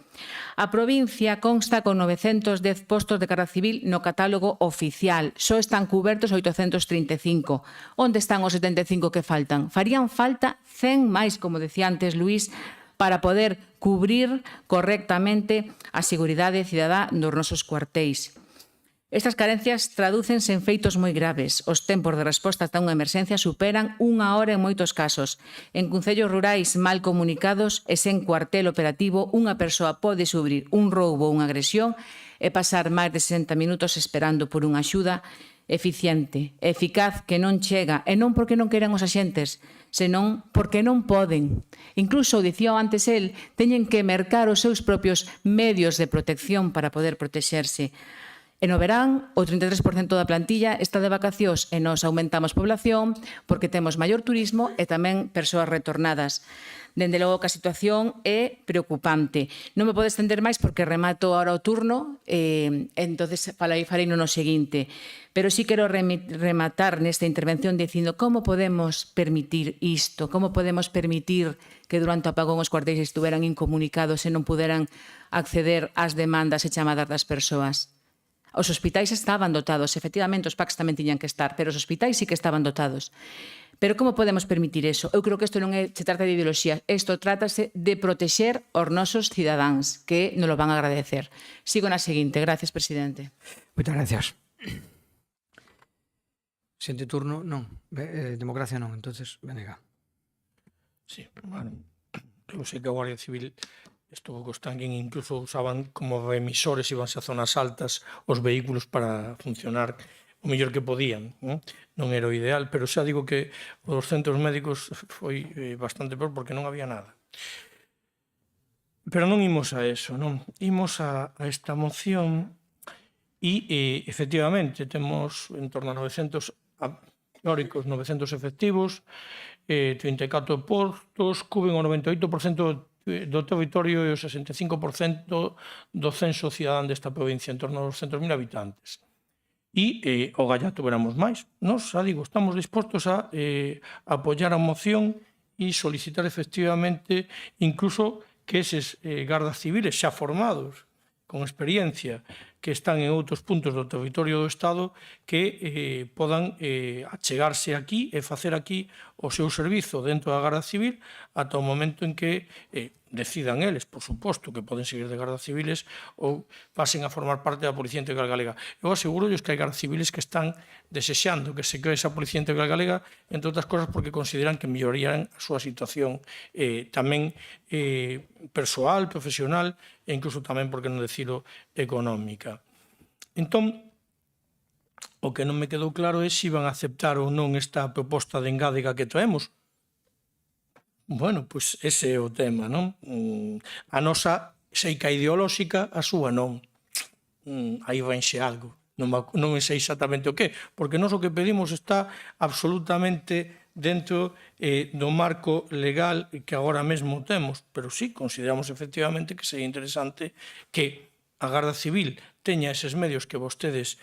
A provincia consta con 910 postos de Garda Civil no catálogo oficial. Só están cubertos 835. Onde están os 75 que faltan? Farían falta 100 máis, como decía antes Luís, para poder cubrir correctamente a seguridade cidadá dos nosos cuartéis. Estas carencias tradúcense en feitos moi graves. Os tempos de resposta ata unha emerxencia superan unha hora en moitos casos. En concellos rurais mal comunicados e sen cuartel operativo, unha persoa pode sufrir un roubo ou unha agresión e pasar máis de 60 minutos esperando por unha axuda eficiente, eficaz, que non chega, e non porque non queran os axentes, senón porque non poden. Incluso, dicía antes el, teñen que mercar os seus propios medios de protección para poder protexerse. E no verán, o 33% da plantilla está de vacacións e nos aumentamos población porque temos maior turismo e tamén persoas retornadas. Dende logo que a situación é preocupante. Non me podo estender máis porque remato ahora o turno, entonces farei no seguinte. Pero sí quero rematar nesta intervención dicindo como podemos permitir isto, como podemos permitir que durante o apagón os cuartéis estuveran incomunicados e non puderan acceder ás demandas e chamadas das persoas. Os hospitais estaban dotados, efectivamente os PACs tamén tiñan que estar, pero os hospitais sí que estaban dotados. Pero como podemos permitir eso? Eu creo que isto non se trata de ideoloxía, isto trátase de protexer os nosos cidadáns, que nos lo van a agradecer. Sigo na seguinte. Gracias, presidente. Moitas gracias. Sente turno, non. Democracia non, entonces, venga. Sí, bueno, eu sei que a Guardia Civil estuvo constante, incluso usaban como emisores, ibanse a zonas altas os vehículos para funcionar o mellor que podían, non era o ideal, pero xa digo que os centros médicos foi bastante peor porque non había nada. Pero non imos a eso, non? Imos a esta moción e efectivamente temos en torno a 900 teóricos, 900 efectivos, 34 postos, cubren o 98% do territorio e o 65% do censo cidadán desta provincia, en torno aos 200.000 habitantes. E o galla tuveramos máis. Nos, xa digo, estamos dispostos a apoiar a moción e solicitar efectivamente incluso que eses gardas civiles xa formados, con experiencia, que están en outros puntos do territorio do Estado, que podan achegarse aquí e facer aquí o seu servizo dentro da Garda Civil ata o momento en que decidan eles, por suposto, que poden seguir de gardas civiles ou pasen a formar parte da Policía Integral Galega. Eu aseguro que hai gardas civiles que están desexando que se cree esa Policía Integral Galega, entre outras cosas porque consideran que mellorarían a súa situación tamén persoal, profesional e incluso tamén, porque non decilo, económica. Entón, o que non me quedou claro é se iban a aceptar ou non esta proposta de engádega que traemos. Bueno, pois ese é o tema, non? A nosa seica ideolóxica, a súa non. Aí venxe algo. Non sei exactamente o que, porque nós o que pedimos está absolutamente dentro do marco legal que agora mesmo temos, pero sí, consideramos efectivamente que sería interesante que a Garda Civil teña eses medios que vostedes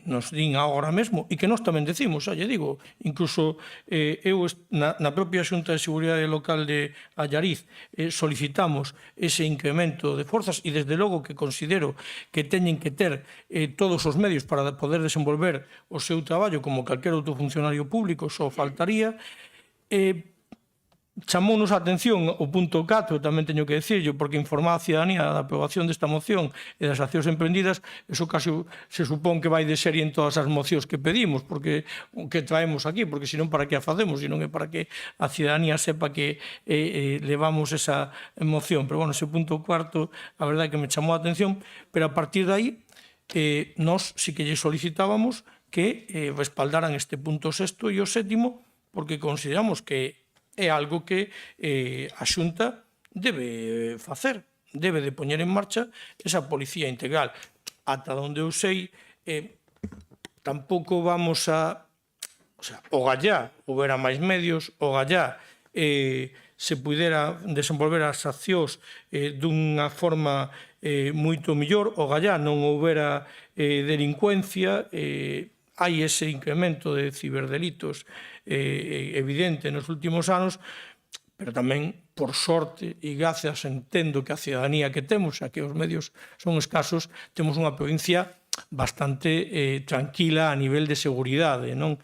nos din agora mesmo e que nós tamén decimos, xa lle digo, incluso eu na propia Xunta de Seguridade Local de Allariz solicitamos ese incremento de forzas e desde logo que considero que teñen que ter todos os medios para poder desenvolver o seu traballo como calquer outro funcionario público, só faltaría. Chamounos a atención o punto 4, tamén teño que decirlo, porque informar a cidadanía da aprobación desta moción e das accións emprendidas, eso casi se supón que vai de serie en todas as mocións que pedimos, porque que traemos aquí, porque senón para que a facemos, senón é para que a cidadanía sepa que levamos esa moción. Pero, bueno, ese punto 4, a verdade é que me chamou a atención, pero a partir de aí, nós sí que lle solicitábamos que respaldaran este punto 6 e o 7, porque consideramos que é algo que a Xunta debe facer, debe de poñer en marcha esa policía integral. Ata onde eu sei, tampouco vamos a... O sea, o gallá houbera máis medios, o gallá se pudera desenvolver as accións dunha forma moito mellor, o gallá non houbera delincuencia, hai ese incremento de ciberdelitos evidente nos últimos anos, pero tamén, por sorte, e gracias, entendo que a cidadanía que temos, a que os medios son escasos, temos unha provincia bastante tranquila a nivel de seguridade, non?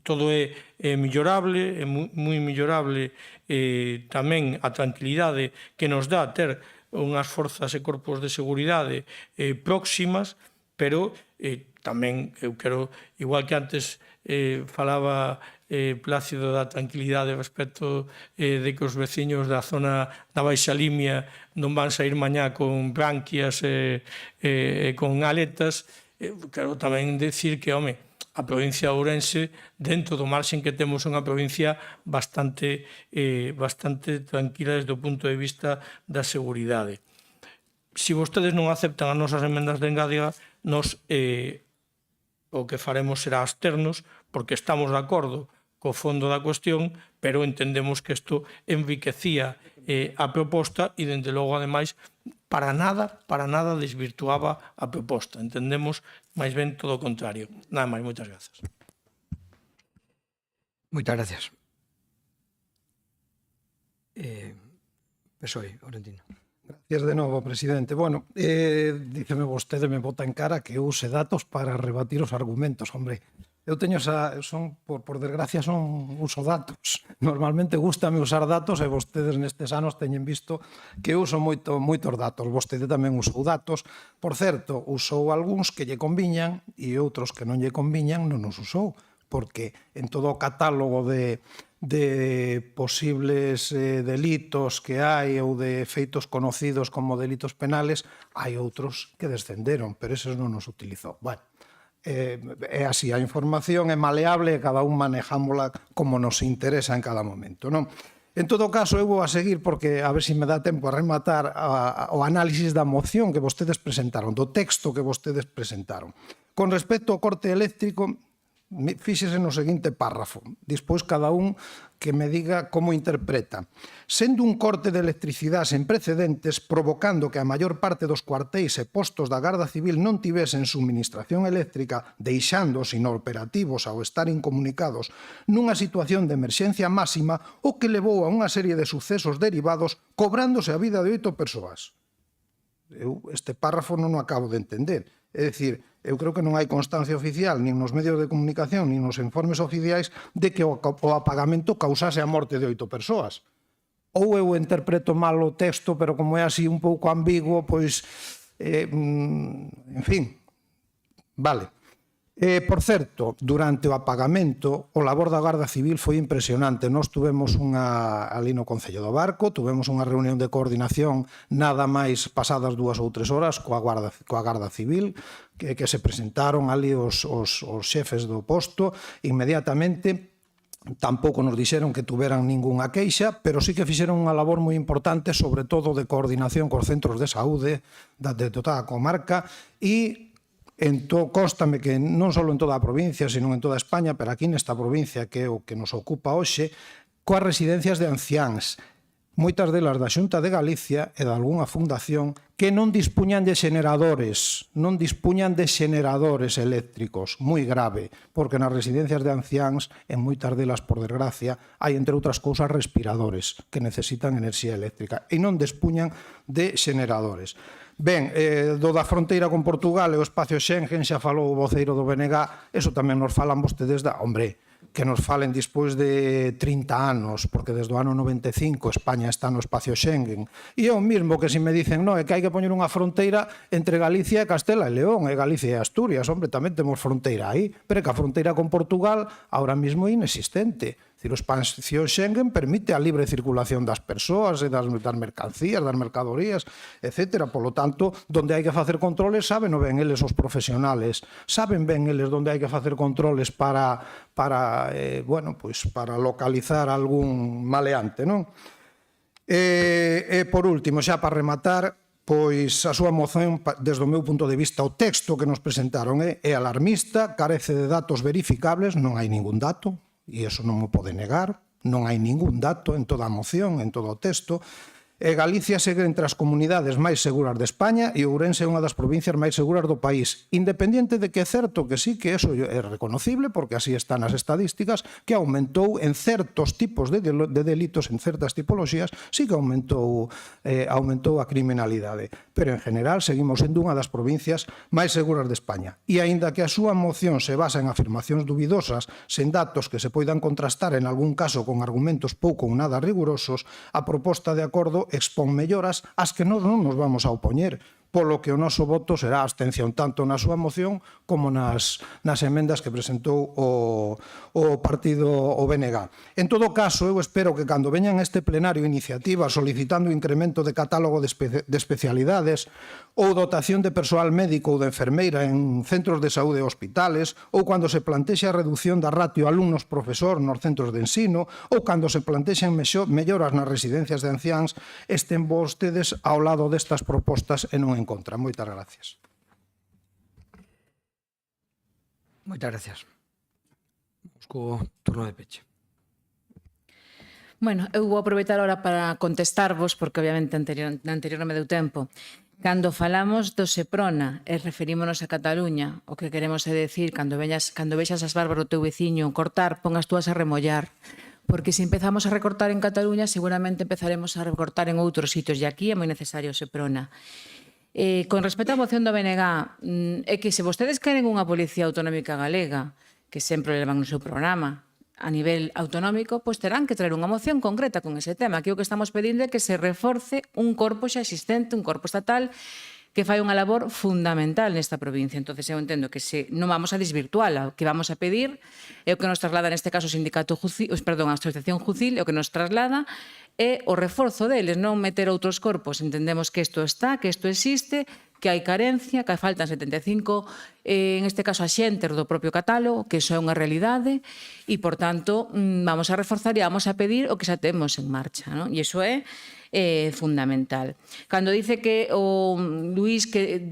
Todo é mellorable, é moi mellorable tamén a tranquilidade que nos dá ter unhas forzas e corpos de seguridade próximas, pero tamén eu quero, igual que antes falaba Plácido da tranquilidade respecto de que os veciños da zona da Baixa Limia non van sair mañá con branquias e con aletas, quero tamén decir que, home, a provincia de Ourense, dentro do marxen que temos, unha provincia bastante tranquila desde o punto de vista da seguridade. Se vostedes non aceptan as nosas emendas de engádega, nos o que faremos será absternos, porque estamos de acordo co fondo da cuestión, pero entendemos que isto enriquecía a proposta e, dende logo, ademais, para nada desvirtuaba a proposta. Entendemos máis ben todo o contrario. Nada máis, moitas grazas. Moitas gracias. PSOE, Orentino. Gracias de novo, presidente. Bueno, díceme vostede, me bota en cara que use datos para rebatir os argumentos. Hombre, eu teño por desgracia, uso datos. Normalmente gústame usar datos e vostedes nestes anos teñen visto que uso moitos datos. Vostede tamén usou datos. Por certo, usou algúns que lle conviñan e outros que non lle conviñan non os usou, porque en todo o catálogo de posibles delitos que hai ou de feitos conocidos como delitos penales, hai outros que descenderon, pero eses non os utilizou. Bueno, é así, a información é maleable e cada un manejámola como nos interesa en cada momento, non? En todo caso, eu vou a seguir porque a ver se me dá tempo a rematar o análisis da moción que vostedes presentaron, do texto que vostedes presentaron. Con respecto ao corte eléctrico, fíxese no seguinte párrafo, despois cada un que me diga como interpreta. Sendo un corte de electricidade sen precedentes, provocando que a maior parte dos cuartéis e postos da Garda Civil non tivesen suministración eléctrica, deixándoos inoperativos ao estar incomunicados nunha situación de emerxencia máxima, o que levou a unha serie de sucesos derivados cobrándose a vida de 8 persoas. Eu este párrafo non o acabo de entender. É dicir, eu creo que non hai constancia oficial, nin nos medios de comunicación, nin nos informes oficiais, de que o apagamento causase a morte de 8 persoas. Ou eu interpreto mal o texto, pero como é así un pouco ambiguo, pois, en fin, vale. Por certo, durante o apagamento, o labor da Garda Civil foi impresionante. Nós tuvemos ali no Concello do Barco, tuvemos unha reunión de coordinación nada máis pasadas 2 ou 3 horas coa Garda Civil, que se presentaron ali os xefes do posto inmediatamente. Tampouco nos dixeron que tuveran ningunha queixa, pero sí que fixeron unha labor moi importante, sobre todo de coordinación cos centros de saúde de toda a comarca, e constame que non só en toda a provincia, sino en toda España, pero aquí nesta provincia que é o que nos ocupa hoxe, coas residencias de anciáns. moitas delas da Xunta de Galicia e de algunha fundación que non dispuñan de xeneradores, eléctricos, moi grave, porque nas residencias de anciáns, en moitas delas, por desgracia, hai, entre outras cousas, respiradores que necesitan enerxía eléctrica e non dispuñan de xeneradores. Ben, do da fronteira con Portugal e o espacio Schengen, xa falou o voceiro do BNG, eso tamén nos falan vostedes da... Hombre, que nos falen despois de 30 anos, porque desde o ano 95 España está no espacio Schengen. E é o mismo que se me dicen, no, é que hai que poñer unha fronteira entre Galicia e Castela e León, e Galicia e Asturias. Hombre, tamén temos fronteira aí, pero é que a fronteira con Portugal ahora mismo é inexistente. O espacio Schengen permite a libre circulación das persoas e das mercancías, das mercadorías, etc. Por lo tanto, donde hai que facer controles, saben ben eles os profesionales, saben ben eles donde hai que facer controles para localizar algún maleante, non? E por último, xa para rematar, pois a súa moción, desde o meu punto de vista, o texto que nos presentaron é alarmista, carece de datos verificables, non hai ningún dato, e iso non me pode negar, non hai ningún dato en toda a moción, en todo o texto, e Galicia segue entre as comunidades máis seguras de España e Ourense é unha das provincias máis seguras do país, independiente de que é certo que sí, que eso é reconocible, porque así están as estadísticas, que aumentou en certos tipos de delitos, en certas tipoloxías, sí que aumentou a criminalidade. Pero, en general, seguimos sendo unha das provincias máis seguras de España. E, aínda que a súa moción se basa en afirmacións dubidosas, sen datos que se poidan contrastar en algún caso con argumentos pouco ou nada rigurosos, a proposta de acordo expón melloras ás que non nos vamos a opoñer, polo que o noso voto será abstención tanto na súa moción como nas emendas que presentou o partido o BNG. En todo caso, eu espero que cando veñan a este plenario iniciativas solicitando incremento de catálogo de especialidades ou dotación de persoal médico ou de enfermeira en centros de saúde e hospitales, ou cando se plantexe a reducción da ratio alumnos-profesor nos centros de ensino, ou cando se plantexen melloras nas residencias de anciáns, estén vostedes ao lado destas propostas e non en contra. Moitas gracias. Moitas gracias. Vamos co turno de peche. Bueno, eu vou aproveitar ahora para contestarvos, porque obviamente anterior non me deu tempo. Cando falamos do Seprona e referímonos a Cataluña, o que queremos é decir, cando vexas as barbas do teu veciño cortar, pongas túas a remollar. Porque se empezamos a recortar en Cataluña, seguramente empezaremos a recortar en outros sitios, e aquí é moi necesario o Seprona. Con respecto á moción do BNG, é que se vostedes queren unha policía autonómica galega, que sempre levan no seu programa, a nivel autonómico, pois terán que traer unha moción concreta con ese tema. Aquí o que estamos pedindo é que se reforce un corpo xa existente, un corpo estatal, que fai unha labor fundamental nesta provincia. Entonces, eu entendo que non vamos a desvirtuala. O que vamos a pedir é o que nos traslada neste caso a Asociación Jucil, o que nos traslada é o reforzo deles, non meter outros corpos. Entendemos que isto está, que isto existe, que hai carencia, que faltan 75, en este caso, axentes do propio catálogo, que iso é unha realidade, e, por tanto, vamos a reforzar e vamos a pedir o que xa temos en marcha, non? E iso é fundamental. Cando dice que o Luís que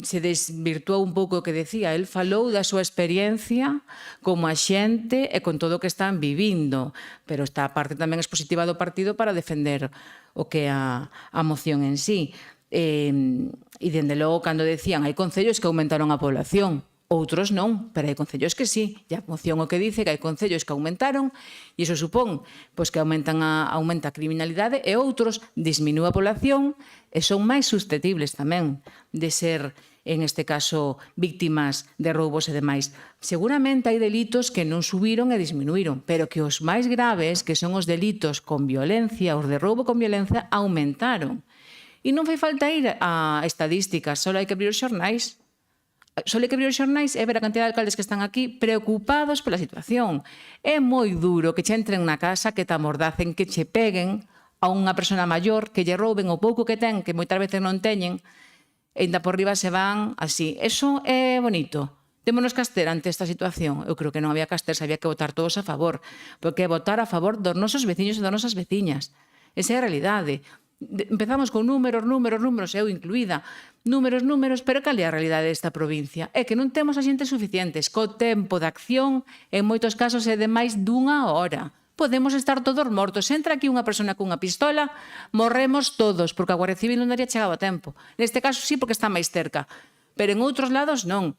se desvirtuou un pouco o que decía, el falou da súa experiencia como axente e con todo o que están vivindo, pero esta parte tamén expositiva do partido para defender o que é a moción en sí. E, dende logo, cando decían, hai concellos que aumentaron a población, outros non, pero hai concellos que sí. E a moción o que dice que hai concellos que aumentaron, e iso supón pois que aumenta a criminalidade, e outros disminúe a población e son máis susceptibles tamén de ser, en este caso, víctimas de roubos e demais. Seguramente hai delitos que non subiron e disminuíron, pero que os máis graves, que son os delitos con violencia, os de roubo con violencia, aumentaron. E non fai falta ir a estadísticas, só hai que abrir os xornais. Só hai que abrir os xornais e ver a cantidad de alcaldes que están aquí preocupados pola situación. É moi duro que che entren na casa, que te amordacen, que che peguen a unha persona maior, que lle rouben o pouco que ten, que moitas veces non teñen, e ainda por riba se van así. Eso é bonito. Témonos que abster ante esta situación. Eu creo que non había que abster, había que votar todos a favor, porque é votar a favor dos nosos veciños e das nosas veciñas. Esa é a realidade. Empezamos con números, eu incluída, números, pero cal é a realidade desta provincia? É que non temos axentes suficientes, co tempo de acción, en moitos casos é de máis dunha hora, podemos estar todos mortos. Se entra aquí unha persona cunha pistola, morremos todos, porque a Guardia Civil non daría chegado a tempo. Neste caso sí, porque está máis cerca, pero en outros lados non.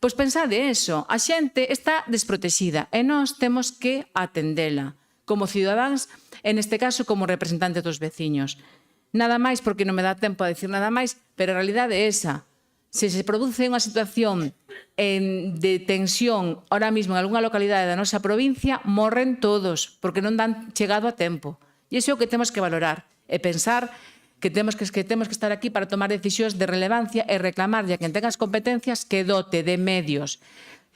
Pois pensade eso, a xente está desprotexida e nós temos que atendela como cidadáns, en este caso como representante dos veciños. Nada máis, porque non me dá tempo a decir nada máis, pero a realidade é esa. Se se produce unha situación de tensión ahora mismo en algunha localidade da nosa provincia, morren todos, porque non dan chegado a tempo. E iso é o que temos que valorar e pensar que temos que estar aquí para tomar decisións de relevancia e reclamarlle a quen tenga as competencias que dote de medios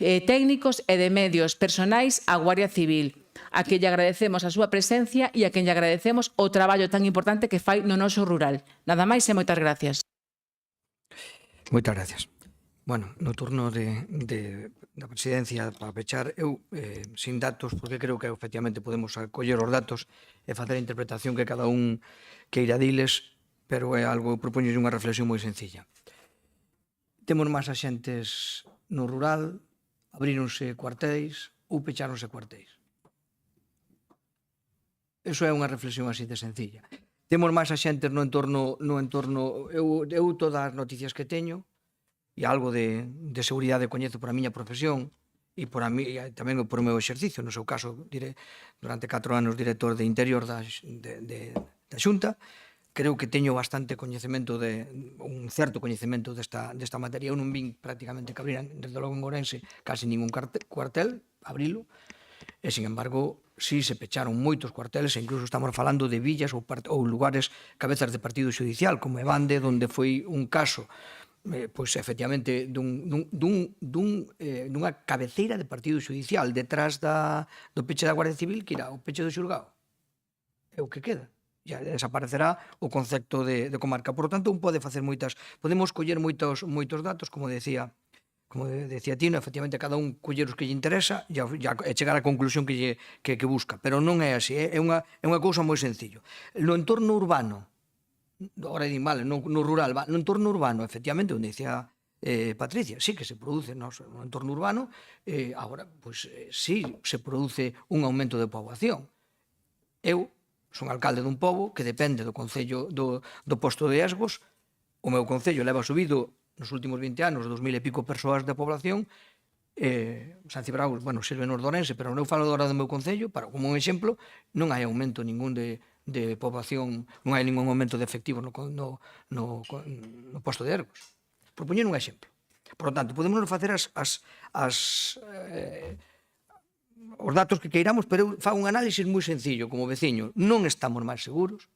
técnicos e de medios personais á Guardia Civil, a que lle agradecemos a súa presencia e a quen lle agradecemos o traballo tan importante que fai no noso rural. Nada máis e moitas gracias. Moitas gracias. Bueno, no turno da presidencia para pechar, eu, sin datos, porque creo que efectivamente podemos acoller os datos e facer a interpretación que cada un queira diles, pero é algo, propoño unha reflexión moi sencilla. Temos máis axentes no rural, abríronse cuartéis ou pecháronse cuartéis. Eso é unha reflexión así de sencilla. Temos máis axentes no entorno, eu todas as noticias que teño, e algo de seguridade coñezo por a miña profesión e tamén por o meu exercicio, no seu caso, durante 4 anos director de Interior da Xunta, creo que teño bastante coñecemento, un certo coñecemento desta materia. Eu non vin prácticamente que abriran, desde logo en Ourense, casi ningún cuartel, abrilo, e, sin embargo, sí se pecharon moitos cuarteles, e incluso estamos falando de villas ou lugares, cabezas de partido judicial, como Evande, onde foi un caso, pois, efectivamente, dunha cabeceira de partido judicial detrás do peche da Guardia Civil, que irá o peche do xulgado. É o que queda. Ya desaparecerá o concepto de comarca. Por lo tanto, pode facer podemos coller moitos datos, como decía Tino, efectivamente, cada un coller os que lle interesa e chegar á conclusión que busca. Pero non é así, é unha cousa moi sencillo. No entorno urbano, ahora din, vale, no rural, no entorno urbano, efectivamente, onde decía Patricia, sí que se produce no entorno urbano, agora, pois, sí se produce un aumento de poboación. Eu son alcalde dun pobo que depende do concello do posto de Esgos. O meu concello leva subido nos últimos 20 anos 2.000 e pico persoas de población. San Cibrao, bueno, sirve no Ordorense, pero eu falo agora do meu concello, como un exemplo, non hai aumento ningún de poboación, non hai ningún aumento de efectivos no posto de Ergos. Propoñer un exemplo. Por lo tanto, podemos facer os datos que queiramos, pero eu fago un análisis moi sencillo como veciño. Non estamos máis seguros,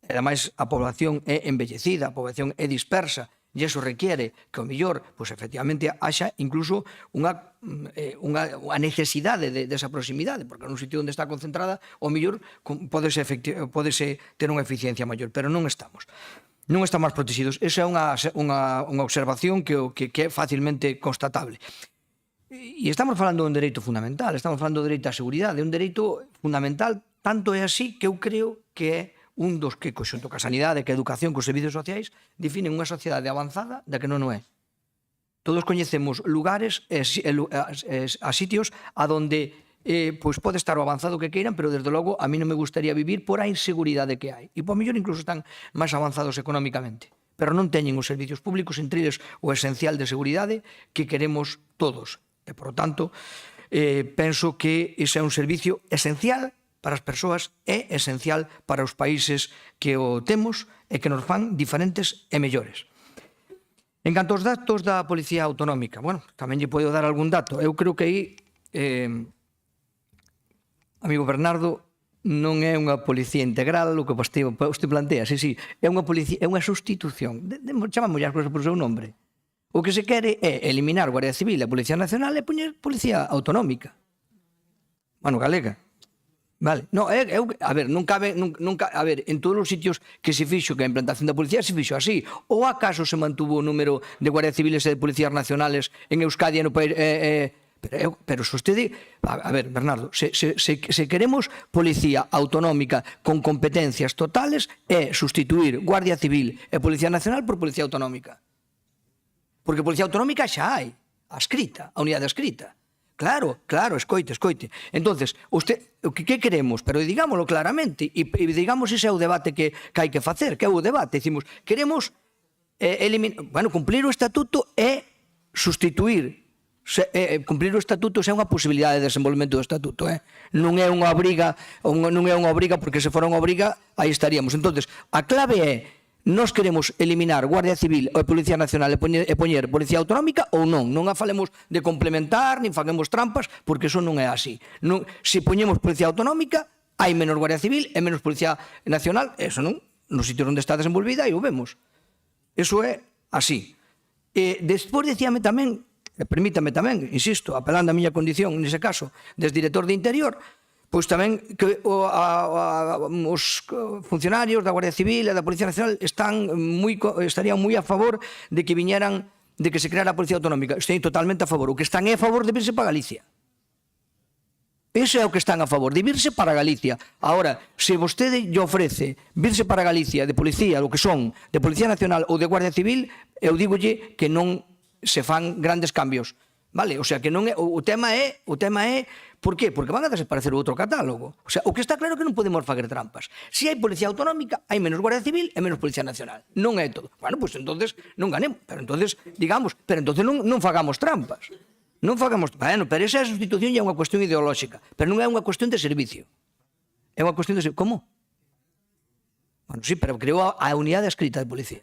e ademais a población é envellecida, a población é dispersa, e iso requiere que, ao mellor, pois, efectivamente, haxa incluso unha necesidade desa proximidade, porque nun sitio onde está concentrada, ao mellor, pódese ter unha eficiencia maior, pero non estamos. Non estamos protegidos. Esa é unha observación que é facilmente constatable. E estamos falando dun dereito fundamental, estamos falando do dereito á seguridade, un dereito fundamental, tanto é así que eu creo que é un dos que, xunto ca sanidade, que a educación, cos servicios sociais, definen unha sociedade avanzada da que non é. Todos coñecemos lugares a sitios a donde pode estar o avanzado que queiran, pero desde logo a mí non me gustaría vivir por a inseguridade que hai. E por mellor incluso están máis avanzados económicamente, pero non teñen os servicios públicos, entre eles o esencial de seguridade que queremos todos. E, por tanto, penso que ese é un servicio esencial para as persoas, é esencial para os países que o temos e que nos fan diferentes e mellores. En canto aos datos da Policía Autonómica, bueno, tamén lle podo dar algún dato. Eu creo que aí, amigo Bernardo, non é unha policía integral o que vostede plantea, sí, é unha sustitución. Chamamos as cousas por seu nombre. O que se quere é eliminar a Guardia Civil e a Policía Nacional e poñer Policía Autonómica. Bueno, galega. Vale, no, a ver, non cabe, a ver, en todos os sitios que se fixo que a implantación da policía se fixo así, ou acaso se mantuvo o número de guardias civiles e de policías nacionales en Euskadi e no país, pero se vostede, a ver, Bernardo, se queremos policía autonómica con competencias totales, é sustituir Guardia Civil e Policía Nacional por Policía Autonómica. Porque Policía Autonómica xa hai, a unidade escrita. Claro, escoite. Entonces, que queremos? Pero digámoslo claramente, e digamos ese é o debate que hai que facer, que é o debate. Dicimos, queremos cumplir o estatuto é sustituir. Cumplir o estatuto é unha posibilidade de desenvolvemento do estatuto, non é unha obriga, porque se fora unha obriga, aí estaríamos. Entonces, a clave é, nós queremos eliminar Guardia Civil ou Policía Nacional e poñer Policía Autonómica ou non. Non a falemos de complementar, nin faguemos trampas, porque eso non é así. Se poñemos Policía Autonómica, hai menos Guardia Civil e menos Policía Nacional, eso non, nos sitios onde está desenvolvida, aí o vemos. Eso é así. Despois decíame tamén, permítame tamén, insisto, apelando a miña condición, nese caso, des director de Interior, pois tamén que os funcionarios da Guardia Civil e da Policía Nacional estarían moi a favor de que viñeran, de que se creara a Policía Autonómica. Estou totalmente a favor. O que están é a favor de virse para Galicia. Ese é o que están a favor, de virse para Galicia. Ahora, se vostede lle ofrece virse para Galicia de policía, o que son, de Policía Nacional ou de Guardia Civil, eu dígolle que non se fan grandes cambios. Vale? O sea, que non é, o tema é, por qué? Porque van a desaparecer outro catálogo. O sea, o que está claro é que non podemos facer trampas. Se hai Policía Autonómica, hai menos Guardia Civil e menos Policía Nacional. Non é todo. Bueno, pois entonces non ganemos. Pero entonces, digamos, non fagamos trampas. Non fagamos... Bueno, pero esa sustitución é unha cuestión ideolóxica, pero non é unha cuestión de servicio. É unha cuestión de servicio. Como? Bueno, sí, pero creou a unidade adscrita de policía.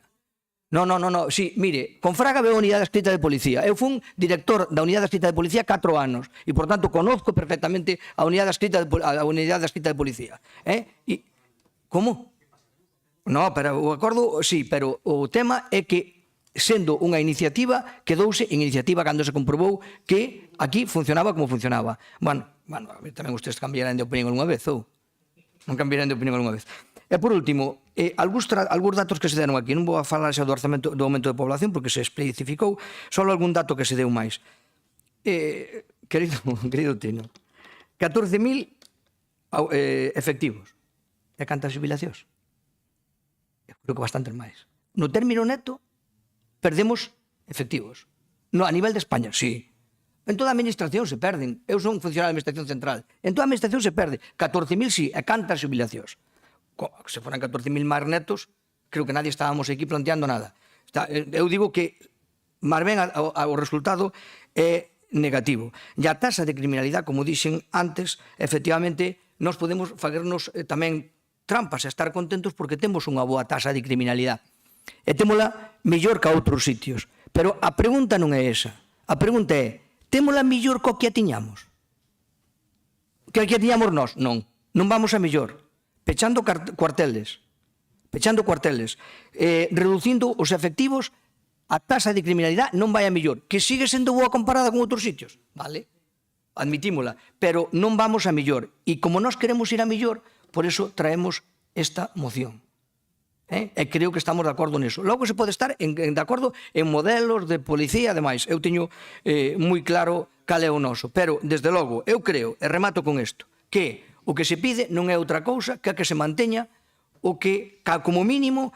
No, sí, mire, con Fraga veo a unidade adscrita de policía. Eu fui director da unidade adscrita de policía 4 anos e, por tanto, conozco perfectamente a unidade adscrita de policía. Como? No, pero o acordo, sí, pero o tema é que sendo unha iniciativa, quedouse en iniciativa cando se comprobou que aquí funcionaba como funcionaba. Bueno, a ver, tamén ustedes cambiarán de opinión algunha vez, ou? Non cambiarán de opinión algunha vez. E por último, algúns datos que se deron aquí, non vou a falar xa do aumento de población, porque se especificou, só algún dato que se deu máis. Querido Tino, 14.000 efectivos. E cantas jubilacións? Eu creo que bastantes máis. No término neto, perdemos efectivos. A nivel de España, sí. En toda a administración se perden. Eu son funcionario da administración central. En toda a administración se perde. 14.000 sí, e cantas jubilacións. Se foran 14.000 máis netos, creo que nadie estábamos aquí planteando nada. Eu digo que, máis ben, o resultado é negativo. E a taxa de criminalidade, como dixen antes, efectivamente, nós podemos facernos tamén trampas e estar contentos porque temos unha boa taxa de criminalidade. E témola mellor que a outros sitios. Pero a pregunta non é esa. A pregunta é, témola mellor co que a tiñamos? Que a tiñamos nós? Non. Non vamos a mellor. Pechando cuarteles. Reducindo os efectivos, a taxa de criminalidade non vai a mellor. Que sigue sendo boa comparada con outros sitios. Vale? Admitímola. Pero non vamos a mellor. E como nós queremos ir a mellor, por eso traemos esta moción. E creo que estamos de acordo niso. Logo se pode estar de acordo en modelos de policía, ademais. Eu teño moi claro cal é o noso. Pero, desde logo, eu creo, e remato con isto, que o que se pide non é outra cousa que a que se manteña o que, como mínimo,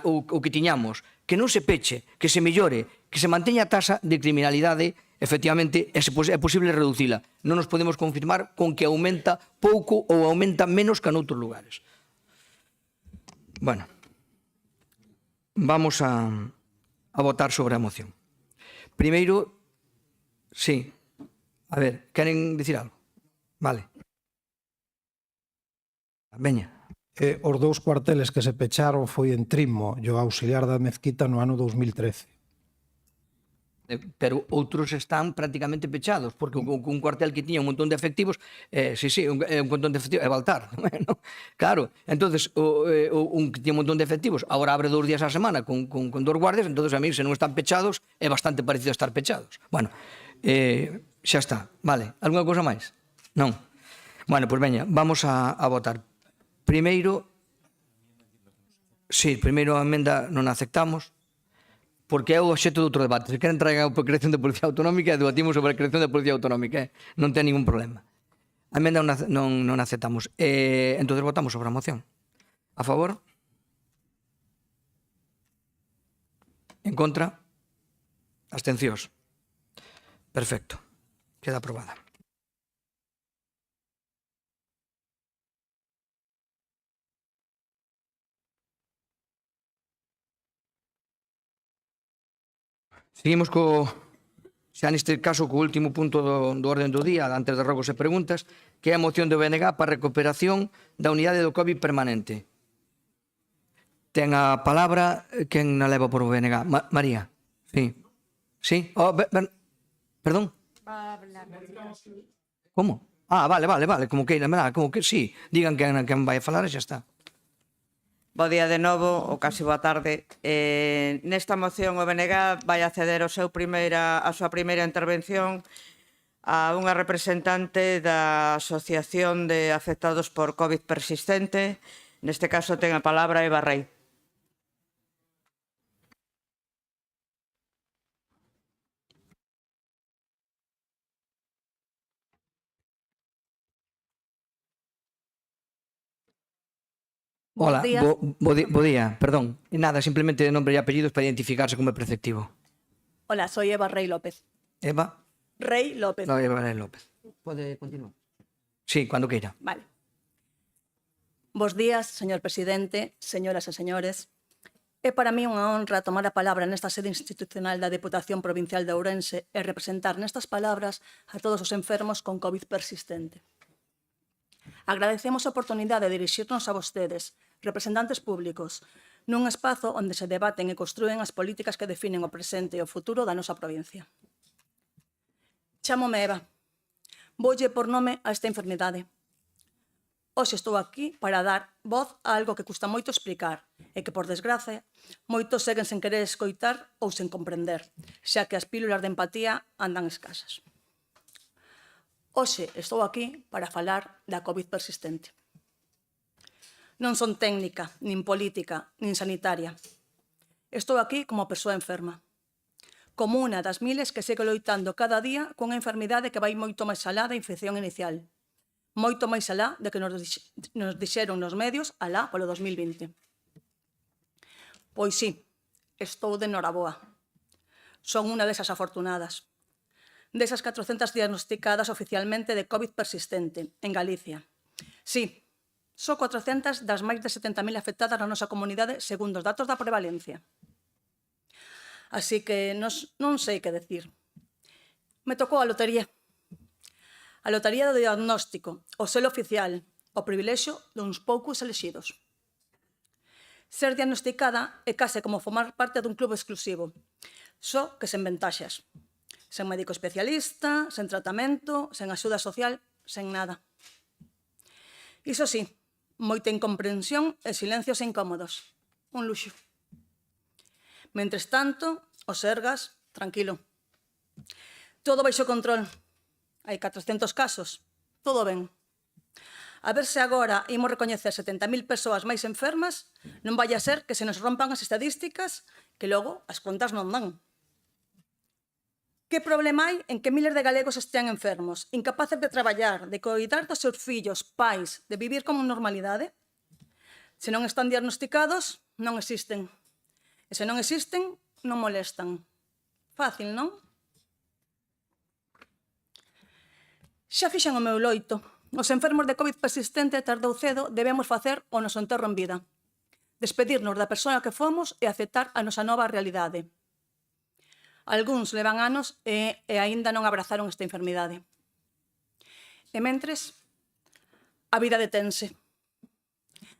o que tiñamos. Que non se peche, que se mellore, que se manteña a taxa de criminalidade, efectivamente, é posible reducila. Non nos podemos confirmar con que aumenta pouco ou aumenta menos que en outros lugares. Bueno, vamos a votar sobre a moción. Primeiro, sí. A ver, queren dicir algo? Vale. Veña. Os 2 cuarteles que se pecharon foi en Trimo e o auxiliar da Mezquita no ano 2013. Pero outros están prácticamente pechados, porque un cuartel que tiña un montón de efectivos, un montón de efectivos, é Baltar, non? Claro, entonces, un que tiña un montón de efectivos, agora abre 2 días á semana con 2 guardias, entonces a mí, se non están pechados, é bastante parecido a estar pechados. Bueno, xa está, vale. Alguna cousa máis? Non? Bueno, pois veña, vamos a votar. Primeiro, a emenda non a aceptamos, porque é o obxecto de outro debate. Se queren traer a creación de Policía Autonómica, debatimos sobre a creación de Policía Autonómica. Non ten ningún problema. A emenda non aceptamos. Entón, votamos sobre a moción. A favor? En contra? Abstencións? Perfecto. Queda aprobada. Seguimos xa neste caso co último punto do orden do día, antes de rogos e preguntas, que é a moción do BNG para a recuperación da unidade do COVID permanente. Ten a palabra quen na leva por o BNG. María. Sí. Sí? Oh, perdón? Como? Ah, vale. Como que sí. Digan quen vai a falar e xa está. Bo día de novo, ou casi boa tarde. Nesta moción o BNG vai acceder a súa primeira intervención a unha representante da Asociación de Afectados por COVID Persistente. Neste caso ten a palabra Eva Rey. Hola, bo día, perdón. Nada, simplemente nombre e apellidos para identificarse como preceptivo. Hola, soy Eva Rey López. Eva? Rey López. No, Eva Rey López. Pode continuar? Sí, cuando queira. Vale. Bos días, señor presidente, señoras e señores. É para mí unha honra tomar a palabra nesta sede institucional da Deputación Provincial de Ourense e representar nestas palabras a todos os enfermos con COVID persistente. Agradecemos a oportunidade de dirixirnos a vostedes, representantes públicos, nun espazo onde se debaten e construen as políticas que definen o presente e o futuro da nosa provincia. Chámome Eva. Voulle por nome a esta enfermidade. Hoxe estou aquí para dar voz a algo que custa moito explicar e que, por desgracia, moitos seguen sen querer escoitar ou sen comprender, xa que as pílulas de empatía andan escasas. Hoxe estou aquí para falar da COVID persistente. Non son técnica, nin política, nin sanitaria. Estou aquí como persoa enferma. Como unha das miles que segue loitando cada día cunha enfermidade que vai moito máis alá da infección inicial. Moito máis alá de que nos dixeron nos medios alá polo 2020. Pois sí, estou de noraboa. Son unha desas afortunadas. Desas 400 diagnosticadas oficialmente de COVID persistente en Galicia. Sí, só 400 das máis de 70.000 afectadas na nosa comunidade segundo os datos da prevalencia. Así que non sei que decir. Me tocou a lotería. A lotería do diagnóstico, o selo oficial, o privilexio duns poucos elexidos. Ser diagnosticada é case como formar parte dun club exclusivo, só que sen ventaxas. Sen médico especialista, sen tratamento, sen axuda social, sen nada. Iso sí, moita incomprensión e silencios incómodos. Un luxo. Mentres tanto, o Sergas, tranquilo. Todo baixo control. Hai 400 casos. Todo ben. A ver se agora imos recoñecer 70.000 persoas máis enfermas, non vai a ser que se nos rompan as estadísticas que logo as contas non dan. Que problema hai en que miles de galegos estean enfermos, incapaces de traballar, de coidar dos seus fillos, pais, de vivir como normalidade? Se non están diagnosticados, non existen. E se non existen, non molestan. Fácil, non? Xa fixen o meu loito. Os enfermos de COVID persistente tardou cedo debemos facer o noso enterro en vida. Despedirnos da persoa que fomos e aceptar a nosa nova realidade. Algúns levan anos e aínda non abrazaron esta enfermidade. E mentres, a vida detense.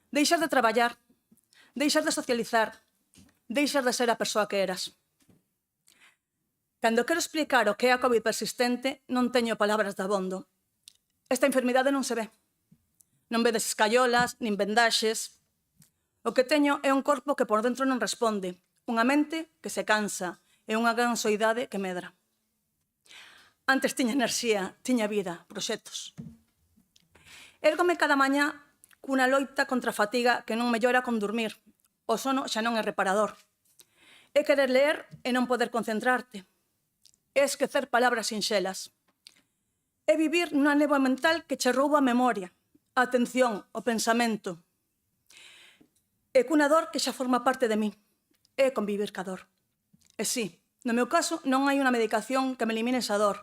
Deixas de traballar, deixas de socializar, deixas de ser a persoa que eras. Cando quero explicar o que é a COVID persistente, non teño palabras de abondo. Esta enfermidade non se ve. Non vedes escayolas, nin vendaxes. O que teño é un corpo que por dentro non responde, unha mente que se cansa, e unha gran soidade que medra. Antes tiña enerxía, tiña vida, proxectos. Érgome cada mañá cunha loita contra a fatiga que non mellora con dormir. O sono xa non é reparador. É querer ler e non poder concentrarte. É esquecer palabras sinxelas. É vivir nunha néboa mental que che rouba a memoria, a atención, o pensamento. É cunha dor que xa forma parte de mí. É convivir ca dor. E sí, no meu caso non hai unha medicación que me elimine esa dor,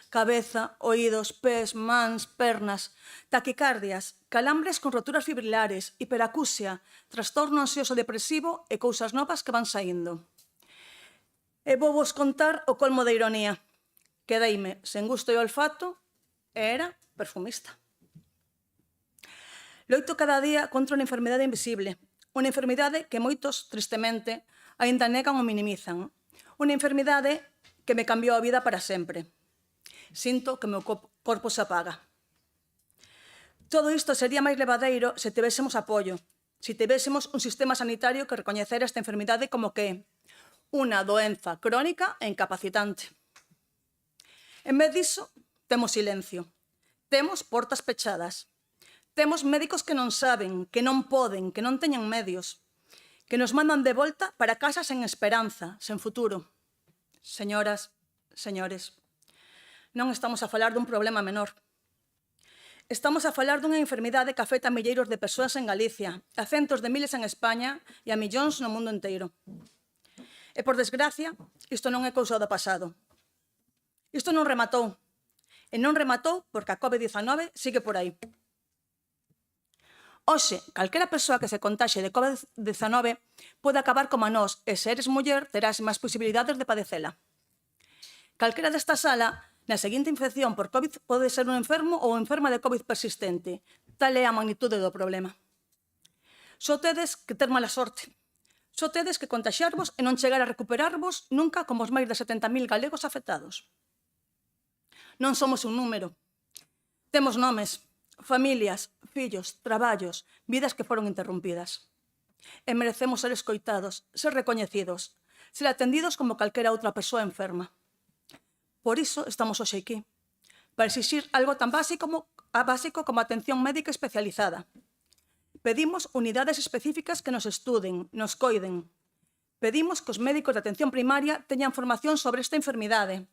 cabeza, oídos, pés, mans, pernas, taquicardias, calambres con roturas fibrilares, hiperacusia, trastorno ansioso depresivo e cousas novas que van saindo. E vou vos contar o colmo de ironía. Quedeime sen gusto e olfato e era perfumista. Loito cada día contra unha enfermidade invisible, unha enfermidade que moitos, tristemente, aínda negan ou minimizan. Unha enfermidade que me cambiou a vida para sempre. Sinto que o meu corpo se apaga. Todo isto sería máis levadeiro se tivésemos apoio, se tivésemos un sistema sanitario que recoñecera esta enfermidade como que unha doenza crónica e incapacitante. En vez diso, temos silencio, temos portas pechadas, temos médicos que non saben, que non poden, que non teñen medios, que nos mandan de volta para casa sen esperanza, sen futuro. Señoras, señores, non estamos a falar dun problema menor. Estamos a falar dunha enfermidade que afecta a milleiros de persoas en Galicia, a centos de miles en España e a millóns no mundo inteiro. E, por desgracia, isto non é cousa do pasado. Isto non rematou. E non rematou porque a COVID-19 sigue por aí. Hoxe, calquera persoa que se contaxe de COVID-19 pode acabar como a nós e se eres muller terás máis posibilidades de padecela. Calquera desta sala, na seguinte infección por COVID pode ser un enfermo ou enferma de COVID persistente. Tal é a magnitude do problema. Só tedes que ter mala sorte. Só tedes que contaxiarvos e non chegar a recuperarvos nunca como os máis de 70.000 galegos afectados. Non somos un número. Temos nomes, familias, fillos, traballos, vidas que foron interrompidas. E merecemos ser escoitados, ser recoñecidos, ser atendidos como calquera outra persoa enferma. Por iso estamos hoxe aquí, para exixir algo tan básico como atención médica especializada. Pedimos unidades específicas que nos estuden, nos coiden. Pedimos que os médicos de atención primaria teñan formación sobre esta enfermidade.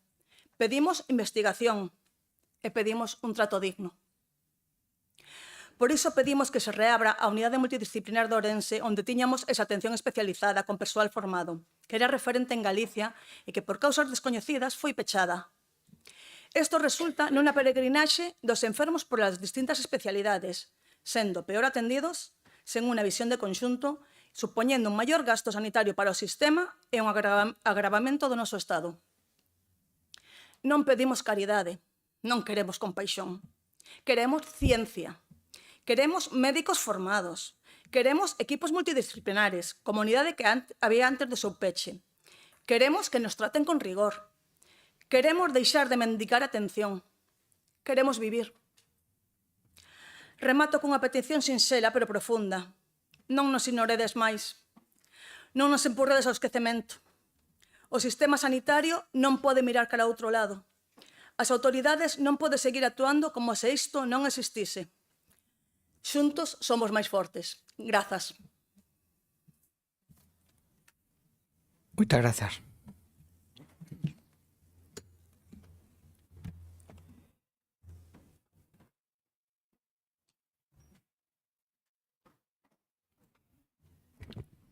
Pedimos investigación e pedimos un trato digno. Por iso pedimos que se reabra a unidade multidisciplinar de Ourense onde tiñamos esa atención especializada con persoal formado, que era referente en Galicia e que por causas descoñecidas foi pechada. Isto resulta nunha peregrinaxe dos enfermos por as distintas especialidades, sendo peor atendidos, sen unha visión de conxunto, supoñendo un maior gasto sanitario para o sistema e un agravamento do noso Estado. Non pedimos caridade, non queremos compaixón. Queremos ciencia. Queremos médicos formados. Queremos equipos multidisciplinares, como a unidade que había antes de seu peche. Queremos que nos traten con rigor. Queremos deixar de mendigar atención. Queremos vivir. Remato cunha petición sinxela pero profunda. Non nos ignoredes máis. Non nos empurredes ao esquecemento. O sistema sanitario non pode mirar cara a outro lado. As autoridades non poden seguir actuando como se isto non existise. Xuntos somos máis fortes. Grazas. Moitas grazas.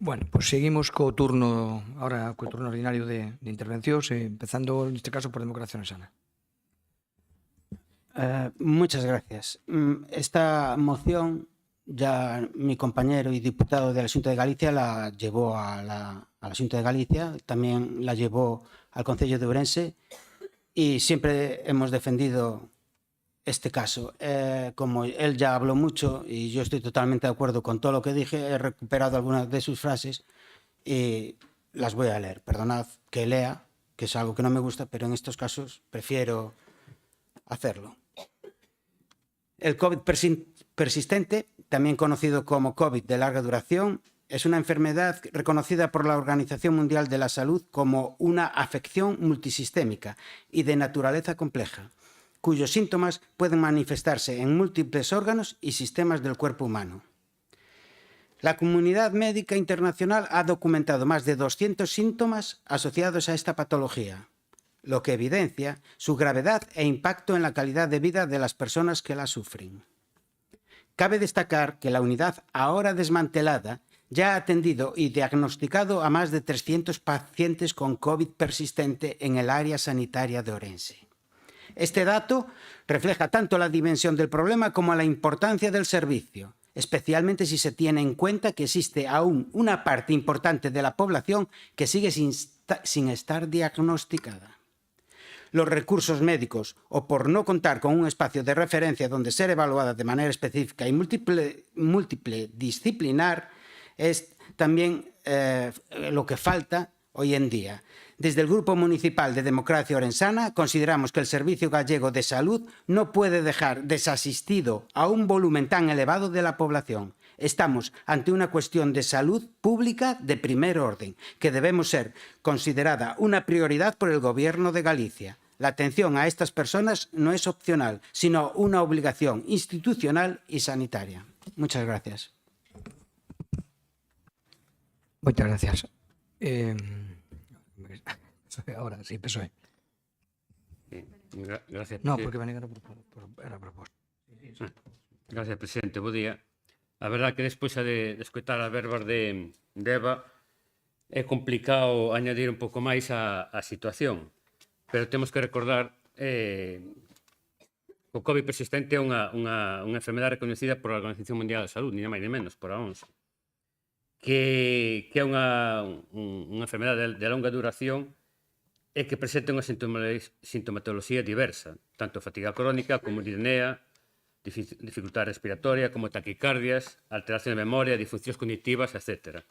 Bueno, pues seguimos co turno, ahora co turno ordinario de intervencións, empezando neste caso por Democracia Sana. Muchas gracias. Esta moción ya mi compañero y diputado de la Xunta de Galicia la llevó a la Xunta de Galicia, también la llevó al Concello de Ourense y siempre hemos defendido este caso. Como él ya habló mucho y yo estoy totalmente de acuerdo con todo lo que dije, he recuperado algunas de sus frases y las voy a leer. Perdonad que lea, que es algo que no me gusta, pero en estos casos prefiero hacerlo. El COVID persistente, también conocido como COVID de larga duración, es una enfermedad reconocida por la Organización Mundial de la Salud como una afección multisistémica y de naturaleza compleja, cuyos síntomas pueden manifestarse en múltiples órganos y sistemas del cuerpo humano. La comunidad médica internacional ha documentado más de 200 síntomas asociados a esta patología, lo que evidencia su gravedad e impacto en la calidad de vida de las personas que la sufren. Cabe destacar que la unidad ahora desmantelada ya ha atendido y diagnosticado a más de 300 pacientes con COVID persistente en el área sanitaria de Ourense. Este dato refleja tanto la dimensión del problema como la importancia del servicio, especialmente si se tiene en cuenta que existe aún una parte importante de la población que sigue sin estar diagnosticada. Los recursos médicos, o por no contar con un espacio de referencia donde ser evaluada de manera específica y múltiple disciplinar, es también lo que falta hoy en día. Desde el Grupo Municipal de Democracia Orensana consideramos que el Servicio Gallego de Salud no puede dejar desasistido a un volumen tan elevado de la población. Estamos ante una cuestión de salud pública de primer orden, que debemos ser considerada una prioridad por el Gobierno de Galicia. La atención a estas personas no es opcional, sino una obligación institucional y sanitaria. Muchas gracias. Muchas gracias. Ahora sí, PSOE. Gracias, No, porque van a era proposta. Gracias, presidente. Bo día. A verdade que despois de escoitar as verbas de Eva é complicado añadir un pouco máis a situación, pero temos que recordar que o COVID persistente é unha enfermedade reconhecida por a Organización Mundial de Salud, ni máis ni menos, por a OMS, que é unha enfermedade de longa duración e que presenta unha sintomatoloxía diversa, tanto fatiga crónica como disnea, dificultad respiratoria, como taquicardias, alteración de memoria, disfuncións cognitivas, etc.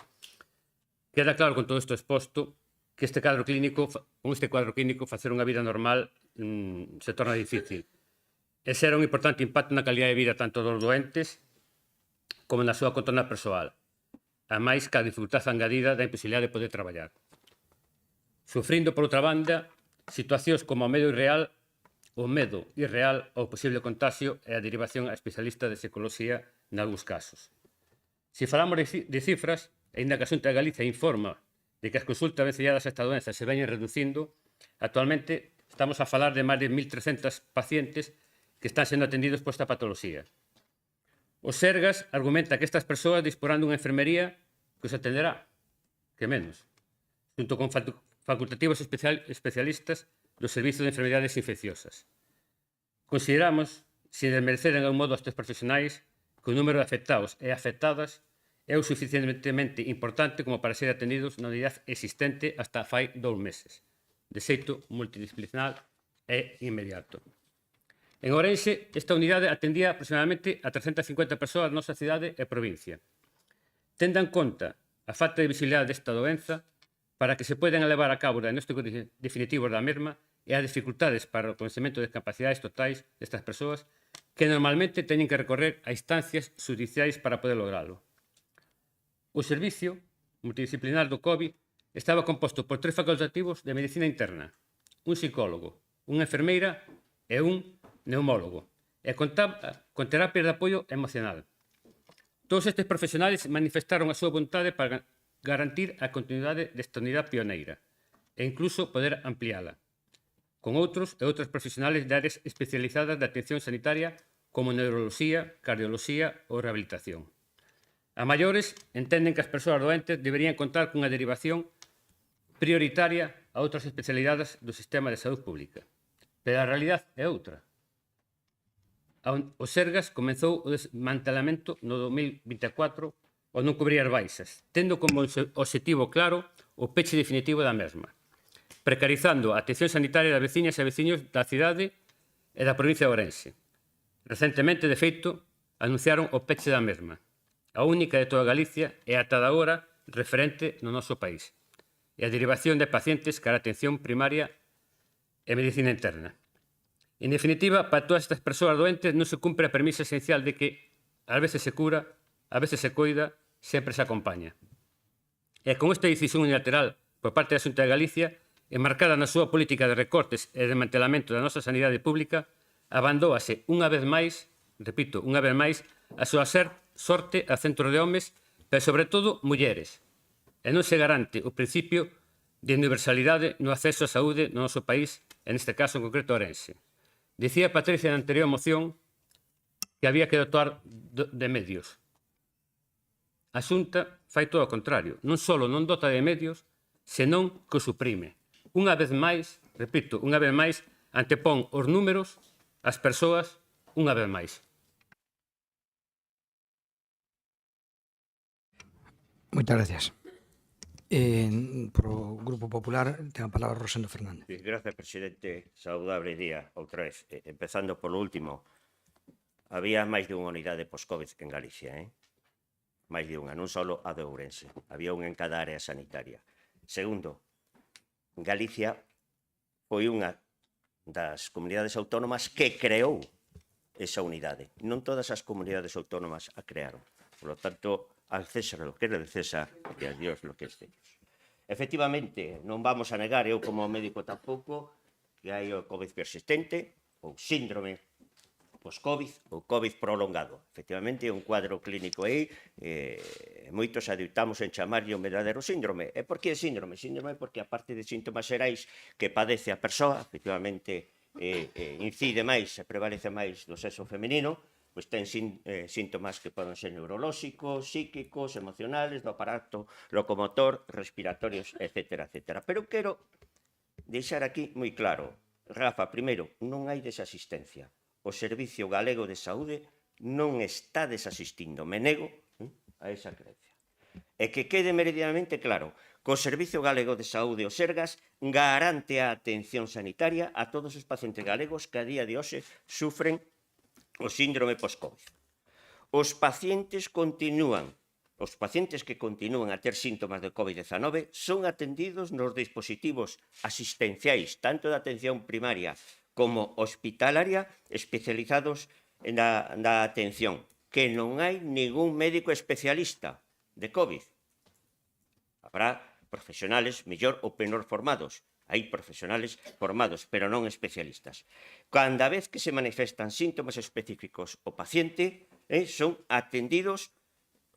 Queda claro con todo isto exposto que con este cuadro clínico, facer unha vida normal se torna difícil. E será un importante impacto na calidad de vida tanto dos doentes como na súa contorna persoal, a máis que a dificultad engadida da imposibilidade de poder traballar. Sufrindo, por outra banda, situacións como o medo irreal ao posible contagio e a derivación a especialista de psicología nalgúns casos. Se falamos de cifras, aínda que a Xunta de Galicia informa de que as consultas vencelladas a esta doenza se veñen reducindo, actualmente estamos a falar de máis de 1.300 pacientes que están sendo atendidos por esta patoloxía. O Sergas argumenta que estas persoas disporán dunha enfermería que os atenderá, que menos, junto con facultativos especialistas do Servicio de Enfermedades Infecciosas. Consideramos, sin desmerecer en algún modo a estes profesionais, que o número de afectados e afectadas é o suficientemente importante como para ser atendidos na unidade existente hasta fai 2 meses, de xeito multidisciplinar e inmediato. En Ourense, esta unidade atendía aproximadamente a 350 persoas na nosa cidade e provincia. Tendo en conta a falta de visibilidade desta doenza, para que se poden levar a cabo diagnósticos definitivos da mesma e as dificultades para o coñecemento das capacidades totais destas persoas que normalmente teñen que recorrer a instancias judiciais para poder lograrlo. O servicio multidisciplinar do COVID estaba composto por 3 facultativos de medicina interna, un psicólogo, unha enfermeira e un neumólogo, e contaba con terapias de apoio emocional. Todos estes profesionales manifestaron a súa vontade para garantir a continuidade desta unidade pioneira e incluso poder ampliála, con outros e outras profesionales de áreas especializadas de atención sanitaria como neuroloxía, cardioloxía ou rehabilitación. A maiores entenden que as persoas doentes deberían contar cunha derivación prioritaria a outras especialidades do sistema de saúde pública. Pero a realidade é outra. O Sergas comezou o desmantelamento no 2024 ou non cubrir as baixas, tendo como objetivo claro o peche definitivo da mesma, precarizando a atención sanitaria das veciñas e veciños da cidade e da provincia de Ourense. Recentemente, de feito, anunciaron o peche da mesma, a única de toda Galicia e ata agora referente no noso país, e a derivación de pacientes cara a atención primaria e medicina interna. En definitiva, para todas estas persoas doentes non se cumpre a premisa esencial de que ás veces se cura, a veces se coida, sempre se acompaña. E con esta decisión unilateral por parte da Xunta de Galicia, enmarcada na súa política de recortes e desmantelamento da nosa sanidade pública, abandóase unha vez máis, repito, unha vez máis, a súa sorte a centros de homes, pero sobre todo mulleres. E non se garante o principio de universalidade no acceso á saúde no noso país, en este caso en concreto Ourense. Dicía Patricia na anterior moción que había que dotar de medios. A Xunta fai todo o contrario. Non só non dota de medios, senón que o suprime. Unha vez máis, repito, unha vez máis, antepón os números ás persoas unha vez máis. Moitas gracias. Pro Grupo Popular ten a palabra Rosendo Fernández. Sí, gracias, presidente. Saudable día, outra vez. Empezando polo último, había máis de unha unidade post-Covid en Galicia, máis de unha, non só a de Ourense. Había unha en cada área sanitaria. Segundo, Galicia foi unha das comunidades autónomas que creou esa unidade. Non todas as comunidades autónomas a crearon. Por lo tanto, al César lo que é de César e a Dios lo que é de Dios. Efectivamente, non vamos a negar, eu como médico tampouco, que hai o COVID persistente, ou síndrome post-COVID, ou COVID prolongado. Efectivamente, é un cuadro clínico aí, moitos adiutamos en chamarlle o verdadeiro síndrome. E por que é síndrome? Síndrome porque, aparte de síntomas xerais que padece a persoa, efectivamente, incide máis e prevalece máis do sexo femenino, pois ten síntomas que poden ser neurolóxicos, psíquicos, emocionales, do aparato locomotor, respiratorios, etc. Pero quero deixar aquí moi claro, Rafa, primeiro, non hai desasistencia. O Servicio Galego de Saúde non está desasistindo, me nego a esa creencia. E que quede meridianamente claro que o Servicio Galego de Saúde, o Sergas, garante a atención sanitaria a todos os pacientes galegos que a día de hoxe sufren o síndrome post-COVID. Os pacientes que continúan a ter síntomas de COVID-19 son atendidos nos dispositivos asistenciais, tanto de atención primaria como hospitalaria, especializados na atención, que non hai ningún médico especialista de COVID. Habrá profesionales mellor ou menor formados. Hai profesionales formados, pero non especialistas. Cada vez que se manifestan síntomas específicos o paciente, son atendidos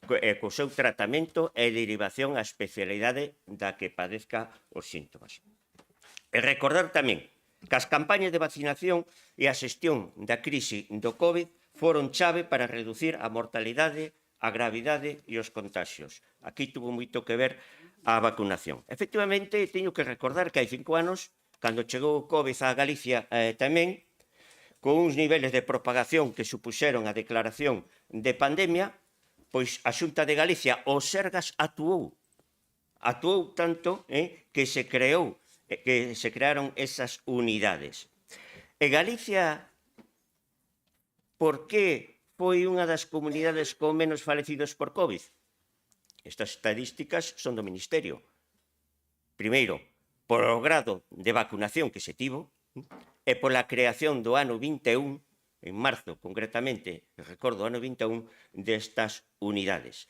co seu tratamento e derivación á especialidade da que padezca os síntomas. E recordar tamén que as campañas de vacinación e a xestión da crise do COVID foron chave para reducir a mortalidade, a gravidade e os contagios. Aquí tuvo moito que ver a vacunación. Efectivamente, teño que recordar que hai 5 anos, cando chegou o COVID a Galicia tamén, con uns niveles de propagación que supuxeron a declaración de pandemia, pois a Xunta de Galicia, o Sergas, actuou tanto que se crearon esas unidades. E Galicia, por que foi unha das comunidades con menos falecidos por COVID? Estas estadísticas son do Ministerio. Primeiro, polo grado de vacunación que se tivo e pola creación do ano 21, en marzo concretamente, recordo o ano 21, destas unidades.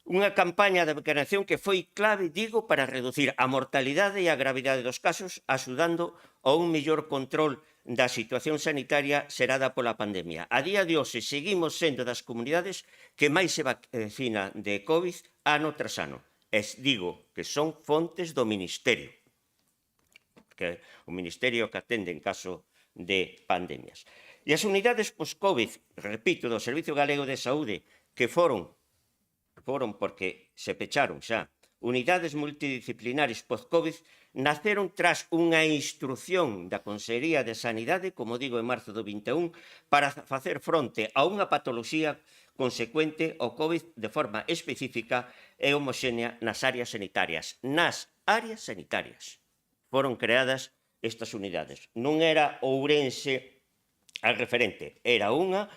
Unha campaña de vacunación que foi clave, digo, para reducir a mortalidade e a gravidade dos casos, axudando a un mellor control da situación sanitaria xerada pola pandemia. A día de hoxe seguimos sendo das comunidades que máis se vacina de COVID ano tras ano. E digo que son fontes do Ministerio, que o Ministerio que atende en caso de pandemias. E as unidades post-COVID, repito, do Servicio Galego de Saúde, que foron porque se pecharon xa, unidades multidisciplinares post-COVID, naceron tras unha instrucción da Consellería de Sanidade, como digo, en marzo do 21, para facer fronte a unha patoloxía consecuente ao COVID de forma específica e homoxénea nas áreas sanitarias. Nas áreas sanitarias foron creadas estas unidades. Non era Ourense a referente, era unha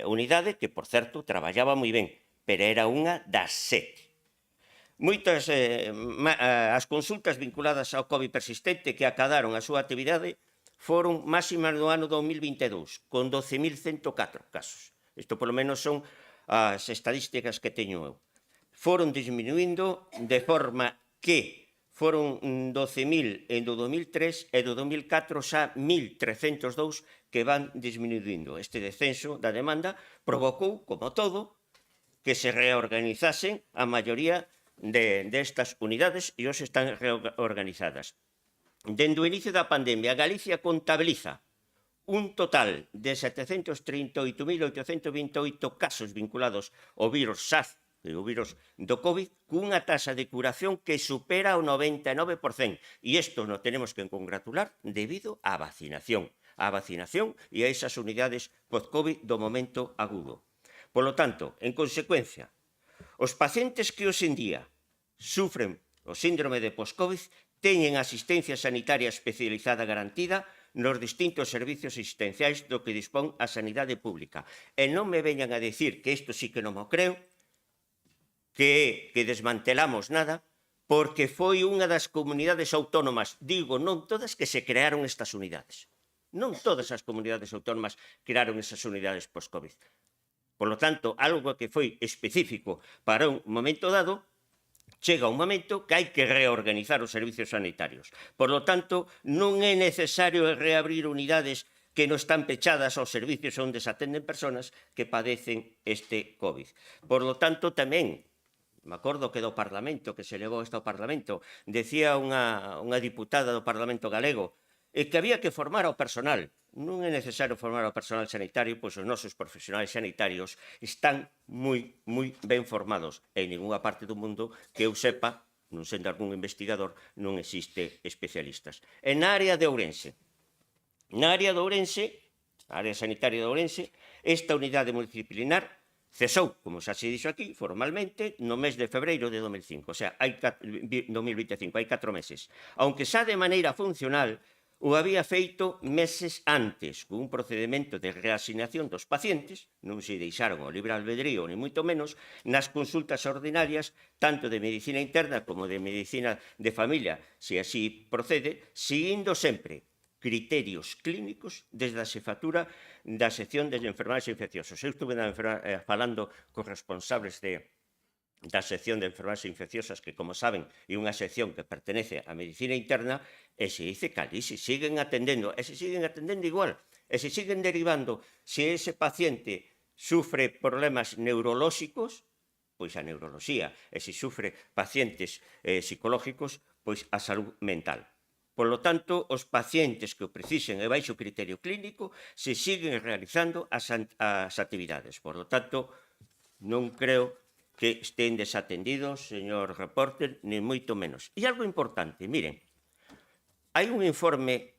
unidade que, por certo, traballaba moi ben, pero era unha das 7. Moitas as consultas vinculadas ao COVID persistente que acadaron a súa actividade foron máximas no ano 2022, con 12.104 casos. Isto, polo menos, son as estadísticas que teño eu. Foron disminuindo de forma que foron 12.000 en do 2003 e do 2004 xa 1.302 que van disminuindo. Este descenso da demanda provocou, como todo, que se reorganizasen a maioría destas unidades e hoxe están reorganizadas. Dende o inicio da pandemia, Galicia contabiliza un total de 738.828 casos vinculados ao virus o virus do COVID, cunha taxa de curación que supera o 99%. E isto nos tenemos que congratular debido á vacinación e a esas unidades post-COVID do momento agudo. Por lo tanto, en consecuencia, os pacientes que hoxe en día sufren o síndrome de post-COVID teñen asistencia sanitaria especializada garantida nos distintos servicios asistenciais do que dispón a sanidade pública. E non me veñan a decir que isto sí que non o creo, que desmantelamos nada, porque foi unha das comunidades autónomas, digo, non todas, que se crearon estas unidades. Non todas as comunidades autónomas crearon esas unidades post-COVID. Por lo tanto, algo que foi específico para un momento dado, chega un momento que hai que reorganizar os servicios sanitarios. Por lo tanto, non é necesario reabrir unidades que non están pechadas aos servicios onde se atenden persoas que padecen este COVID. Por lo tanto, tamén, me acordo que do Parlamento, que se levou isto ao Parlamento, decía unha diputada do Parlamento galego, que había que formar ao personal. Non é necesario formar ao personal sanitario, pois os nosos profesionais sanitarios están moi ben formados. En ninguna parte do mundo que eu sepa, non sendo algún investigador, non existe especialistas. En na área de Ourense, a área sanitaria de Ourense, esta unidade multidisciplinar cesou, como xa se dixo aquí, formalmente, no mes de febreiro de 2005, o sea, 2025, hai 4 meses. Aunque xa de maneira funcional, o había feito meses antes, con un procedimento de reasignación dos pacientes, non se deixaron ao libre albedrío, ni moito menos, nas consultas ordinarias, tanto de medicina interna como de medicina de familia, se así procede, seguindo sempre criterios clínicos desde a xefatura da sección de enfermedades infecciosas. Eu estuve falando cos responsables da sección de enfermedades infecciosas, que, como saben, é unha sección que pertenece á medicina interna, e se dice que ali se siguen atendendo, e se siguen atendendo igual, e se siguen derivando. Se ese paciente sufre problemas neurolóxicos, pois a neuroloxía, e se sufre pacientes psicológicos, pois a salud mental. Por lo tanto, os pacientes que o precisen e baixo criterio clínico se siguen realizando as actividades. Por lo tanto, non creo que estén desatendidos, señor reporter, ni moito menos. E algo importante, miren, hai un informe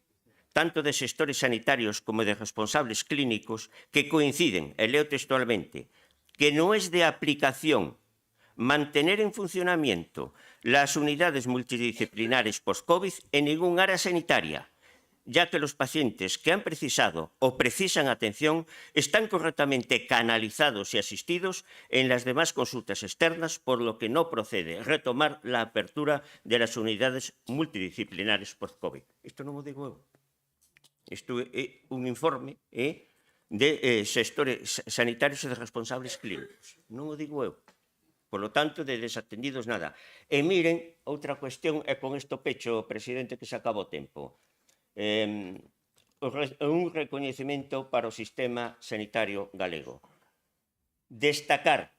tanto de xestores sanitarios como de responsables clínicos que coinciden, e leo textualmente, que non é de aplicación mantener en funcionamiento las unidades multidisciplinares post-COVID en ningún área sanitaria, ya que los pacientes que han precisado o precisan atención están correctamente canalizados y asistidos en las demás consultas externas, por lo que no procede retomar la apertura de las unidades multidisciplinares post-COVID. Isto non o digo eu. Isto é un informe de xestores sanitarios e de responsables clínicos. Non o digo eu. Por lo tanto, de desatendidos nada. E miren, outra cuestión, e con isto pecho, presidente, que se acaba o tempo. Un recoñecemento para o sistema sanitario galego. Destacar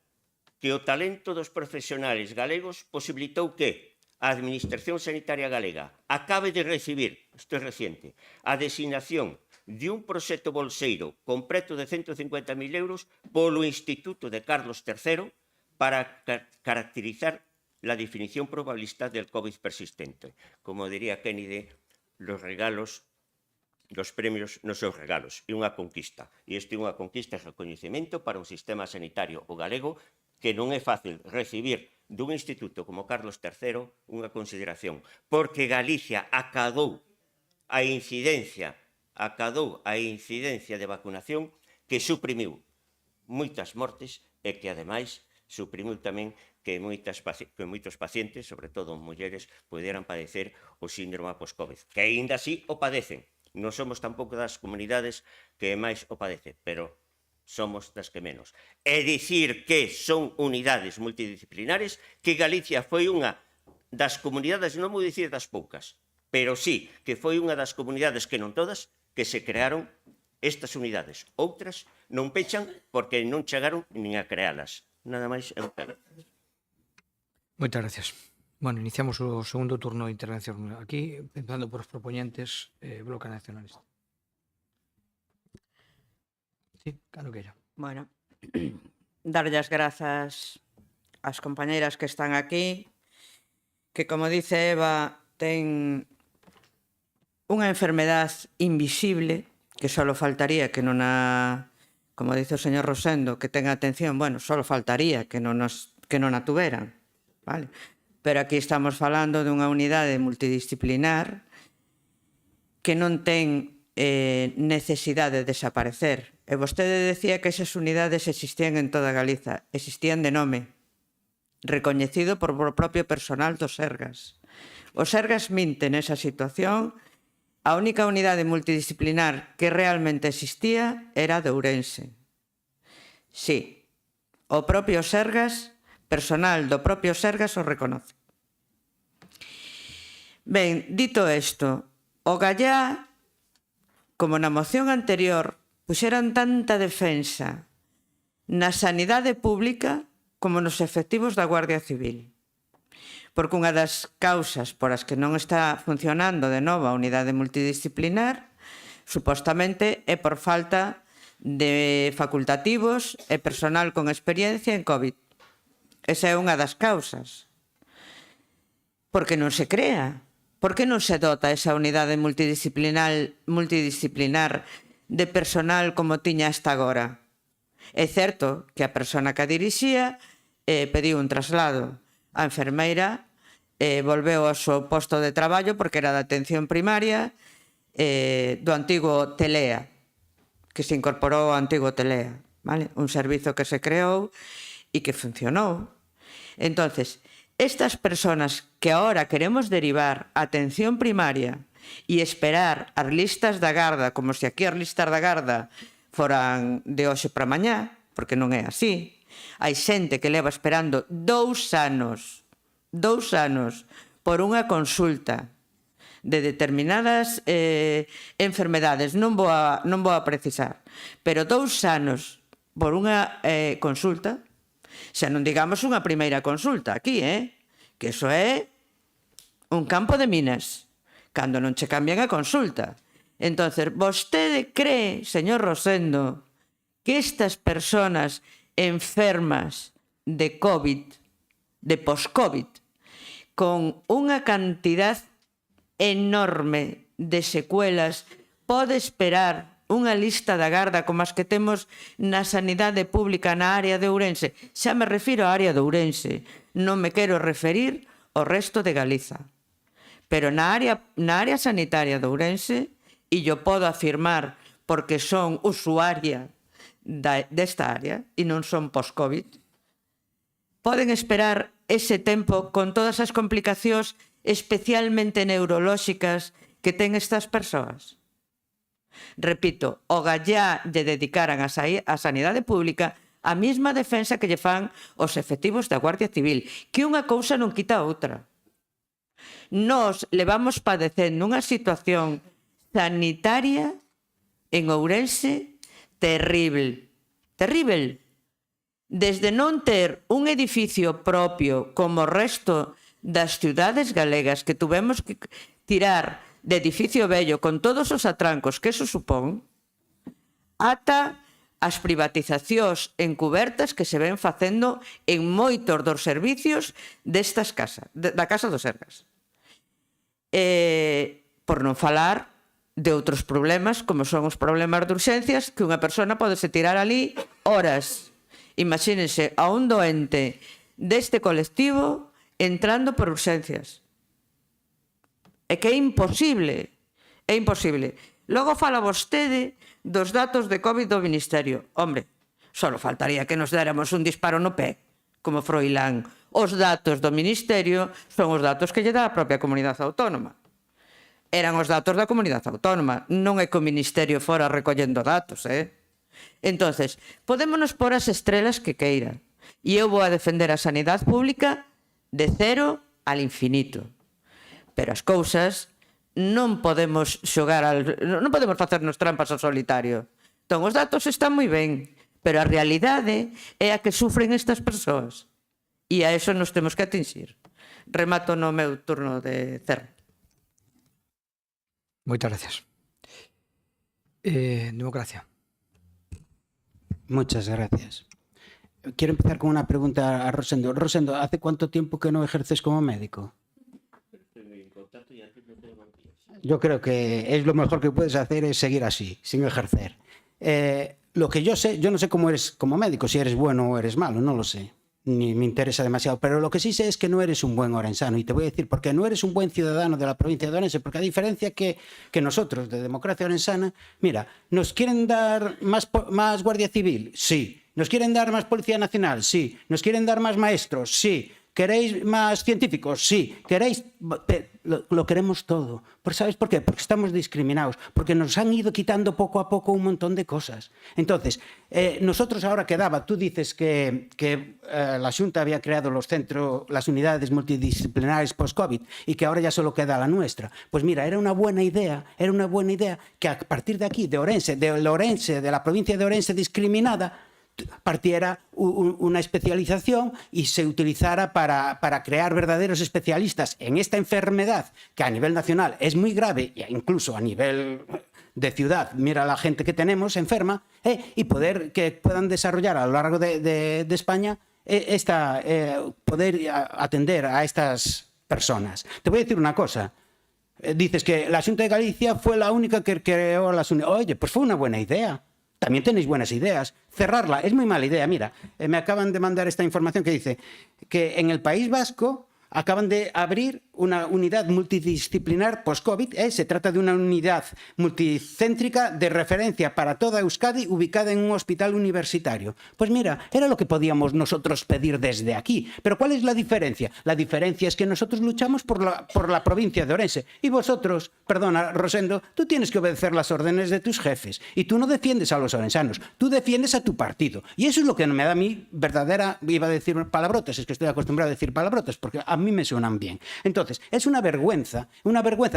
que o talento dos profesionales galegos posibilitou que a Administración Sanitaria Galega acabe de recibir, isto é reciente, a designación de un proxecto bolseiro con preto de 150.000 euros polo Instituto de Carlos III para caracterizar la definición probabilista del COVID persistente. Como diría Kennedy, los regalos, los premios non son regalos, é unha conquista. E isto é unha conquista e recoñecemento para un sistema sanitario o galego que non é fácil recibir dun instituto como Carlos III unha consideración, porque Galicia acadou a incidencia de vacunación que suprimiu moitas mortes e que, ademais, suprimiu tamén que moitos pacientes, sobre todo mulleres, poderan padecer o síndrome post-COVID, que aínda así o padecen. Non somos tampouco das comunidades que máis o padecen, pero somos das que menos. É dicir que son unidades multidisciplinares, que Galicia foi unha das comunidades, non vou dicir das poucas, pero sí que foi unha das comunidades, que non todas, que se crearon estas unidades. Outras non pechan porque non chegaron nin a crealas. Nada máis e moitas gracias. Moitas gracias. Bueno, iniciamos o segundo turno de intervención. Aquí, empezando por os propoñentes, Bloque Nacionalista. Sí, cando queira. Bueno, darlle as grazas as compañeiras que están aquí, que, como dice Eva, ten unha enfermedad invisible, que só faltaría que non a, como dice o señor Rosendo, que tenga atención, bueno, só faltaría que non a tuveran, vale? Pero aquí estamos falando dunha unidade multidisciplinar que non ten necesidade de desaparecer. E vostede decía que esas unidades existían en toda Galiza, existían de nome, recoñecido por o propio personal dos Sergas. Os Sergas minten esa situación. A única unidade multidisciplinar que realmente existía era de Ourense. Sí, o propio Sergas, personal do propio Sergas o reconoce. Ben, dito isto, o Gallá, como na moción anterior, puxeran tanta defensa na sanidade pública como nos efectivos da Guardia Civil. Porque unha das causas por as que non está funcionando de novo a unidade multidisciplinar supostamente é por falta de facultativos e personal con experiencia en COVID. Esa é unha das causas. Porque non se crea. Por que non se dota esa unidade multidisciplinar de personal como tiña hasta agora? É certo que a persona que a dirixía pediu un traslado. A enfermeira volveu ao seu posto de traballo porque era de atención primaria do antigo Telea, que se incorporou ao antigo Telea, vale? Un servizo que se creou e que funcionou. Entonces, estas personas que ahora queremos derivar a atención primaria e esperar as listas da garda, como se aquí as listas da garda foran de hoxe para mañá, porque non é así. Hai xente que leva esperando 2 anos por unha consulta de determinadas enfermedades, non vou a precisar, pero 2 anos por unha consulta, xa non digamos unha primeira consulta aquí, que iso é un campo de minas, cando non che cambian a consulta. Entonces, vostede cree, señor Rosendo, que estas personas enfermas de COVID, de post-COVID, con unha cantidad enorme de secuelas, pode esperar unha lista da garda como as que temos na sanidade pública na área de Ourense? Xa me refiro á área de Ourense, non me quero referir ao resto de Galiza. Pero na área sanitaria de Ourense, e yo podo afirmar porque son usuaria desta área e non son post-COVID, poden esperar ese tempo con todas as complicacións especialmente neurolóxicas que ten estas persoas? Repito, o Gallá lle dedicaran a sanidade pública a mesma defensa que lle fan os efectivos da Guardia Civil, que unha cousa non quita a outra. Nós levamos padecendo unha situación sanitaria en Ourense terrible. Terrible. Desde non ter un edificio propio como o resto das ciudades galegas que tuvemos que tirar de edificio vello con todos os atrancos que eso supón, ata as privatizacións encubertas que se ven facendo en moitos dos servicios destas casas, da Casa dos Sergas. Por non falar de outros problemas, como son os problemas de urxencias, que unha persona pode se tirar ali horas. Imagínense a un doente deste colectivo entrando por urxencias. É que é imposible. É imposible. Logo fala vostede dos datos de COVID do Ministerio. Hombre, só faltaría que nos déramos un disparo no pé, como Froilán. Os datos do Ministerio son os datos que lle dá a propia comunidade autónoma. Eran os datos da comunidade autónoma. Non é que o Ministerio fora recollendo datos, Entonces, podémonos pôr as estrelas que queira. E eu vou a defender a sanidade pública de cero al infinito. Pero as cousas non podemos xogar, non podemos facernos trampas ao solitario. Entón, os datos están moi ben, pero a realidade é a que sufren estas persoas. E a eso nos temos que atinxir. Remato no meu turno de cerro. Moitas gracias. Democracia. Muchas gracias. quiero empezar con una pregunta a Rosendo. Rosendo, ¿hace cuánto tiempo que no ejerces como médico? Yo creo que es lo mejor que puedes hacer es seguir así, sin ejercer. Lo que yo no sé cómo eres como médico, si eres bueno o eres malo, no lo sé. Ni me interesa demasiado, pero lo que sí sé es que no eres un buen orensano, y te voy a decir por qué. No eres un buen ciudadano de la provincia de Orense, porque a diferencia que nosotros de Democracia Orensana, mira, ¿nos quieren dar más Guardia Civil? Sí. ¿Nos quieren dar más Policía Nacional? Sí. ¿Nos quieren dar más maestros? Sí. ¿Queréis más científicos? Sí. ¿Queréis? Lo queremos todo. ¿Sabes por qué? Porque estamos discriminados, porque nos han ido quitando poco a poco un montón de cosas. Entonces, nosotros ahora quedaba, tú dices que la Xunta había creado las unidades multidisciplinares post-COVID y que ahora ya solo queda la nuestra. Pues mira, era una buena idea que a partir de aquí, de la provincia de Orense discriminada, partiera una especialización y se utilizara para crear verdaderos especialistas en esta enfermedad que a nivel nacional es muy grave, e incluso a nivel de ciudad, mira la gente que tenemos enferma, y que puedan desarrollar a lo largo de España poder atender a estas personas. Te voy a decir una cosa. Dices que la Xunta de Galicia fue la única que creó las unidades. Oye, pues fue una buena idea. También tenéis buenas ideas. Cerrarla es muy mala idea. Mira, me acaban de mandar esta información que dice que en el País Vasco acaban de abrir una unidad multidisciplinar post-COVID. Se trata de una unidad multicéntrica de referencia para toda Euskadi, ubicada en un hospital universitario. Pues mira, era lo que podíamos nosotros pedir desde aquí. Pero ¿cuál es la diferencia? La diferencia es que nosotros luchamos por la provincia de Orense. Y vosotros, perdona, Rosendo, tú tienes que obedecer las órdenes de tus jefes. Y tú no defiendes a los orensanos, tú defiendes a tu partido. Y eso es lo que me da a mí verdadera, iba a decir palabrotas, es que estoy acostumbrado a decir palabrotas, porque a mí me suenan bien. Entonces, es una vergüenza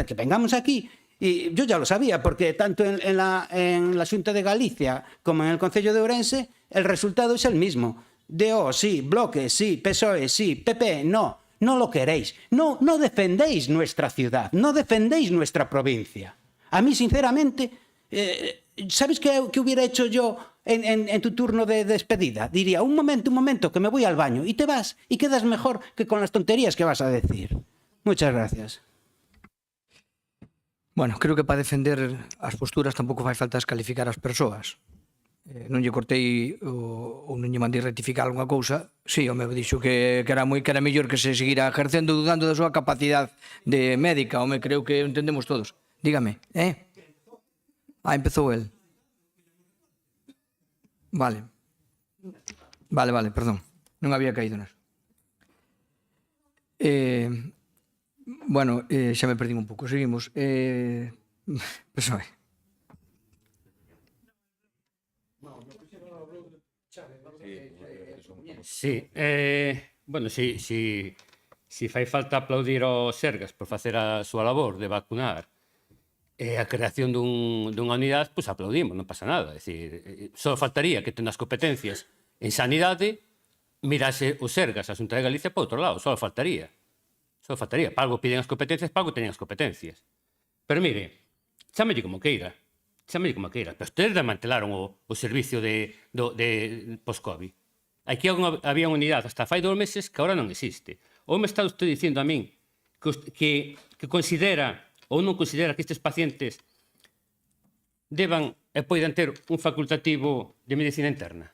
que vengamos aquí, y yo ya lo sabía, porque tanto en la Xunta de Galicia como en el Concello de Ourense, el resultado es el mismo. DO, sí, Bloque, sí, PSOE, sí, PP, no lo queréis. No defendéis nuestra ciudad, no defendéis nuestra provincia. A mí, sinceramente, ¿sabes qué hubiera hecho yo en tu turno de despedida? Diría, un momento, que me voy al baño, y te vas, y quedas mejor que con las tonterías que vas a decir. Muchas gracias. Bueno, creo que para defender as posturas tampouco fai falta descalificar as persoas. Non lle cortei ou non lle mandei rectificar algunha cousa. Sí, home, dixo que era mellor que se seguira ejercendo dudando da súa capacidade de médica. Home, creo que entendemos todos. Dígame, empezou el. Vale, perdón. Non había caído nas. Bueno, xa me perdín un pouco. Seguimos. PSOE. Sí, bueno, si fai falta aplaudir aos Sergas por facer a súa labor de vacunar a creación dunha unidade, pois aplaudimos, non pasa nada. É dicir, só faltaría que ten as competencias en sanidade mirase os Sergas, a Xunta de Galicia, por outro lado, só faltaría. Só faltaría. Para algo piden as competencias, para algo teñen as competencias. Pero mire, chámelle como queira. Pero ustedes desmantelaron o servicio de post-COVID. Aquí había unha unidade hasta fai 2 meses que agora non existe. Ou me está usted dicindo a min que considera ou non considera que estes pacientes deban e poidan ter un facultativo de medicina interna?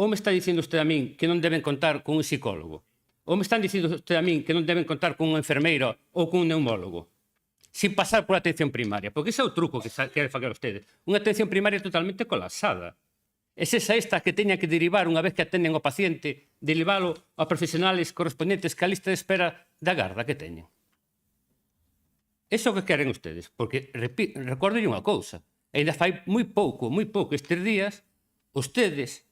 Ou me está dicindo usted a min que non deben contar con un psicólogo? Ou me están dicindo usted a min que non deben contar con un enfermeiro ou con un neumólogo? Sin pasar por atención primaria, porque ese é o truco que queren facer ustedes. Unha atención primaria totalmente colapsada. É esta que teña que derivar, unha vez que atenden ao paciente, derivalo a profesionales correspondentes que a lista de espera da garda que teñen. Iso é o que queren ustedes, porque, recordelle unha cousa, ainda fai moi pouco, estes días, ustedes,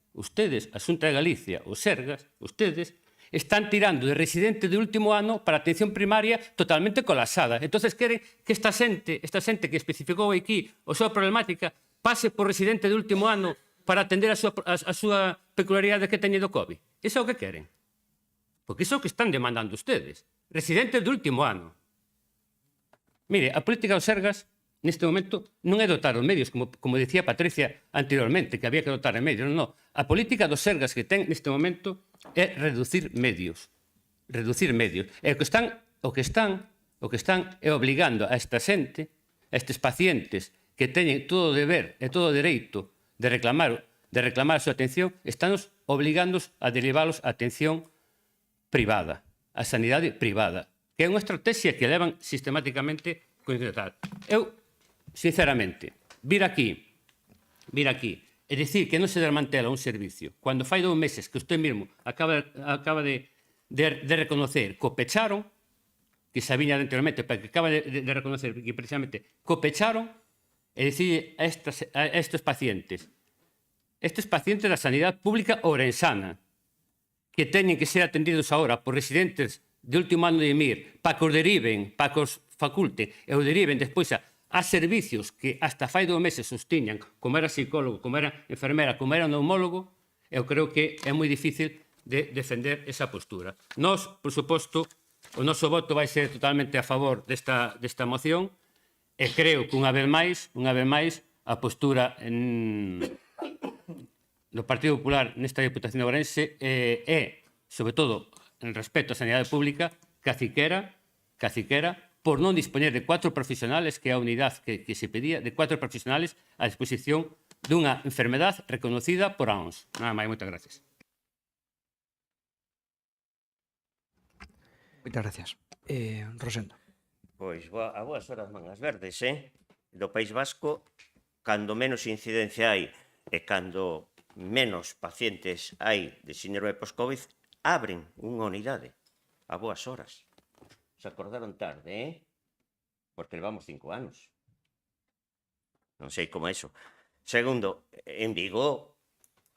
a Xunta de Galicia, os Sergas, ustedes, están tirando de residente de último ano para atención primaria totalmente colapsada. Entonces queren que esta xente que especificou aquí a súa problemática pase por residente de último ano para atender a súa peculiaridade que teñe do COVID. Iso é o que queren. Porque iso é o que están demandando ustedes. Residentes de último ano. Mire, a política dos Sergas neste momento non é dotar os medios, como dicía Patricia anteriormente, que había que dotar de medios. Non. A política dos Sergas que ten neste momento é reducir medios. Reducir medios. E o que están é obligando a esta xente, a estes pacientes que teñen todo o deber e todo o dereito de reclamar a súa atención, estánnos obligándoos a derivalos a atención privada, a sanidade privada, que é unha estrategia que levan sistemáticamente con intentar. Eu, sinceramente, vir aquí e dicir que non se desmantela un servicio, cando fai 2 meses que usted mesmo acaba de reconocer que o pecharon, que se viña anteriormente, pero que acaba de reconocer que precisamente que o pecharon, e dicir a estes pacientes da sanidade pública ourensana, que teñen que ser atendidos agora por residentes de último ano de IMIR, para que os deriven, para que os faculten e os deriven despois a servicios que hasta fai 2 meses sostiñan, como era psicólogo, como era enfermera, como era neumólogo, eu creo que é moi difícil de defender esa postura. Nós, por suposto, o noso voto vai ser totalmente a favor desta moción e creo que unha vez máis, a postura do Partido Popular nesta Diputación de Ourense é, sobre todo, en respecto á sanidade pública, caciquera, por non dispoñer de 4 profesionales, que é a unidade que se pedía, de 4 profesionales a disposición dunha enfermedade reconocida por a OMS. Nada máis, moitas gracias. Moitas gracias. Rosendo. Pois a boas horas, mangas verdes, do País Vasco, cando menos incidencia hai e cando menos pacientes hai de síndrome post-Covid, abren unha unidade a boas horas. Se acordaron tarde, porque levamos 5 anos. Non sei como é iso. Segundo, en Vigo,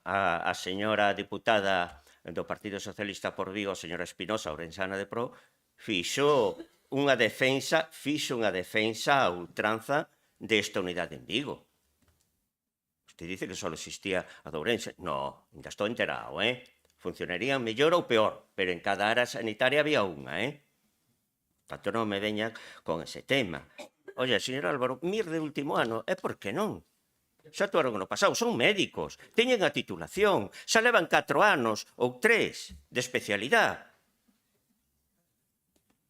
a señora diputada do Partido Socialista por Vigo, a señora Espinosa, ourensana de Pro, fixo unha defensa a ultranza desta unidade en Vigo. Usted dice que só existía a de Ourense. No, ainda estou enterado, Funcionarían mellor ou peor, pero en cada área sanitaria había unha, Tanto non me veñan con ese tema. Oye, señor Álvaro, MIR de último ano, é por que non? Xa actuaron no pasado, son médicos, teñen a titulación, xa levan 4 anos ou 3 de especialidade.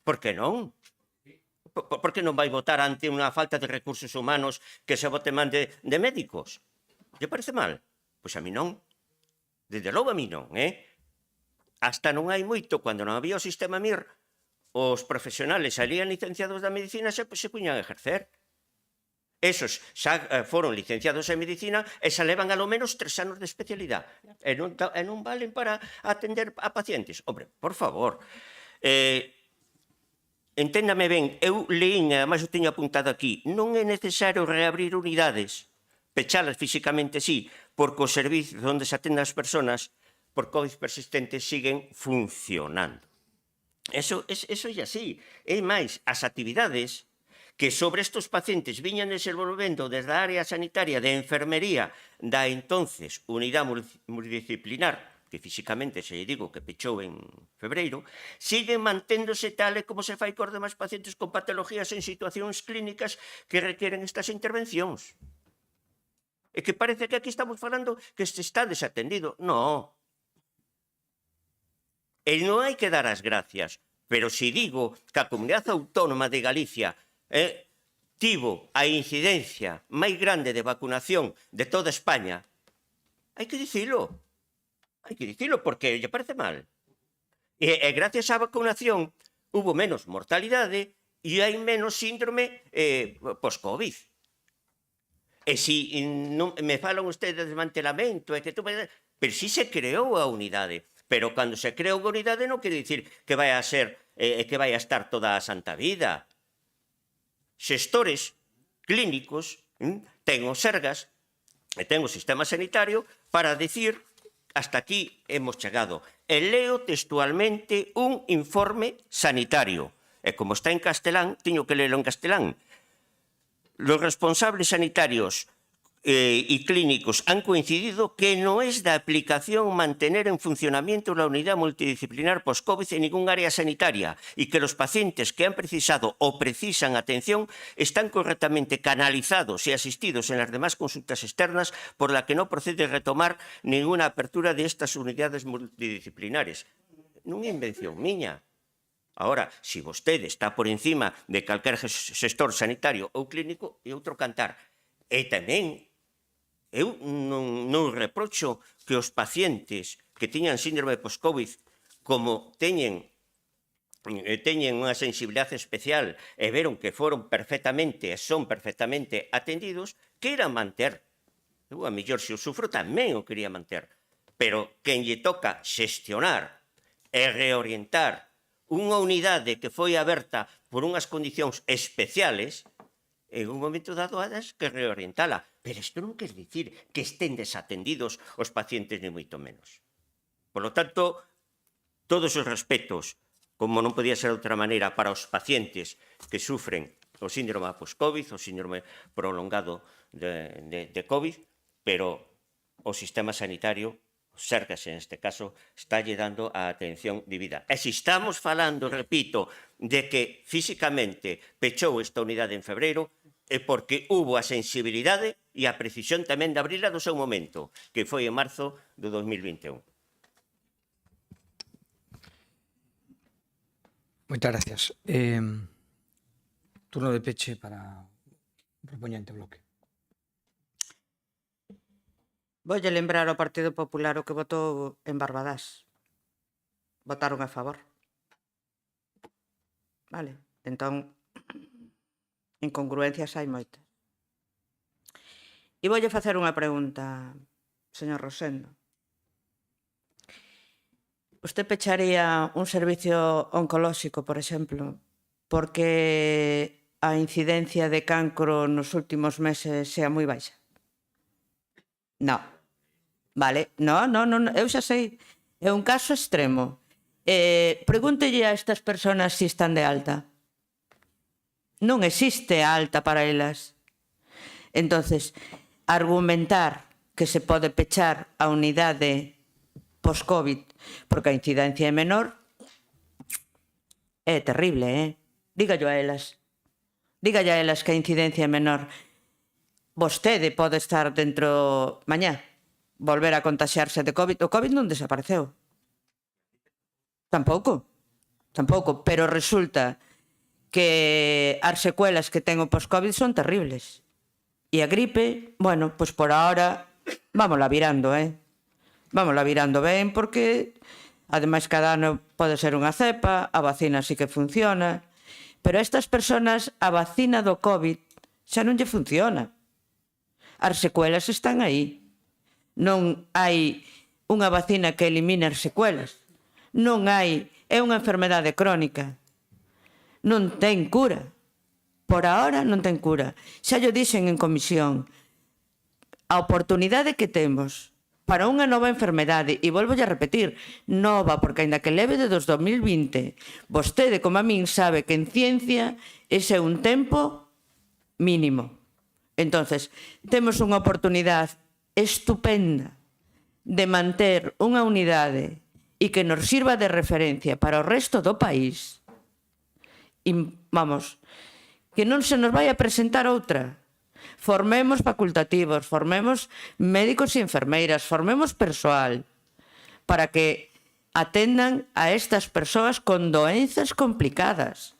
Por que non? Por que non vai votar ante unha falta de recursos humanos que se vote man de médicos? Lle parece mal? Pois a mí non. Desde logo a mí non, Hasta non hai moito, cando non había o sistema MIR, os profesionales salían licenciados da medicina e se puñan a ejercer. Esos xa foron licenciados en medicina e xa levan alo menos 3 anos de especialidade. E non valen para atender a pacientes. Hombre, por favor. Enténdame ben, eu leín, además eu teño apuntado aquí, non é necesario reabrir unidades, pechalas físicamente sí, porque os servicios onde se atenden as persoas por COVID persistentes siguen funcionando. Eso é así. E máis, as actividades que sobre estes pacientes viñan desenvolvendo desde a área sanitaria de enfermería da entonces unidade multidisciplinar, que físicamente se lle digo que pechou en febreiro, siguen manténdose tal e como se fai cos demais pacientes con patologías en situacións clínicas que requieren estas intervencións. E que parece que aquí estamos falando que se está desatendido. Non. E non hai que dar as gracias, pero se digo que a Comunidade Autónoma de Galicia tivo a incidencia máis grande de vacunación de toda España, hai que dicilo. Hai que dicilo porque lle parece mal. E gracias á vacunación hubo menos mortalidade e hai menos síndrome post-Covid. E se me falan ustedes de desmantelamento, pero si se creou a unidade. Pero cando se crea unha unidade non quere dicir que vai a ser que vai a estar toda a santa vida. Xestores clínicos ten os Sergas e ten o sistema sanitario para dicir hasta aquí hemos chegado. E leo textualmente un informe sanitario. E como está en castelán, teño que lelo en castelán. Los responsables sanitarios y clínicos han coincidido que no es de aplicación mantener en funcionamiento la unidad multidisciplinar post-COVID en ningún área sanitaria y que los pacientes que han precisado o precisan atención están correctamente canalizados y asistidos en las demás consultas externas, por la que no procede retomar ninguna apertura de estas unidades multidisciplinares. Non é invención miña. Ahora, se vostede está por encima de calquer xestor sanitario ou clínico, é outro cantar. E tamén, eu non reprocho que os pacientes que tiñan síndrome post-COVID, como teñen unha sensibilidade especial e veron que foron perfectamente e son perfectamente atendidos, queiran manter. Eu, a mellor, se o sufro, tamén o quería manter. Pero quen lle toca xestionar e reorientar unha unidade que foi aberta por unhas condicións especiales, en un momento dado hadas que reorientala. Pero isto non quer dicir que estén desatendidos os pacientes, ni moito menos. Por lo tanto, todos os respetos, como non podía ser de outra maneira, para os pacientes que sufren o síndrome post-COVID, o síndrome prolongado de COVID, pero o sistema sanitario, o Sergas en este caso, está lle dando a atención debida. E se estamos falando, repito, de que físicamente pechou esta unidade en febreiro, é porque hubo a sensibilidade e a precisión tamén de abrila do seu momento, que foi en marzo do 2021. Moitas gracias. Turno de peche para o propoñente bloque. Voulle lembrar ao Partido Popular o que votou en Barbadás. Votaron a favor. Vale, entón, incongruencias hai moitas. E voulle facer unha pregunta, señor Rosendo. Usted pecharía un servicio oncolóxico, por exemplo, porque a incidencia de cancro nos últimos meses sea moi baixa? No. Vale, no, eu xa sei. É un caso extremo. Pregúntelle a estas persoas se están de alta. Non existe alta para elas. Entonces, argumentar que se pode pechar a unidade post-COVID porque a incidencia é menor é terrible, Dígallo a elas. Dígalle a elas que a incidencia é menor. Vostede pode estar dentro mañá, volver a contaxiarse de COVID. O COVID non desapareceu. Tampouco, pero resulta que as secuelas que ten o post-COVID son terribles. E a gripe, bueno, pois por ahora, vámola virando, Vámola virando ben, porque ademais cada ano pode ser unha cepa, a vacina sí que funciona, pero a estas persoas a vacina do COVID xa non lle funciona. As secuelas están aí. Non hai unha vacina que elimine as secuelas. Non hai, é unha enfermedade crónica. Non ten cura. Por ahora non ten cura. Xa llo dixen en comisión. A oportunidade que temos para unha nova enfermedade, e volvo a repetir, nova, porque ainda que leve de 2020, vostede, como a min, sabe que en ciencia ese é un tempo mínimo. Entonces, temos unha oportunidade estupenda de manter unha unidade e que nos sirva de referencia para o resto do país. E, vamos, que non se nos vai a presentar outra. Formemos facultativos, formemos médicos e enfermeiras, formemos persoal para que atendan a estas persoas con doenzas complicadas,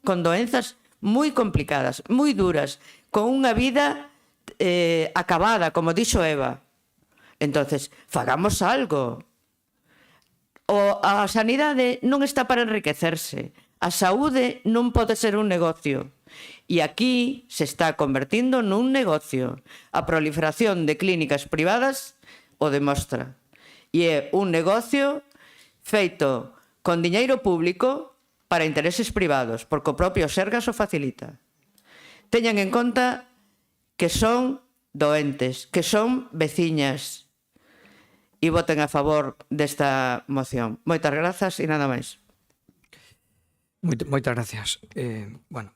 con doenzas moi complicadas, moi duras, con unha vida acabada, como dixo Eva. Entonces, fagamos algo. A sanidade non está para enriquecerse. A saúde non pode ser un negocio. E aquí se está convertindo nun negocio. A proliferación de clínicas privadas o demostra. E é un negocio feito con diñeiro público para intereses privados, porque o propio Sergas o facilita. Teñan en conta que son doentes, que son veciñas, e voten a favor desta moción. Moitas grazas e nada máis. Moitas gracias. Bueno,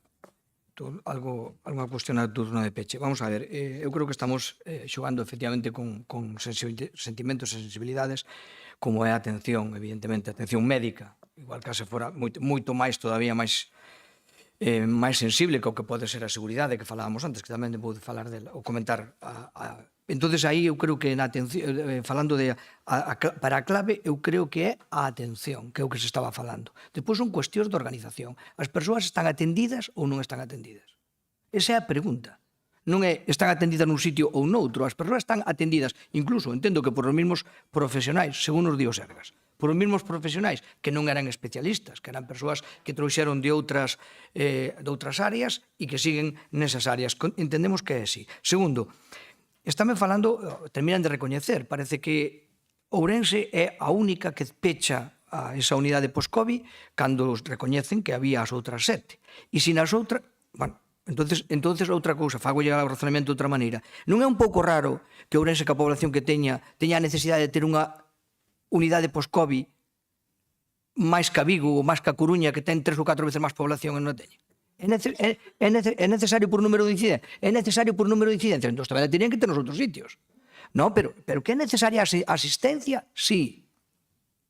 Algunha cuestión ao turno de peche. Vamos a ver, eu creo que estamos xogando efectivamente con sentimentos e sensibilidades, como é a atención, evidentemente, a atención médica, igual que se fora moito máis, todavía máis sensible que o que pode ser a seguridade que falábamos antes, que tamén vou falar dela, ou comentar. Entonces aí eu creo que na atención, falando de para a clave, eu creo que é a atención, que é o que se estaba falando. Depois son cuestións de organización. As persoas están atendidas ou non están atendidas? Esa é a pregunta. Non é están atendidas nun sitio ou noutro, as persoas están atendidas, incluso entendo que por os mesmos profesionais, según nos di o Sergas, por os mesmos profesionais que non eran especialistas, que eran persoas que trouxeron de outras áreas e que siguen nesas áreas. Entendemos que é así. Segundo, estame falando, terminan de recoñecer, parece que Ourense é a única que pecha a esa unidade post-COVID cando recoñecen que había as outras 7. E se nas outras... Bueno, entonces outra cousa, fagolle o razonamento de outra maneira. Non é un pouco raro que Ourense, que a población que teña a necesidade de ter unha unidade post-COVID máis que a Vigo ou máis que a Coruña, que ten 3 ou 4 veces máis población e non a teña? É necesario por número de incidencias? É necesario por número de incidencias? Entón, tamén a tenían que ter nos outros sitios. No, pero que é necesaria a asistencia? Sí.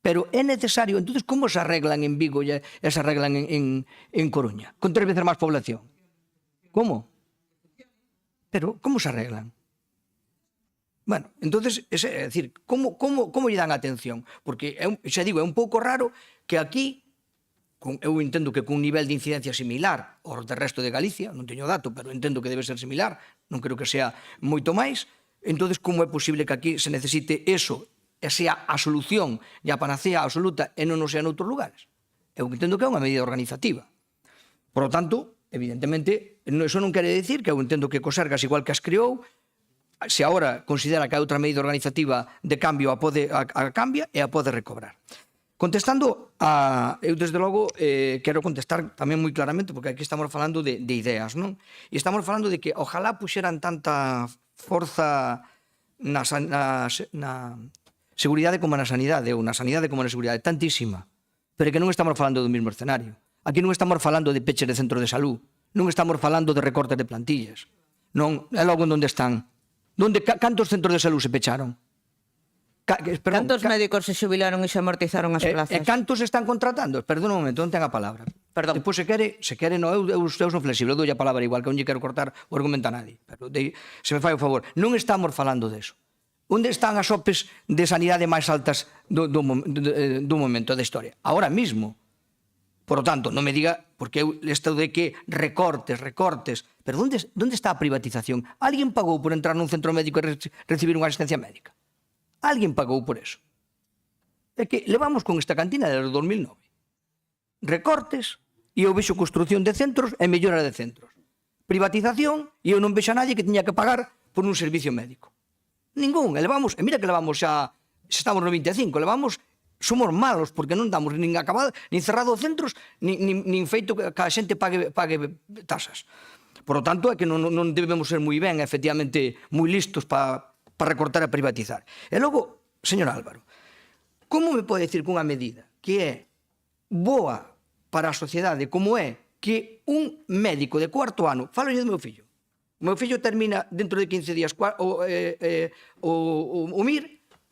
Pero é necesario... Entón, como se arreglan en Vigo e se arreglan en Coruña? Con 3 veces máis población. Como? Pero, como se arreglan? Bueno, entonces, é dicir, como lle dan atención? Porque, xa digo, é un pouco raro que aquí, eu entendo que cun nivel de incidencia similar ao do resto de Galicia, non teño dato, pero entendo que debe ser similar, non creo que sea moito máis, entonces, como é posible que aquí se necesite eso, e sea a solución e a panacea absoluta e non o sea noutros lugares? Eu entendo que é unha medida organizativa. Por lo tanto, evidentemente, eso non quere dicir que eu entendo que Cosergas, igual que as creou, se agora considera que hai outra medida organizativa de cambio a cambia e a pode recobrar. Contestando eu desde logo quero contestar tamén moi claramente, porque aquí estamos falando de ideas, non? E estamos falando de que ojalá puxeran tanta forza na seguridade como na sanidade, ou na sanidade como na seguridade, tantísima, pero que non estamos falando do mesmo escenario. Aquí non estamos falando de peches de centro de salud, non estamos falando de recortes de plantillas. Non, é logo en onde están. Cantos centros de salud se pecharon? Cantos médicos se xubilaron e se amortizaron as plazas? E cantos están contratando? Perdón un momento, non ten a palabra. Perdón. Depois, se quere, non, eu son flexible, eu dou a palabra igual, que non lle quero cortar o argumento a nadie. Pero se me fai o favor, non estamos falando deso. Onde están as OPEs de sanidade máis altas do momento da historia? Ahora mismo. Por lo tanto, non me diga, porque isto de que recortes, pero onde está a privatización? Alguén pagou por entrar nun centro médico e recibir unha asistencia médica? Alguén pagou por eso? É que levamos con esta cantina desde 2009. Recortes, e eu vexo construción de centros e mellora de centros. Privatización, e eu non vexo a nadie que tiña que pagar por un servicio médico. Ningún, e mira que levamos xa estamos no 25, somos malos porque non damos nin acabado, nin cerrado centros, nin feito que a xente pague tasas. Por lo tanto, é que non debemos ser moi ben, efectivamente, moi listos para recortar e privatizar. E logo, señor Álvaro, como me pode dicir que unha medida que é boa para a sociedade, como é que un médico de cuarto ano, falo do meu fillo, o meu fillo termina dentro de 15 días o MIR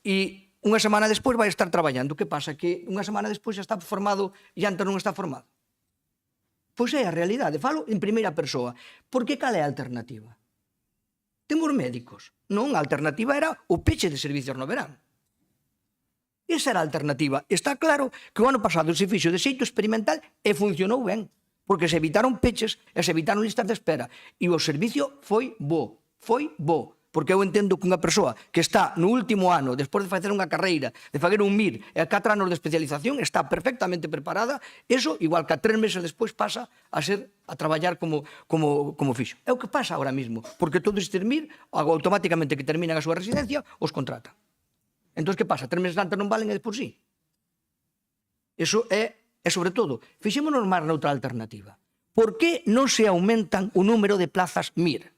e unha semana despois vai estar traballando. Que pasa? Que unha semana despois xa está formado e antes non está formado. Pois é a realidade. Falo en primeira persoa. Por que cal é a alternativa? Temos médicos. Non, a alternativa era o peche de servicios no verán. Esa era a alternativa. Está claro que o ano pasado se fixo de xeito experimental e funcionou ben. Porque se evitaron peches e se evitaron listas de espera. E o servicio foi bo. Foi bo. Porque eu entendo que unha persoa que está no último ano, despois de facer unha carreira, de fazer un MIR e 4 anos de especialización, está perfectamente preparada, eso, igual que a 3 meses despois, pasa a traballar como fixo. É o que pasa ahora mismo, porque todos estes MIR, automáticamente que terminan a súa residencia, os contratan. Entón, que pasa? 3 meses antes non valen e despois sí. Eso é, sobre todo, fixémonos máis noutra alternativa. Por que non se aumentan o número de plazas MIR?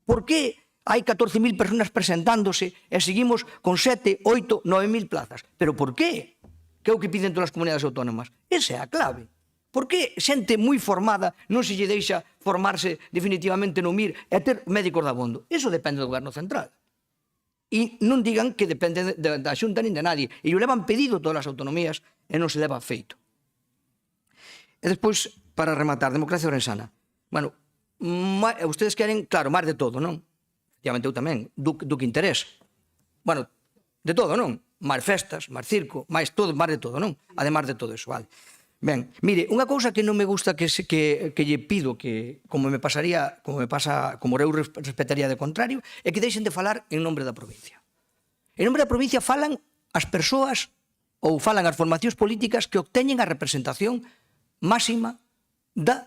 Por que hai 14.000 personas presentándose e seguimos con 7, 8, 9.000 plazas? Pero por qué? Que é o que piden todas as comunidades autónomas. Esa é a clave. Por que xente moi formada non se lle deixa formarse definitivamente no MIR e ter médicos de abondo? Iso depende do goberno central. E non digan que depende da Xunta nin de nadie. E o levan pedido todas as autonomías e non se leva feito. E despois, para rematar, democracia orensana. Bueno, ustedes queren, claro, máis de todo, non? Efectivamente, eu tamén, do que interesa. Bueno, de todo, non? Máis festas, máis circo, máis todo, máis de todo, non? Ademais de todo eso, vale. Ben, mire, unha cousa que non me gusta que lle pido que, como eu respetaría de contrario, é que deixen de falar en nombre da provincia. En nombre da provincia falan as persoas ou falan as formacións políticas que obteñen a representación máxima do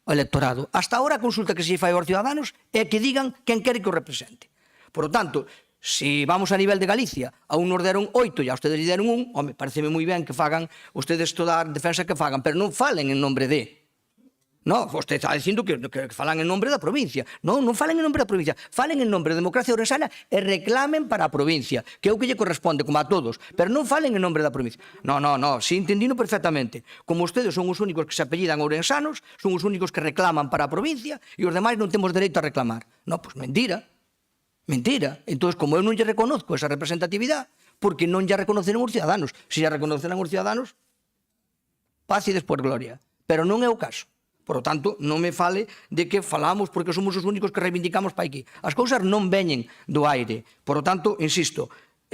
electorado. Hasta ahora a consulta que se fai aos ciudadanos é que digan quen quere que o represente. Por lo tanto, se vamos a nivel de Galicia, a un nos deron 8 e a ustedes lle deron 1, home, pareceme moi ben que fagan ustedes toda a defensa que fagan, pero non falen en nombre de. No, usted está dicindo que falan en nombre da provincia. Non falen en nombre da provincia, falen en nombre da democracia orensana e reclamen para a provincia, que é o que lle corresponde, como a todos, pero non falen en nombre da provincia. No, si entendino perfectamente. Como ustedes son os únicos que se apellidan ourensanos, son os únicos que reclaman para a provincia e os demais non temos dereito a reclamar. No, pois mentira. Mentira. Entón, como eu non lle reconozco esa representatividade, porque non lle reconoceron os ciudadanos. Se lle reconoceran os ciudadanos, paz e despois gloria. Pero non é o caso. Por lo tanto, non me fale de que falamos porque somos os únicos que reivindicamos para aquí. As cousas non veñen do aire. Por lo tanto, insisto,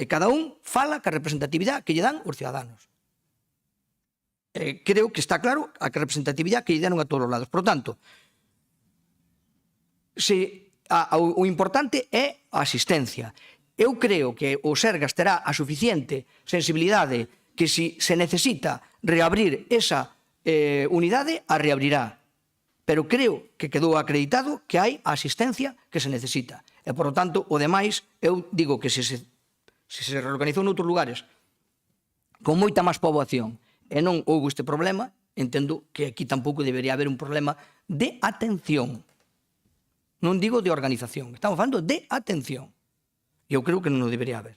cada un fala ca representatividade que lle dan os ciudadanos. Creo que está claro a representatividade que lle deron a todos os lados. Por lo tanto, o importante é a asistencia. Eu creo que o Sergas terá a suficiente sensibilidade que se necesita reabrir esa unidade, a reabrirá. Pero creo que quedou acreditado que hai a asistencia que se necesita. E, por lo tanto, o demais, eu digo que se reorganizou noutros lugares con moita máis poboación e non houve este problema, entendo que aquí tampouco debería haber un problema de atención. Non digo de organización, estamos falando de atención. E eu creo que non o debería haber.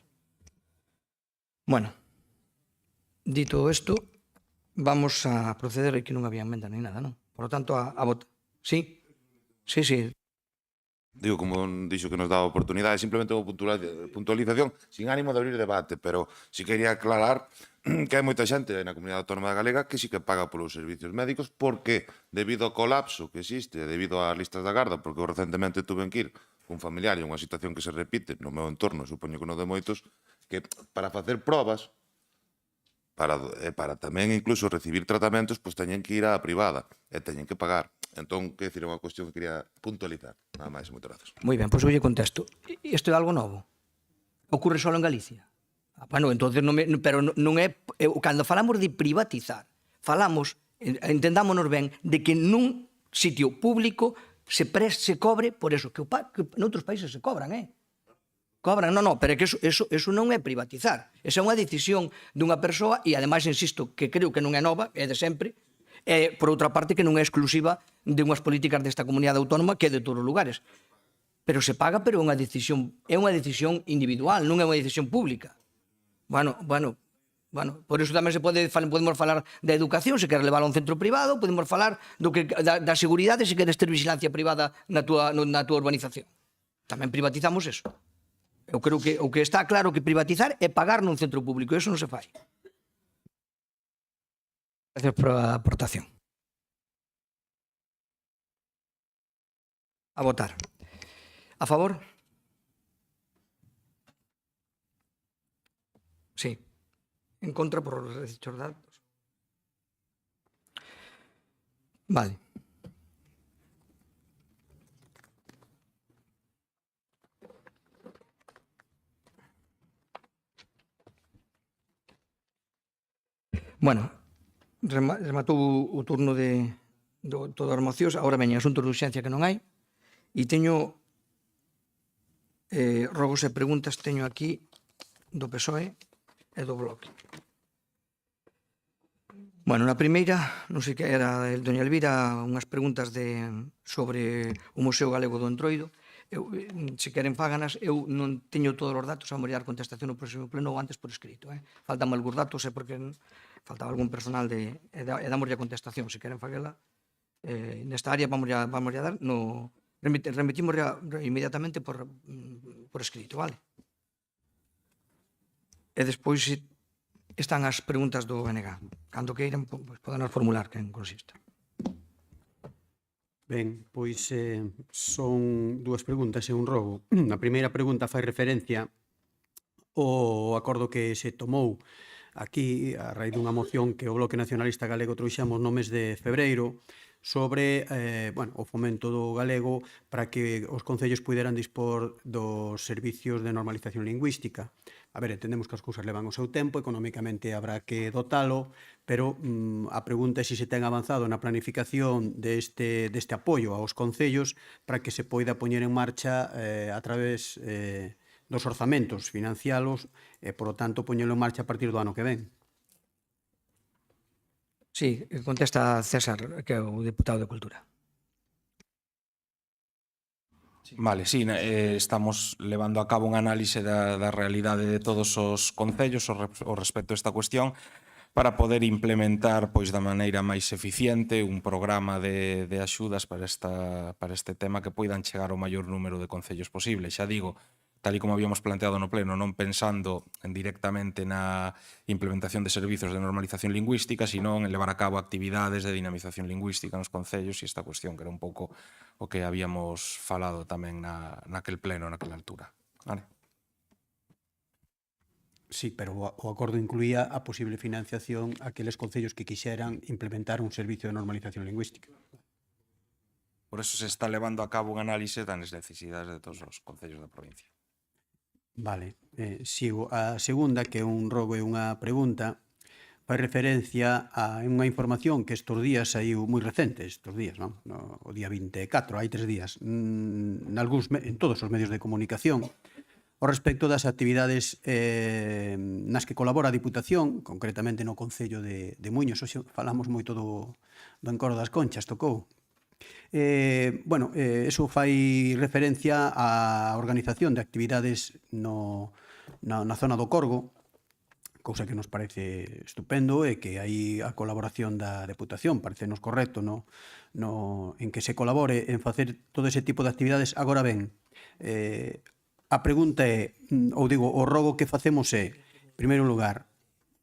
Bueno, dito isto, vamos a proceder, que non había emenda nem nada, non? Por lo tanto, a votar. Sí? Sí. Digo, como dixo que nos dá a oportunidade, simplemente unha puntualización sin ánimo de abrir debate, pero si quería aclarar que hai moita xente na comunidade autónoma galega que sí que paga polos servicios médicos porque, debido ao colapso que existe, debido ás listas da garda, porque eu recentemente tuve que ir cun familiar e unha situación que se repite no meu entorno, supoño que no de moitos, que para facer probas, para tamén incluso recibir tratamentos, pois teñen que ir á privada e teñen que pagar. Entón, que decir, é unha cuestión que quería puntualizar. Nada máis, moitas gracias. Moi ben, pois eu lle contesto. Isto é algo novo? Ocurre só en Galicia? Bueno, entonces pero non é... Cando falamos de privatizar, falamos, entendámonos ben, de que nun sitio público se cobre por eso, que noutros países se cobran, Cobran, pero é que eso non é privatizar. Esa é unha decisión dunha persoa e, ademais, insisto, que creo que non é nova, é de sempre, e, por outra parte, que non é exclusiva de unhas políticas desta comunidade autónoma que é de todos os lugares. Pero se paga, pero é unha decisión individual, non é unha decisión pública. Bueno, por iso tamén podemos falar da educación, se queres levar a un centro privado, podemos falar da seguridade, se queres ter vigilancia privada na tua urbanización. Tamén privatizamos eso. Eu creo que o que está claro que privatizar é pagar nun centro público, e iso non se fai. Gracias por a aportación. A votar. A favor? Sí. En contra por os dichos datos. Vale. Bueno, rematou o turno de todas as mocións, agora veñen asuntos de urxencia que non hai, e teño rogos e preguntas teño aquí do PSOE e do Bloque. Bueno, na primeira, non sei que era doña Elvira, unhas preguntas sobre o Museo Galego do Entroido. se queren fáganas, eu non teño todos os datos, a mollar contestación no próximo pleno ou antes por escrito. Faltan algúns datos, porque faltaba algún personal e damos a contestación. Se queren faguela, nesta área vamos a dar, remitimos inmediatamente por escrito, vale? E despois están as preguntas do BNG. Cando queiran, poden formular quen consista. Ben, pois son dúas preguntas e un rogo. A primeira pregunta fai referencia ao acordo que se tomou aquí a raíz dunha moción que o Bloque Nacionalista Galego trouxemos no mes de febreiro sobre o fomento do galego para que os concellos puderan dispor dos servicios de normalización lingüística. A ver, entendemos que as cousas levan o seu tempo, económicamente habrá que dotalo, pero a pregunta é se se ten avanzado na planificación deste apoio aos concellos para que se poida poñer en marcha a través dos orzamentos, financialos e, por lo tanto, poñelo en marcha a partir do ano que ven. Sí, contesta César, que é o deputado de Cultura. Vale, sí, estamos levando a cabo un análise da realidade de todos os concellos ao respecto a esta cuestión para poder implementar pois da maneira máis eficiente un programa de axudas para este tema que poidan chegar ao maior número de concellos posible. Xa digo, tal e como habíamos planteado no pleno, non pensando directamente na implementación de servizos de normalización lingüística, sino en levar a cabo actividades de dinamización lingüística nos concellos e esta cuestión que era un pouco o que habíamos falado tamén naquel pleno, naquela altura. Vale. Sí, pero o acordo incluía a posible financiación a aqueles concellos que quixeran implementar un servicio de normalización lingüística. Por eso se está levando a cabo un análise das necesidades de todos os concellos da provincia. Vale, sigo. A segunda, que é un rogo e unha pregunta, fai referencia a unha información que estes días saiu moi recente, estes días, non? O día 24, hai 3 días, en todos os medios de comunicación, ao respecto das actividades nas que colabora a Diputación, concretamente no Concello de Muiños. Hoxe falamos moito do Encoro das Conchas, tocou. Eso fai referencia á organización de actividades na zona do Corgo, cousa que nos parece estupendo e que hai a colaboración da Deputación, parecenos correcto en que se colabore en facer todo ese tipo de actividades. Agora ben, a pregunta é, o rogo que facemos é, en primeiro lugar,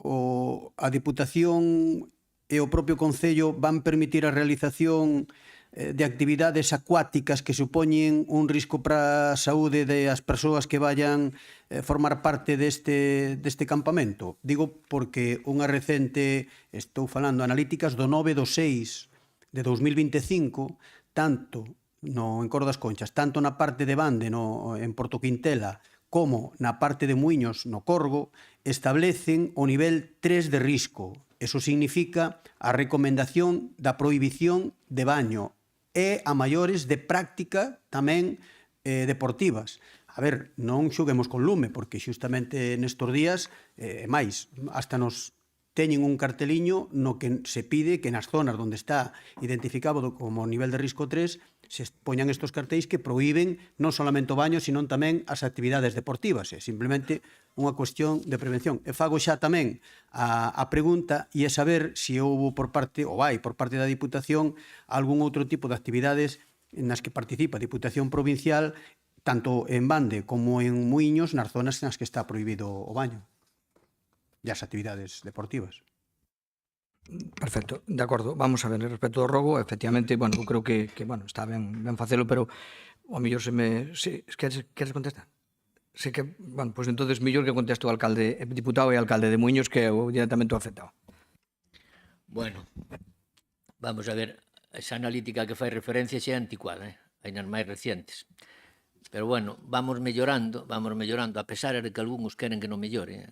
a Diputación e o propio Concello van permitir a realización de actividades acuáticas que supoñen un risco para a saúde das persoas que vayan formar parte deste campamento. Digo porque unha recente, estou falando analíticas do 9/6 de 2025, tanto no Encoro das Conchas, tanto na parte de Bande, en Porto Quintela, como na parte de Muiños, no Corgo, establecen o nivel 3 de risco. Eso significa a recomendación da prohibición de baño e a maiores de práctica tamén deportivas. A ver, non xuguemos con lume, porque xustamente nestes días, máis, hasta nos teñen un carteliño no que se pide que nas zonas onde está identificado como nivel de risco 3 se poñan estos cartéis que prohíben non solamente o baño, sino tamén as actividades deportivas. É simplemente unha cuestión de prevención. E fago xa tamén a pregunta e é saber se houve por parte da Diputación algún outro tipo de actividades nas que participa a Diputación Provincial tanto en Bande como en Muiños nas zonas nas que está prohibido o baño e as actividades deportivas. Perfecto, de acordo. Vamos a ver, respecto ao rogo, efectivamente, eu creo que está ben facelo, pero ao mellor queres contestar? Sí que, pois entonces mellor que conteste o alcalde, diputado e alcalde de Muiños, que é directamente o afectado. Bueno, vamos a ver, esa analítica que fai referencia xa é anticuada, hai nas máis recientes. Pero bueno, vamos mellorando, a pesar de que algúns queren que non mellore,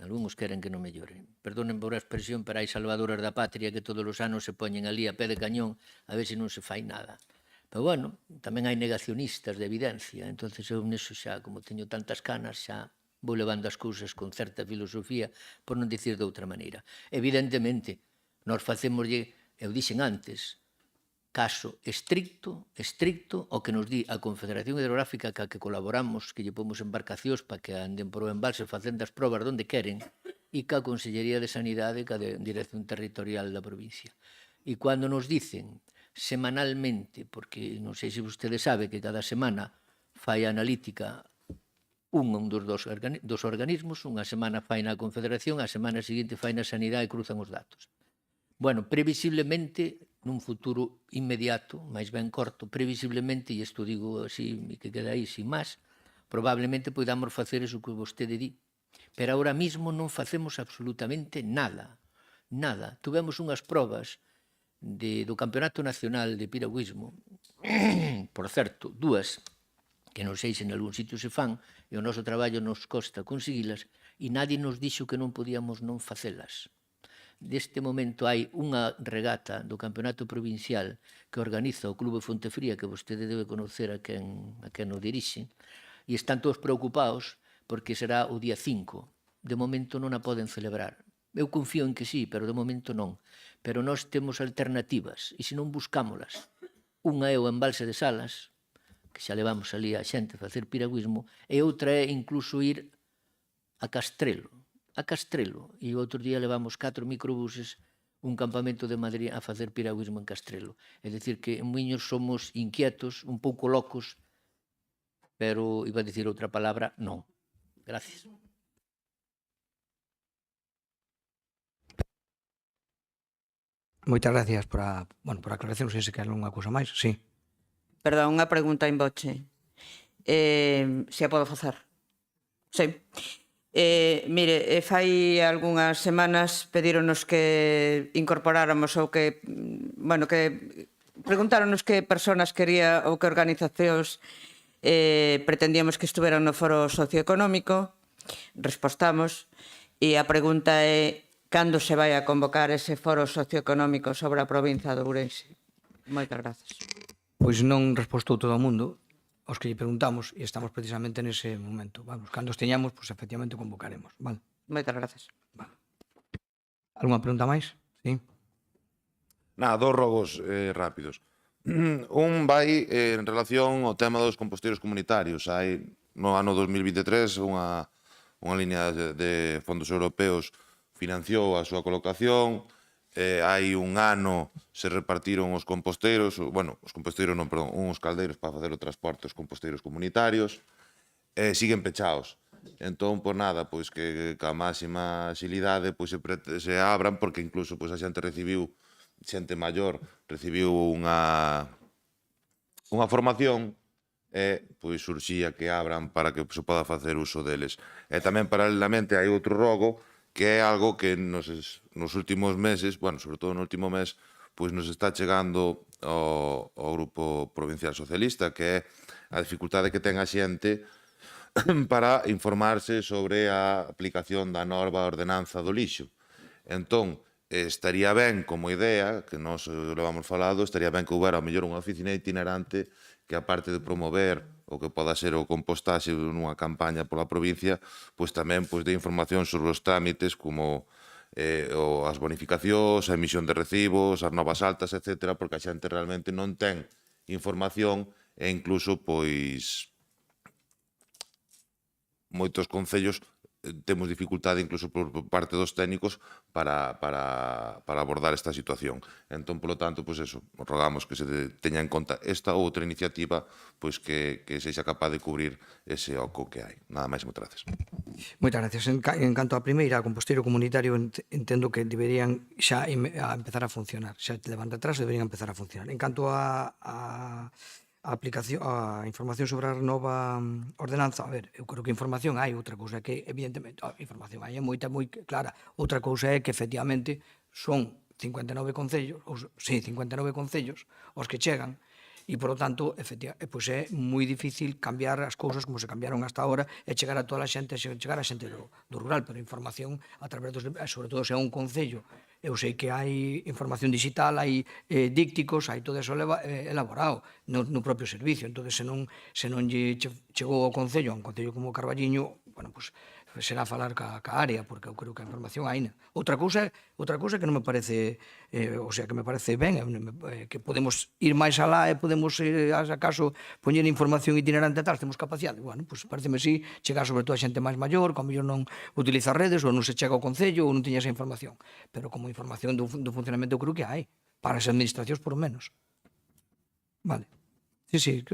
Perdonen por a expresión, pero hai salvadoras da patria que todos os anos se poñen ali a pé de cañón a ver se non se fai nada. Pero bueno, tamén hai negacionistas de evidencia, entonces eu neso xa, como teño tantas canas, xa vou levando as cousas con certa filosofía, por non dicir de outra maneira. Evidentemente, nós facémoslle, eu dixen antes, caso estricto o que nos di a Confederación Hidrográfica ca que colaboramos, que lle pomos embarcacións para que anden por o embalse facendo as probas donde queren, e ca Consellería de Sanidade e ca Dirección Territorial da provincia. E cando nos dicen semanalmente, porque non sei se vostede sabe que cada semana fai analítica un dos organismos, unha semana fai na Confederación, a semana seguinte fai na Sanidade e cruzan os datos. Bueno, previsiblemente, nun futuro inmediato, máis ben corto, previsiblemente, e isto digo así, que queda aí sin máis, probablemente podamos facer eso que vostede di. Pero ahora mismo non facemos absolutamente nada. Nada. Tuvemos unhas probas do Campeonato Nacional de Piragüismo, por certo, dúas, que non sei se en algún sitio se fan, e o noso traballo nos costa conseguilas, e nadie nos dixo que non podíamos non facelas. Deste momento hai unha regata do Campeonato Provincial que organiza o Clube Fontefría, que vostede debe conocer a quen o dirixe, e están todos preocupados porque será o día 5. De momento non a poden celebrar. Eu confío en que sí, pero de momento non. Pero nós temos alternativas, e se non buscámolas. Unha é o embalse de Salas, que xa levamos ali a xente a facer piragüismo, e outra é incluso ir a Castrelo. E o outro día levamos 4 microbuses un campamento de Madrid a facer piragüismo en Castrelo. É dicir que en Muiños somos inquietos, un pouco locos, pero, iba a dicir outra palabra, non. Gracias. Moitas gracias por a aclaración, se quer unha cousa máis, sí. Perdón, unha pregunta en voce. Se a podo facer? Sí. Mire, fai algunhas semanas pedíronos que incorporáramos ou que, bueno, que preguntáronos que persoas quería ou que organizacións pretendíamos que estuveran no foro socioeconómico, respostamos, e a pregunta é cando se vai a convocar ese foro socioeconómico sobre a provincia de Ourense. Moitas grazas. Pois non respostou todo o mundo aos que lle preguntamos e estamos precisamente nese momento. Vamos, cando os teñamos, pois efectivamente convocaremos. Vale. Moitas grazas. Vale. Algúna pregunta máis? Sí. Nada, dos rogos rápidos. Un vai en relación ao tema dos composteiros comunitarios. Hai no ano 2023 unha línea de fondos europeos financiou a súa colocación. Hai un ano se repartiron os composteiros, bueno, os composteiros non, perdón, uns caldeiros para facer o transporte dos composteiros comunitarios, siguen pechados. Entón, por nada, pois que ca máxima xilidade pois se abran, porque incluso pois a xente recibiu, xente maior, recibiu unha formación e pois surxía que abran para que se poda facer uso deles. E tamén, paralelamente, hai outro rogo que é algo que nos últimos meses, bueno, sobre todo no último mes, pois nos está chegando ao Grupo Provincial Socialista, que é a dificultade que ten a xente para informarse sobre a aplicación da norma ordenanza do lixo. Entón, estaría ben, como idea, que nós levamos falado, estaría ben que houbera ao mellor unha oficina itinerante que, aparte de promover o que poda ser o compostaxe nunha campaña pola provincia, pois tamén de información sobre os trámites como as bonificacións, a emisión de recibos, as novas altas, etc., porque a xente realmente non ten información e incluso pois moitos concellos temos dificultade incluso por parte dos técnicos para abordar esta situación. Entón, polo tanto, pois eso, rogamos que se teña en conta esta ou outra iniciativa pois que sexa capaz de cubrir ese oco que hai. Nada máis, moitas gracias. Moitas gracias. En canto a primeira, a composteiro comunitario, entendo que deberían xa empezar a funcionar. Xa levan retraso, deberían empezar a funcionar. En canto a aplicación, a información sobre a nova ordenanza, a ver, eu creo que información hai, outra cousa que, evidentemente, información hai, é moi clara. Outra cousa é que, efectivamente, son 59 concellos, sí, 59 concellos os que chegan, e, por lo tanto, pois é moi difícil cambiar as cousas como se cambiaron hasta ahora e chegar a toda a xente, chegar a xente do rural, pero información a través dos, sobre todo se é un concello. Eu sei que hai información digital, hai dícticos, hai todo eso elaborado no propio servicio. Entón, se non lle chegou ao concello, a un concello como Carballiño, bueno, pois será falar ca área, porque eu creo que a información haina. Outra cousa que non me parece, o sea, que me parece ben, que podemos ir máis alá e podemos, acaso, poñer información itinerante e tal, temos capacidade. Bueno, pois pareceme así, chegar sobre todo a xente máis maior, que ao mellor non utiliza redes, ou non se chega ao Concello, ou non tiña esa información. Pero como información do funcionamento eu creo que hai, para as administracións por menos. Vale. Sí.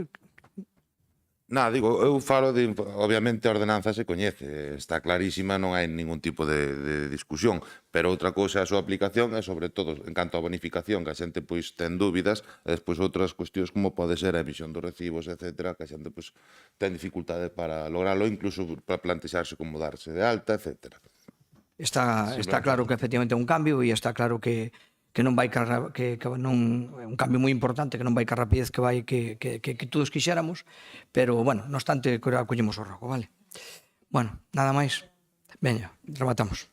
Nada, digo, eu falo de, obviamente a ordenanza se coñece, está clarísima, non hai ningún tipo de discusión, pero outra cousa é a súa aplicación e sobre todo en canto á bonificación, que a xente pois ten dúbidas, e despois outras cuestións como pode ser a emisión dos recibos, etc., que a xente pois ten dificultade para lograrlo, incluso para plantexarse como darse de alta, etc. Está claro que efectivamente é un cambio e está claro que non vai que non é un cambio moi importante, que non vai ca rapidez que todos quixéramos, pero, bueno, non obstante, acollemos o rogo, vale? Bueno, nada máis. Veña, rematamos.